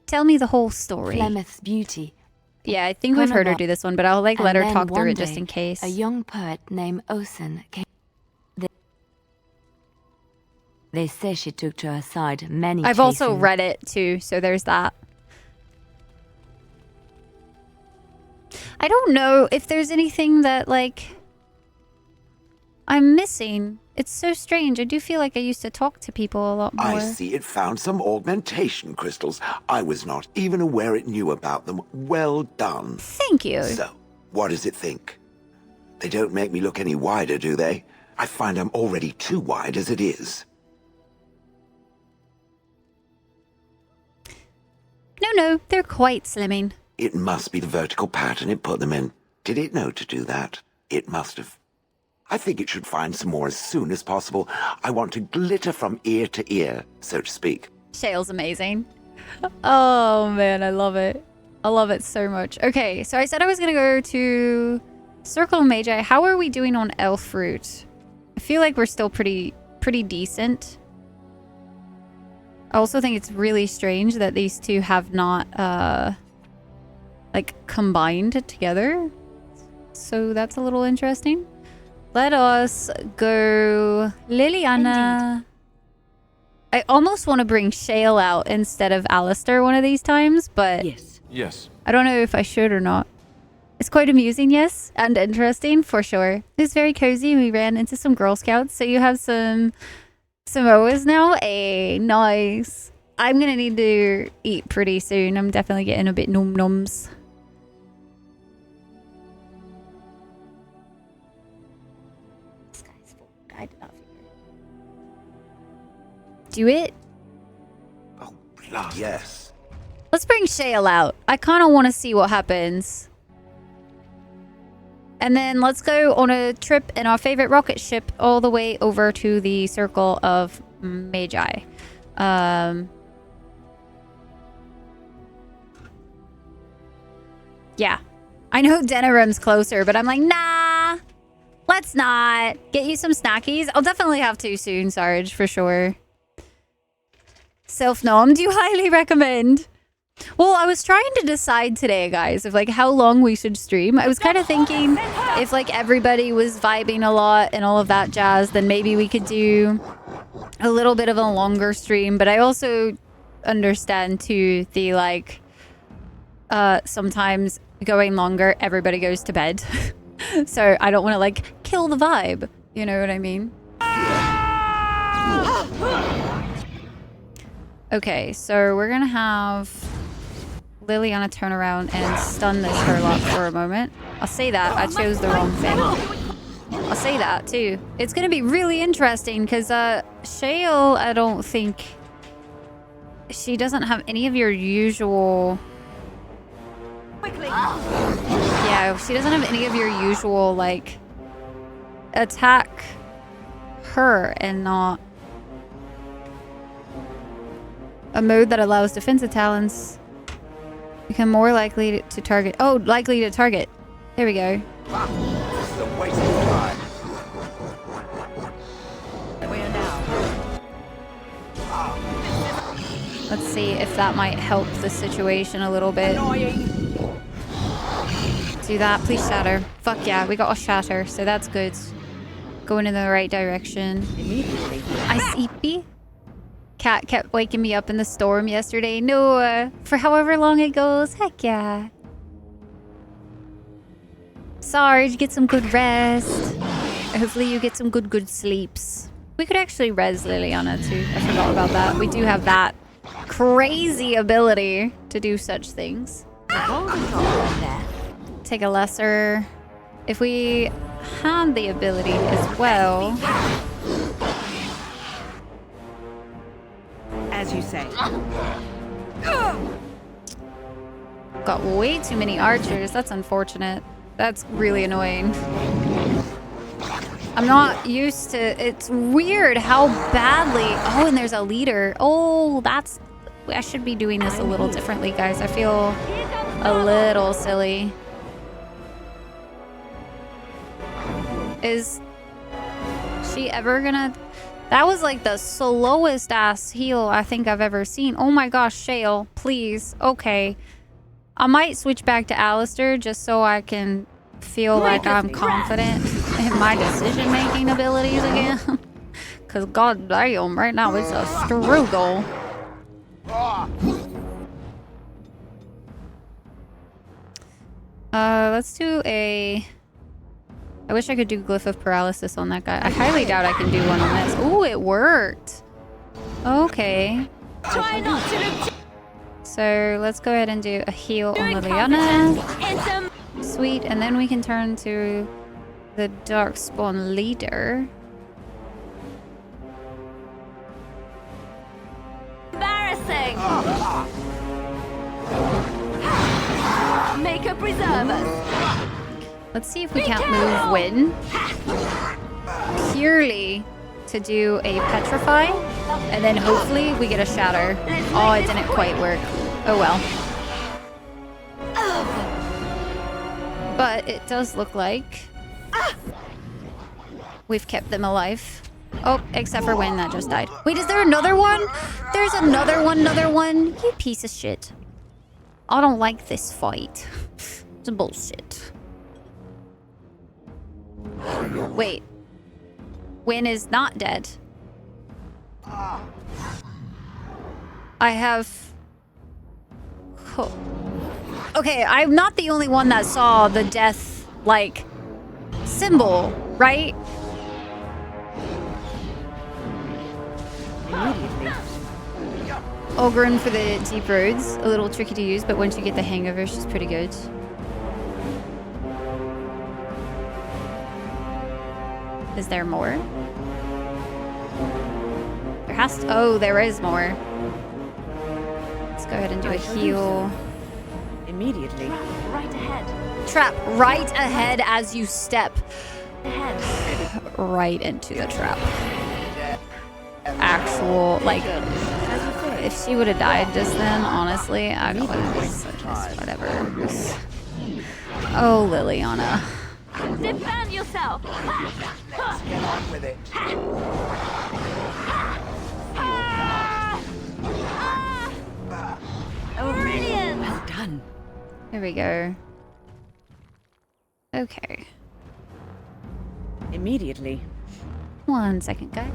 Tell me the whole story. Flemeth's beauty. Yeah, I think we've heard her do this one, but I'll let her And talk then through one it just day, in case. A young poet named Osen came. They say she took to her side many I've also chasing- read it too, so there's that. I don't know if there's anything that, like, I'm missing. It's so strange. I do feel like I used to talk to people a lot more. I see it found some augmentation crystals. I was not even aware it knew about them. Well done. Thank you. So, what does it think? They don't make me look any wider, do they? I find I'm already too wide as it is. No, they're quite slimming. It must be the vertical pattern it put them in. Did it know to do that? It must have. I think it should find some more as soon as possible. I want to glitter from ear to ear, so to speak. Shale's amazing. Oh man, I love it. I love it so much. Okay, so I said I was gonna go to Circle of Magi. How are we doing on elf fruit? I feel like we're still pretty decent. I also think it's really strange that these two have not like combined together. So that's a little interesting. Let us go Liliana. Indeed. I almost want to bring Shale out instead of Alistair one of these times, but Yes. I don't know if I should or not. It's quite amusing, yes, and interesting for sure. It was very cozy. We ran into some Girl Scouts, so you have some Samoas now. Nice. I'm gonna need to eat pretty soon. I'm definitely getting a bit nums. This guy's full. I did not figure. do it? Yes. Let's bring Shale out. I kind of want to see what happens. And then let's go on a trip in our favorite rocket ship all the way over to the Circle of Magi. Yeah. I know Denarum's closer, but I'm like, nah. Let's not. Get you some snackies. I'll definitely have to soon, Sarge, for sure. Self-nom, do you highly recommend? Well, I was trying to decide today, guys, of like how long we should stream. I was kind of thinking if like everybody was vibing a lot and all of that jazz, then maybe we could do a little bit of a longer stream. But I also understand too the like sometimes going longer, everybody goes to bed. So I don't want to like kill the vibe. You know what I mean? Okay, so we're gonna have Liliana turn around and stun this Herlock for a moment. I'll say that. I chose the wrong thing. I'll say that too. It's gonna be really interesting because Shale, I don't think she doesn't have any of your usual. Yeah, she doesn't have any of your usual like attack her and not a mode that allows defensive talents become more likely to target. Oh, likely to target. There we go. This is a waste of time. Let's see if that might help the situation a little bit. Do that, please shatter. Fuck yeah, we got a shatter, so that's good. Going in the right direction. I sleepy. Cat kept waking me up in the storm yesterday. No, for however long it goes. Heck yeah. Sarge, get some good rest. Hopefully you get some good sleeps. We could actually res Liliana too. I forgot about that. We do have that crazy ability to do such things. Take a lesser. If we had the ability as well. As you say. Got way too many archers. That's unfortunate. That's really annoying. I'm not used to... It's weird how badly... Oh, and there's a leader. Oh, that's... I should be doing this a little differently, guys. I feel a little silly. Is she ever gonna... That was like the slowest ass heal I think I've ever seen. Oh my gosh, Shale, please. Okay. I might switch back to Alistair just so I can feel like I'm confident in my decision-making abilities again. Because goddamn, right now it's a struggle. Let's do a... I wish I could do Glyph of Paralysis on that guy. I highly doubt I can do one on this. Ooh, it worked. Okay. Try not to look. So let's go ahead and do a heal on Liliana. Sweet, and then we can turn to the Darkspawn leader. Embarrassing. Make a preserver. Let's see if we can't move Win. Purely to do a Petrify. And then hopefully we get a Shatter. Oh, it didn't quite work. Oh well. But it does look like we've kept them alive. Oh, except for Win that just died. Wait, is there another one? There's another one. You piece of shit. I don't like this fight. It's bullshit. Wait. Win is not dead. I have... Oh. Okay, I'm not the only one that saw the death, like, symbol, right? Ogryn for the deep roads. A little tricky to use, but once you get the hang of her, she's pretty good. Is there more? There has to... Oh, there is more. Let's go ahead and do a heal. Immediately. Right ahead. Trap right ahead as you step Ahead. right into the trap. Actual, like, if she would have died just then, honestly, I would have just whatever. Oh, Liliana. Defend yourself. Let's get on with it. Brilliant. Well done. Here we go. Okay. Immediately. 1 second, guys.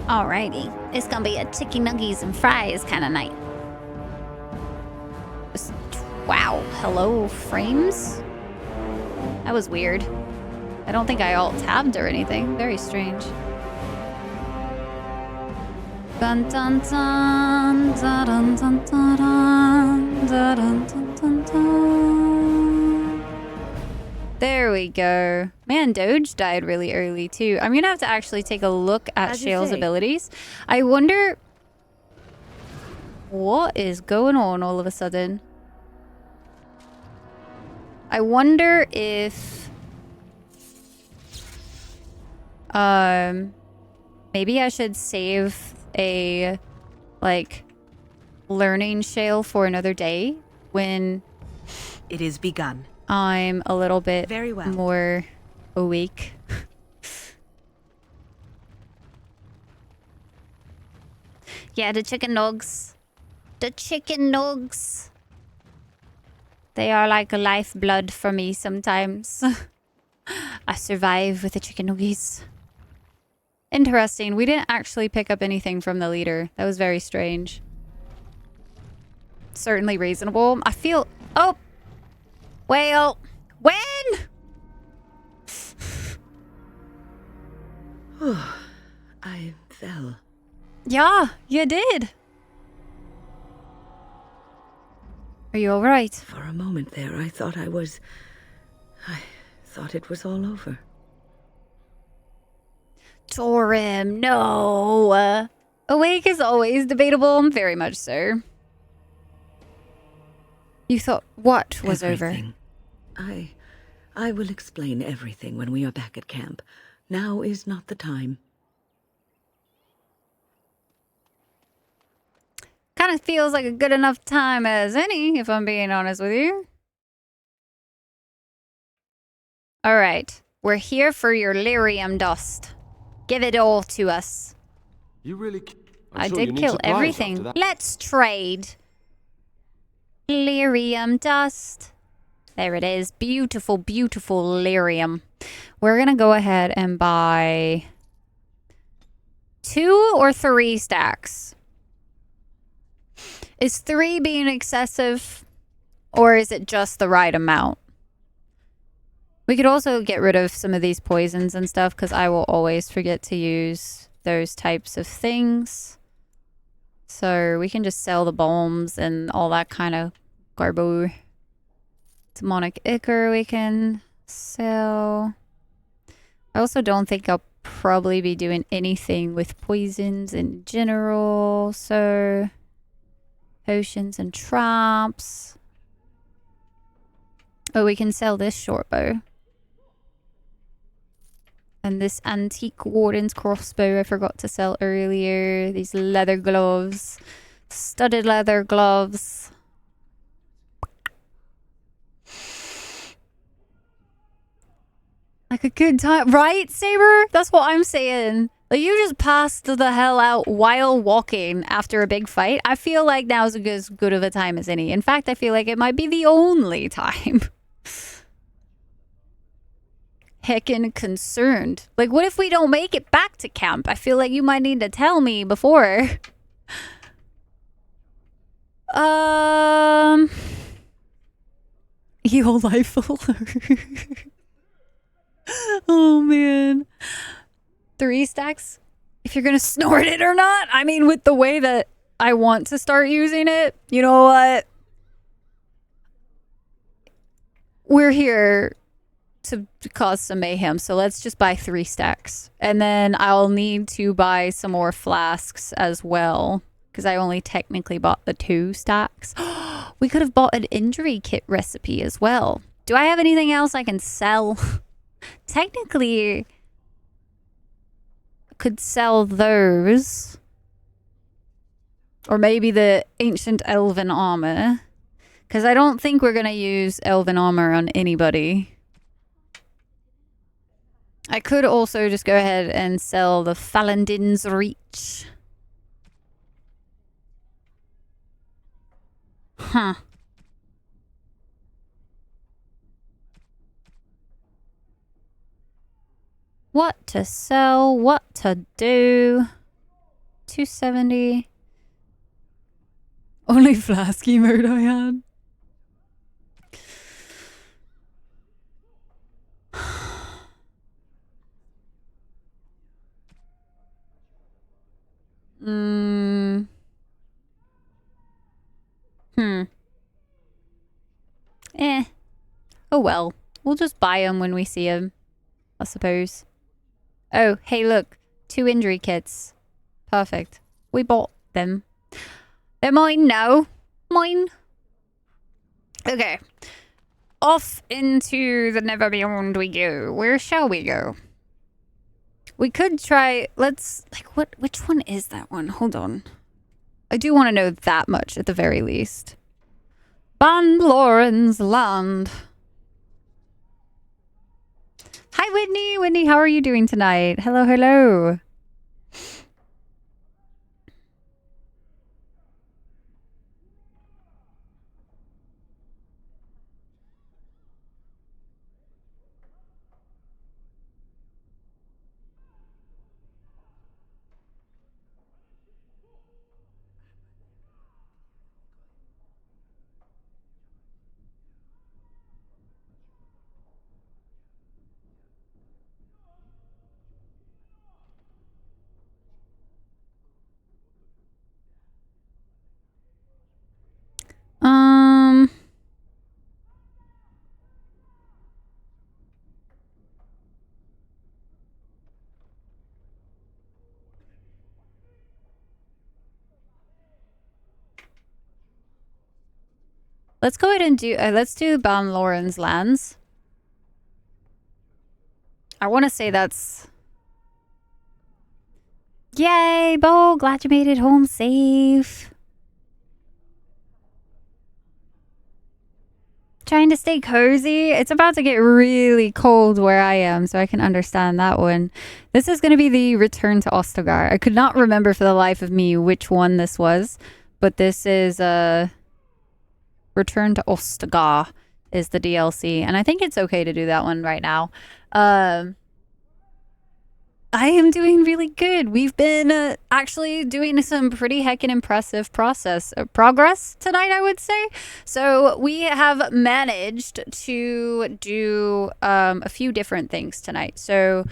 Alrighty, it's gonna be a chicken nuggets and fries kind of night. Wow, hello frames? That was weird. I don't think I alt-tabbed or anything. Very strange. Dun dun dun dun dun dun dun dun dun dun dun. There we go. Man, Doge died really early too. I'm gonna have to actually take a look at Shale's abilities. I wonder what is going on all of a sudden. I wonder if maybe I should save a like learning Shale for another day when it is begun. I'm a little bit Very well. more awake. Yeah, the chicken nugs. The chicken nugs. They are like a lifeblood for me sometimes. I survive with the chicken nuggies. Interesting. We didn't actually pick up anything from the leader. That was very strange. Certainly reasonable. I feel... Oh! Well, when? I fell. Yeah, you did. Are you alright? For a moment there, I thought I thought it was all over. Torim, no. Awake is always debatable, very much so. You thought what was Everything. over? I will explain everything when we are back at camp. Now is not the time. Kind of feels like a good enough time as any, if I'm being honest with you. All right. We're here for your lyrium dust. Give it all to us. You really... I did kill everything. Let's trade. Lyrium dust. There it is. Beautiful, beautiful lyrium. We're going to go ahead and buy 2 or 3 stacks. Is 3 being excessive, or is it just the right amount? We could also get rid of some of these poisons and stuff, because I will always forget to use those types of things. So we can just sell the bombs and all that kind of garbo. Demonic Ichor we can sell. I also don't think I'll probably be doing anything with poisons in general. So, potions and traps. Oh, we can sell this short bow. And this antique warden's crossbow I forgot to sell earlier. These leather gloves. Studded leather gloves. Like a good time. Right, Saber? That's what I'm saying. Like, you just passed the hell out while walking after a big fight. I feel like now's as good of a time as any. In fact, I feel like it might be the only time. Heckin' concerned. Like, what if we don't make it back to camp? I feel like you might need to tell me before. Your life alert. Oh, man. 3 stacks? If you're gonna snort it or not? I mean, with the way that I want to start using it, you know what? We're here to cause some mayhem, so let's just buy 3 stacks. And then I'll need to buy some more flasks as well, because I only technically bought the 2 stacks. We could have bought an injury kit recipe as well. Do I have anything else I can sell? Technically, I could sell those. Or maybe the ancient elven armor. Because I don't think we're going to use elven armor on anybody. I could also just go ahead and sell the Falandin's Reach. Huh. What to sell, what to do. 270. Only flasky mode I had. Oh well. We'll just buy them when we see them, I suppose. Oh, hey look. 2 injury kits. Perfect. We bought them. They're mine now. Mine. Okay. Off into the never beyond we go. Where shall we go? We could try... Let's... Like, which one is that one? Hold on. I do want to know that much at the very least. Ban Loren's Land. Hi, Whitney. Whitney, how are you doing tonight? Hello, hello. Let's go ahead and do... let's do Ban Loren's Lands. I want to say that's... Yay, Bo! Glad you made it home safe. Trying to stay cozy. It's about to get really cold where I am, so I can understand that one. This is going to be the Return to Ostagar. I could not remember for the life of me which one this was, but this is Return to Ostagar is the DLC, and I think it's okay to do that one right now. I am doing really good. We've been actually doing some pretty heckin' impressive progress tonight, I would say. So we have managed to do a few different things tonight. So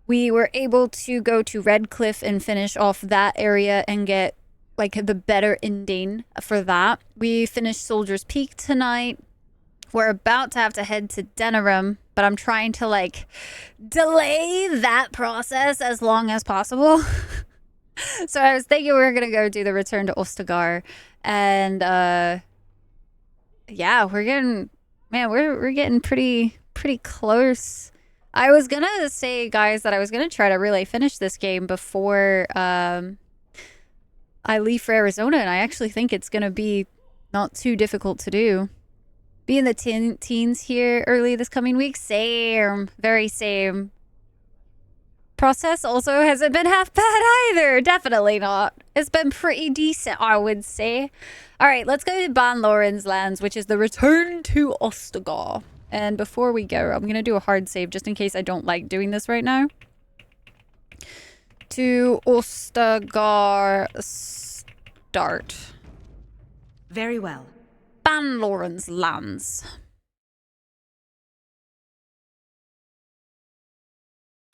we were able to go to Redcliffe and finish off that area and get like the better ending for that. We finished Soldier's Peak tonight. We're about to have to head to Denerim, but I'm trying to like delay that process as long as possible. So I was thinking we were gonna go do the Return to Ostagar, and yeah, we're getting, man, we're getting pretty close. I was gonna say, guys, that I was gonna try to really finish this game before I leave for Arizona, and I actually think it's gonna be not too difficult to do. Be in the teens here early this coming week. Same, very same. Process also hasn't been half bad either. Definitely not. It's been pretty decent, I would say. All right, let's go to Ban Loren's lands, which is the Return to Ostagar. And before we go, I'm going to do a hard save just in case I don't like doing this right now. To Ostagar start. Very well. Ban Loren's lands.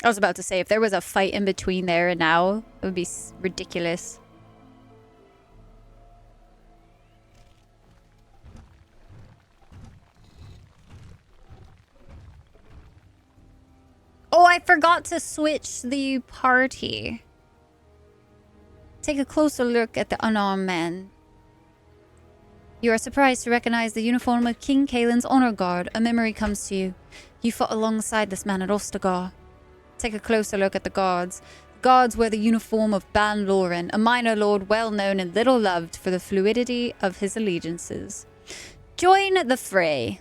I was about to say, if there was a fight in between there and now, it would be ridiculous. Oh, I forgot to switch the party. Take a closer look at the unarmed men. You are surprised to recognize the uniform of King Kaelin's honor guard. A memory comes to you. You fought alongside this man at Ostagar. Take a closer look at the guards. The guards wear the uniform of Ban Loren, a minor lord well known and little loved for the fluidity of his allegiances. Join the fray.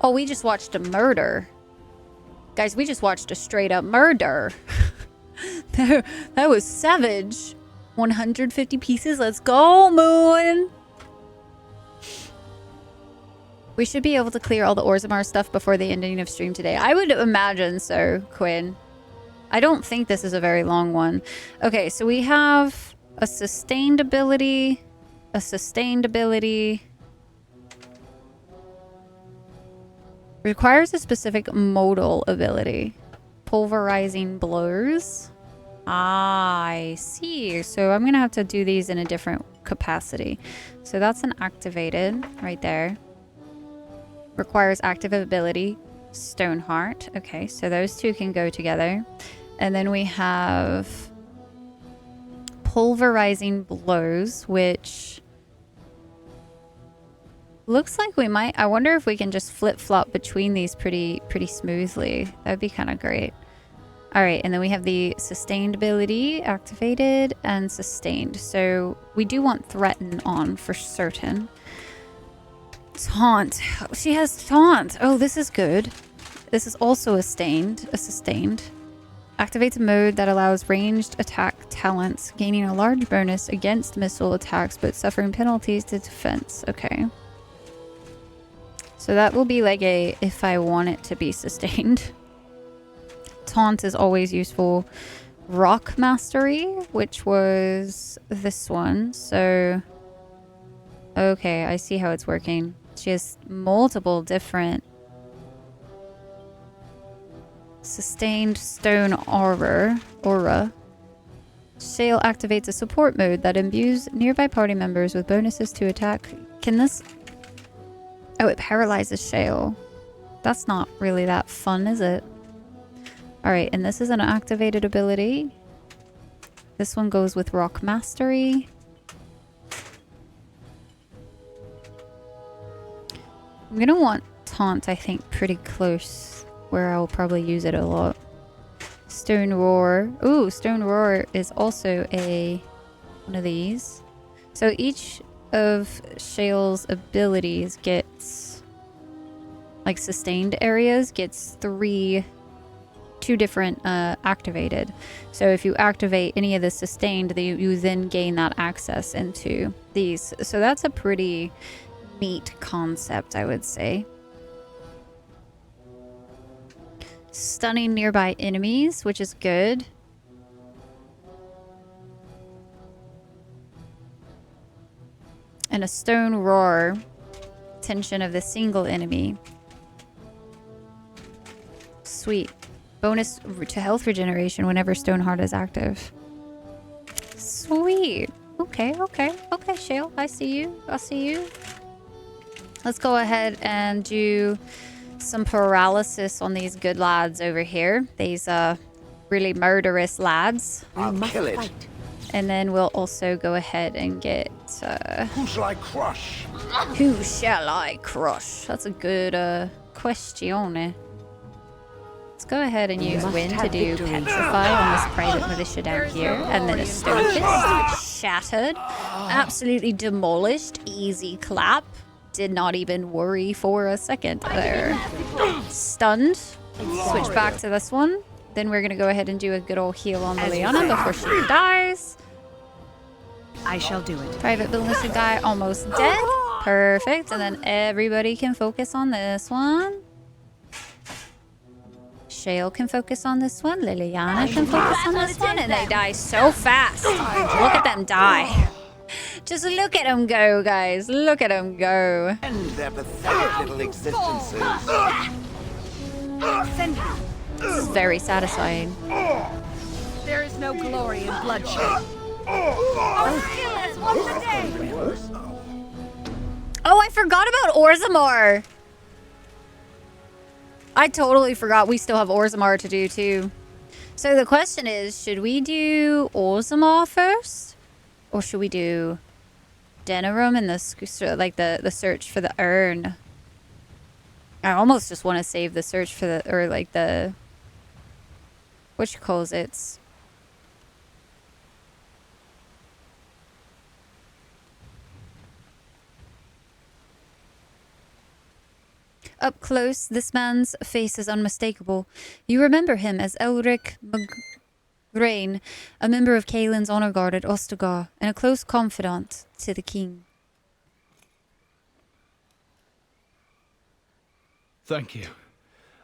Oh, we just watched a murder. Guys, we just watched a straight up murder. That was savage. 150 pieces. Let's go, Moon. We should be able to clear all the Orzammar stuff before the ending of stream today. I would imagine so, Quinn. I don't think this is a very long one. Okay, so we have a sustained ability. A sustained ability. Requires a specific modal ability. Pulverizing blows. Ah, I see. So I'm going to have to do these in a different capacity. So that's an activated right there. Requires active ability. Stoneheart. Okay, so those two can go together. And then we have pulverizing blows, which looks like we might... I wonder if we can just flip-flop between these pretty smoothly. That would be kind of great. All right, and then we have the sustained ability activated and sustained. So we do want threaten on for certain. Taunt. She has taunt. Oh, this is good. This is also a sustained. Activates a mode that allows ranged attack talents, gaining a large bonus against missile attacks, but suffering penalties to defense. Okay. So that will be like a if I want it to be sustained. Taunt is always useful. Rock Mastery, which was this one. So, okay, I see how it's working. She has multiple different sustained stone aura. Shale activates a support mode that imbues nearby party members with bonuses to attack. Can this... Oh, it paralyzes Shale. That's not really that fun, is it? Alright, and this is an activated ability. This one goes with Rock Mastery. I'm gonna want Taunt, I think, pretty close, where I'll probably use it a lot. Stone Roar. Ooh, Stone Roar is also one of these. So each of Shale's abilities gets, like, sustained areas, gets two different activated. So if you activate any of the sustained, you then gain that access into these. So that's a pretty neat concept, I would say. Stunning nearby enemies, which is good. And a Stone Roar. Tension of the single enemy. Sweet. Bonus to health regeneration whenever Stoneheart is active. right. Okay, Shale. I see you. Let's go ahead and do some paralysis on these good lads over here. These really murderous lads. I'll kill it. And then we'll also go ahead and get Who shall I crush? who shall I crush? That's a good question. Let's go ahead and use wind to do petrify on this private militia down here, and then a stone fist shattered, absolutely demolished, easy clap. Did not even worry for a second there. Stunned. Switch back to this one. Then we're gonna go ahead and do a good old heal on Liliana before she dies. I shall do it. Private militia guy almost dead. Perfect. And then everybody can focus on this one. Shale can focus on this one. Liliana can focus on this one. And they die so fast. Look at them die. Just look at them go, guys. Look at them go. And their pathetic little existences. This is very satisfying. There is no glory in bloodshed. Oh, I forgot about Orzammar. I totally forgot we still have Orzammar to do too. So the question is, should we do Orzammar first? Or should we do Denerim and the search for the urn? I almost just want to save the search for the, or like the, what you calls it? Up close, this man's face is unmistakable. You remember him as Elric McGrain, a member of Kaelin's honor guard at Ostagar, and a close confidant to the king. Thank you.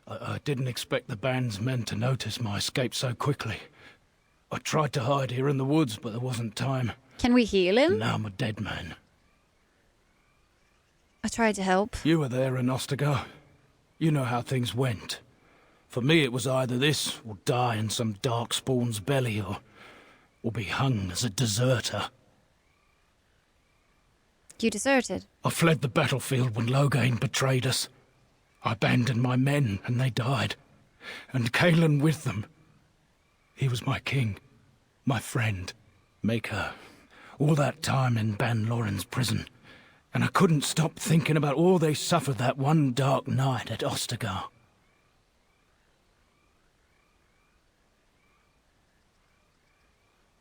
I didn't expect the band's men to notice my escape so quickly. I tried to hide here in the woods, but there wasn't time. Can we heal him? Now I'm a dead man. I tried to help. You were there in Ostagar. You know how things went. For me, it was either this, or die in some darkspawn's belly, or be hung as a deserter. You deserted? I fled the battlefield when Loghain betrayed us. I abandoned my men, and they died. And Kaelin with them. He was my king, my friend, maker. All that time in Ban Loren's prison. And I couldn't stop thinking about all they suffered that one dark night at Ostagar.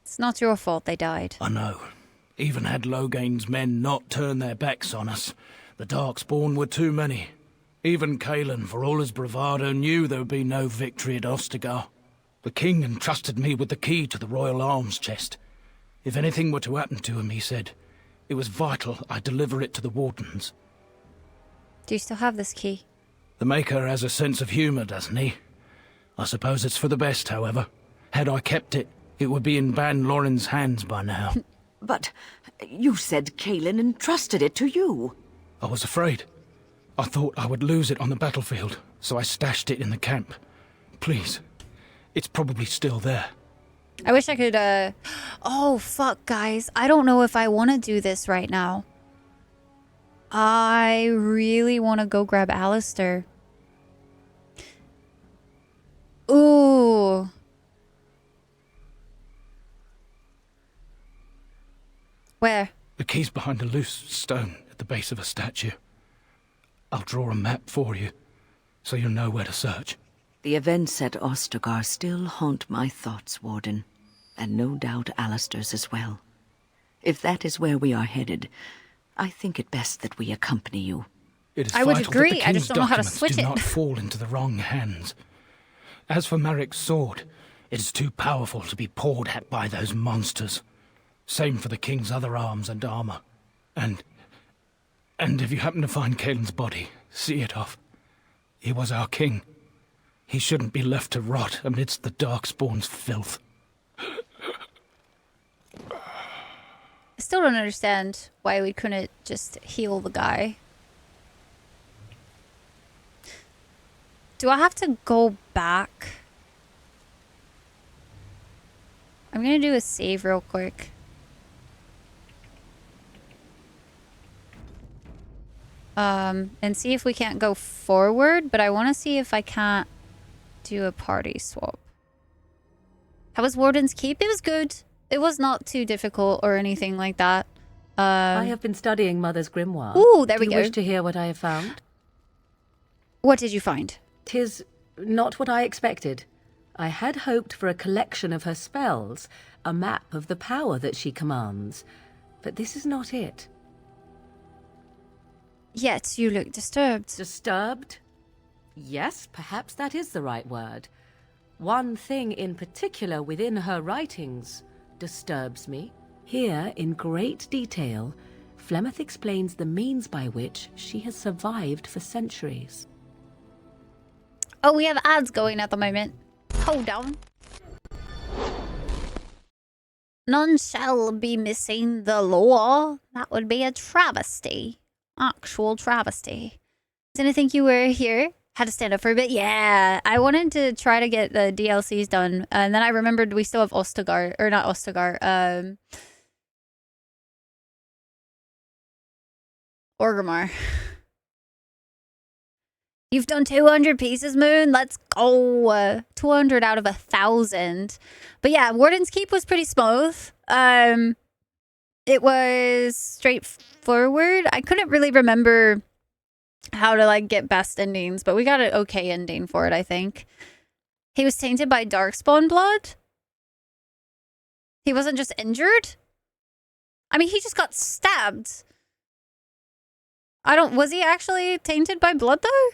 It's not your fault they died. I know. Even had Loghain's men not turned their backs on us, the Darkspawn were too many. Even Kaelin, for all his bravado, knew there would be no victory at Ostagar. The king entrusted me with the key to the royal arms chest. If anything were to happen to him, he said, it was vital I deliver it to the Wardens. Do you still have this key? The Maker has a sense of humor, doesn't he? I suppose it's for the best, however. Had I kept it, it would be in Ban Loren's hands by now. But you said Kaelin entrusted it to you. I was afraid. I thought I would lose it on the battlefield, so I stashed it in the camp. Please, it's probably still there. I wish I could, Oh, fuck, guys. I don't know if I want to do this right now. I really want to go grab Alistair. Ooh. Where? The key's behind a loose stone at the base of a statue. I'll draw a map for you, so you'll know where to search. The events at Ostagar still haunt my thoughts, Warden, and no doubt Alistair's as well. If that is where we are headed, I think it best that we accompany you. It is I would vital agree, that the I just King's don't know how to documents switch do it. not fall into the wrong hands. As for Marik's sword, it is too powerful to be pawed at by those monsters. Same for the King's other arms and armor. And if you happen to find Kaelin's body, see it off. He was our king. He shouldn't be left to rot amidst the Darkspawn's filth. I still don't understand why we couldn't just heal the guy. Do I have to go back? I'm gonna do a save real quick. And see if we can't go forward, but I want to see if I can't do a party swap. How was Warden's Keep? It was good. It was not too difficult or anything like that. I have been studying Mother's grimoire. Ooh, there we Do go. you wish to hear what I have found? What did you find? 'Tis not what I expected. I had hoped for a collection of her spells, a map of the power that she commands. But this is not it. Yet you look disturbed. Disturbed? Yes, perhaps that is the right word. One thing in particular within her writings disturbs me. Here, in great detail, Flemeth explains the means by which she has survived for centuries. Oh, we have ads going at the moment. Hold on. None shall be missing the law. That would be a travesty. Actual travesty. Didn't think you were here. Had to stand up for a bit. Yeah, I wanted to try to get the DLCs done. And then I remembered we still have Ostagar. Or not Ostagar. Orgrimmar. You've done 200 pieces, Moon. Let's go. 200 out of 1,000. But yeah, Warden's Keep was pretty smooth. It was straightforward. I couldn't really remember how to like get best endings, but we got an okay ending for it, I think. He was tainted by Darkspawn blood. He wasn't just injured. I mean, he just got stabbed. Was he actually tainted by blood though?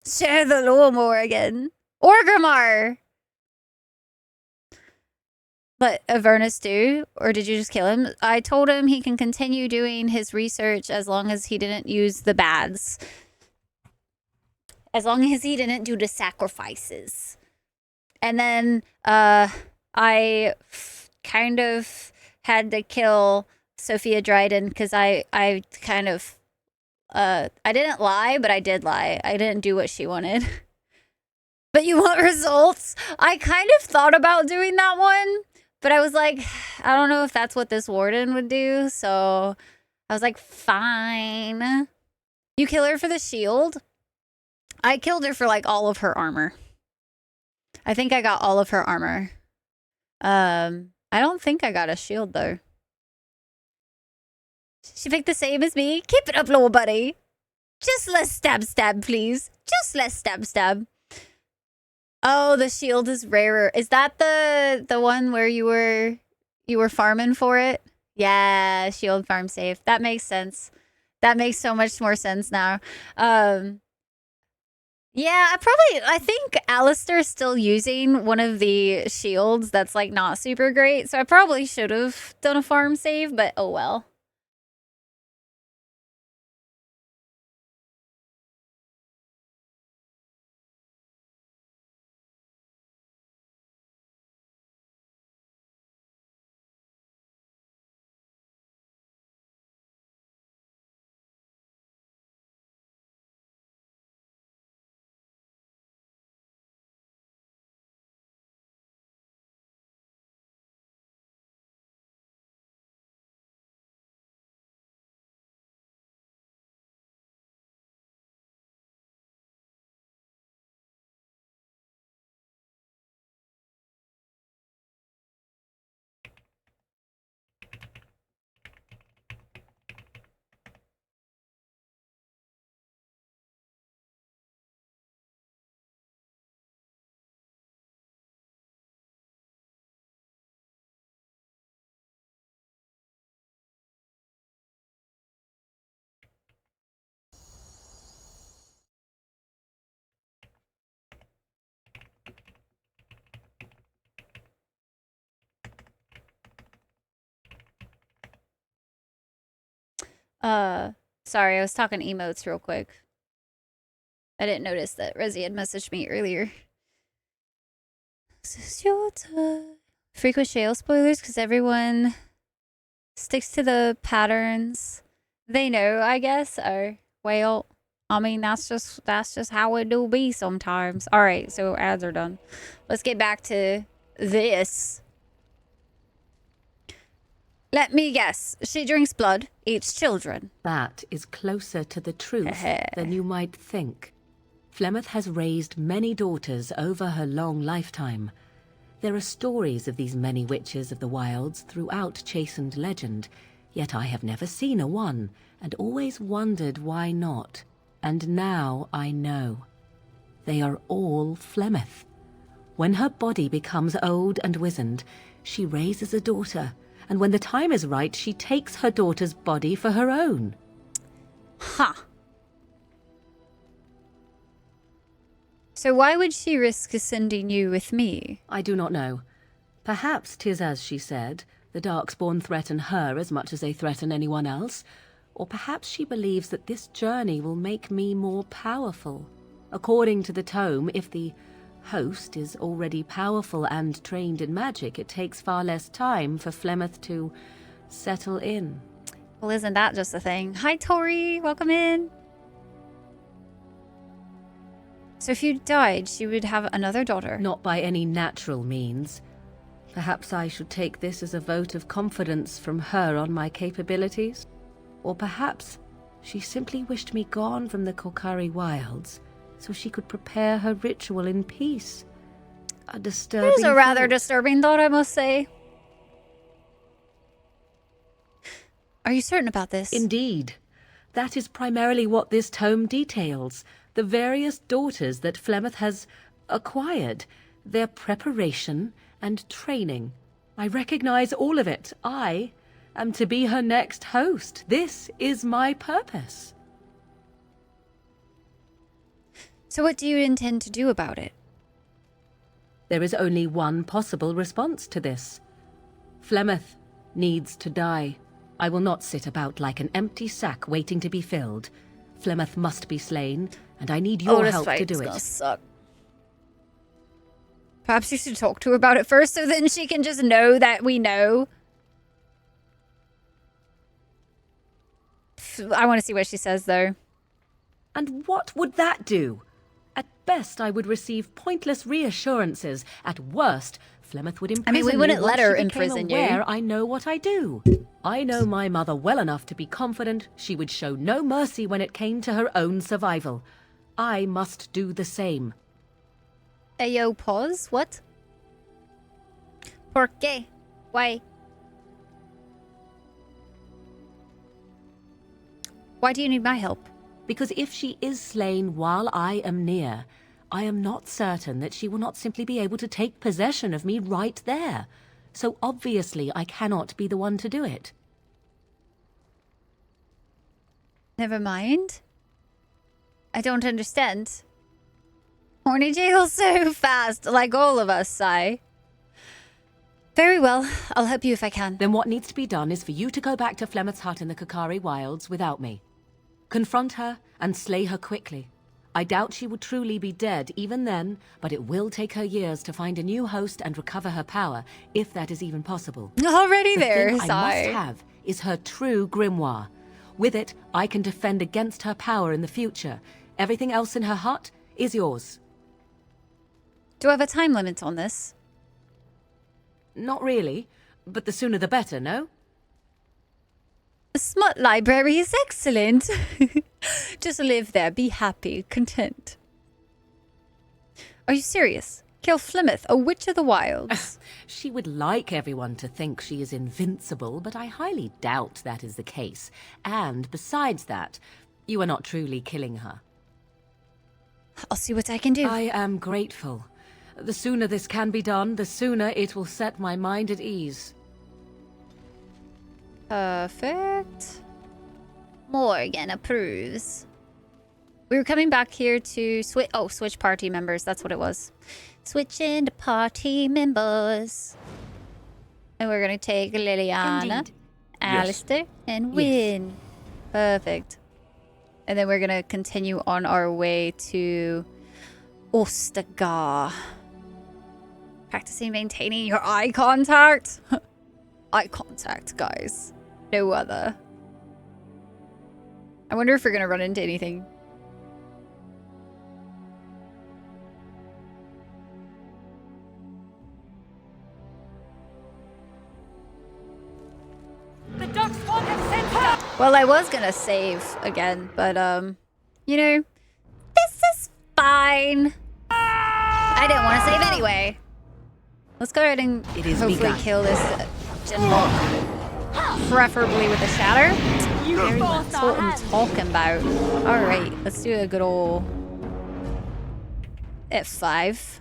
Share the law more again. Orgrimmar! Let Avernus do? Or did you just kill him? I told him he can continue doing his research as long as he didn't use the bads. As long as he didn't do the sacrifices. And then I kind of had to kill Sophia Dryden because I kind of... I didn't lie, but I did lie. I didn't do what she wanted. But you want results? I kind of thought about doing that one, but I was like, I don't know if that's what this warden would do. So I was like, fine. You kill her for the shield? I killed her for like all of her armor. I think I got all of her armor. I don't think I got a shield though. She picked the same as me. Keep it up, little buddy. Just less stab, please. Just less stab. Oh, the shield is rarer. Is that the one where you were farming for it? Yeah, shield farm safe. That makes sense. That makes so much more sense now. Yeah, I think Alistair's still using one of the shields that's like not super great. So I probably should have done a farm save, but oh well. Sorry, I was talking emotes real quick. I didn't notice that Resi had messaged me earlier. This is your time. Frequent Shale spoilers, because everyone sticks to the patterns they know, I guess. Or, well, I mean, that's just how it do be sometimes. All right, so ads are done. Let's get back to this. Let me guess. She drinks blood, eats children. That is closer to the truth than you might think. Flemeth has raised many daughters over her long lifetime. There are stories of these many witches of the wilds throughout chastened legend, yet I have never seen a one, and always wondered why not. And now I know. They are all Flemeth. When her body becomes old and wizened, she raises a daughter, and when the time is right, she takes her daughter's body for her own. Huh. So why would she risk sending you with me? I do not know. Perhaps 'tis as she said, the Darkspawn threaten her as much as they threaten anyone else. Or perhaps she believes that this journey will make me more powerful. According to the tome, if the host is already powerful and trained in magic, it takes far less time for Flemeth to settle in. Well, isn't that just a thing? Hi, Tori. Welcome in. So if you died, she would have another daughter? Not by any natural means. Perhaps I should take this as a vote of confidence from her on my capabilities. Or perhaps she simply wished me gone from the Korkari wilds so she could prepare her ritual in peace. A disturbing It is a rather thought. disturbing thought, I must say. Are you certain about this? Indeed. That is primarily what this tome details. The various daughters that Flemeth has acquired, their preparation and training. I recognize all of it. I am to be her next host. This is my purpose. So what do you intend to do about it? There is only one possible response to this. Flemeth needs to die. I will not sit about like an empty sack waiting to be filled. Flemeth must be slain, and I need your help to do it. Gonna suck. Perhaps you should talk to her about it first, so then she can just know that we know. I want to see what she says, though. And what would that do? At best, I would receive pointless reassurances. At worst, Flemeth would imprison me. We wouldn't let her once she imprison became aware you. I know what I do. I know my mother well enough to be confident she would show no mercy when it came to her own survival. I must do the same. Ayo, pause. What? ¿Por qué? Why? Why do you need my help? Because if she is slain while I am near, I am not certain that she will not simply be able to take possession of me right there. So obviously I cannot be the one to do it. Never mind. I don't understand. Horny jails so fast, like all of us, Sai. Very well, I'll help you if I can. Then what needs to be done is for you to go back to Flemeth's hut in the Korkari wilds without me. Confront her and slay her quickly. I doubt she will truly be dead even then, but it will take her years to find a new host and recover her power, if that is even possible. Already there, The thing I Sai. must have is her true grimoire. With it, I can defend against her power in the future. Everything else in her hut is yours. Do I have a time limit on this? Not really, but the sooner the better, no? The smut library is excellent. Just live there, be happy, content. Are you serious? Kill Flemeth, a witch of the wilds. She would like everyone to think she is invincible, but I highly doubt that is the case. And besides that, you are not truly killing her. I'll see what I can do. I am grateful. The sooner this can be done, the sooner it will set my mind at ease. Perfect. Morgan approves. We were coming back here to switch party members. That's what it was. Switching to party members. And we're going to take Liliana, Indeed. Alistair, and Win. Perfect. And then we're going to continue on our way to Ostagar. Practicing maintaining your eye contact. Eye contact, guys. No other. I wonder if we're going to run into anything. Well, I was gonna save again, but you know, this is fine. I didn't want to save anyway. Let's go ahead and hopefully kill this general, preferably with a shatter. That's what I'm talking about. All right, let's do a good old F5.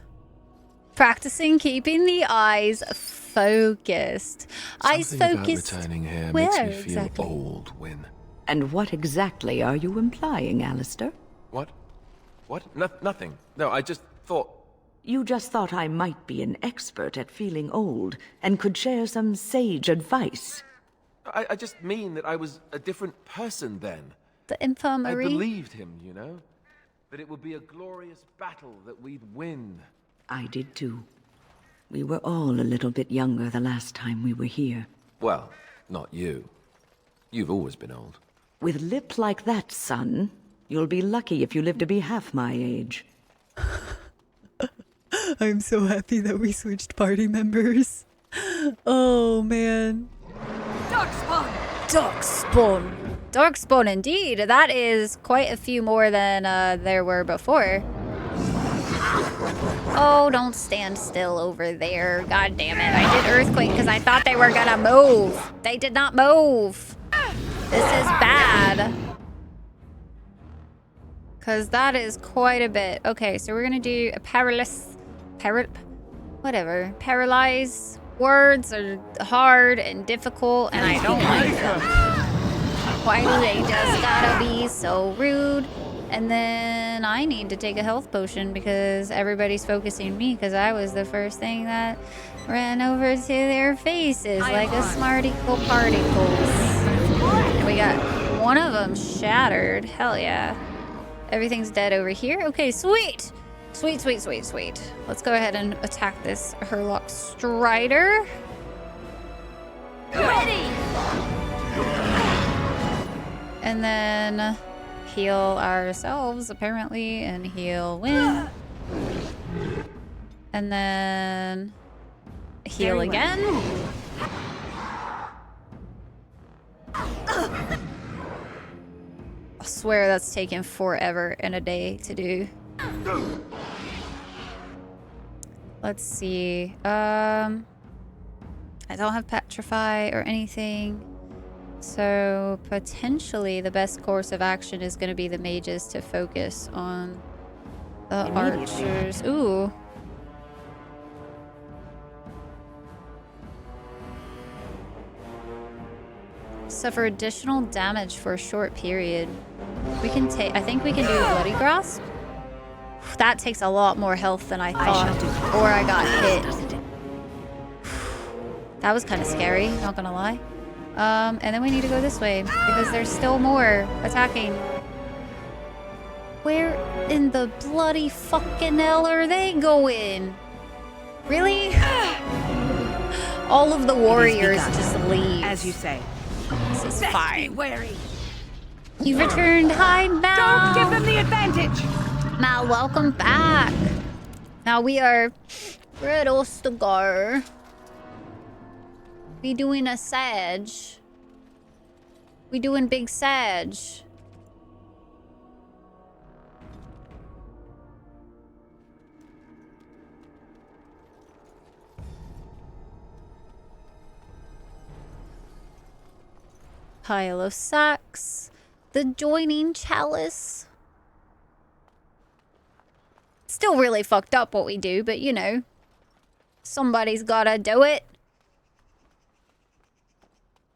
Practicing keeping the eyes focused. Eyes focused. About returning here Where makes me feel exactly? old, Win. And what exactly are you implying, Alistair? What? What? Nothing. No, I just thought... You just thought I might be an expert at feeling old and could share some sage advice. I just mean that I was a different person then. The infirmary. I believed him, you know? That it would be a glorious battle, that we'd win. I did too. We were all a little bit younger the last time we were here. Well, not you. You've always been old. With lips like that, son, you'll be lucky if you live to be half my age. I'm so happy that we switched party members. Oh, man. Darkspawn! Darkspawn. Darkspawn, indeed. That is quite a few more than there were before. Oh, don't stand still over there. God damn it. I did earthquake because I thought they were gonna move. They did not move. This is bad. Because that is quite a bit. Okay, so we're gonna do a whatever. Paralyze. Words are hard and difficult, and I don't like them. Why do they just gotta be so rude? And then I need to take a health potion because everybody's focusing me because I was the first thing that ran over to their faces like a smarticle particles. And we got one of them shattered. Hell yeah. Everything's dead over here. Okay, sweet. Sweet, sweet, sweet, sweet. Let's go ahead and attack this Herlock Strider. Ready! And then heal ourselves, apparently, and heal Win. And then heal again. I swear that's taken forever and a day to do. Let's see. I don't have Petrify or anything. So potentially the best course of action is going to be the mages to focus on the archers. Ooh. Suffer additional damage for a short period. We can take, I think we can do Bloody Grasp. That takes a lot more health than I thought. Or I got hit. That was kind of scary, not gonna lie. And then we need to go this way because there's still more attacking. Where in the bloody fucking hell are they going? Really? All of the warriors just leave. As you say. This is fine. Wary. You've returned. Hi, Mal. Don't give them the advantage. Mal, welcome back. Now we're at Ostagar. We doing a Sage. We doing big Sage. Pile of sacks. The joining chalice. Still really fucked up what we do, but you know, somebody's gotta do it.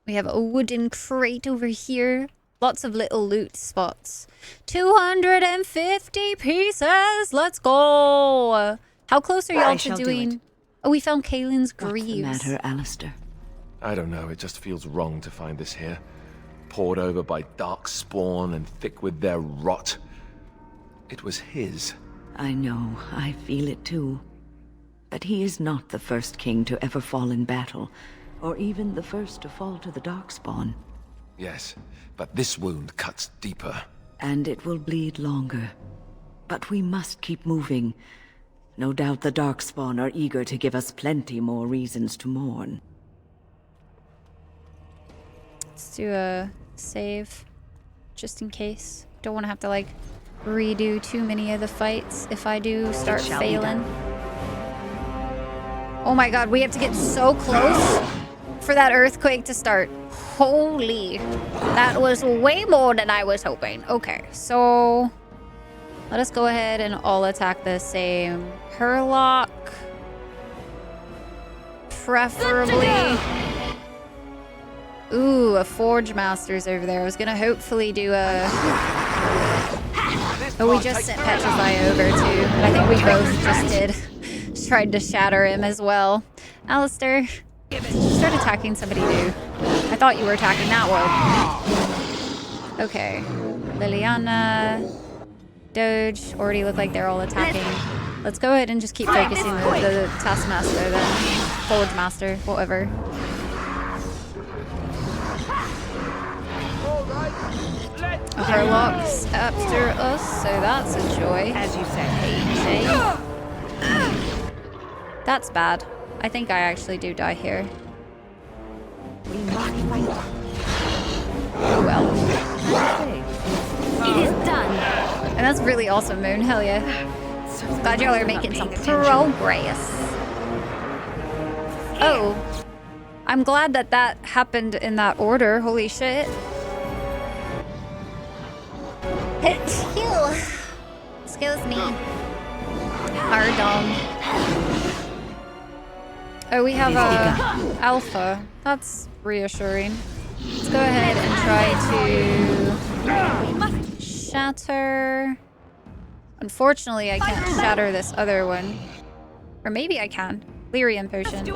We have a wooden crate over here. Lots of little loot spots. 250 pieces. Let's go. How close are y'all to doing? Oh, we found Kaylin's greaves. What's the matter, Alistair? I don't know, it just feels wrong to find this here. Poured over by dark spawn and thick with their rot. It was his. I know, I feel it too. But he is not the first king to ever fall in battle, or even the first to fall to the Darkspawn. Yes, but this wound cuts deeper. And it will bleed longer. But we must keep moving. No doubt the Darkspawn are eager to give us plenty more reasons to mourn. Let's do a save just in case. Don't want to have to like redo too many of the fights if I do start failing. Oh my god, we have to get so close for that earthquake to start. Holy, that was way more than I was hoping. Okay, so let us go ahead and all attack the same Herlock. Preferably. Ooh, a Forge Master's over there. I was gonna hopefully do a... Oh, we just sent Petrify over too. I think we both just did. Tried to shatter him as well. Alistair, start attacking somebody new. I thought you were attacking that one. Okay. Liliana, Doge, already look like they're all attacking. Let's go ahead and just keep focusing the Taskmaster then. Forge Master, whatever. Herlock's after us, so that's a joy. As you said, AJ. That's bad. I think I actually do die here. Oh well. It is done. And that's really awesome, Moon. Hell yeah. Glad y'all are making some progress. Oh. I'm glad that that happened in that order. Holy shit. Excuse me. Pardon. Oh, we have a alpha. That's reassuring. Let's go ahead and try to shatter. Unfortunately, I can't shatter this other one. Or maybe I can. Lyrium potion.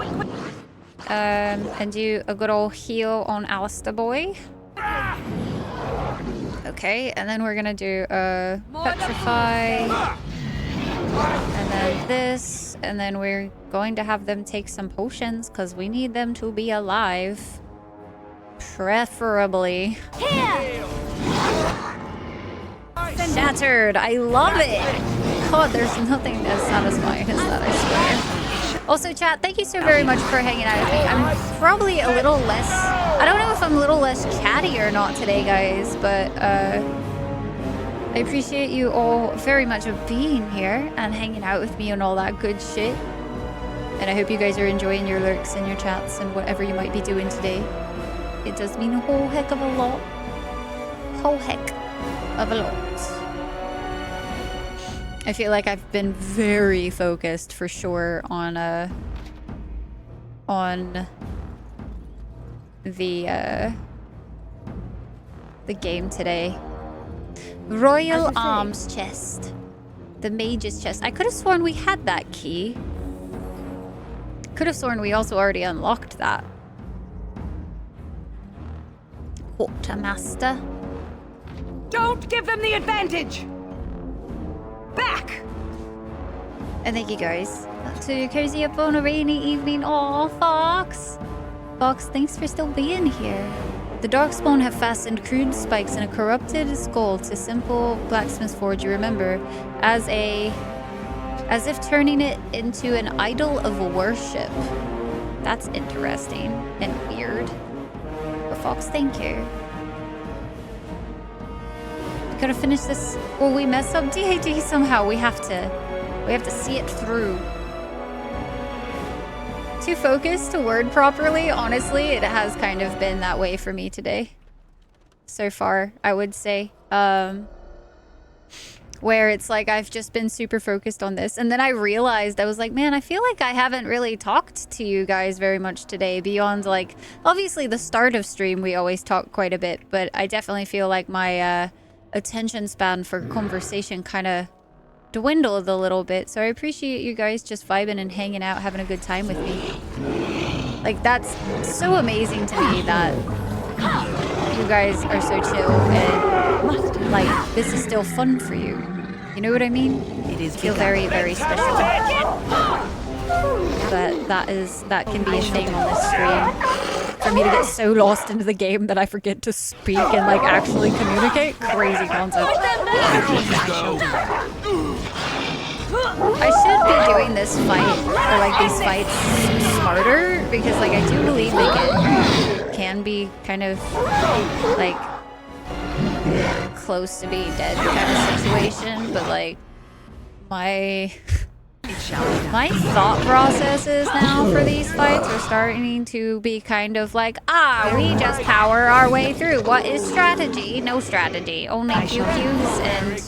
And do a good old heal on Alistair boy. Okay, and then we're gonna do a petrify. And then this, and then we're going to have them take some potions because we need them to be alive. Preferably. Shattered! I love it! God, there's nothing as satisfying as that, I swear. Also, chat, thank you so very much for hanging out with me. I'm probably a little less... I don't know if I'm a little less chatty or not today, guys, but I appreciate you all very much of being here and hanging out with me and all that good shit. And I hope you guys are enjoying your lurks and your chats and whatever you might be doing today. It does mean a whole heck of a lot. Whole heck of a lot. I feel like I've been very focused for sure on the game today. Royal Arms Chest. The Mage's Chest. I could have sworn we had that key. Could have sworn we also already unlocked that. Quartermaster. Don't give them the advantage! Back! And thank you guys to cozy up on a rainy evening. Aw, Fox. Fox, thanks for still being here. The Darkspawn have fastened crude spikes in a corrupted skull to simple blacksmith's forge, you remember, as if turning it into an idol of worship. That's interesting and weird. But Fox, thank you. Gotta finish this. Will we mess up DAD somehow? We have to see it through. Too focused to word properly. Honestly, it has kind of been that way for me today. So far, I would say. Where it's like I've just been super focused on this. And then I realized, I was like, man, I feel like I haven't really talked to you guys very much today beyond like, obviously the start of stream, we always talk quite a bit, but I definitely feel like my, attention span for conversation kind of dwindled a little bit. So I appreciate you guys just vibing and hanging out, having a good time with me. Like, that's so amazing to me that you guys are so chill and like this is still fun for you. You know what I mean? It is feel very, very special. That can be a thing on this stream. For me to get so lost into the game that I forget to speak and like actually communicate. Crazy concept. I should be doing this fight, or like these fights smarter, because like I do believe they can be kind of like close to being dead kind of situation, but like my thought processes now for these fights are starting to be kind of like, we just power our way through. What is strategy? No strategy. Only pew-pews and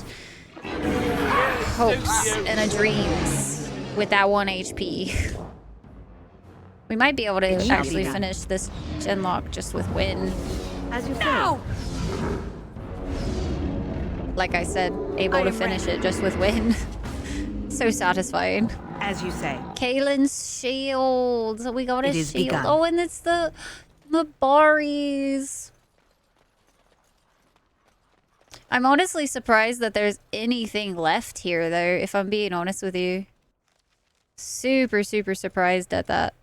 hopes and dreams with that 1 HP. We might be able to actually finish this genlock just with win. As you say. Like I said, able to finish it just with win. So satisfying. As you say. Kaelin's shield. We got his shield. Begun. Oh, and it's the Baris. I'm honestly surprised that there's anything left here, though, if I'm being honest with you. Super, super surprised at that.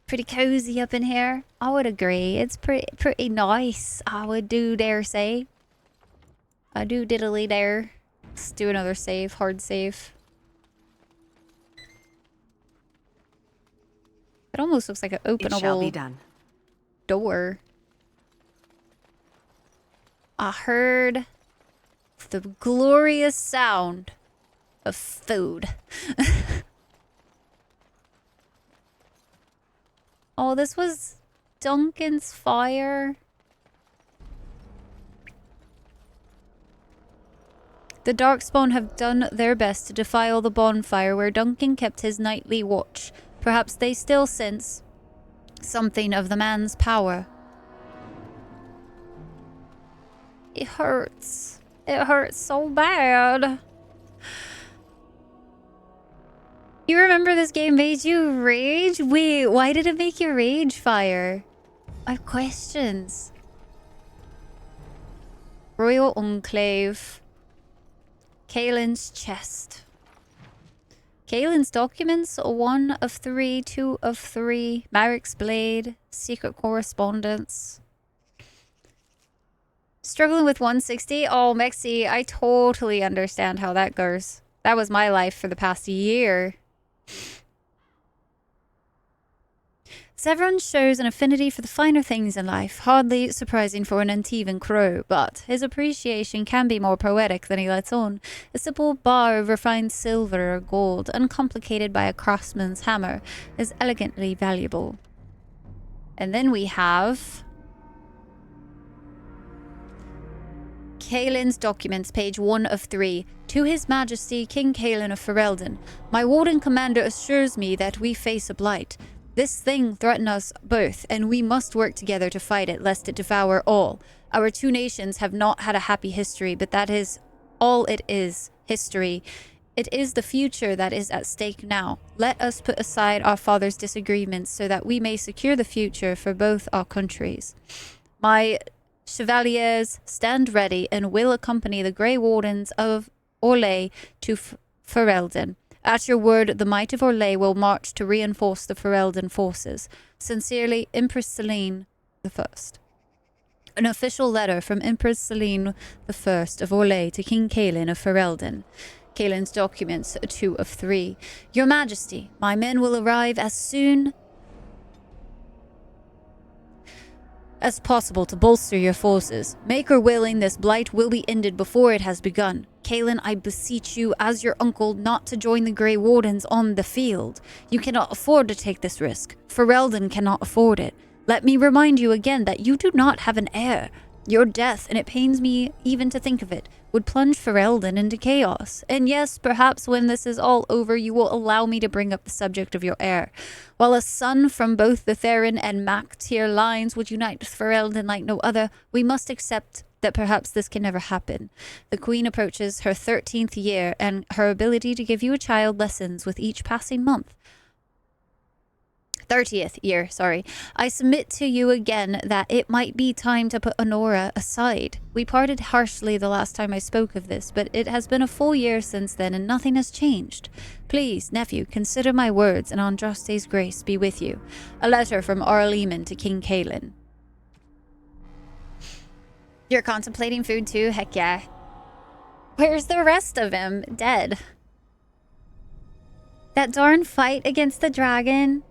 Pretty cozy up in here. I would agree. It's pretty nice. I would dare say. I do diddly dare. Let's do another save. Hard save. It almost looks like an openable door. I heard the glorious sound of food. Oh, this was Duncan's fire. The Darkspawn have done their best to defile the bonfire where Duncan kept his nightly watch. Perhaps they still sense something of the man's power. It hurts. It hurts so bad. You remember this game made you rage? Wait, why did it make you rage, Fire? I have questions. Royal Enclave. Kaelin's chest. Kaelin's documents, 1 of 3, 2 of 3. Marik's blade, secret correspondence. Struggling with 160? Oh, Mexi, I totally understand how that goes. That was my life for the past year. Severin shows an affinity for the finer things in life, hardly surprising for an Antivan crow, but his appreciation can be more poetic than he lets on. A simple bar of refined silver or gold, uncomplicated by a craftsman's hammer, is elegantly valuable. And then we have Kaelin's documents, page 1 of 3. To His Majesty King Kaelin of Ferelden, my warden commander assures me that we face a blight. This thing threatens us both, and we must work together to fight it, lest it devour all. Our two nations have not had a happy history, but that is all it is, history. It is the future that is at stake now. Let us put aside our father's disagreements so that we may secure the future for both our countries. My chevaliers stand ready and will accompany the Grey Wardens of Orlais to Ferelden. At your word, the might of Orlais will march to reinforce the Ferelden forces. Sincerely, Empress Celine I. An official letter from Empress Celine I of Orlais to King Kaelin of Ferelden. Kaelin's documents, 2 of 3. Your Majesty, my men will arrive as soon as possible to bolster your forces. Make or willing, this blight will be ended before it has begun. Kaelin, I beseech you, as your uncle, not to join the Grey Wardens on the field. You cannot afford to take this risk. Ferelden cannot afford it. Let me remind you again that you do not have an heir. Your death, and it pains me even to think of it, would plunge Ferelden into chaos. And yes, perhaps when this is all over, you will allow me to bring up the subject of your heir. While a son from both the Theron and Mactier lines would unite with Ferelden like no other, we must accept that perhaps this can never happen. The Queen approaches her 13th year, and her ability to give you a child lessens with each passing month. 30th year, sorry. I submit to you again that it might be time to put Honora aside. We parted harshly the last time I spoke of this, but it has been a full year since then and nothing has changed. Please, nephew, consider my words and Andraste's grace be with you. A letter from Arleman to King Kaelin. You're contemplating food too? Heck yeah. Where's the rest of him? Dead. That darn fight against the dragon.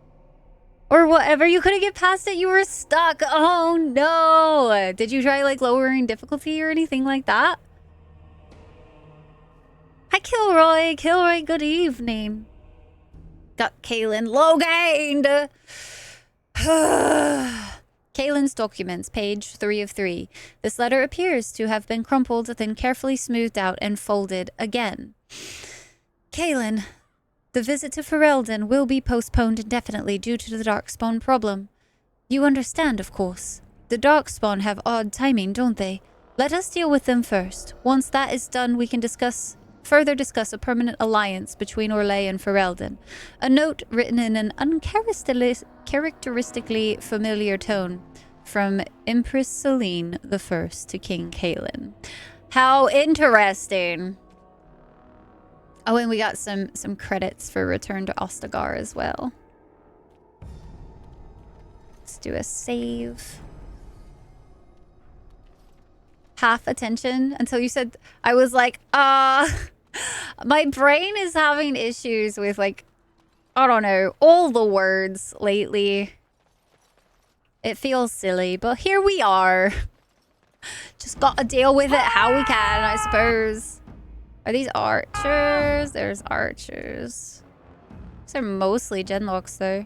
Or whatever. You couldn't get past it. You were stuck. Oh, no. Did you try, like, lowering difficulty or anything like that? Hi, Kilroy. Kilroy, good evening. Got Kaylin low gained. Kaylin's documents, page 3 of 3. This letter appears to have been crumpled, then carefully smoothed out and folded again. Kaylin, the visit to Ferelden will be postponed indefinitely due to the Darkspawn problem. You understand, of course. The Darkspawn have odd timing, don't they? Let us deal with them first. Once that is done, we can further discuss a permanent alliance between Orlais and Ferelden. A note written in an uncharacteristically familiar tone from Empress Celine I to King Kaelin. How interesting. Oh, and we got some credits for Return to Ostagar as well. Let's do a save. Half attention until you said, I was like, my brain is having issues with, like, I don't know, all the words lately. It feels silly, but here we are. Just gotta deal with it how we can, I suppose. Are these archers? There's archers. These are mostly genlocks, though.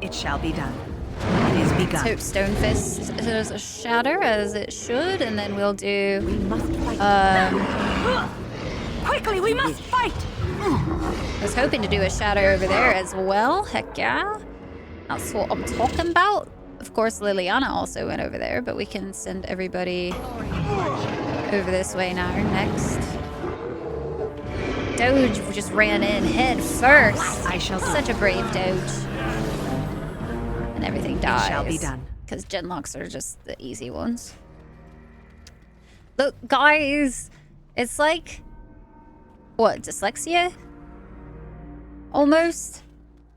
It shall be done. It is begun. Let's hope Stonefist does a shatter as it should, and then we'll do. We must fight. Quickly, we must fight. I was hoping to do a shatter over there as well. Heck yeah. That's what I'm talking about. Of course, Liliana also went over there, but we can send everybody over this way now. Next. Doge just ran in head first. I shall. Such a brave Doge. And everything dies. It shall be done. Because genlocks are just the easy ones. Look, guys, it's like, what, dyslexia? Almost,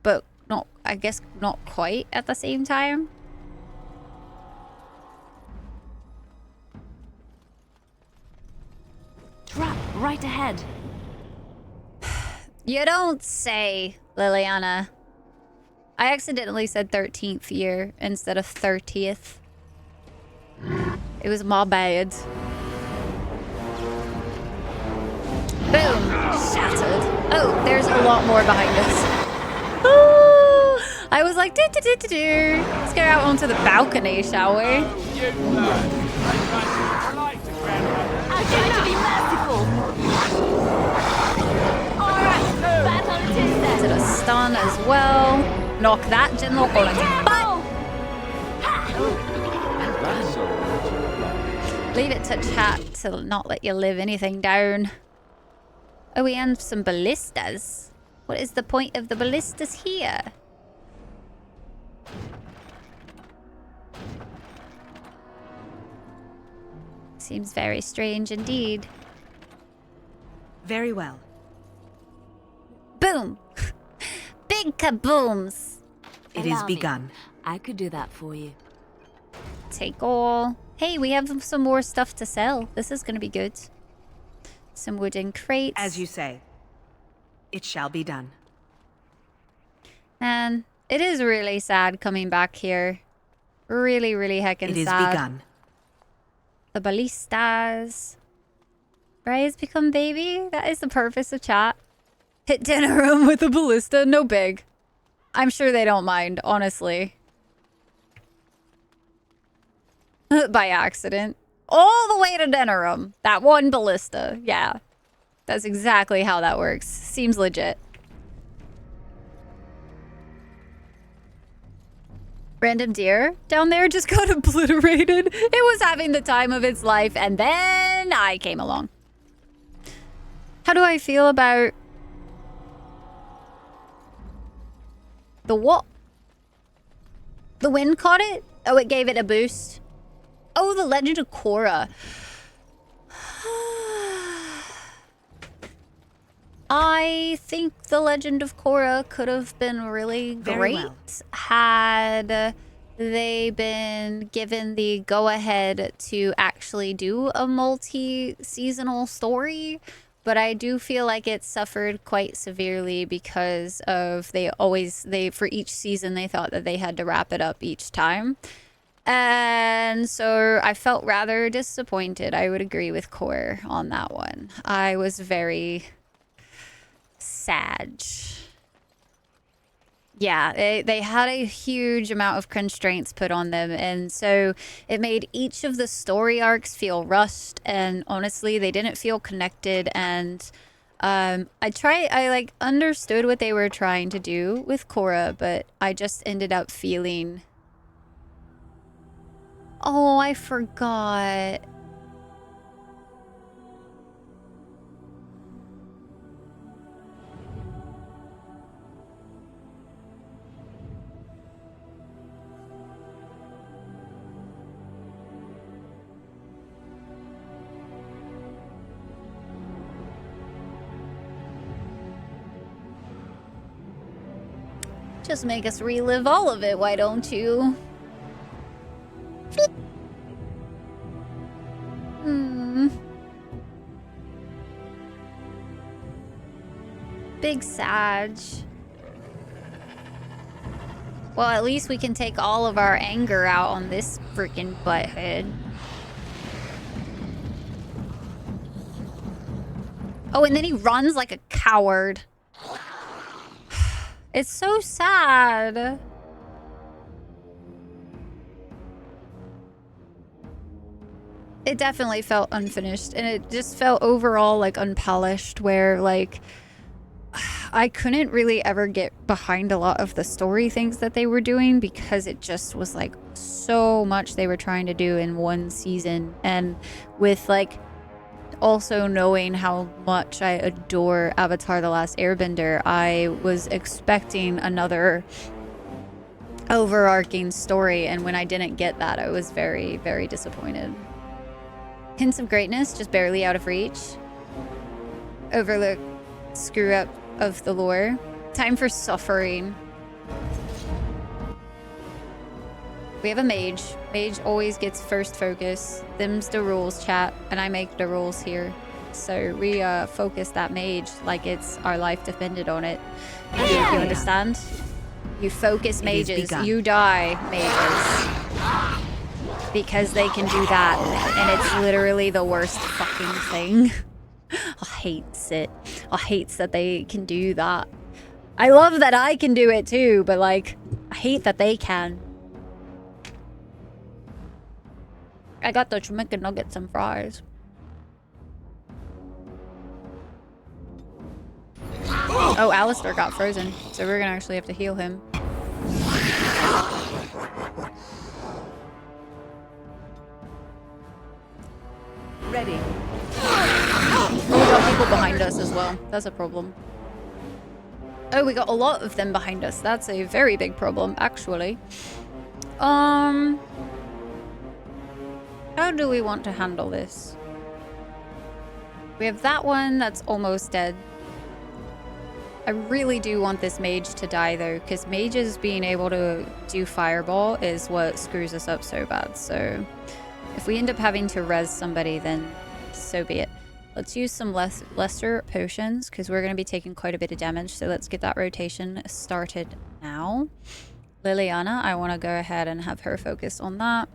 but not, I guess not quite at the same time. Trap right ahead. You don't say, Liliana. I accidentally said 13th year instead of 30th. It was my bad. Boom! Shattered. Oh, there's a lot more behind us. I was like, do. Let's get out onto the balcony, shall we? I try to be merciful. Alright, back on it is then. Did a stun as well. Knock that genlock on its butt. Leave it to chat to not let you live anything down. Oh, we have some ballistas. What is the point of the ballistas here? Seems very strange indeed. Very well. Boom! Big kabooms! It is begun. I could do that for you. Take all. Hey, we have some more stuff to sell. This is going to be good. Some wooden crates. As you say. It shall be done. Man, it is really sad coming back here. Really, really heckin' sad. It is begun. The ballistas. Rise become baby? That is the purpose of chat. Hit dinner room with a ballista? No big. I'm sure they don't mind, honestly. By accident. All the way to dinner room. That one ballista. Yeah. That's exactly how that works. Seems legit. Random deer down there just got obliterated. It was having the time of its life, and then I came along. How do I feel about the what? The wind caught it? Oh, it gave it a boost. Oh, the Legend of Korra. I think the Legend of Korra could have been really great had they been given the go-ahead to actually do a multi-seasonal story but I do feel like it suffered quite severely because of for each season they thought that they had to wrap it up each time. And so I felt rather disappointed. I would agree with Core on that one. I was very sad. Yeah, they had a huge amount of constraints put on them, and so it made each of the story arcs feel rushed, and honestly, they didn't feel connected, and I like understood what they were trying to do with Korra, but I just ended up feeling... Oh, I forgot. Just make us relive all of it, why don't you? Big Sag. Well, at least we can take all of our anger out on this freaking butthead. Oh, and then he runs like a coward. It's so sad. It definitely felt unfinished, and it just felt overall like unpolished, where like I couldn't really ever get behind a lot of the story things that they were doing because it just was like so much they were trying to do in one season. And with like also knowing how much I adore Avatar: The Last Airbender, I was expecting another overarching story, and when I didn't get that, I was very, very disappointed. Hints of greatness, just barely out of reach. Overlook screw up of the lore. Time for suffering. We have a mage. Mage always gets first focus. Them's the rules, chat, and I make the rules here. So we focus that mage like it's our life depended on it. You understand? You focus mages, you die mages. Because they can do that, and it's literally the worst fucking thing. I hate it. I hate that they can do that. I love that I can do it too, but like, I hate that they can. I got the chicken nuggets and fries. Oh, Alistair got frozen, so we're gonna actually have to heal him. Ready. Oh, we got people behind us as well. That's a problem. Oh, we got a lot of them behind us. That's a very big problem, actually. How do we want to handle this? We have that one that's almost dead. I really do want this mage to die, though, because mages being able to do fireball is what screws us up so bad, so... If we end up having to res somebody, then so be it. Let's use some lesser potions, because we're going to be taking quite a bit of damage, so let's get that rotation started now. Liliana, I want to go ahead and have her focus on that.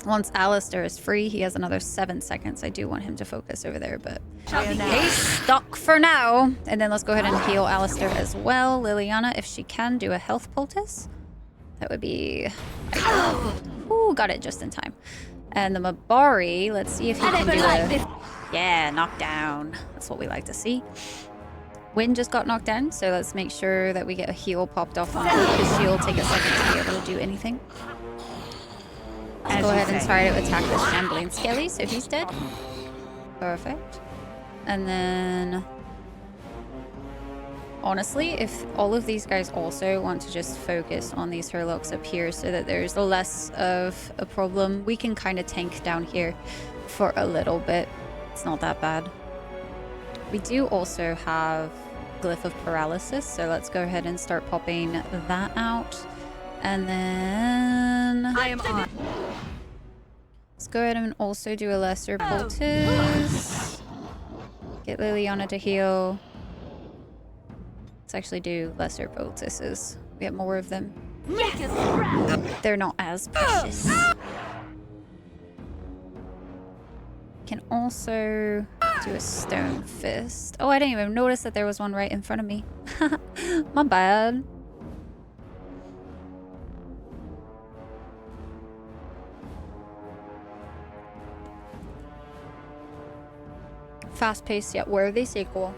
Once Alistair is free, he has another 7 seconds. I do want him to focus over there, but he's stuck for now. And then let's go ahead and heal Alistair as well. Liliana, if she can, do a health poultice. That would be... Ooh, got it just in time. And the Mabari, let's see if he can do a... Yeah, knockdown. That's what we like to see. Wynn just got knocked down, so let's make sure that we get a heal popped off on her, because she'll take a second to be able to do anything. Let's go ahead and try to attack this shambling skelly, so he's dead. Perfect. And then... Honestly, if all of these guys also want to just focus on these Hurlocks up here so that there's less of a problem, we can kind of tank down here for a little bit. It's not that bad. We do also have Glyph of Paralysis, so let's go ahead and start popping that out. And then... I am on. Let's go ahead and also do a lesser poultice. Get Liliana to heal. Let's actually do lesser poultices. We have more of them. They're not as precious. Can also do a stone fist. Oh, I didn't even notice that there was one right in front of me. My bad. Fast-paced yet worthy sequel.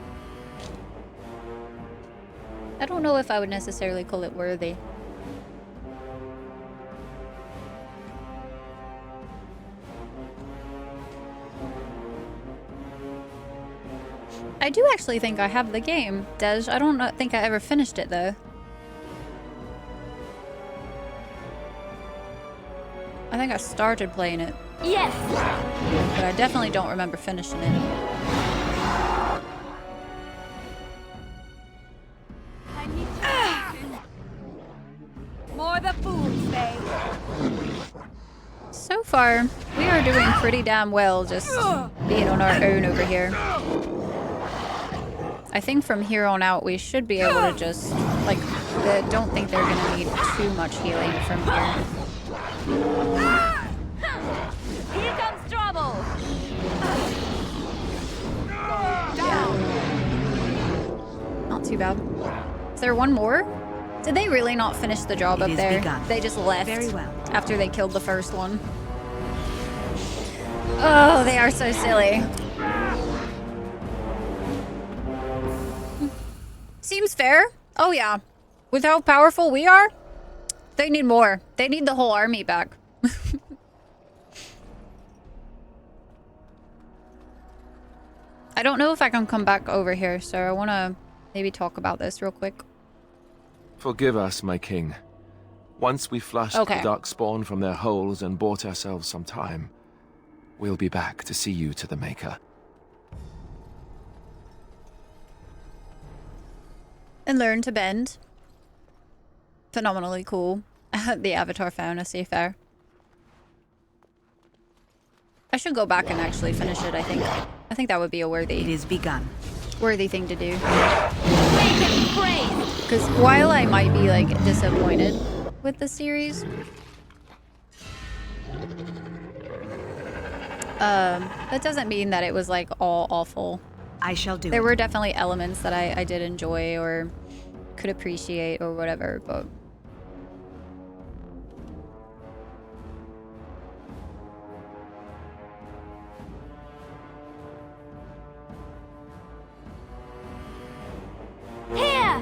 I don't know if I would necessarily call it worthy. I do actually think I have the game, Dej. I don't think I ever finished it though. I think I started playing it. Yes! But I definitely don't remember finishing it. More the fools say. So far, we are doing pretty damn well just being on our own over here. I think from here on out we should be able to just, like, I don't think they're gonna need too much healing from here. Here comes trouble. Yeah. Not too bad. Is there one more? Did they really not finish the job up there? They just left after they killed the first one. Oh, they are so silly. Seems fair. Oh yeah. With how powerful we are, they need more. They need the whole army back. I don't know if I can come back over here, so I want to maybe talk about this real quick. Forgive us, my king. Once we flushed the Darkspawn from their holes and bought ourselves some time, we'll be back to see you to the Maker. And learn to bend. Phenomenally cool. The Avatar fauna, seafair. I should go back and actually finish it, I think. I think that would be a worthy... It is begun. Worthy thing to do. Because while I might be, like, disappointed with the series... that doesn't mean that it was, like, all awful. I shall do it. There were definitely elements that I did enjoy or could appreciate or whatever, but... Here!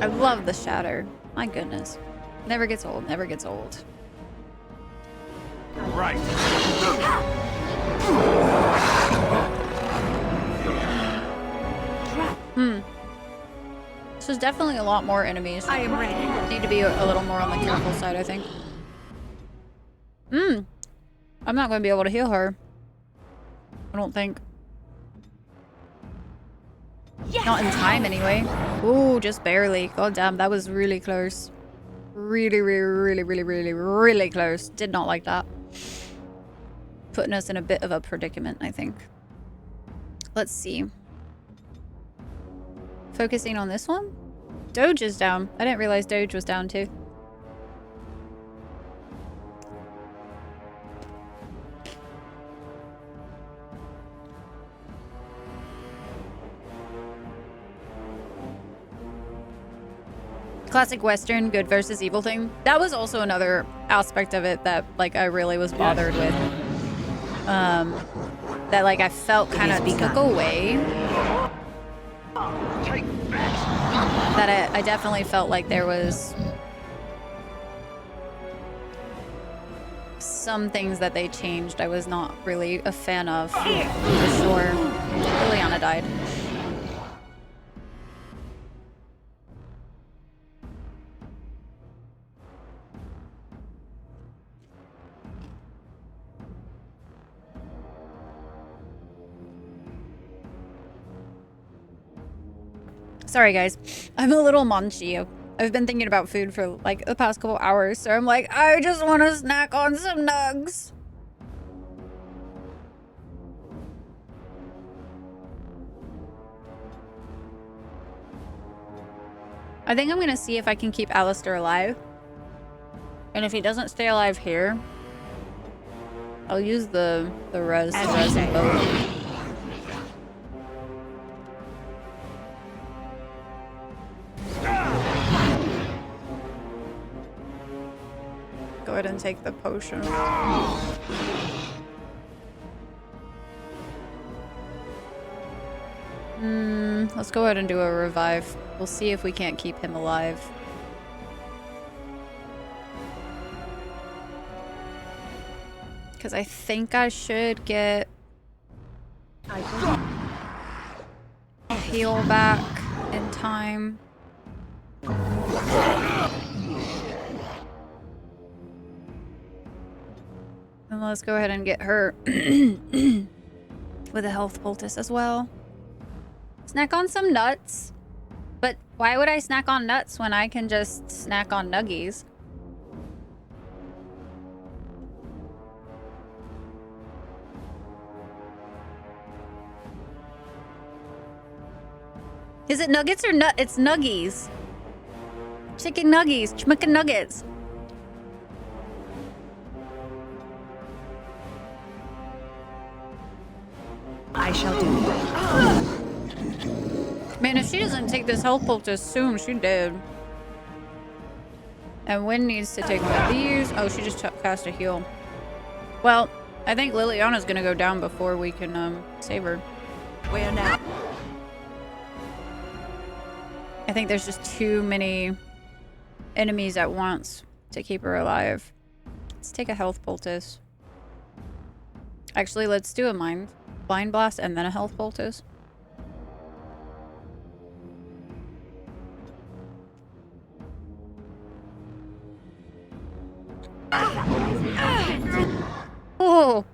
I love the shatter. My goodness. Never gets old, never gets old. Right. So there's definitely a lot more enemies. I am ready. Need to be a little more on the careful side, I think. I'm not going to be able to heal her. I don't think. Yes. Not in time, anyway. Ooh, just barely. God damn, that was really close. Really, really, really, really, really close. Did not like that. Putting us in a bit of a predicament, I think. Let's see. Focusing on this one? Doge is down. I didn't realize Doge was down too. Classic Western, good versus evil thing. That was also another aspect of it that, like, I really was bothered with. That, like, I felt kind of took away. That I definitely felt like there was some things that they changed I was not really a fan of, for sure. Liliana died. Sorry, guys. I'm a little munchy. I've been thinking about food for like the past couple hours, so I'm like, I just want to snack on some nugs. I think I'm gonna see if I can keep Alistair alive. And if he doesn't stay alive here, I'll use the res to res them both. Go ahead and take the potion. Let's go ahead and do a revive. We'll see if we can't keep him alive. Because I think I should get a heal back in time. And let's go ahead and get her with a health poultice as well. Snack on some nuts. But why would I snack on nuts when I can just snack on nuggies? Is it nuggets or nut? It's nuggies. Chicken nuggies. Chicken nuggets. I shall do it. Man, if she doesn't take this health poultice soon, she's dead. And Wynn needs to take one of these. Oh, she just cast a heal. Well, I think Liliana's gonna go down before we can save her. Where now? I think there's just too many enemies at once to keep her alive. Let's take a health poultice. Actually, let's do a mind blast and then a health poultice. Oh.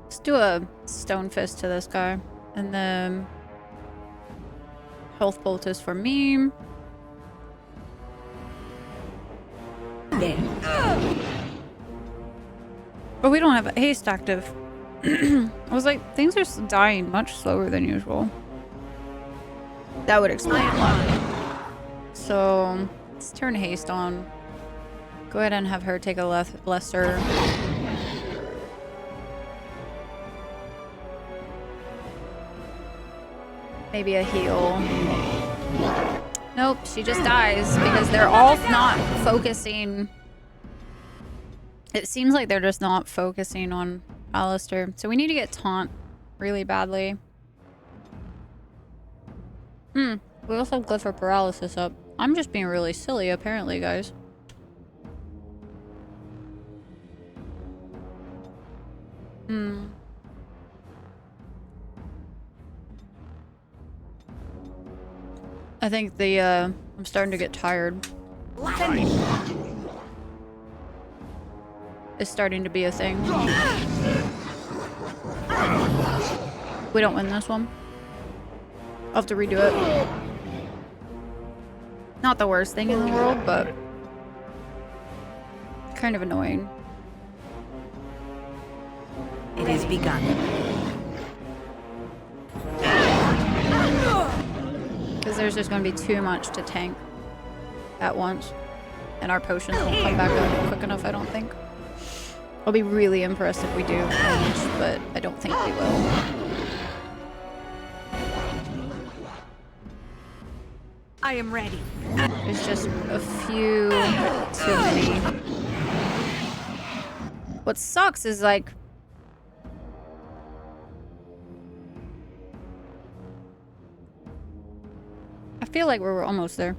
Let's do a stone fist to this guy. And then health poultice for me. There. But we don't have a haste active. I was like, things are dying much slower than usual. That would explain a lot. So let's turn haste on. Go ahead and have her take a lesser. Maybe a heal. Nope, she just dies because they're all not focusing. It seems like they're just not focusing on Alistair. So we need to get taunt really badly. We also have Glyph for paralysis up. I'm just being really silly apparently, guys. I think the I'm starting to get tired. It's starting to be a thing. We don't win this one. I'll have to redo it. Not the worst thing in the world, but kind of annoying. It has begun. Because there's just going to be too much to tank at once. And our potions won't come back up quick enough, I don't think. I'll be really impressed if we do manage, but I don't think we will. I am ready. There's just a few too many. What sucks is like... I feel like we're almost there.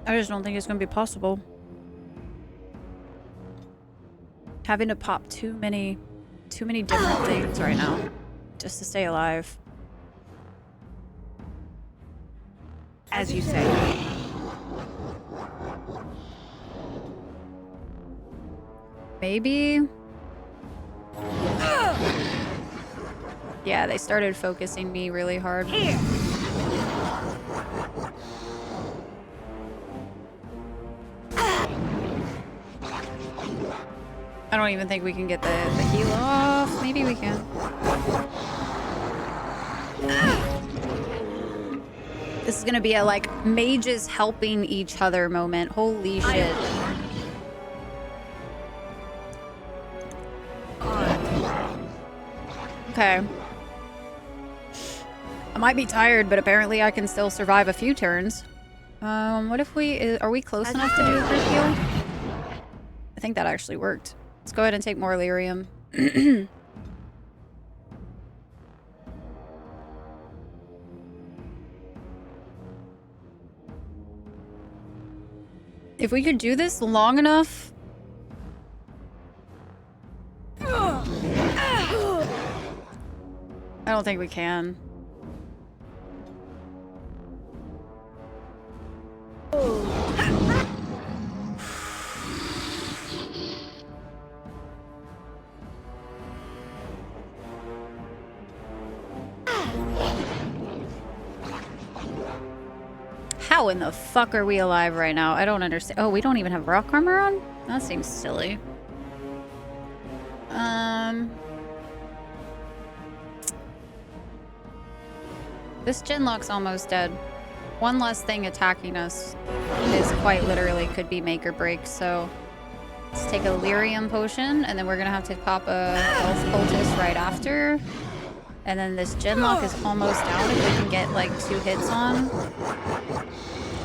I just don't think it's gonna be possible. Having to pop too many different things right now just to stay alive. As you say. Maybe. Yeah, they started focusing me really hard. I don't even think we can get the heal off. Maybe we can. This is gonna be a like mages helping each other moment. Holy shit. Okay. I might be tired, but apparently I can still survive a few turns. What if are we close enough to do a group heal? I think that actually worked. Let's go ahead and take more lyrium. If we could do this long enough. I don't think we can. How in the fuck are we alive right now? I don't understand. Oh, we don't even have rock armor on? That seems silly. This Genlock's almost dead. One less thing attacking us is quite literally could be make or break, so let's take a lyrium potion, and then we're gonna have to pop a health poultice right after. And then this Genlock is almost down if we can get like 2 hits on.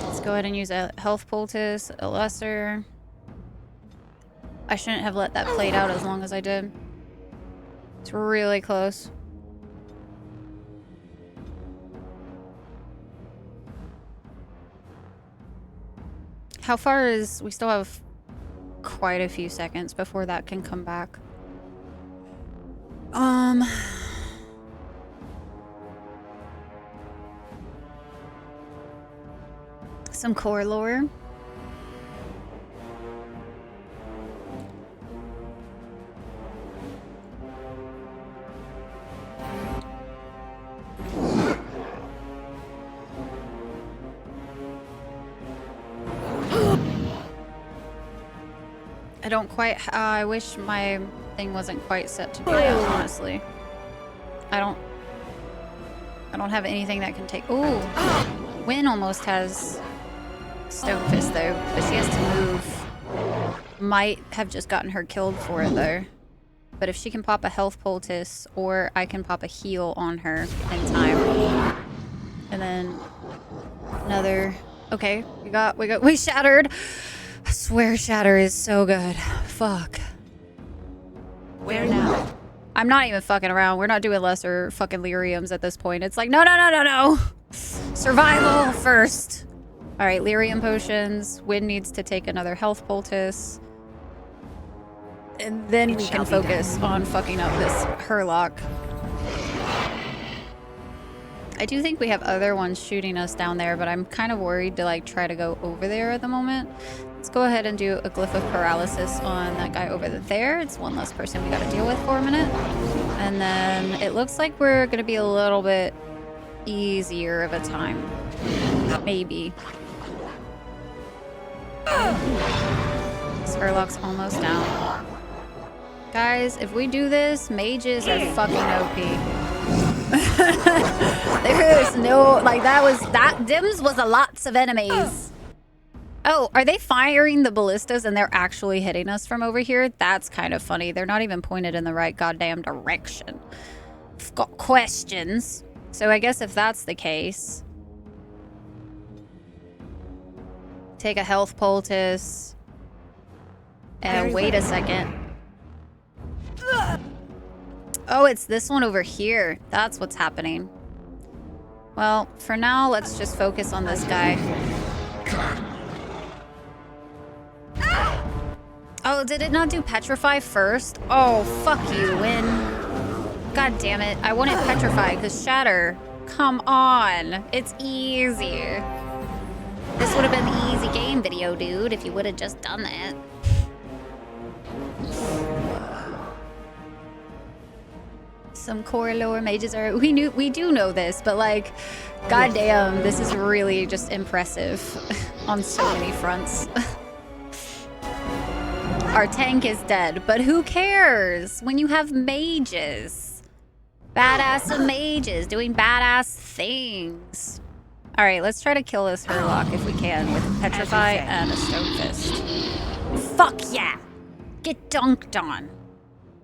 Let's go ahead and use a health poultice, a lesser. I shouldn't have let that play out as long as I did. It's really close. How far is... We still have quite a few seconds before that can come back. Some core lore. I don't quite... I wish my thing wasn't quite set to do that, honestly. I don't have anything that can take... Ooh! Wynn almost has Stone Fist, though, but she has to move. Might have just gotten her killed for it, though. But if she can pop a health poultice, or I can pop a heal on her in time. And then... another... Okay, we shattered! I swear Shatter is so good. Fuck. Where now? I'm not even fucking around. We're not doing lesser fucking lyriums at this point. It's like, no. Survival first. All right, lyrium potions. Wynn needs to take another health poultice. And then we can focus on fucking up this Herlock. I do think we have other ones shooting us down there, but I'm kind of worried to like try to go over there at the moment. Let's go ahead and do a Glyph of Paralysis on that guy over there. It's one less person we gotta deal with for a minute. And then it looks like we're gonna be a little bit easier of a time. Maybe. This Herlock's almost down. Guys, if we do this, mages are fucking OP. There's no, like Dims was a lots of enemies. Oh, are they firing the ballistas and they're actually hitting us from over here? That's kind of funny. They're not even pointed in the right goddamn direction. I've got questions. So I guess if that's the case, take a health poultice and wait a second. Oh, it's this one over here. That's what's happening. Well, for now, let's just focus on this guy. Oh, did it not do Petrify first? Oh, fuck you, Win. God damn it. I wanted Petrify because Shatter. Come on. It's easy. This would have been the easy game video, dude, if you would have just done that. Some core lower mages are... We do know this, but like, goddamn, this is really just impressive on so many fronts. Our tank is dead, but who cares when you have mages? Badass mages doing badass things. All right, let's try to kill this Hurlock if we can with Petrify and a Stone Fist. Fuck yeah! Get dunked on.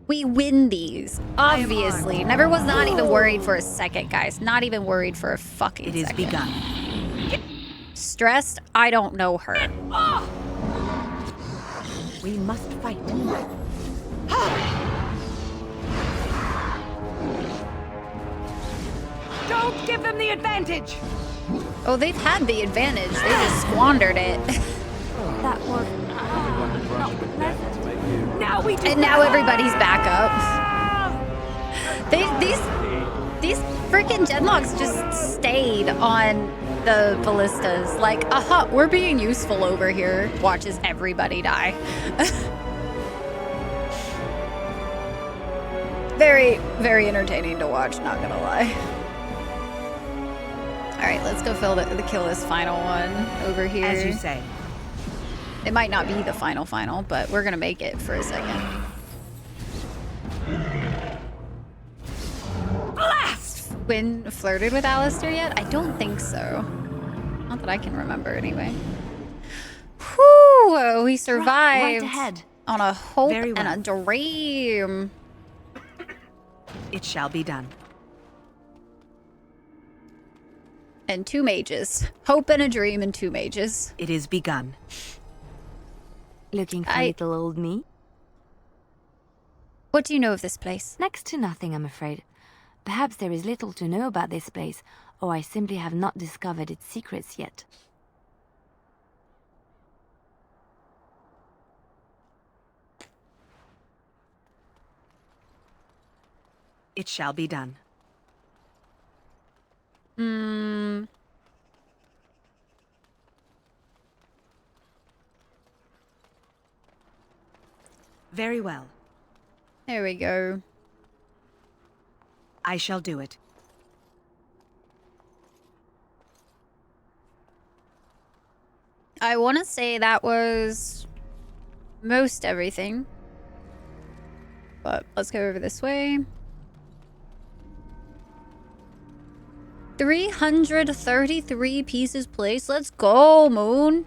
We win these, obviously. Never was not even worried for a second, guys. Not even worried for a fucking second. It is begun. Stressed? I don't know her. We must fight. Don't give them the advantage! Oh, they've had the advantage. They just squandered it. That was... Now we do. And now everybody's back up. These freaking Genlocks just stayed on the ballistas. Like, aha, we're being useful over here. Watches everybody die. Very, very entertaining to watch, not gonna lie. Alright, let's go kill this final one over here. As you say. It might not be the final, but we're gonna make it for a second. Blast! Wynn flirted with Alistair yet? I don't think so. Not that I can remember, anyway. Whew! We survived right ahead. On a hope and a dream. It shall be done. And 2 mages. Hope and a dream and 2 mages. It is begun. Looking for little old me? What do you know of this place? Next to nothing, I'm afraid. Perhaps there is little to know about this place, or I simply have not discovered its secrets yet. It shall be done. Very well. There we go. I shall do it. I want to say that was most everything. But let's go over this way. 333 pieces placed. Let's go, Moon.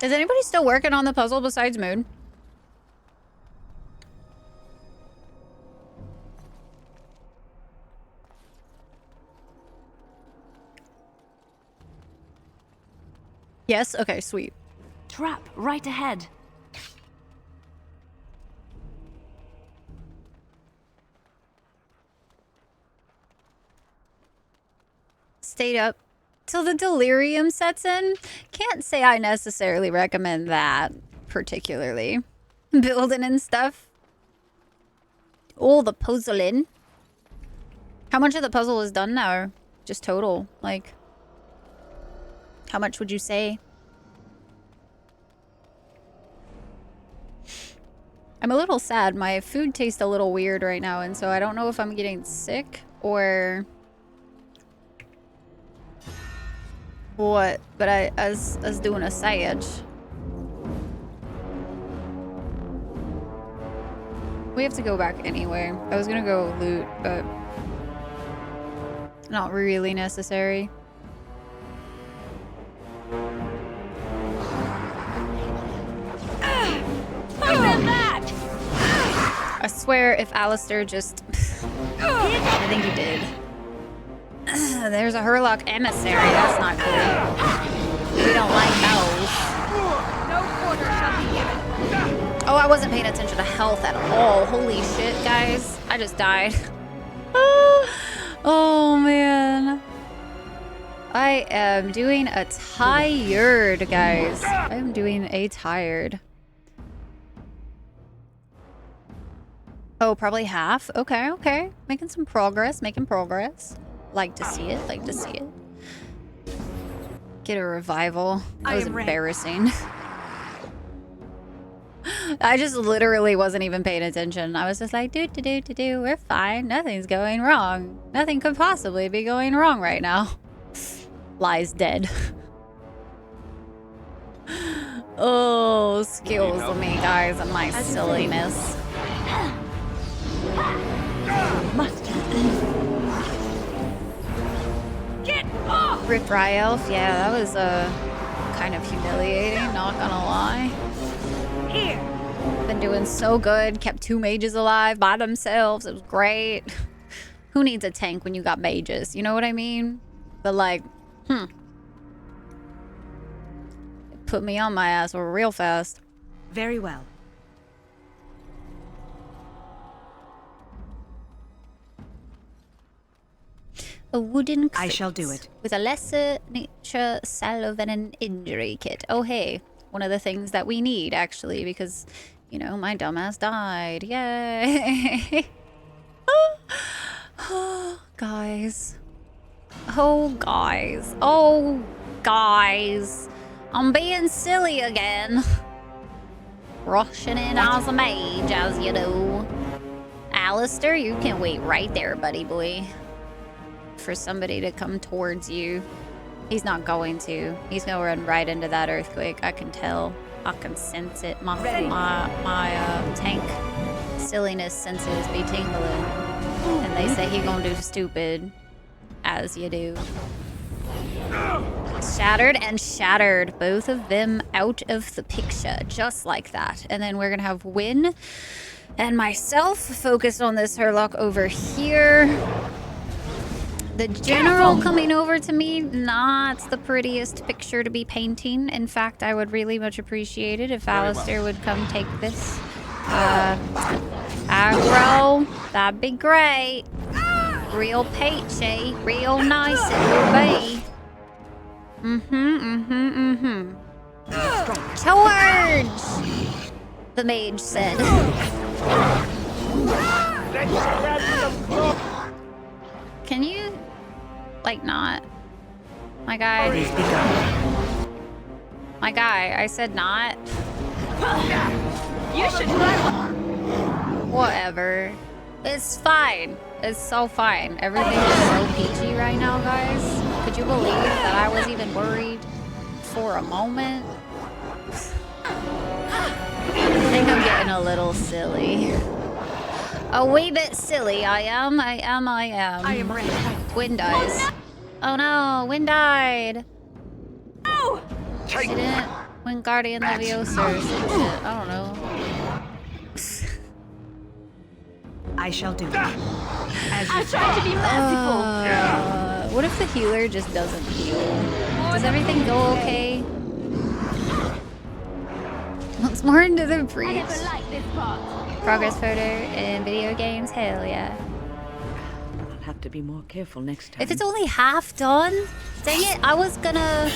Is anybody still working on the puzzle besides Moon? Yes? Okay, sweet. Trap right ahead. Stayed up till the delirium sets in. Can't say I necessarily recommend that particularly. Building and stuff. Oh, the puzzling. How much of the puzzle is done now? Just total, like, how much would you say? I'm a little sad. My food tastes a little weird right now, and so I don't know if I'm getting sick or what, but I was doing a sage. We have to go back anyway. I was gonna go loot, but not really necessary. I swear if Alistair just... I think he did. There's a Hurlock emissary. That's not cool. We don't like those. No quarter shall be given. Oh, I wasn't paying attention to health at all. Holy shit, guys. I just died. Oh, man. I am doing a tired, guys. I am doing a tired. Oh, probably half. Okay, okay. Making some progress, making progress. Like to see it, like to see it. Get a revival. That was embarrassing. I just literally wasn't even paying attention. I was just like, do. We're fine. Nothing's going wrong. Nothing could possibly be going wrong right now. Lies dead. Oh, skills of me, guys, and my silliness. Must Get off! Rick Dry Elf, yeah, that was kind of humiliating, not gonna lie. Here. Been doing so good, kept 2 mages alive by themselves. It was great. Who needs a tank when you got mages? You know what I mean? But like, it put me on my ass real fast. Very well. A wooden crate. I shall do it. With a lesser nature salve and an injury kit. Oh, hey. One of the things that we need, actually, because, you know, my dumbass died. Yay. Oh, guys. Oh, guys. Oh, guys. I'm being silly again. Rushing in as a mage, as you do. Alistair, you can wait right there, buddy boy. For somebody to come towards you. He's not going to. He's gonna run right into that earthquake. I can tell. I can sense it. My tank silliness senses be tingling. And they say he gonna do stupid. As you do. Shattered and shattered. Both of them out of the picture. Just like that. And then we're gonna have Win and myself focused on this Herlock over here. The general coming over to me, not the prettiest picture to be painting. In fact, I would really much appreciate it if Alistair would come take this. Aggro, that'd be great. Real peachy, real nice it will be. Charge! The mage said. Can you, like, not? My guy. My guy, I said not. You should Whatever. It's fine. It's so fine. Everything is so peachy right now, guys. Could you believe that I was even worried for a moment? I think I'm getting a little silly. A wee bit silly, I am. I am ready. Win dies. Oh no, Win died. No! She didn't win Guardian Leviosa or some shit. I don't know. I shall do it. I tried to be merciful. What if the healer just doesn't heal? Does everything go okay? What's more into the breach? Progress photo in video games? Hell yeah. I'll have to be more careful next time. If it's only half done, dang it! I was gonna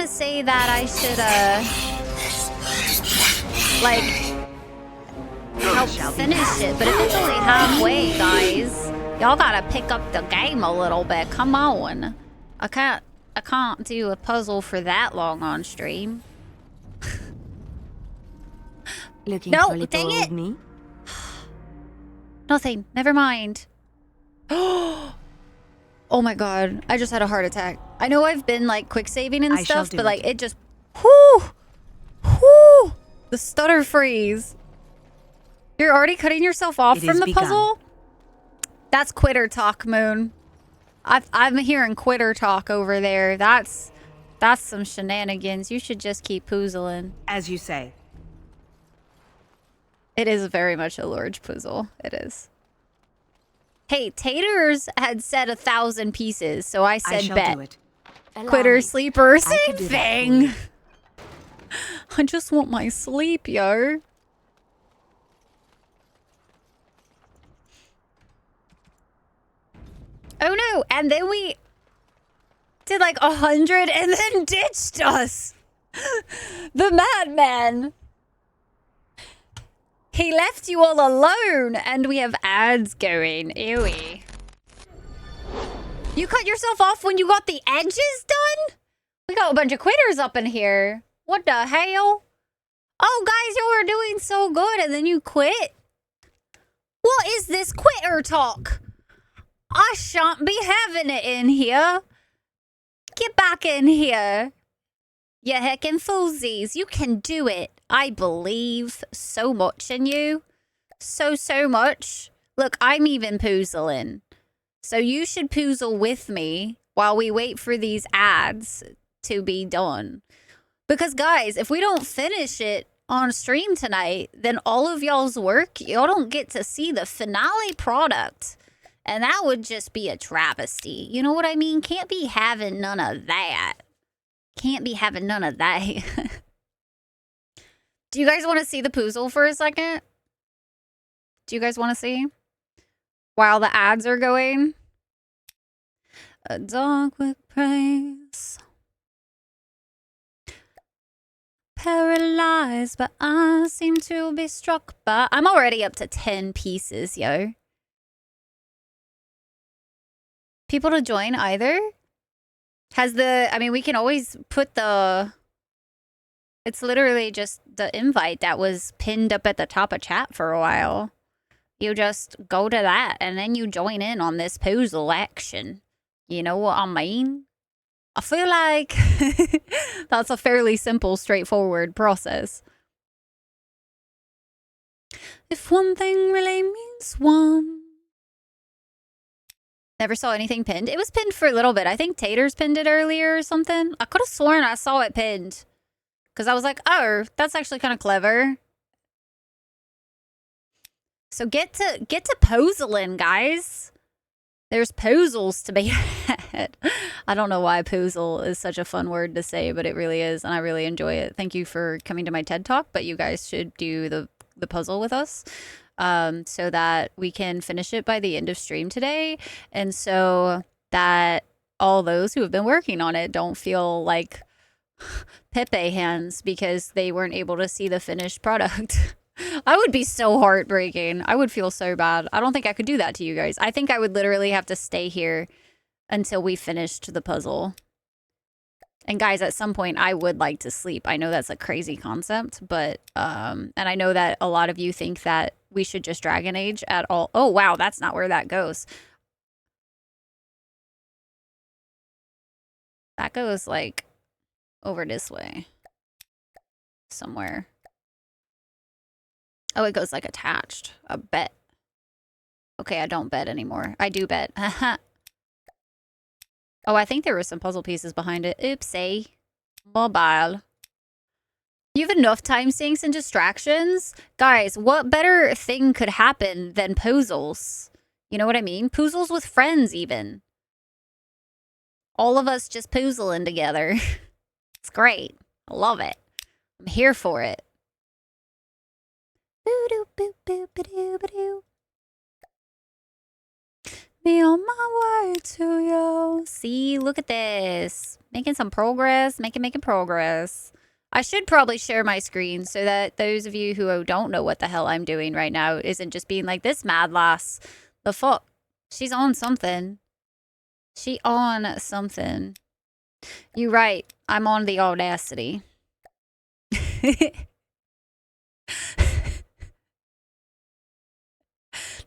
say that I should like help finish it, but if it's only halfway, guys, y'all gotta pick up the game a little bit. Come on, I can't do a puzzle for that long on stream. Looking No, for a little dang it! old me? Nothing. Never mind. Oh my god. I just had a heart attack. I know I've been like quick saving and stuff, but like it just whoo, the stutter freeze. You're already cutting yourself off from the puzzle? That's quitter talk, Moon. I'm hearing quitter talk over there. That's some shenanigans. You should just keep poozling. As you say. It is very much a large puzzle. It is. Hey, Taters had said 1,000 pieces, so I said bet. Quitter, sleeper, same thing. I just want my sleep, yo. Oh no, and then we Did like 100 and then ditched us. The madman. He left you all alone, and we have ads going. Ewy. You cut yourself off when you got the edges done? We got a bunch of quitters up in here. What the hell? Oh, guys, you were doing so good, and then you quit? What is this quitter talk? I shan't be having it in here. Get back in here. You heckin' foolsies. You can do it. I believe so much in you. So much. Look, I'm even poozling. So you should poozle with me while we wait for these ads to be done. Because, guys, if we don't finish it on stream tonight, then all of y'all's work, y'all don't get to see the finale product. And that would just be a travesty. You know what I mean? Can't be having none of that. Can't be having none of that. Do you guys want to see the poozle for a second? Do you guys want to see? While the ads are going? A dog with praise. Paralyzed, but I seem to be struck by... I'm already up to 10 pieces, yo. People to join either? Has the... I mean, we can always put the... It's literally just the invite that was pinned up at the top of chat for a while. You just go to that, and then you join in on this poozle action. You know what I mean? I feel like that's a fairly simple, straightforward process. If one thing really means one. Never saw anything pinned. It was pinned for a little bit. I think Taters pinned it earlier or something. I could have sworn I saw it pinned. Because I was like, oh, that's actually kind of clever. So get to poozling, guys. There's poozles to be had. I don't know why poozle is such a fun word to say, but it really is, and I really enjoy it. Thank you for coming to my TED Talk, but you guys should do the puzzle with us so that we can finish it by the end of stream today, and so that all those who have been working on it don't feel like Pepe hands because they weren't able to see the finished product. I would be so heartbreaking. I would feel so bad. I don't think I could do that to you guys. I think I would literally have to stay here until we finished the puzzle. And guys, at some point, I would like to sleep. I know that's a crazy concept, but, and I know that a lot of you think that we should just Dragon Age at all. Oh, wow, that's not where that goes. That goes, like, over this way. Somewhere. Oh, it goes like attached. A bet. Okay, I don't bet anymore. I do bet. Oh, I think there were some puzzle pieces behind it. Oopsie. Mobile. You have enough time sinks and distractions? Guys, what better thing could happen than puzzles? You know what I mean? Puzzles with friends, even. All of us just puzzling together. It's great. I love it. I'm here for it. Me on my way to you. See, look at this. Making some progress. Making progress. I should probably share my screen so that those of you who don't know what the hell I'm doing right now isn't just being like, this mad lass. The fuck? She's on something. She on something. You're right. I'm on the Audacity.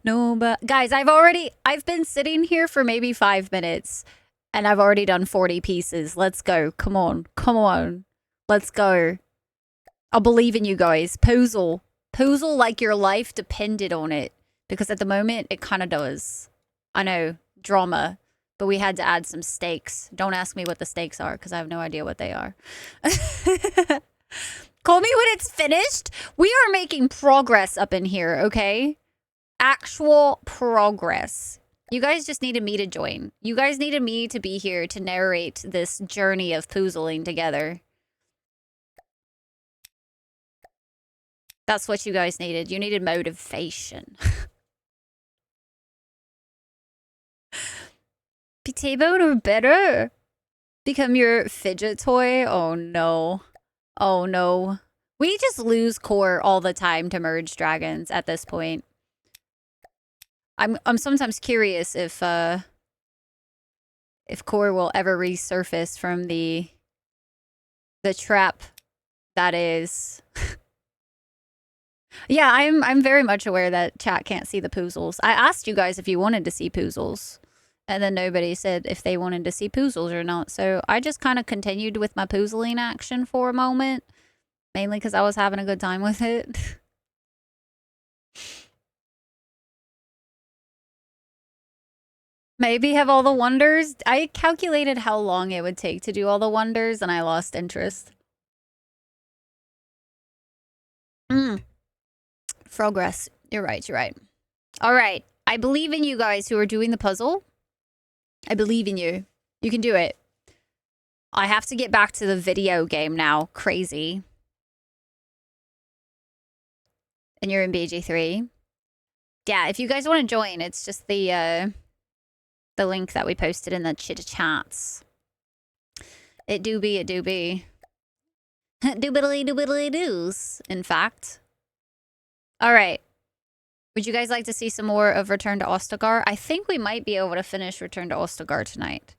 No, but guys, I've been sitting here for maybe 5 minutes and I've already done 40 pieces. Let's go. Come on. Let's go. I'll believe in you guys. Puzzle like your life depended on it, because at the moment it kind of does. I know, drama, but we had to add some stakes. Don't ask me what the stakes are because I have no idea what they are. Call me when it's finished. We are making progress up in here, okay? Actual progress. You guys just needed me to join. You guys needed me to be here to narrate this journey of puzzling together. That's what you guys needed. You needed motivation. Be T-Bone or better? Become your fidget toy? Oh no. Oh no. We just lose core all the time to merge dragons at this point. I'm sometimes curious if core will ever resurface from the trap that is. Yeah, I'm very much aware that chat can't see the poozles. I asked you guys if you wanted to see poozles, and then nobody said if they wanted to see poozles or not. So I just kind of continued with my poozling action for a moment, mainly because I was having a good time with it. Maybe have all the wonders. I calculated how long it would take to do all the wonders, and I lost interest. Progress. You're right, you're right. All right. I believe in you guys who are doing the puzzle. I believe in you. You can do it. I have to get back to the video game now. Crazy. And you're in BG3. Yeah, if you guys want to join, it's just the link that we posted in the chit-chats. It do be. Doobly doos, in fact. All right. Would you guys like to see some more of Return to Ostagar? I think we might be able to finish Return to Ostagar tonight.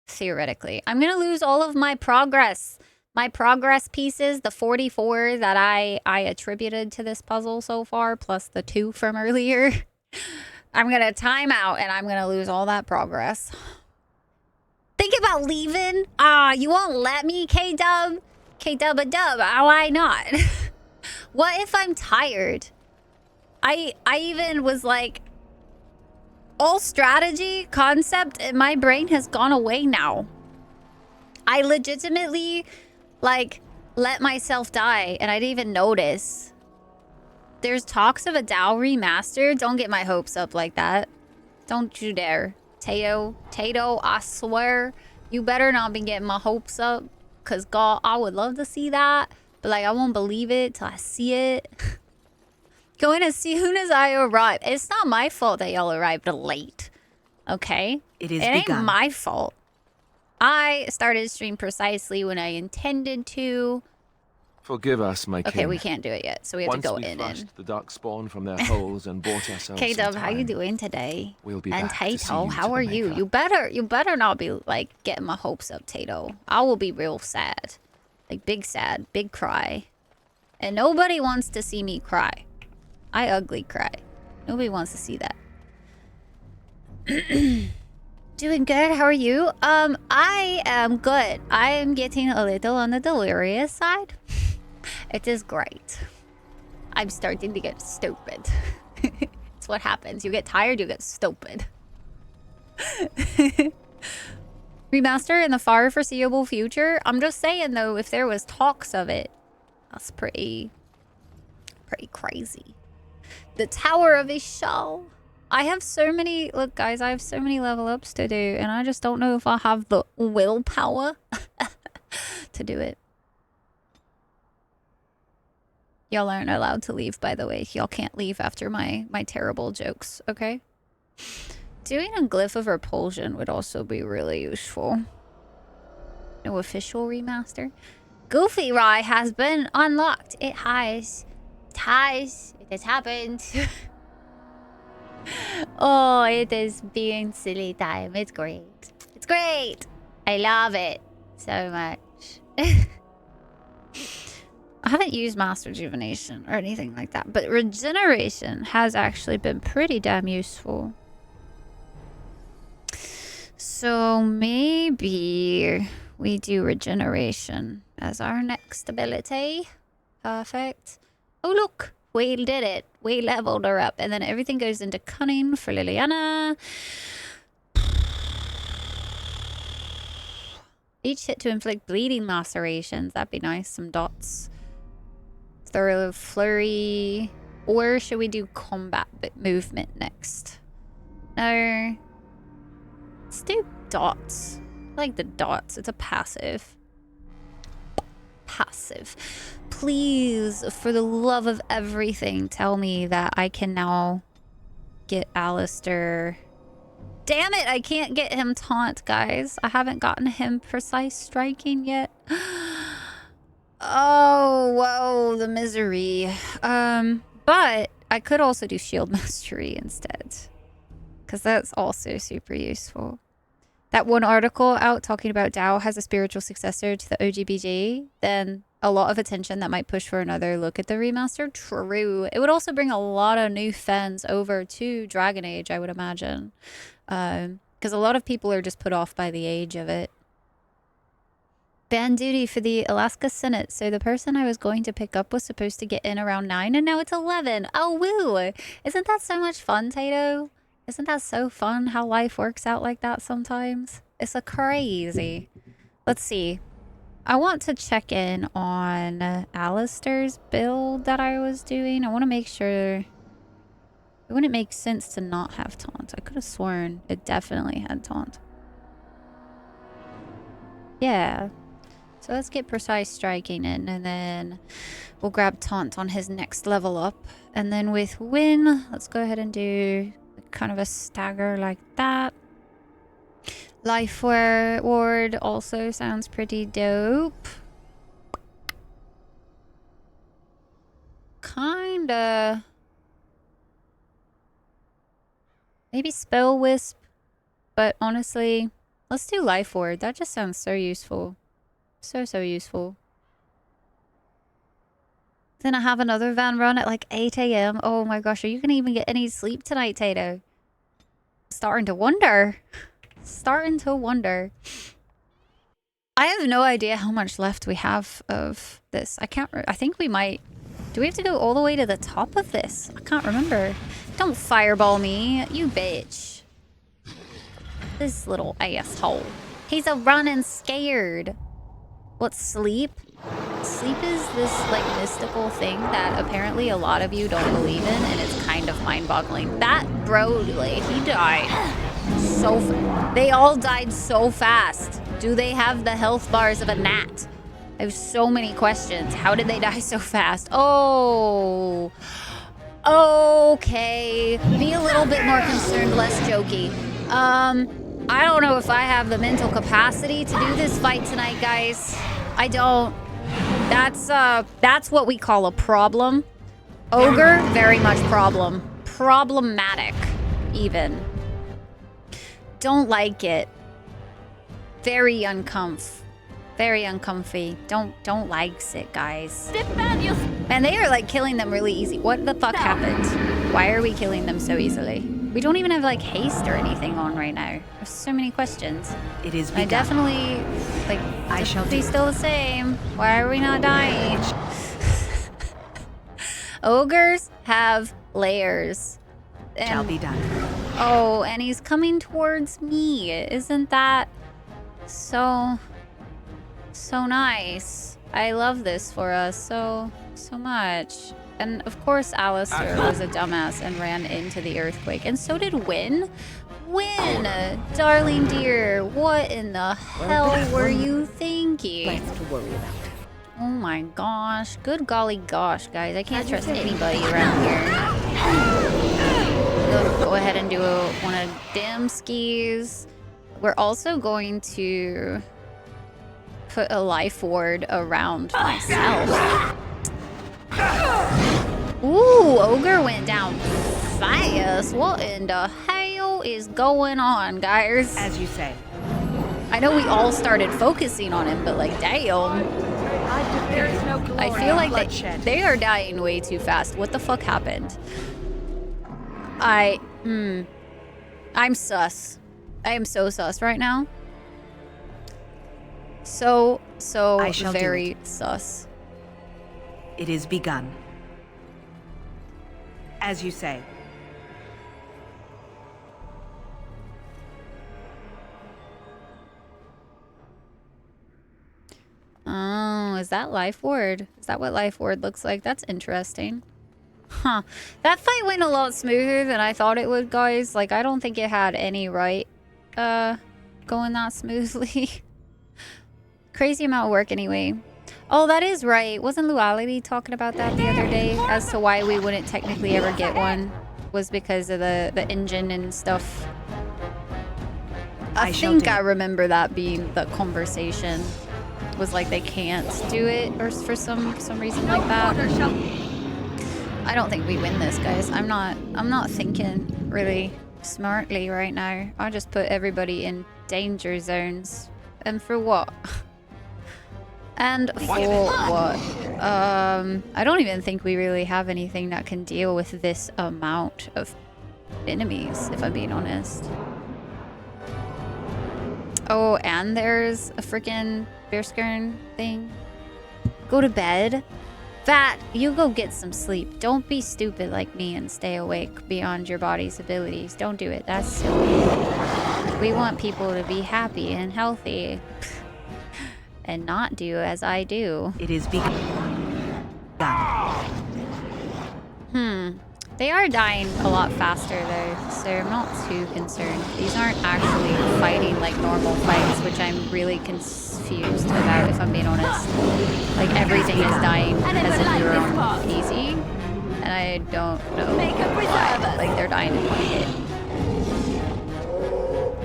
Theoretically. I'm going to lose all of my progress. My progress pieces, the 44 that I attributed to this puzzle so far, plus the 2 from earlier. I'm going to time out and I'm going to lose all that progress. Think about leaving. You won't let me, K-Dub? K-Dub-a-Dub. Why not? What if I'm tired? I even was like, all strategy concept in my brain has gone away now. I legitimately, like, let myself die, and I didn't even notice. There's talks of a DAO remaster. Don't get my hopes up like that. Don't you dare. Tato, I swear, you better not be getting my hopes up, because, God, I would love to see that, but, like, I won't believe it till I see it. Going as soon as I arrive. It's not my fault that y'all arrived late. Okay? It is ain't begun. my fault. I started stream precisely when I intended to. Forgive us, my king. Okay, we can't do it yet, so we have to go Once we in. flushed the dark spawn from their holes and bought ourselves K-Dub, some how you time, doing today? we'll be and back to see Tato, you how to are the you? maker. You better not be like getting my hopes up, Tato. I will be real sad. Like big sad, big cry. And nobody wants to see me cry. I ugly cry. Nobody wants to see that. Doing good. How are you? I am good. I am getting a little on the delirious side. It is great. I'm starting to get stupid. It's what happens. You get tired, you get stupid. Remaster in the far foreseeable future? I'm just saying though, if there was talks of it, that's pretty crazy. The Tower of Ishal. I have so many, look guys, I have so many level ups to do, and I just don't know if I have the willpower to do it. Y'all aren't allowed to leave, by the way. Y'all can't leave after my terrible jokes, okay? Doing a glyph of repulsion would also be really useful. No official remaster. Goofy Rye has been unlocked. It has. It has. It has happened. Oh, it is being silly time. It's great. It's great. I love it so much. I haven't used Master Rejuvenation or anything like that, but Regeneration has actually been pretty damn useful. So maybe we do Regeneration as our next ability. Perfect. Oh, look. We did it. We leveled her up. And then everything goes into Cunning for Liliana. Each hit to inflict bleeding lacerations. That'd be nice. Some dots. Thorough Flurry. Or should we do combat movement next? No. Let's do dots. I like the dots. It's a passive. Passive. Please, for the love of everything, tell me that I can now get Alistair Damn it, I can't get him taunt, guys. I haven't gotten him precise striking yet. Oh, whoa, the misery. But I could also do shield mastery instead, because that's also super useful. That one article out talking about Dao has a spiritual successor to the OGBG, then a lot of attention that might push for another look at the remaster. True. It would also bring a lot of new fans over to Dragon Age, I would imagine. Because a lot of people are just put off by the age of it. Band duty for the Alaska Senate. So the person I was going to pick up was supposed to get in around 9 and now it's 11. Oh, woo. Isn't that so much fun, Tato? Isn't that so fun how life works out like that sometimes? It's a crazy. Let's see. I want to check in on Alistair's build that I was doing. I want to make sure... It wouldn't make sense to not have taunt. I could have sworn it definitely had taunt. Yeah. So let's get precise striking in, and then we'll grab taunt on his next level up. And then with win, let's go ahead and do kind of a stagger like that. Life ward also sounds pretty dope. Kinda. Maybe spell wisp, but honestly, let's do life ward. That just sounds so useful. So useful. Then I have another van run at like 8 a.m. Oh my gosh, are you gonna even get any sleep tonight, Tato? Starting to wonder. Starting to wonder. I have no idea how much left we have of this. I think we might... Do we have to go all the way to the top of this? I can't remember. Don't fireball me, you bitch. This little asshole. He's a running scared. What, sleep? Sleep is this, like, mystical thing that apparently a lot of you don't believe in, and it's kind of mind-boggling. That Broadway, he died so fast. They all died so fast. Do they have the health bars of a gnat? I have so many questions. How did they die so fast? Oh. Okay. Be a little bit more concerned, less jokey. I don't know if I have the mental capacity to do this fight tonight, guys. I don't. That's what we call a problem. Ogre, very much problem. Problematic, even. Don't like it. Very very uncomfy. Don't likes it, guys. And they are like killing them really easy. What the fuck happened? Why are we killing them so easily? We don't even have like haste or anything on right now. There's so many questions. It is. I definitely like. I shall be still the same. Why are we not dying? Ogres have layers. Shall be done. Oh, and he's coming towards me. Isn't that so nice? I love this for us so much. And of course Alistair was a dumbass and ran into the earthquake. And so did Win. Win, darling dear, what in the hell were you thinking? Less to worry about. Oh my gosh. Good golly gosh, guys. I can't trust anybody around here. Go ahead and do one of them skis. We're also going to put a life ward around myself. Ooh, Ogre went down fast. What in the hell is going on, guys? As you say. I know we all started focusing on him, but like, damn. I feel like they are dying way too fast. What the fuck happened? I'm sus. I am so sus right now. So very sus. It is begun. As you say. Oh, is that life ward? Is that what life ward looks like? That's interesting. Huh. That fight went a lot smoother than I thought it would, guys. Like, I don't think it had any right going that smoothly. Crazy amount of work anyway. Oh, that is right. Wasn't Luality talking about that the other day as to why we wouldn't technically ever get one? Was because of the engine and stuff. I think I remember that being the conversation. Was like they can't do it, or for some reason like that. I don't think we win this, guys. I'm not thinking really smartly right now. I just put everybody in danger zones. And for what? And for what? I don't even think we really have anything that can deal with this amount of enemies, if I'm being honest. Oh, and there's a freaking bearskin thing. Go to bed. Vat, you go get some sleep. Don't be stupid like me and stay awake beyond your body's abilities. Don't do it. That's silly. We want people to be happy and healthy. And not do as I do. It is They are dying a lot faster though, so I'm not too concerned. These aren't actually fighting like normal fights, which I'm really confused about, if I'm being honest. Like everything is dying as if you're on easy, and I don't know why. Like they're dying in one hit.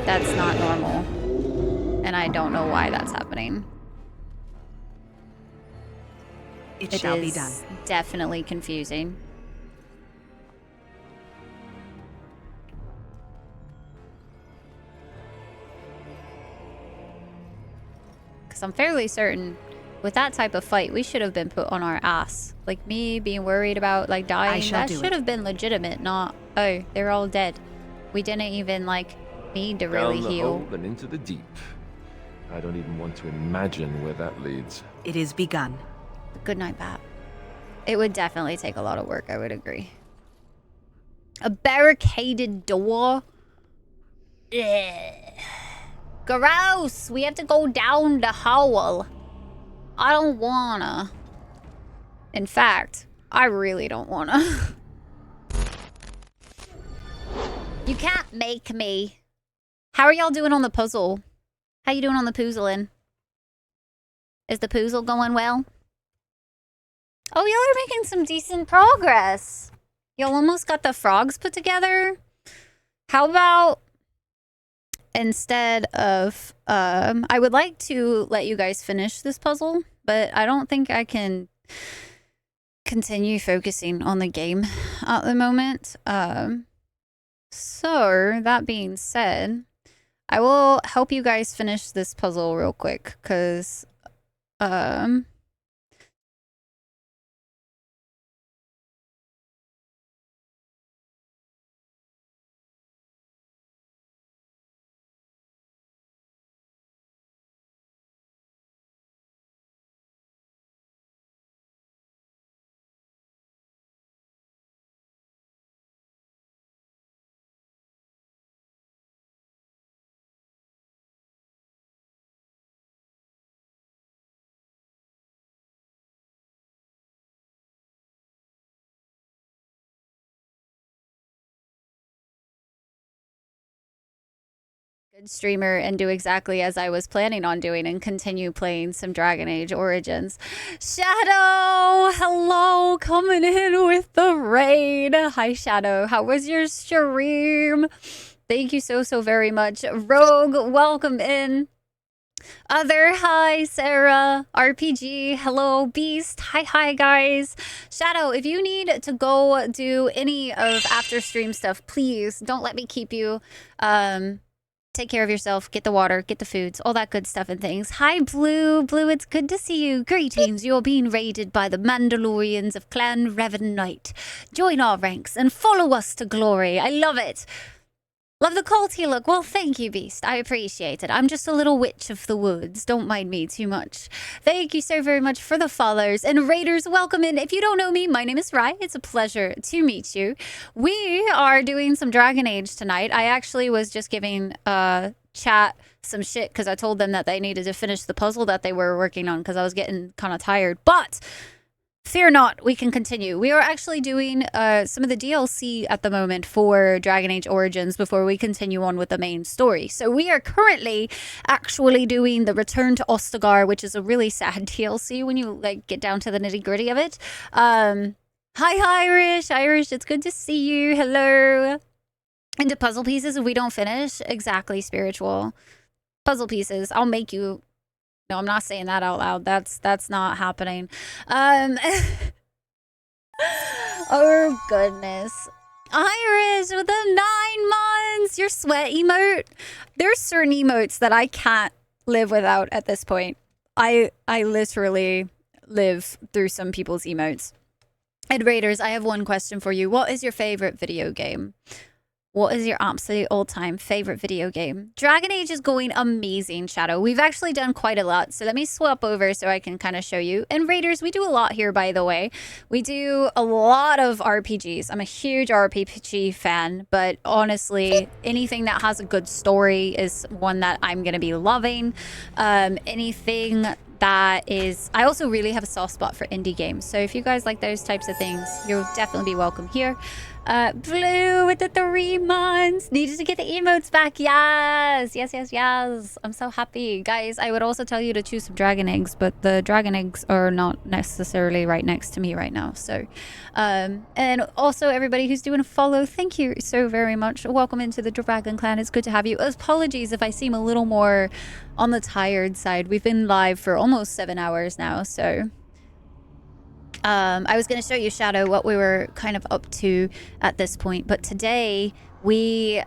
That's not normal, and I don't know why that's happening. It shall be done. Definitely confusing. Because I'm fairly certain with that type of fight, we should have been put on our ass. Like me being worried about like dying, that should have been legitimate, not, oh, they're all dead. We didn't even like need to really Down the heal. hole and into the deep. I don't even want to imagine where that leads. It is begun. Good night, Bat. It would definitely take a lot of work, I would agree. A barricaded door? Ugh. Gross! We have to go down the hole. I don't wanna. In fact, I really don't wanna. You can't make me. How are y'all doing on the puzzle? How you doing on the puzzling? Is the puzzle going well? Oh, y'all are making some decent progress. Y'all almost got the frogs put together. How about instead of, I would like to let you guys finish this puzzle, but I don't think I can continue focusing on the game at the moment. So that being said, I will help you guys finish this puzzle real quick, because, good streamer and do exactly as I was planning on doing and continue playing some Dragon Age Origins. Shadow! Hello! Coming in with the raid. Hi, Shadow. How was your stream? Thank you so very much. Rogue, welcome in. Other, hi, Sarah. RPG, hello, Beast. Hi, guys. Shadow, if you need to go do any of after stream stuff, please don't let me keep you. Take care of yourself, get the water, get the foods, all that good stuff and things. Hi, Blue. Blue, it's good to see you. Greetings. You're being raided by the Mandalorians of Clan Revan Knight. Join our ranks and follow us to glory. I love it. Love the culty look. Well, thank you, Beast. I appreciate it. I'm just a little witch of the woods. Don't mind me too much. Thank you so very much for the follows. And raiders, welcome in. If you don't know me, my name is Rai. It's a pleasure to meet you. We are doing some Dragon Age tonight. I actually was just giving chat some shit because I told them that they needed to finish the puzzle that they were working on because I was getting kind of tired. But fear not, we can continue. We are actually doing some of the DLC at the moment for Dragon Age Origins before we continue on with the main story. So we are currently actually doing the Return to Ostagar, which is a really sad DLC when you like get down to the nitty gritty of it. Hi, Irish. Irish, it's good to see you. Hello. into puzzle pieces if we don't finish. Exactly, spiritual. Puzzle pieces. I'll make you... No, I'm not saying that out loud. That's not happening. Oh, goodness. Iris with the 9 months. Your sweat emote. There's certain emotes that I can't live without at this point. I literally live through some people's emotes. Ed Raiders, I have one question for you. What is your favorite video game? What is your absolute all-time favorite video game? Dragon Age is going amazing, Shadow. We've actually done quite a lot. So let me swap over so I can kind of show you. And Raiders, we do a lot here, by the way. We do a lot of RPGs. I'm a huge RPG fan, but honestly, anything that has a good story is one that I'm going to be loving. Anything that is... I also really have a soft spot for indie games. So if you guys like those types of things, you'll definitely be welcome here. Blue with the 3 months. Needed to get the emotes back. Yes. Yes, yes, yes. I'm so happy. Guys, I would also tell you to choose some dragon eggs, but the dragon eggs are not necessarily right next to me right now. So, and also everybody who's doing a follow, thank you so very much. Welcome into the Dragon Clan. It's good to have you. Apologies if I seem a little more on the tired side. We've been live for almost 7 hours now, so... I was going to show you, Shadow, what we were kind of up to at this point, but today we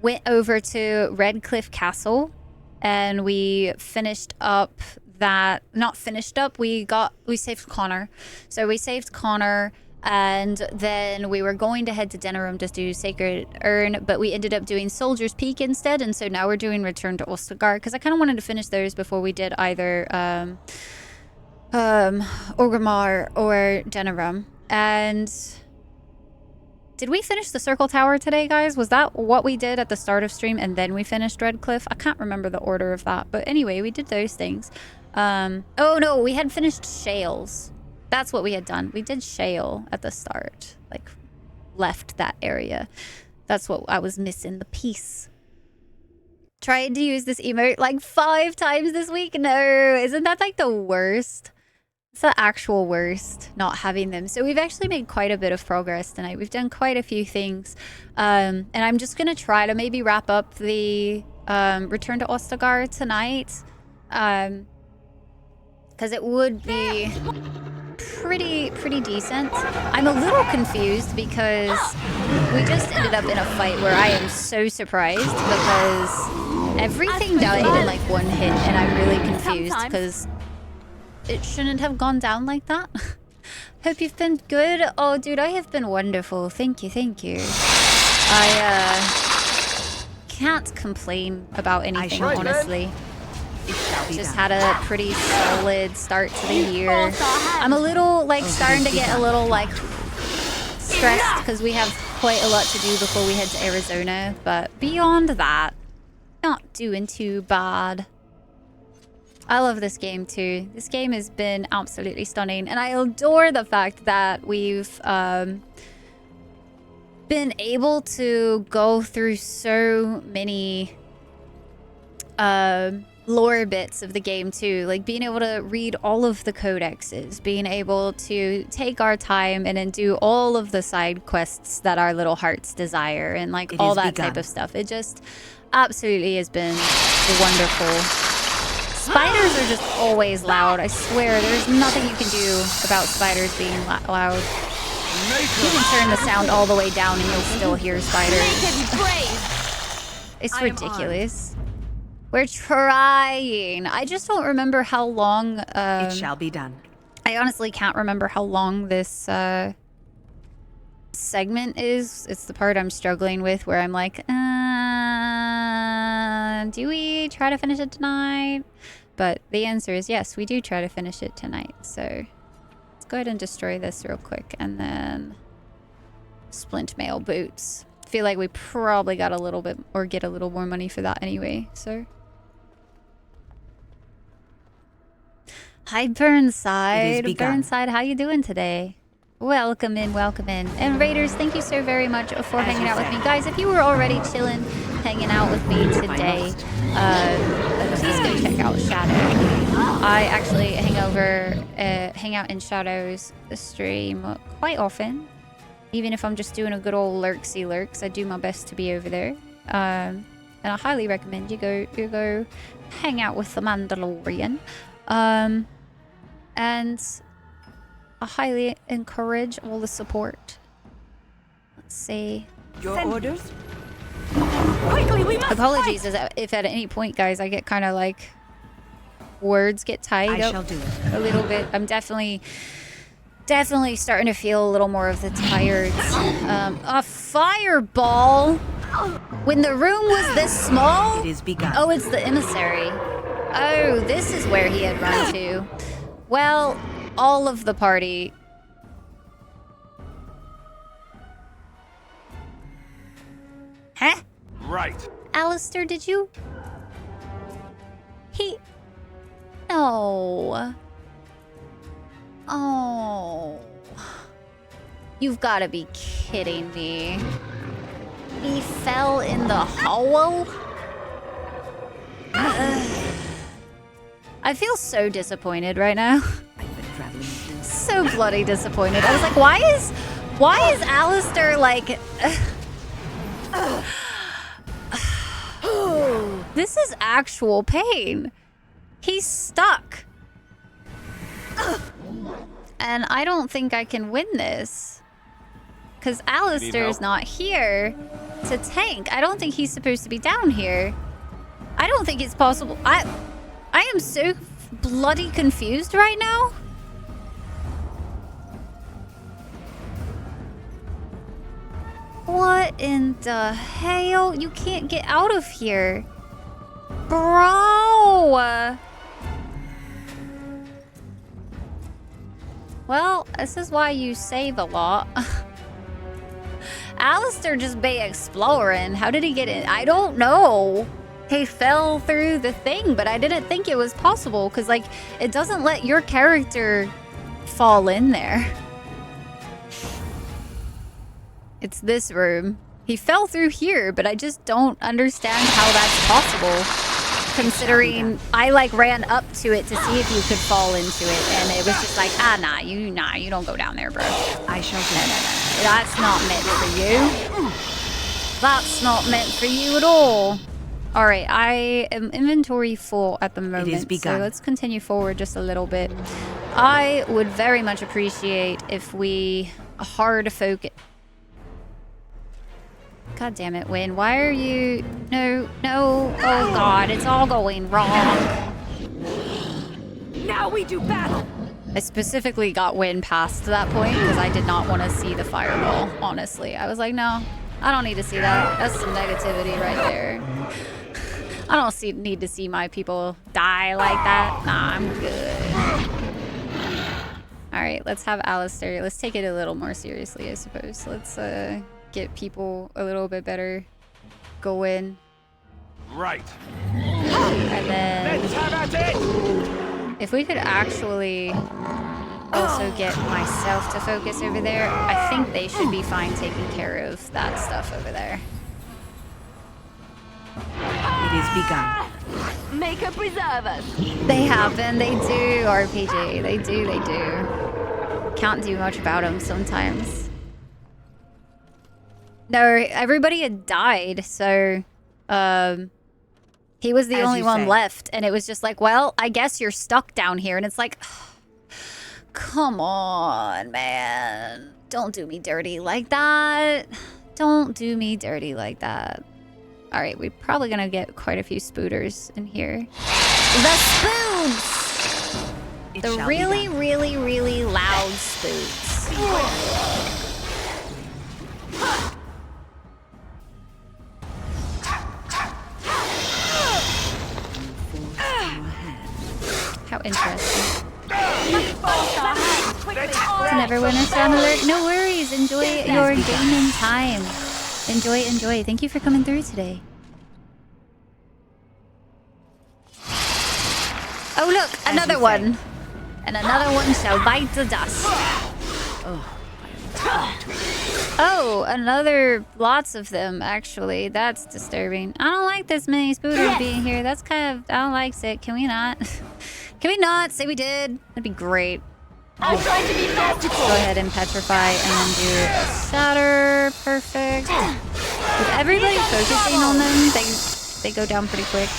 went over to Redcliffe Castle and we finished up that, not finished up, we saved Connor. So we saved Connor, and then we were going to head to Denerim to do Sacred Urn, but we ended up doing Soldier's Peak instead, and so now we're doing Return to Ostagar, because I kind of wanted to finish those before we did either Orgrimmar or Denerim. And did we finish the Circle Tower today, guys? Was that what we did at the start of stream, and then we finished Redcliffe? I can't remember the order of that, but anyway, we did those things. Oh no, we had finished Shales. That's what we had done. We did Shale at the start, like left that area. That's what I was missing, the piece. Tried to use this emote like 5 times this week. No, isn't that like the worst? It's the actual worst, not having them. So we've actually made quite a bit of progress tonight. We've done quite a few things. And I'm just going to try to maybe wrap up the Return to Ostagar tonight. Because it would be... pretty decent. I'm a little confused because we just ended up in a fight where I am so surprised because everything died in like 1 hit, and I'm really confused because it shouldn't have gone down like that. Hope you've been good. Oh, dude, I have been wonderful. Thank you, thank you. I can't complain about anything, honestly. Just had a pretty solid start to the year. I'm a little, like, starting to get a little, like, stressed because we have quite a lot to do before we head to Arizona. But beyond that, not doing too bad. I love this game, too. This game has been absolutely stunning. And I adore the fact that we've been able to go through so many... lore bits of the game too, like being able to read all of the codexes, being able to take our time and then do all of the side quests that our little hearts desire, and like all that type of stuff. It just absolutely has been wonderful. Spiders are just always loud. I swear, there's nothing you can do about spiders being loud. You can turn the sound all the way down and you'll still hear spiders. It's ridiculous. We're trying. I just don't remember how long... it shall be done. I honestly can't remember how long this segment is. It's the part I'm struggling with where I'm like, do we try to finish it tonight? But the answer is yes, we do try to finish it tonight. So let's go ahead and destroy this real quick. And then splint mail boots. I feel like we probably got a little bit, or get a little more money for that anyway, so... Hi, Burnside. Burnside, how you doing today? Welcome in, welcome in. And Raiders, thank you so very much for hanging out with me. Guys, if you were already chilling, hanging out with me today, Please go check out Shadow. I actually hang out in Shadow's stream quite often. Even if I'm just doing a good old lurksy lurks, I do my best to be over there. And I highly recommend you go hang out with the Mandalorian. And I highly encourage all the support. Let's see. Your orders? Quickly, we must Apologies fight! if at any point, guys, I get kind of like words get tied up shall do it. a little bit. I'm definitely starting to feel a little more of the tired. A fireball when the room was this small. It is begun. Oh, it's the emissary. Oh, this is where he had run to. Well, all of the party. Huh? Right. Alistair, did you? No. Oh. You've got to be kidding me. He fell in the hole? I feel so disappointed right now. So bloody disappointed. I was like, why is Alistair like... This is actual pain. He's stuck. And I don't think I can win this. Because Alistair's not here to tank. I don't think he's supposed to be down here. I don't think it's possible. I am so bloody confused right now. What in the hell? You can't get out of here. Bro! Well, this is why you save a lot. Alistair just be exploring. How did he get in? I don't know. He fell through the thing, but I didn't think it was possible because, like, it doesn't let your character fall in there. It's this room. He fell through here, but I just don't understand how that's possible. Considering I like ran up to it to see if you could fall into it, and it was just like, nah, you don't go down there, bro. I shall do No. That's not meant for you. That's not meant for you at all. All right, I am inventory full at the moment, It is begun. so let's continue forward just a little bit. I would very much appreciate if we hard focus. God damn it, Wynn. Why are you... No. Oh, God. It's all going wrong. Now we do battle. I specifically got Wynn past that point because I did not want to see the fireball, honestly. I was like, no, I don't need to see that. That's some negativity right there. I don't need to see my people die like that. Nah, I'm good. All right, let's have Alistair. Let's take it a little more seriously, I suppose. Let's, get people a little bit better going. Right. And then Let's have at it. If we could actually also get myself to focus over there, I think they should be fine taking care of that stuff over there. It is begun. Make her preserve us. They have been. They do, RPG. They do. Can't do much about them sometimes. No, everybody had died, so he was the only one left, and it was just like, well, I guess you're stuck down here, and it's like, come on, man. Don't do me dirty like that. Don't do me dirty like that. All right, we're probably gonna get quite a few spooters in here. The spoods! The really, really, really loud spoods. How interesting. It's never winter storm alert. No worries. Enjoy your gaming time. Enjoy. Thank you for coming through today. Oh, look, another one. And another one shall bite the dust. Oh, I am tired to it. Oh, lots of them, actually. That's disturbing. I don't like this many spooters being here. That's kind of, I don't like it. Can we not? Can we not say we did? That'd be great. I'm trying to be magical. Go ahead and petrify and then do a shatter. Perfect. With everybody focusing on them, they go down pretty quick.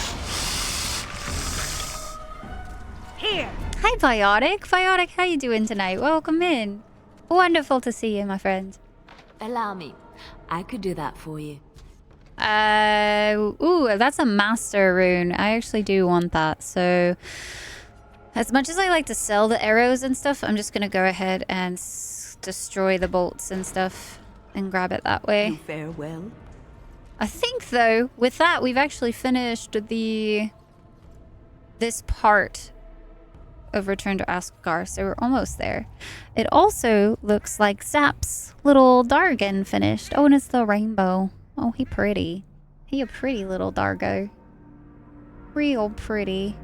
Here. Hi, Biotic. Biotic, how you doing tonight? Welcome in. Wonderful to see you, my friend. Allow me. I could do that for you. Ooh, that's a master rune. I actually do want that. So, as much as I like to sell the arrows and stuff, I'm just gonna go ahead and destroy the bolts and stuff and grab it that way. You fare well. I think, though, with that, we've actually finished this part of Return to Asgard, so we're almost there. It also looks like Zap's little Dargon finished. Oh, and it's the rainbow. Oh, he pretty. He a pretty little Dargo. Real pretty.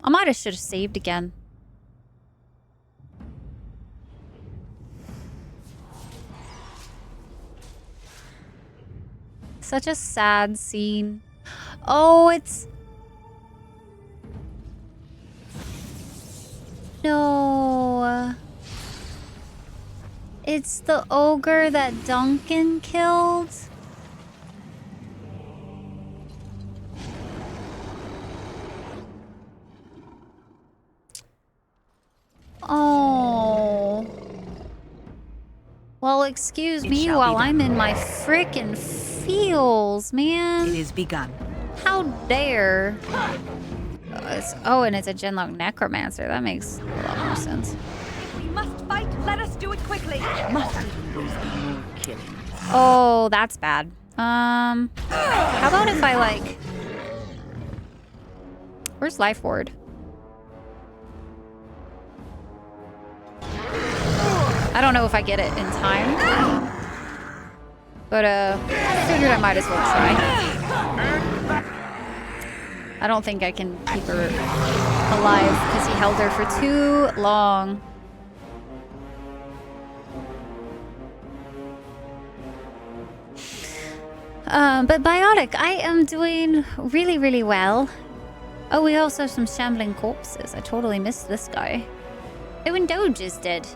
I might have should have saved again. Such a sad scene. Oh, it's... No. It's the ogre that Duncan killed. Oh. Well, excuse me while I'm in my frickin' feels, man. It is begun. How dare. Oh, and it's a Genlock Necromancer. That makes a lot more sense. If we must fight, let us do it quickly. Oh, that's bad. How about if I, like... Where's Life Ward? I don't know if I get it in time. But, I figured I might as well try. I don't think I can keep her alive because he held her for too long. But Biotic, I am doing really, really well. Oh, we also have some shambling corpses. I totally missed this guy. Oh, and Doge is dead.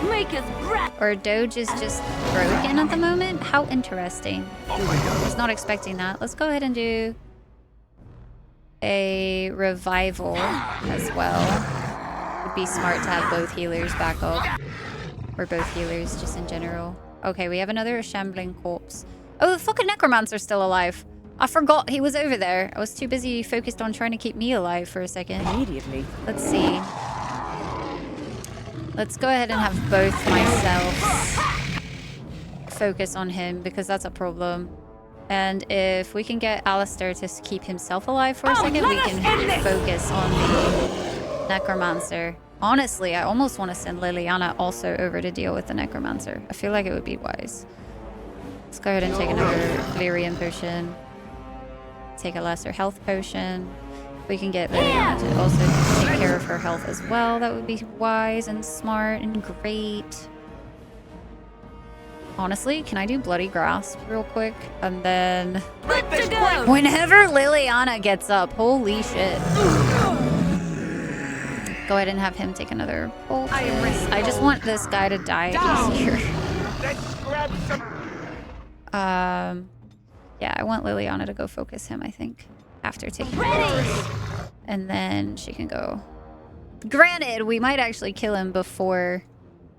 Make us breath. Or Doge is just broken at the moment? How interesting. I was not expecting that. Let's go ahead and do a revival as well. Would be smart to have both healers back up. Or both healers just in general. Okay, we have another shambling corpse. Oh, the fucking Necromancer's still alive. I forgot he was over there. I was too busy focused on trying to keep me alive for a second. Immediately. Let's see. Let's go ahead and have both myself focus on him because that's a problem. And if we can get Alistair to keep himself alive for a second, we can focus on the Necromancer. Honestly, I almost want to send Liliana also over to deal with the Necromancer. I feel like it would be wise. Let's go ahead and take another Lyrian potion. Take a lesser health potion. We can get Liliana to also take care of her health as well. That would be wise and smart and great. Honestly, can I do Bloody Grasp real quick? And then... whenever Liliana gets up, holy shit. Go ahead and have him take another bolt. I just want this guy to die easier. Let's grab some. Yeah, I want Liliana to go focus him, I think. After taking the and then she can go. Granted, we might actually kill him before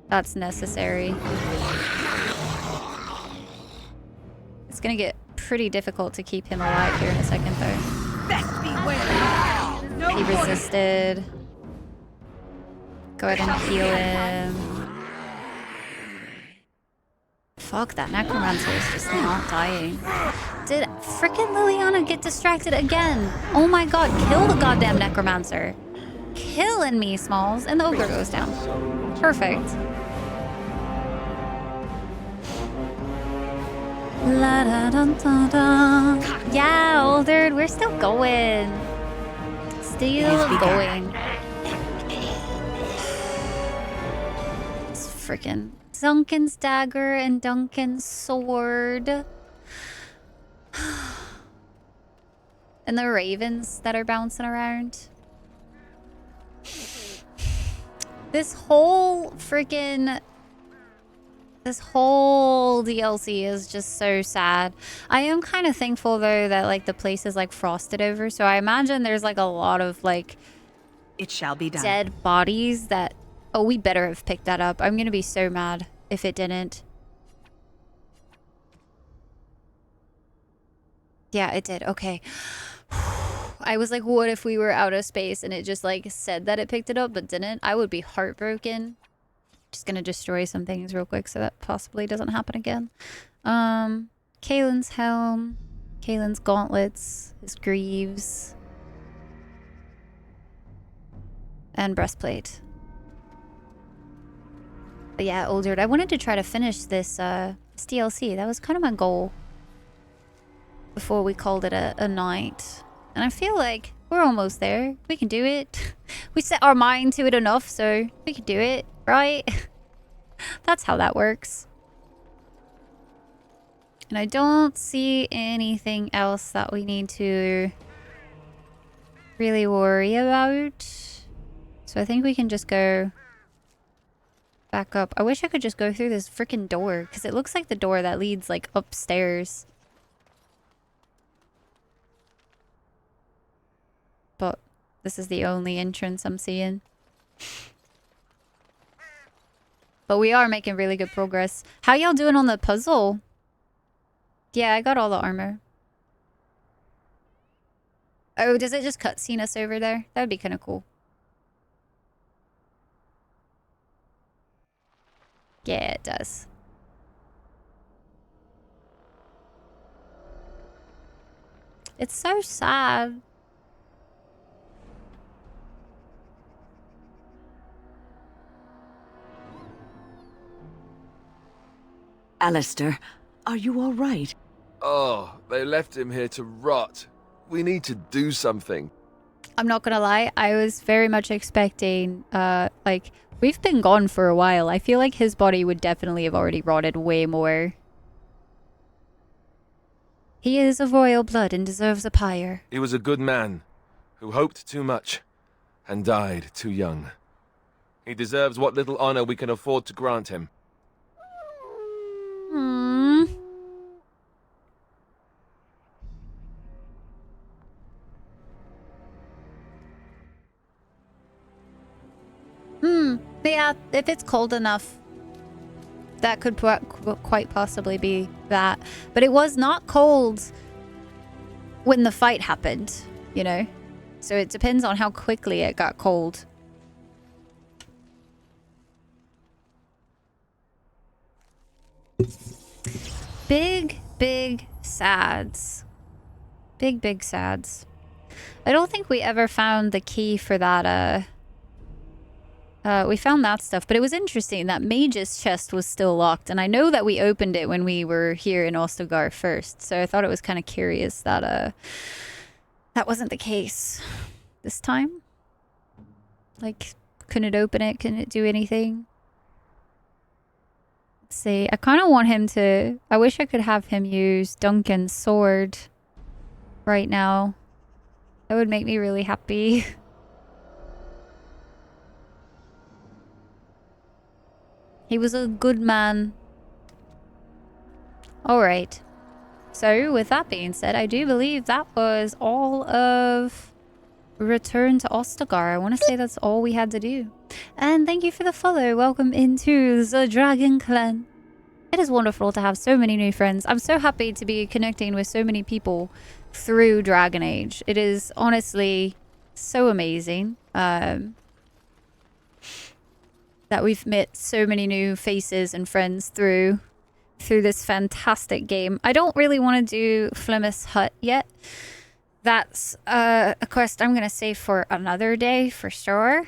that's necessary. It's gonna get pretty difficult to keep him alive here in a second, though. Best beware. He resisted. Go ahead and heal him. Fuck, that Necromancer is just not dying. Did frickin' Liliana get distracted again? Oh my god, kill the goddamn Necromancer. Killing me, Smalls. And the ogre goes down. Perfect. La da da da da. Yeah, old dude, we're still going. Still going. freaking Duncan's dagger and Duncan's sword. And the ravens that are bouncing around. This whole DLC is just so sad. I am kind of thankful though that like the place is like frosted over, so I imagine there's like a lot of like it shall be done. Dead bodies that oh, we better have picked that up. I'm gonna be so mad if it didn't. Yeah, it did. Okay. I was like, what if we were out of space and it just like said that it picked it up but didn't? I would be heartbroken. Just gonna destroy some things real quick so that possibly doesn't happen again. Kaelin's helm, Kaelin's gauntlets, his greaves, and breastplate. But yeah, Oldred, I wanted to try to finish this DLC. That was kind of my goal before we called it a night. And I feel like we're almost there. We can do it. We set our mind to it enough, so we can do it, right? That's how that works. And I don't see anything else that we need to really worry about. So I think we can just go back up. I wish I could just go through this freaking door, because it looks like the door that leads like upstairs. But this is the only entrance I'm seeing. But we are making really good progress. How y'all doing on the puzzle? Yeah, I got all the armor. Oh, does it just cutscene us over there? That would be kind of cool. Yeah, it does. It's so sad. Alistair, are you all right? Oh, they left him here to rot. We need to do something. I'm not gonna lie, I was very much expecting, like, we've been gone for a while. I feel like his body would definitely have already rotted way more. He is of royal blood and deserves a pyre. He was a good man who hoped too much and died too young. He deserves what little honor we can afford to grant him. Yeah, if it's cold enough, that could quite possibly be that. But it was not cold when the fight happened, you know? So it depends on how quickly it got cold. Big, big sads. Big, big sads. I don't think we ever found the key for that, we found that stuff, but it was interesting that Mage's chest was still locked, and I know that we opened it when we were here in Ostagar first, so I thought it was kind of curious that, that wasn't the case this time. Like, couldn't it open it? Couldn't it do anything? Let's see. I kind of want him to... I wish I could have him use Duncan's sword right now. That would make me really happy. He was a good man. Alright. So, with that being said, I do believe that was all of Return to Ostagar. I want to say that's all we had to do. And thank you for the follow. Welcome into the Dragon Clan. It is wonderful to have so many new friends. I'm so happy to be connecting with so many people through Dragon Age. It is honestly so amazing. That we've met so many new faces and friends through this fantastic game. I don't really want to do Flemeth's Hut yet. That's a quest I'm going to save for another day for sure.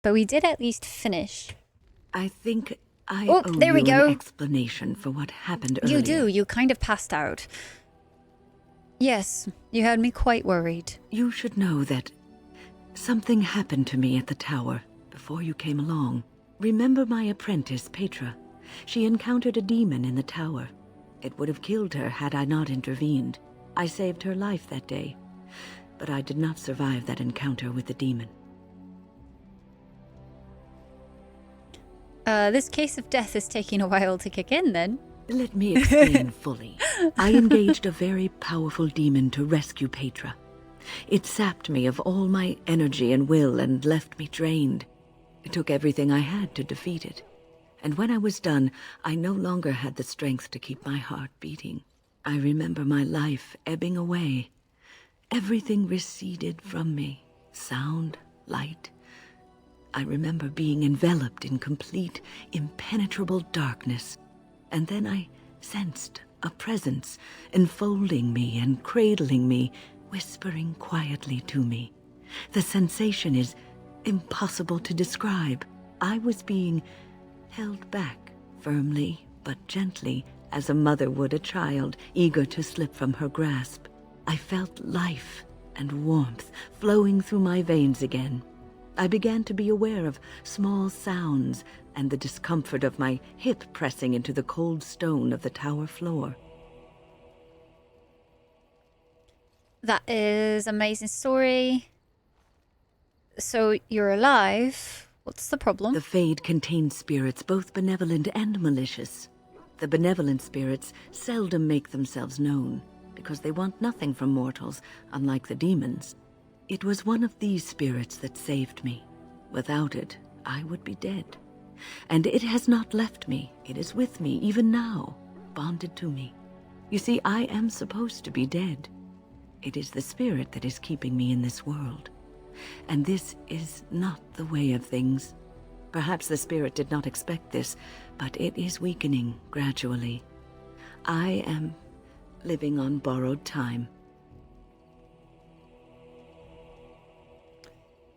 But we did at least finish. I think I owe there we you go. An explanation for what happened earlier. You do. You kind of passed out. Yes, you had me quite worried. You should know that something happened to me at the tower before you came along. Remember my apprentice, Petra? She encountered a demon in the tower. It would have killed her had I not intervened. I saved her life that day, but I did not survive that encounter with the demon. This case of death is taking a while to kick in, then. Let me explain fully. I engaged a very powerful demon to rescue Petra. It sapped me of all my energy and will and left me drained. It took everything I had to defeat it. And when I was done, I no longer had the strength to keep my heart beating. I remember my life ebbing away. Everything receded from me. Sound, light. I remember being enveloped in complete, impenetrable darkness. And then I sensed a presence enfolding me and cradling me, whispering quietly to me. The sensation is impossible to describe. I was being held back, firmly but gently, as a mother would a child, eager to slip from her grasp. I felt life and warmth flowing through my veins again. I began to be aware of small sounds and the discomfort of my hip pressing into the cold stone of the tower floor. That is an amazing story. So you're alive. What's the problem? The Fade contains spirits both benevolent and malicious. The benevolent spirits seldom make themselves known, because they want nothing from mortals, unlike the demons. It was one of these spirits that saved me. Without it, I would be dead. And it has not left me. It is with me, even now, bonded to me. You see, I am supposed to be dead. It is the spirit that is keeping me in this world. And this is not the way of things. Perhaps the spirit did not expect this, but it is weakening gradually. I am living on borrowed time.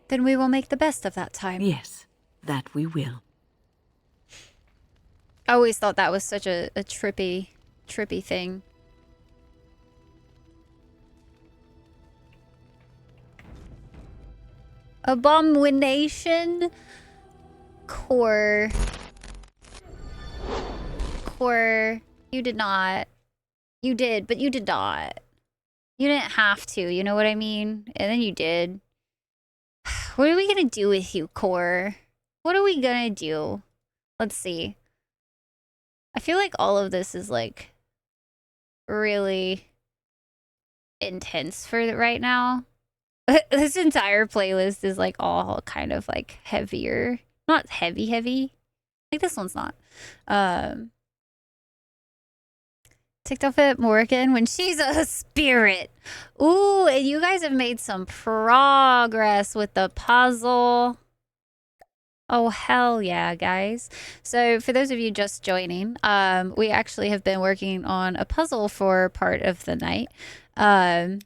Then we will make the best of that time. Yes, that we will. I always thought that was such a trippy thing. Abomination? Core, you did not. You did, but you did not. You didn't have to, you know what I mean? And then you did. What are we gonna do with you, Core? What are we gonna do? Let's see. I feel like all of this is like really intense for right now. This entire playlist is like all kind of like heavier. Not heavy. Like this one's not. TikTok at Morgan when she's a spirit. Ooh, and you guys have made some progress with the puzzle. Oh, hell yeah, guys. So for those of you just joining, we actually have been working on a puzzle for part of the night. And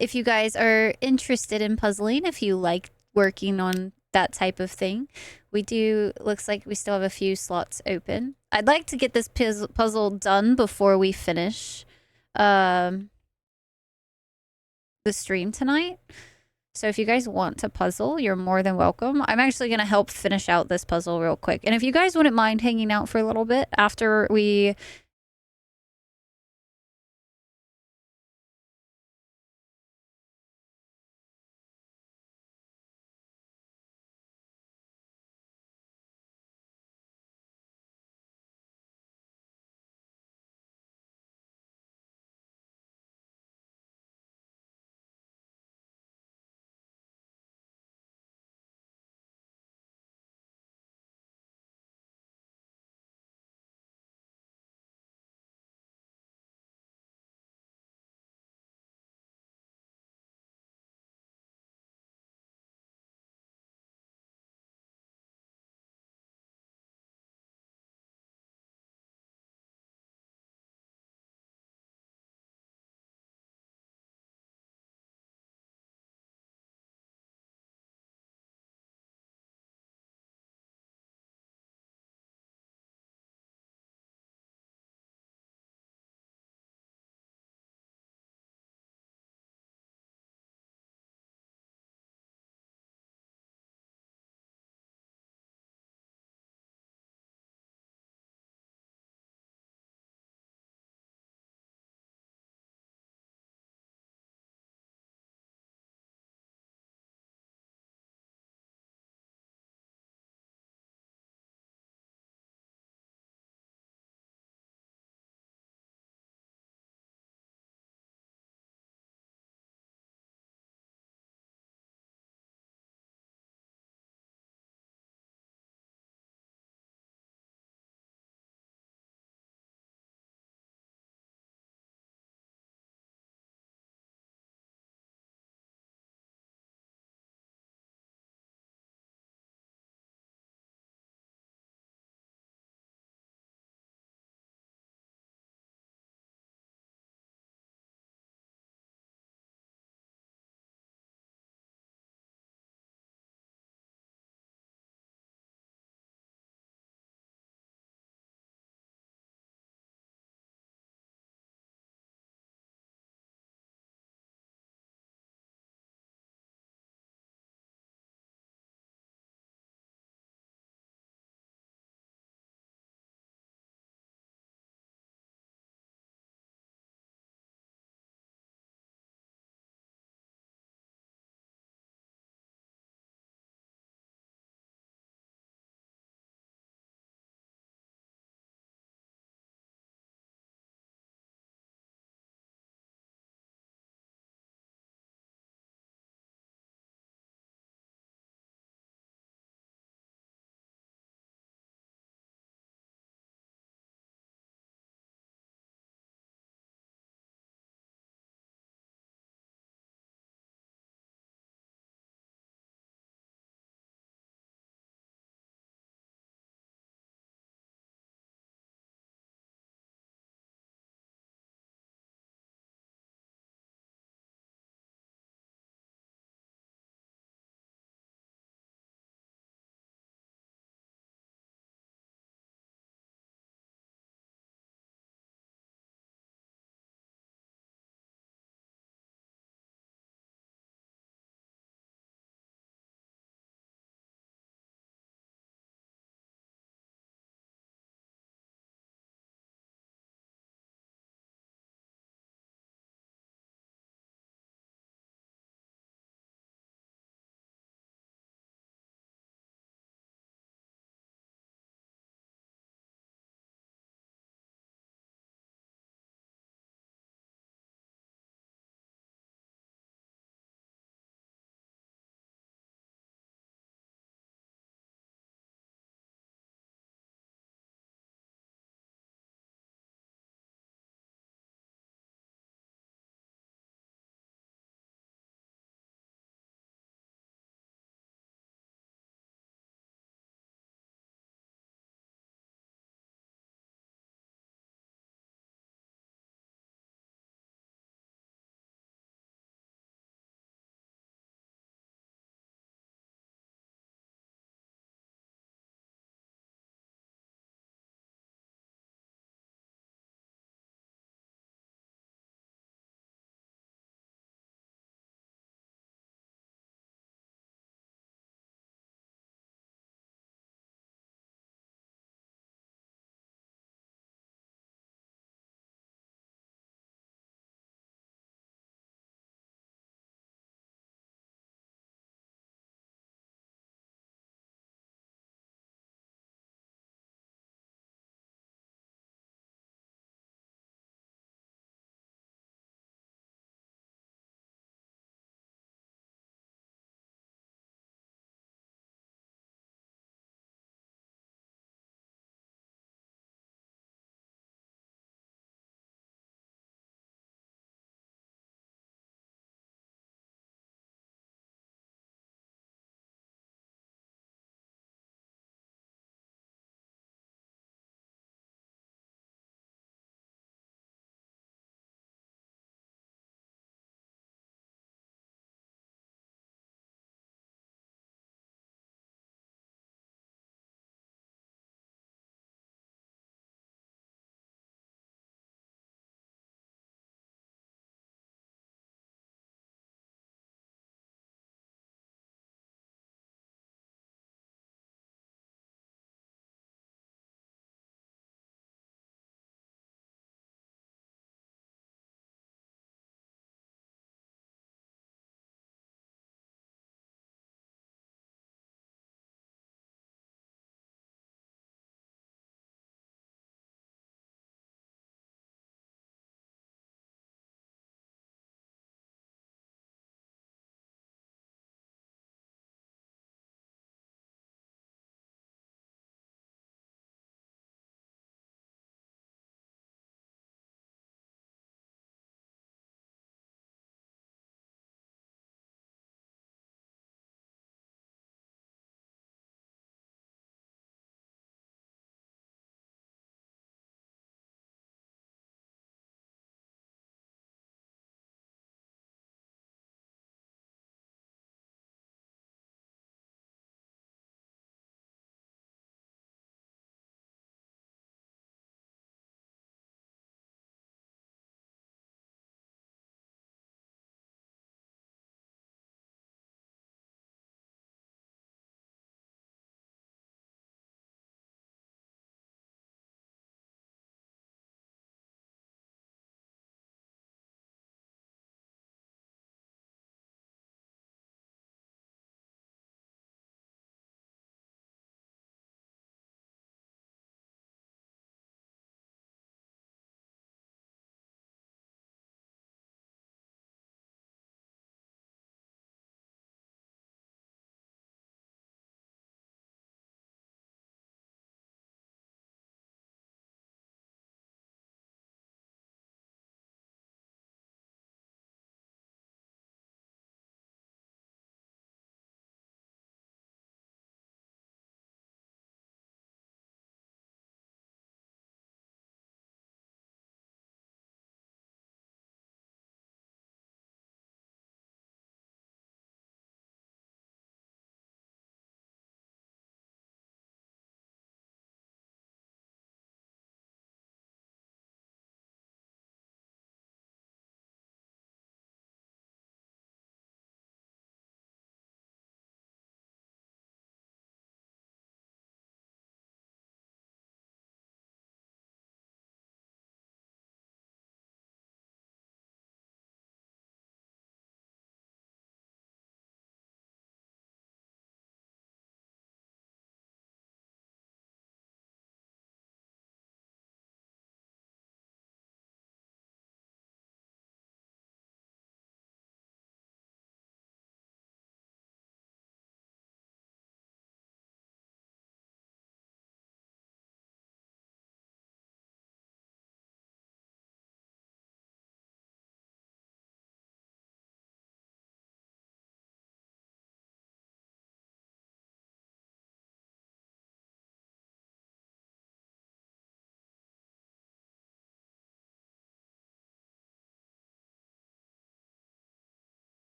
if you guys are interested in puzzling, if you like working on that type of thing, we do, looks like we still have a few slots open. I'd like to get this puzzle done before we finish the stream tonight. So if you guys want to puzzle, you're more than welcome. I'm actually going to help finish out this puzzle real quick. And if you guys wouldn't mind hanging out for a little bit after we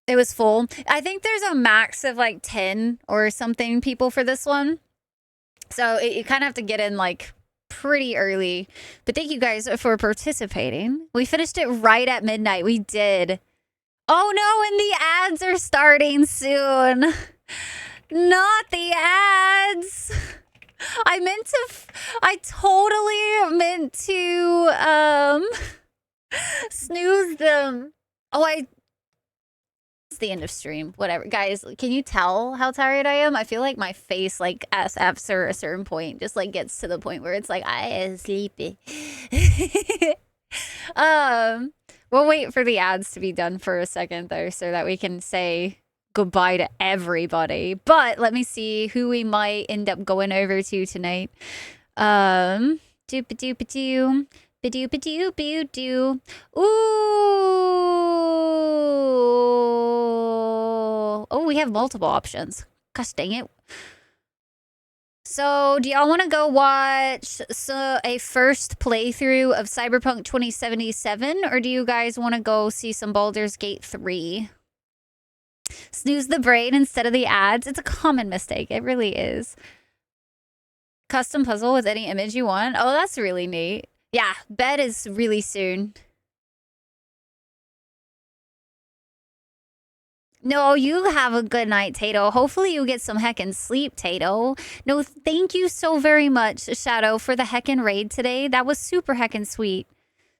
It was full. I think there's a max of like 10 or something people for this one. So you kind of have to get in like pretty early. But thank you guys for participating. We finished it right at midnight. We did. Oh no, and the ads are starting soon. Not the ads. I totally meant to snooze them. Oh, it's the end of stream. Whatever. Guys, can you tell how tired I am? I feel like my face, like, after a certain point, just, like, gets to the point where it's like, I am sleepy. We'll wait for the ads to be done for a second, though, so that we can say goodbye to everybody. But let me see who we might end up going over to tonight. Doop-a-doop-a-doo. Ba-doop-a-doop-a-doo. Ooh. Oh, we have multiple options. Gosh dang it. So, do y'all want to go watch a first playthrough of Cyberpunk 2077? Or do you guys want to go see some Baldur's Gate 3? Snooze the brain instead of the ads. It's a common mistake. It really is. Custom puzzle with any image you want. Oh, that's really neat. Yeah, bed is really soon. No, you have a good night, Tato. Hopefully you get some heckin' sleep, Tato. No, thank you so very much, Shadow, for the heckin' raid today. That was super heckin' sweet.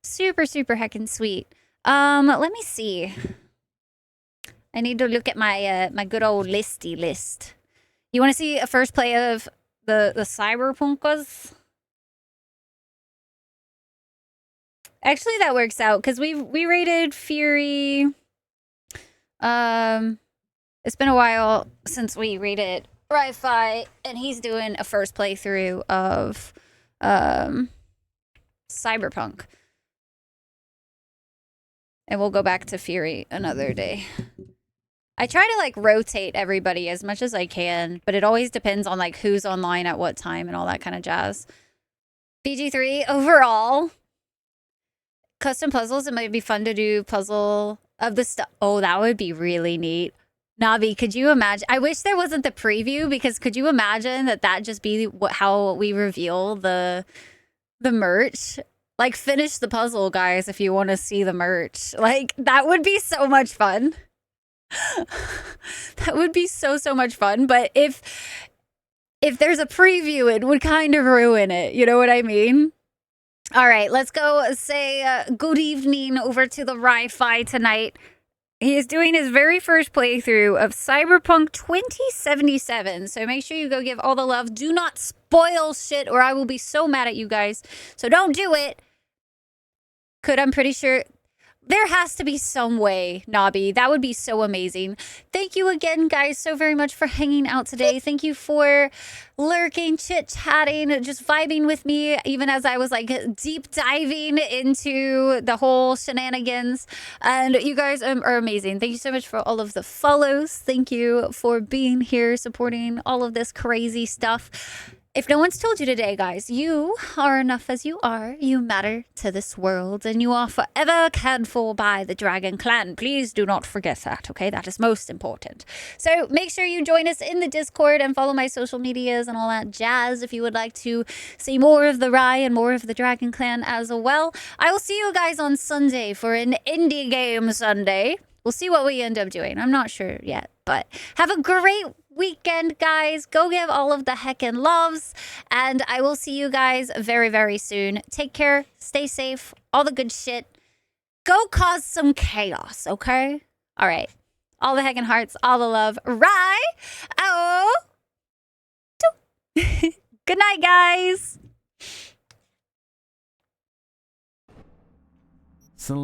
Super, super heckin' sweet. Let me see. I need to look at my my good old listy list. You want to see a first play of the Cyberpunkers? Actually, that works out because we rated Fury. It's been a while since we rated Ri-Fi, and he's doing a first playthrough of Cyberpunk. And we'll go back to Fury another day. I try to like rotate everybody as much as I can, but it always depends on like who's online at what time and all that kind of jazz. BG3 overall. Custom puzzles, it might be fun to do puzzle of the stuff. Oh, that would be really neat. Navi, could you imagine? I wish there wasn't the preview, because could you imagine that just be how we reveal the merch? Like, finish the puzzle, guys, if you want to see the merch. Like, that would be so much fun. That would be so much fun. But if there's a preview, it would kind of ruin it. You know what I mean? All right, let's go say good evening over to the Ri-Fi tonight. He is doing his very first playthrough of Cyberpunk 2077. So make sure you go give all the love. Do not spoil shit or I will be so mad at you guys. So don't do it. I'm pretty sure there has to be some way, Nobby. That would be so amazing. Thank you again, guys, so very much for hanging out today. Thank you for lurking, chit-chatting, just vibing with me, even as I was, like, deep diving into the whole shenanigans. And you guys are amazing. Thank you so much for all of the follows. Thank you for being here, supporting all of this crazy stuff. If no one's told you today, guys, you are enough as you are. You matter to this world, and you are forever cared for by the Dragon Clan. Please do not forget that, okay? That is most important. So make sure you join us in the Discord and follow my social medias and all that jazz if you would like to see more of the Rye and more of the Dragon Clan as well. I will see you guys on Sunday for an indie game Sunday. We'll see what we end up doing. I'm not sure yet, but have a great weekend, guys. Go give all of the heckin' loves, and I will see you guys very, very soon. Take care, stay safe, all the good shit. Go cause some chaos, okay? All right. All the heckin' hearts, all the love. Rye! Oh! Good night, guys!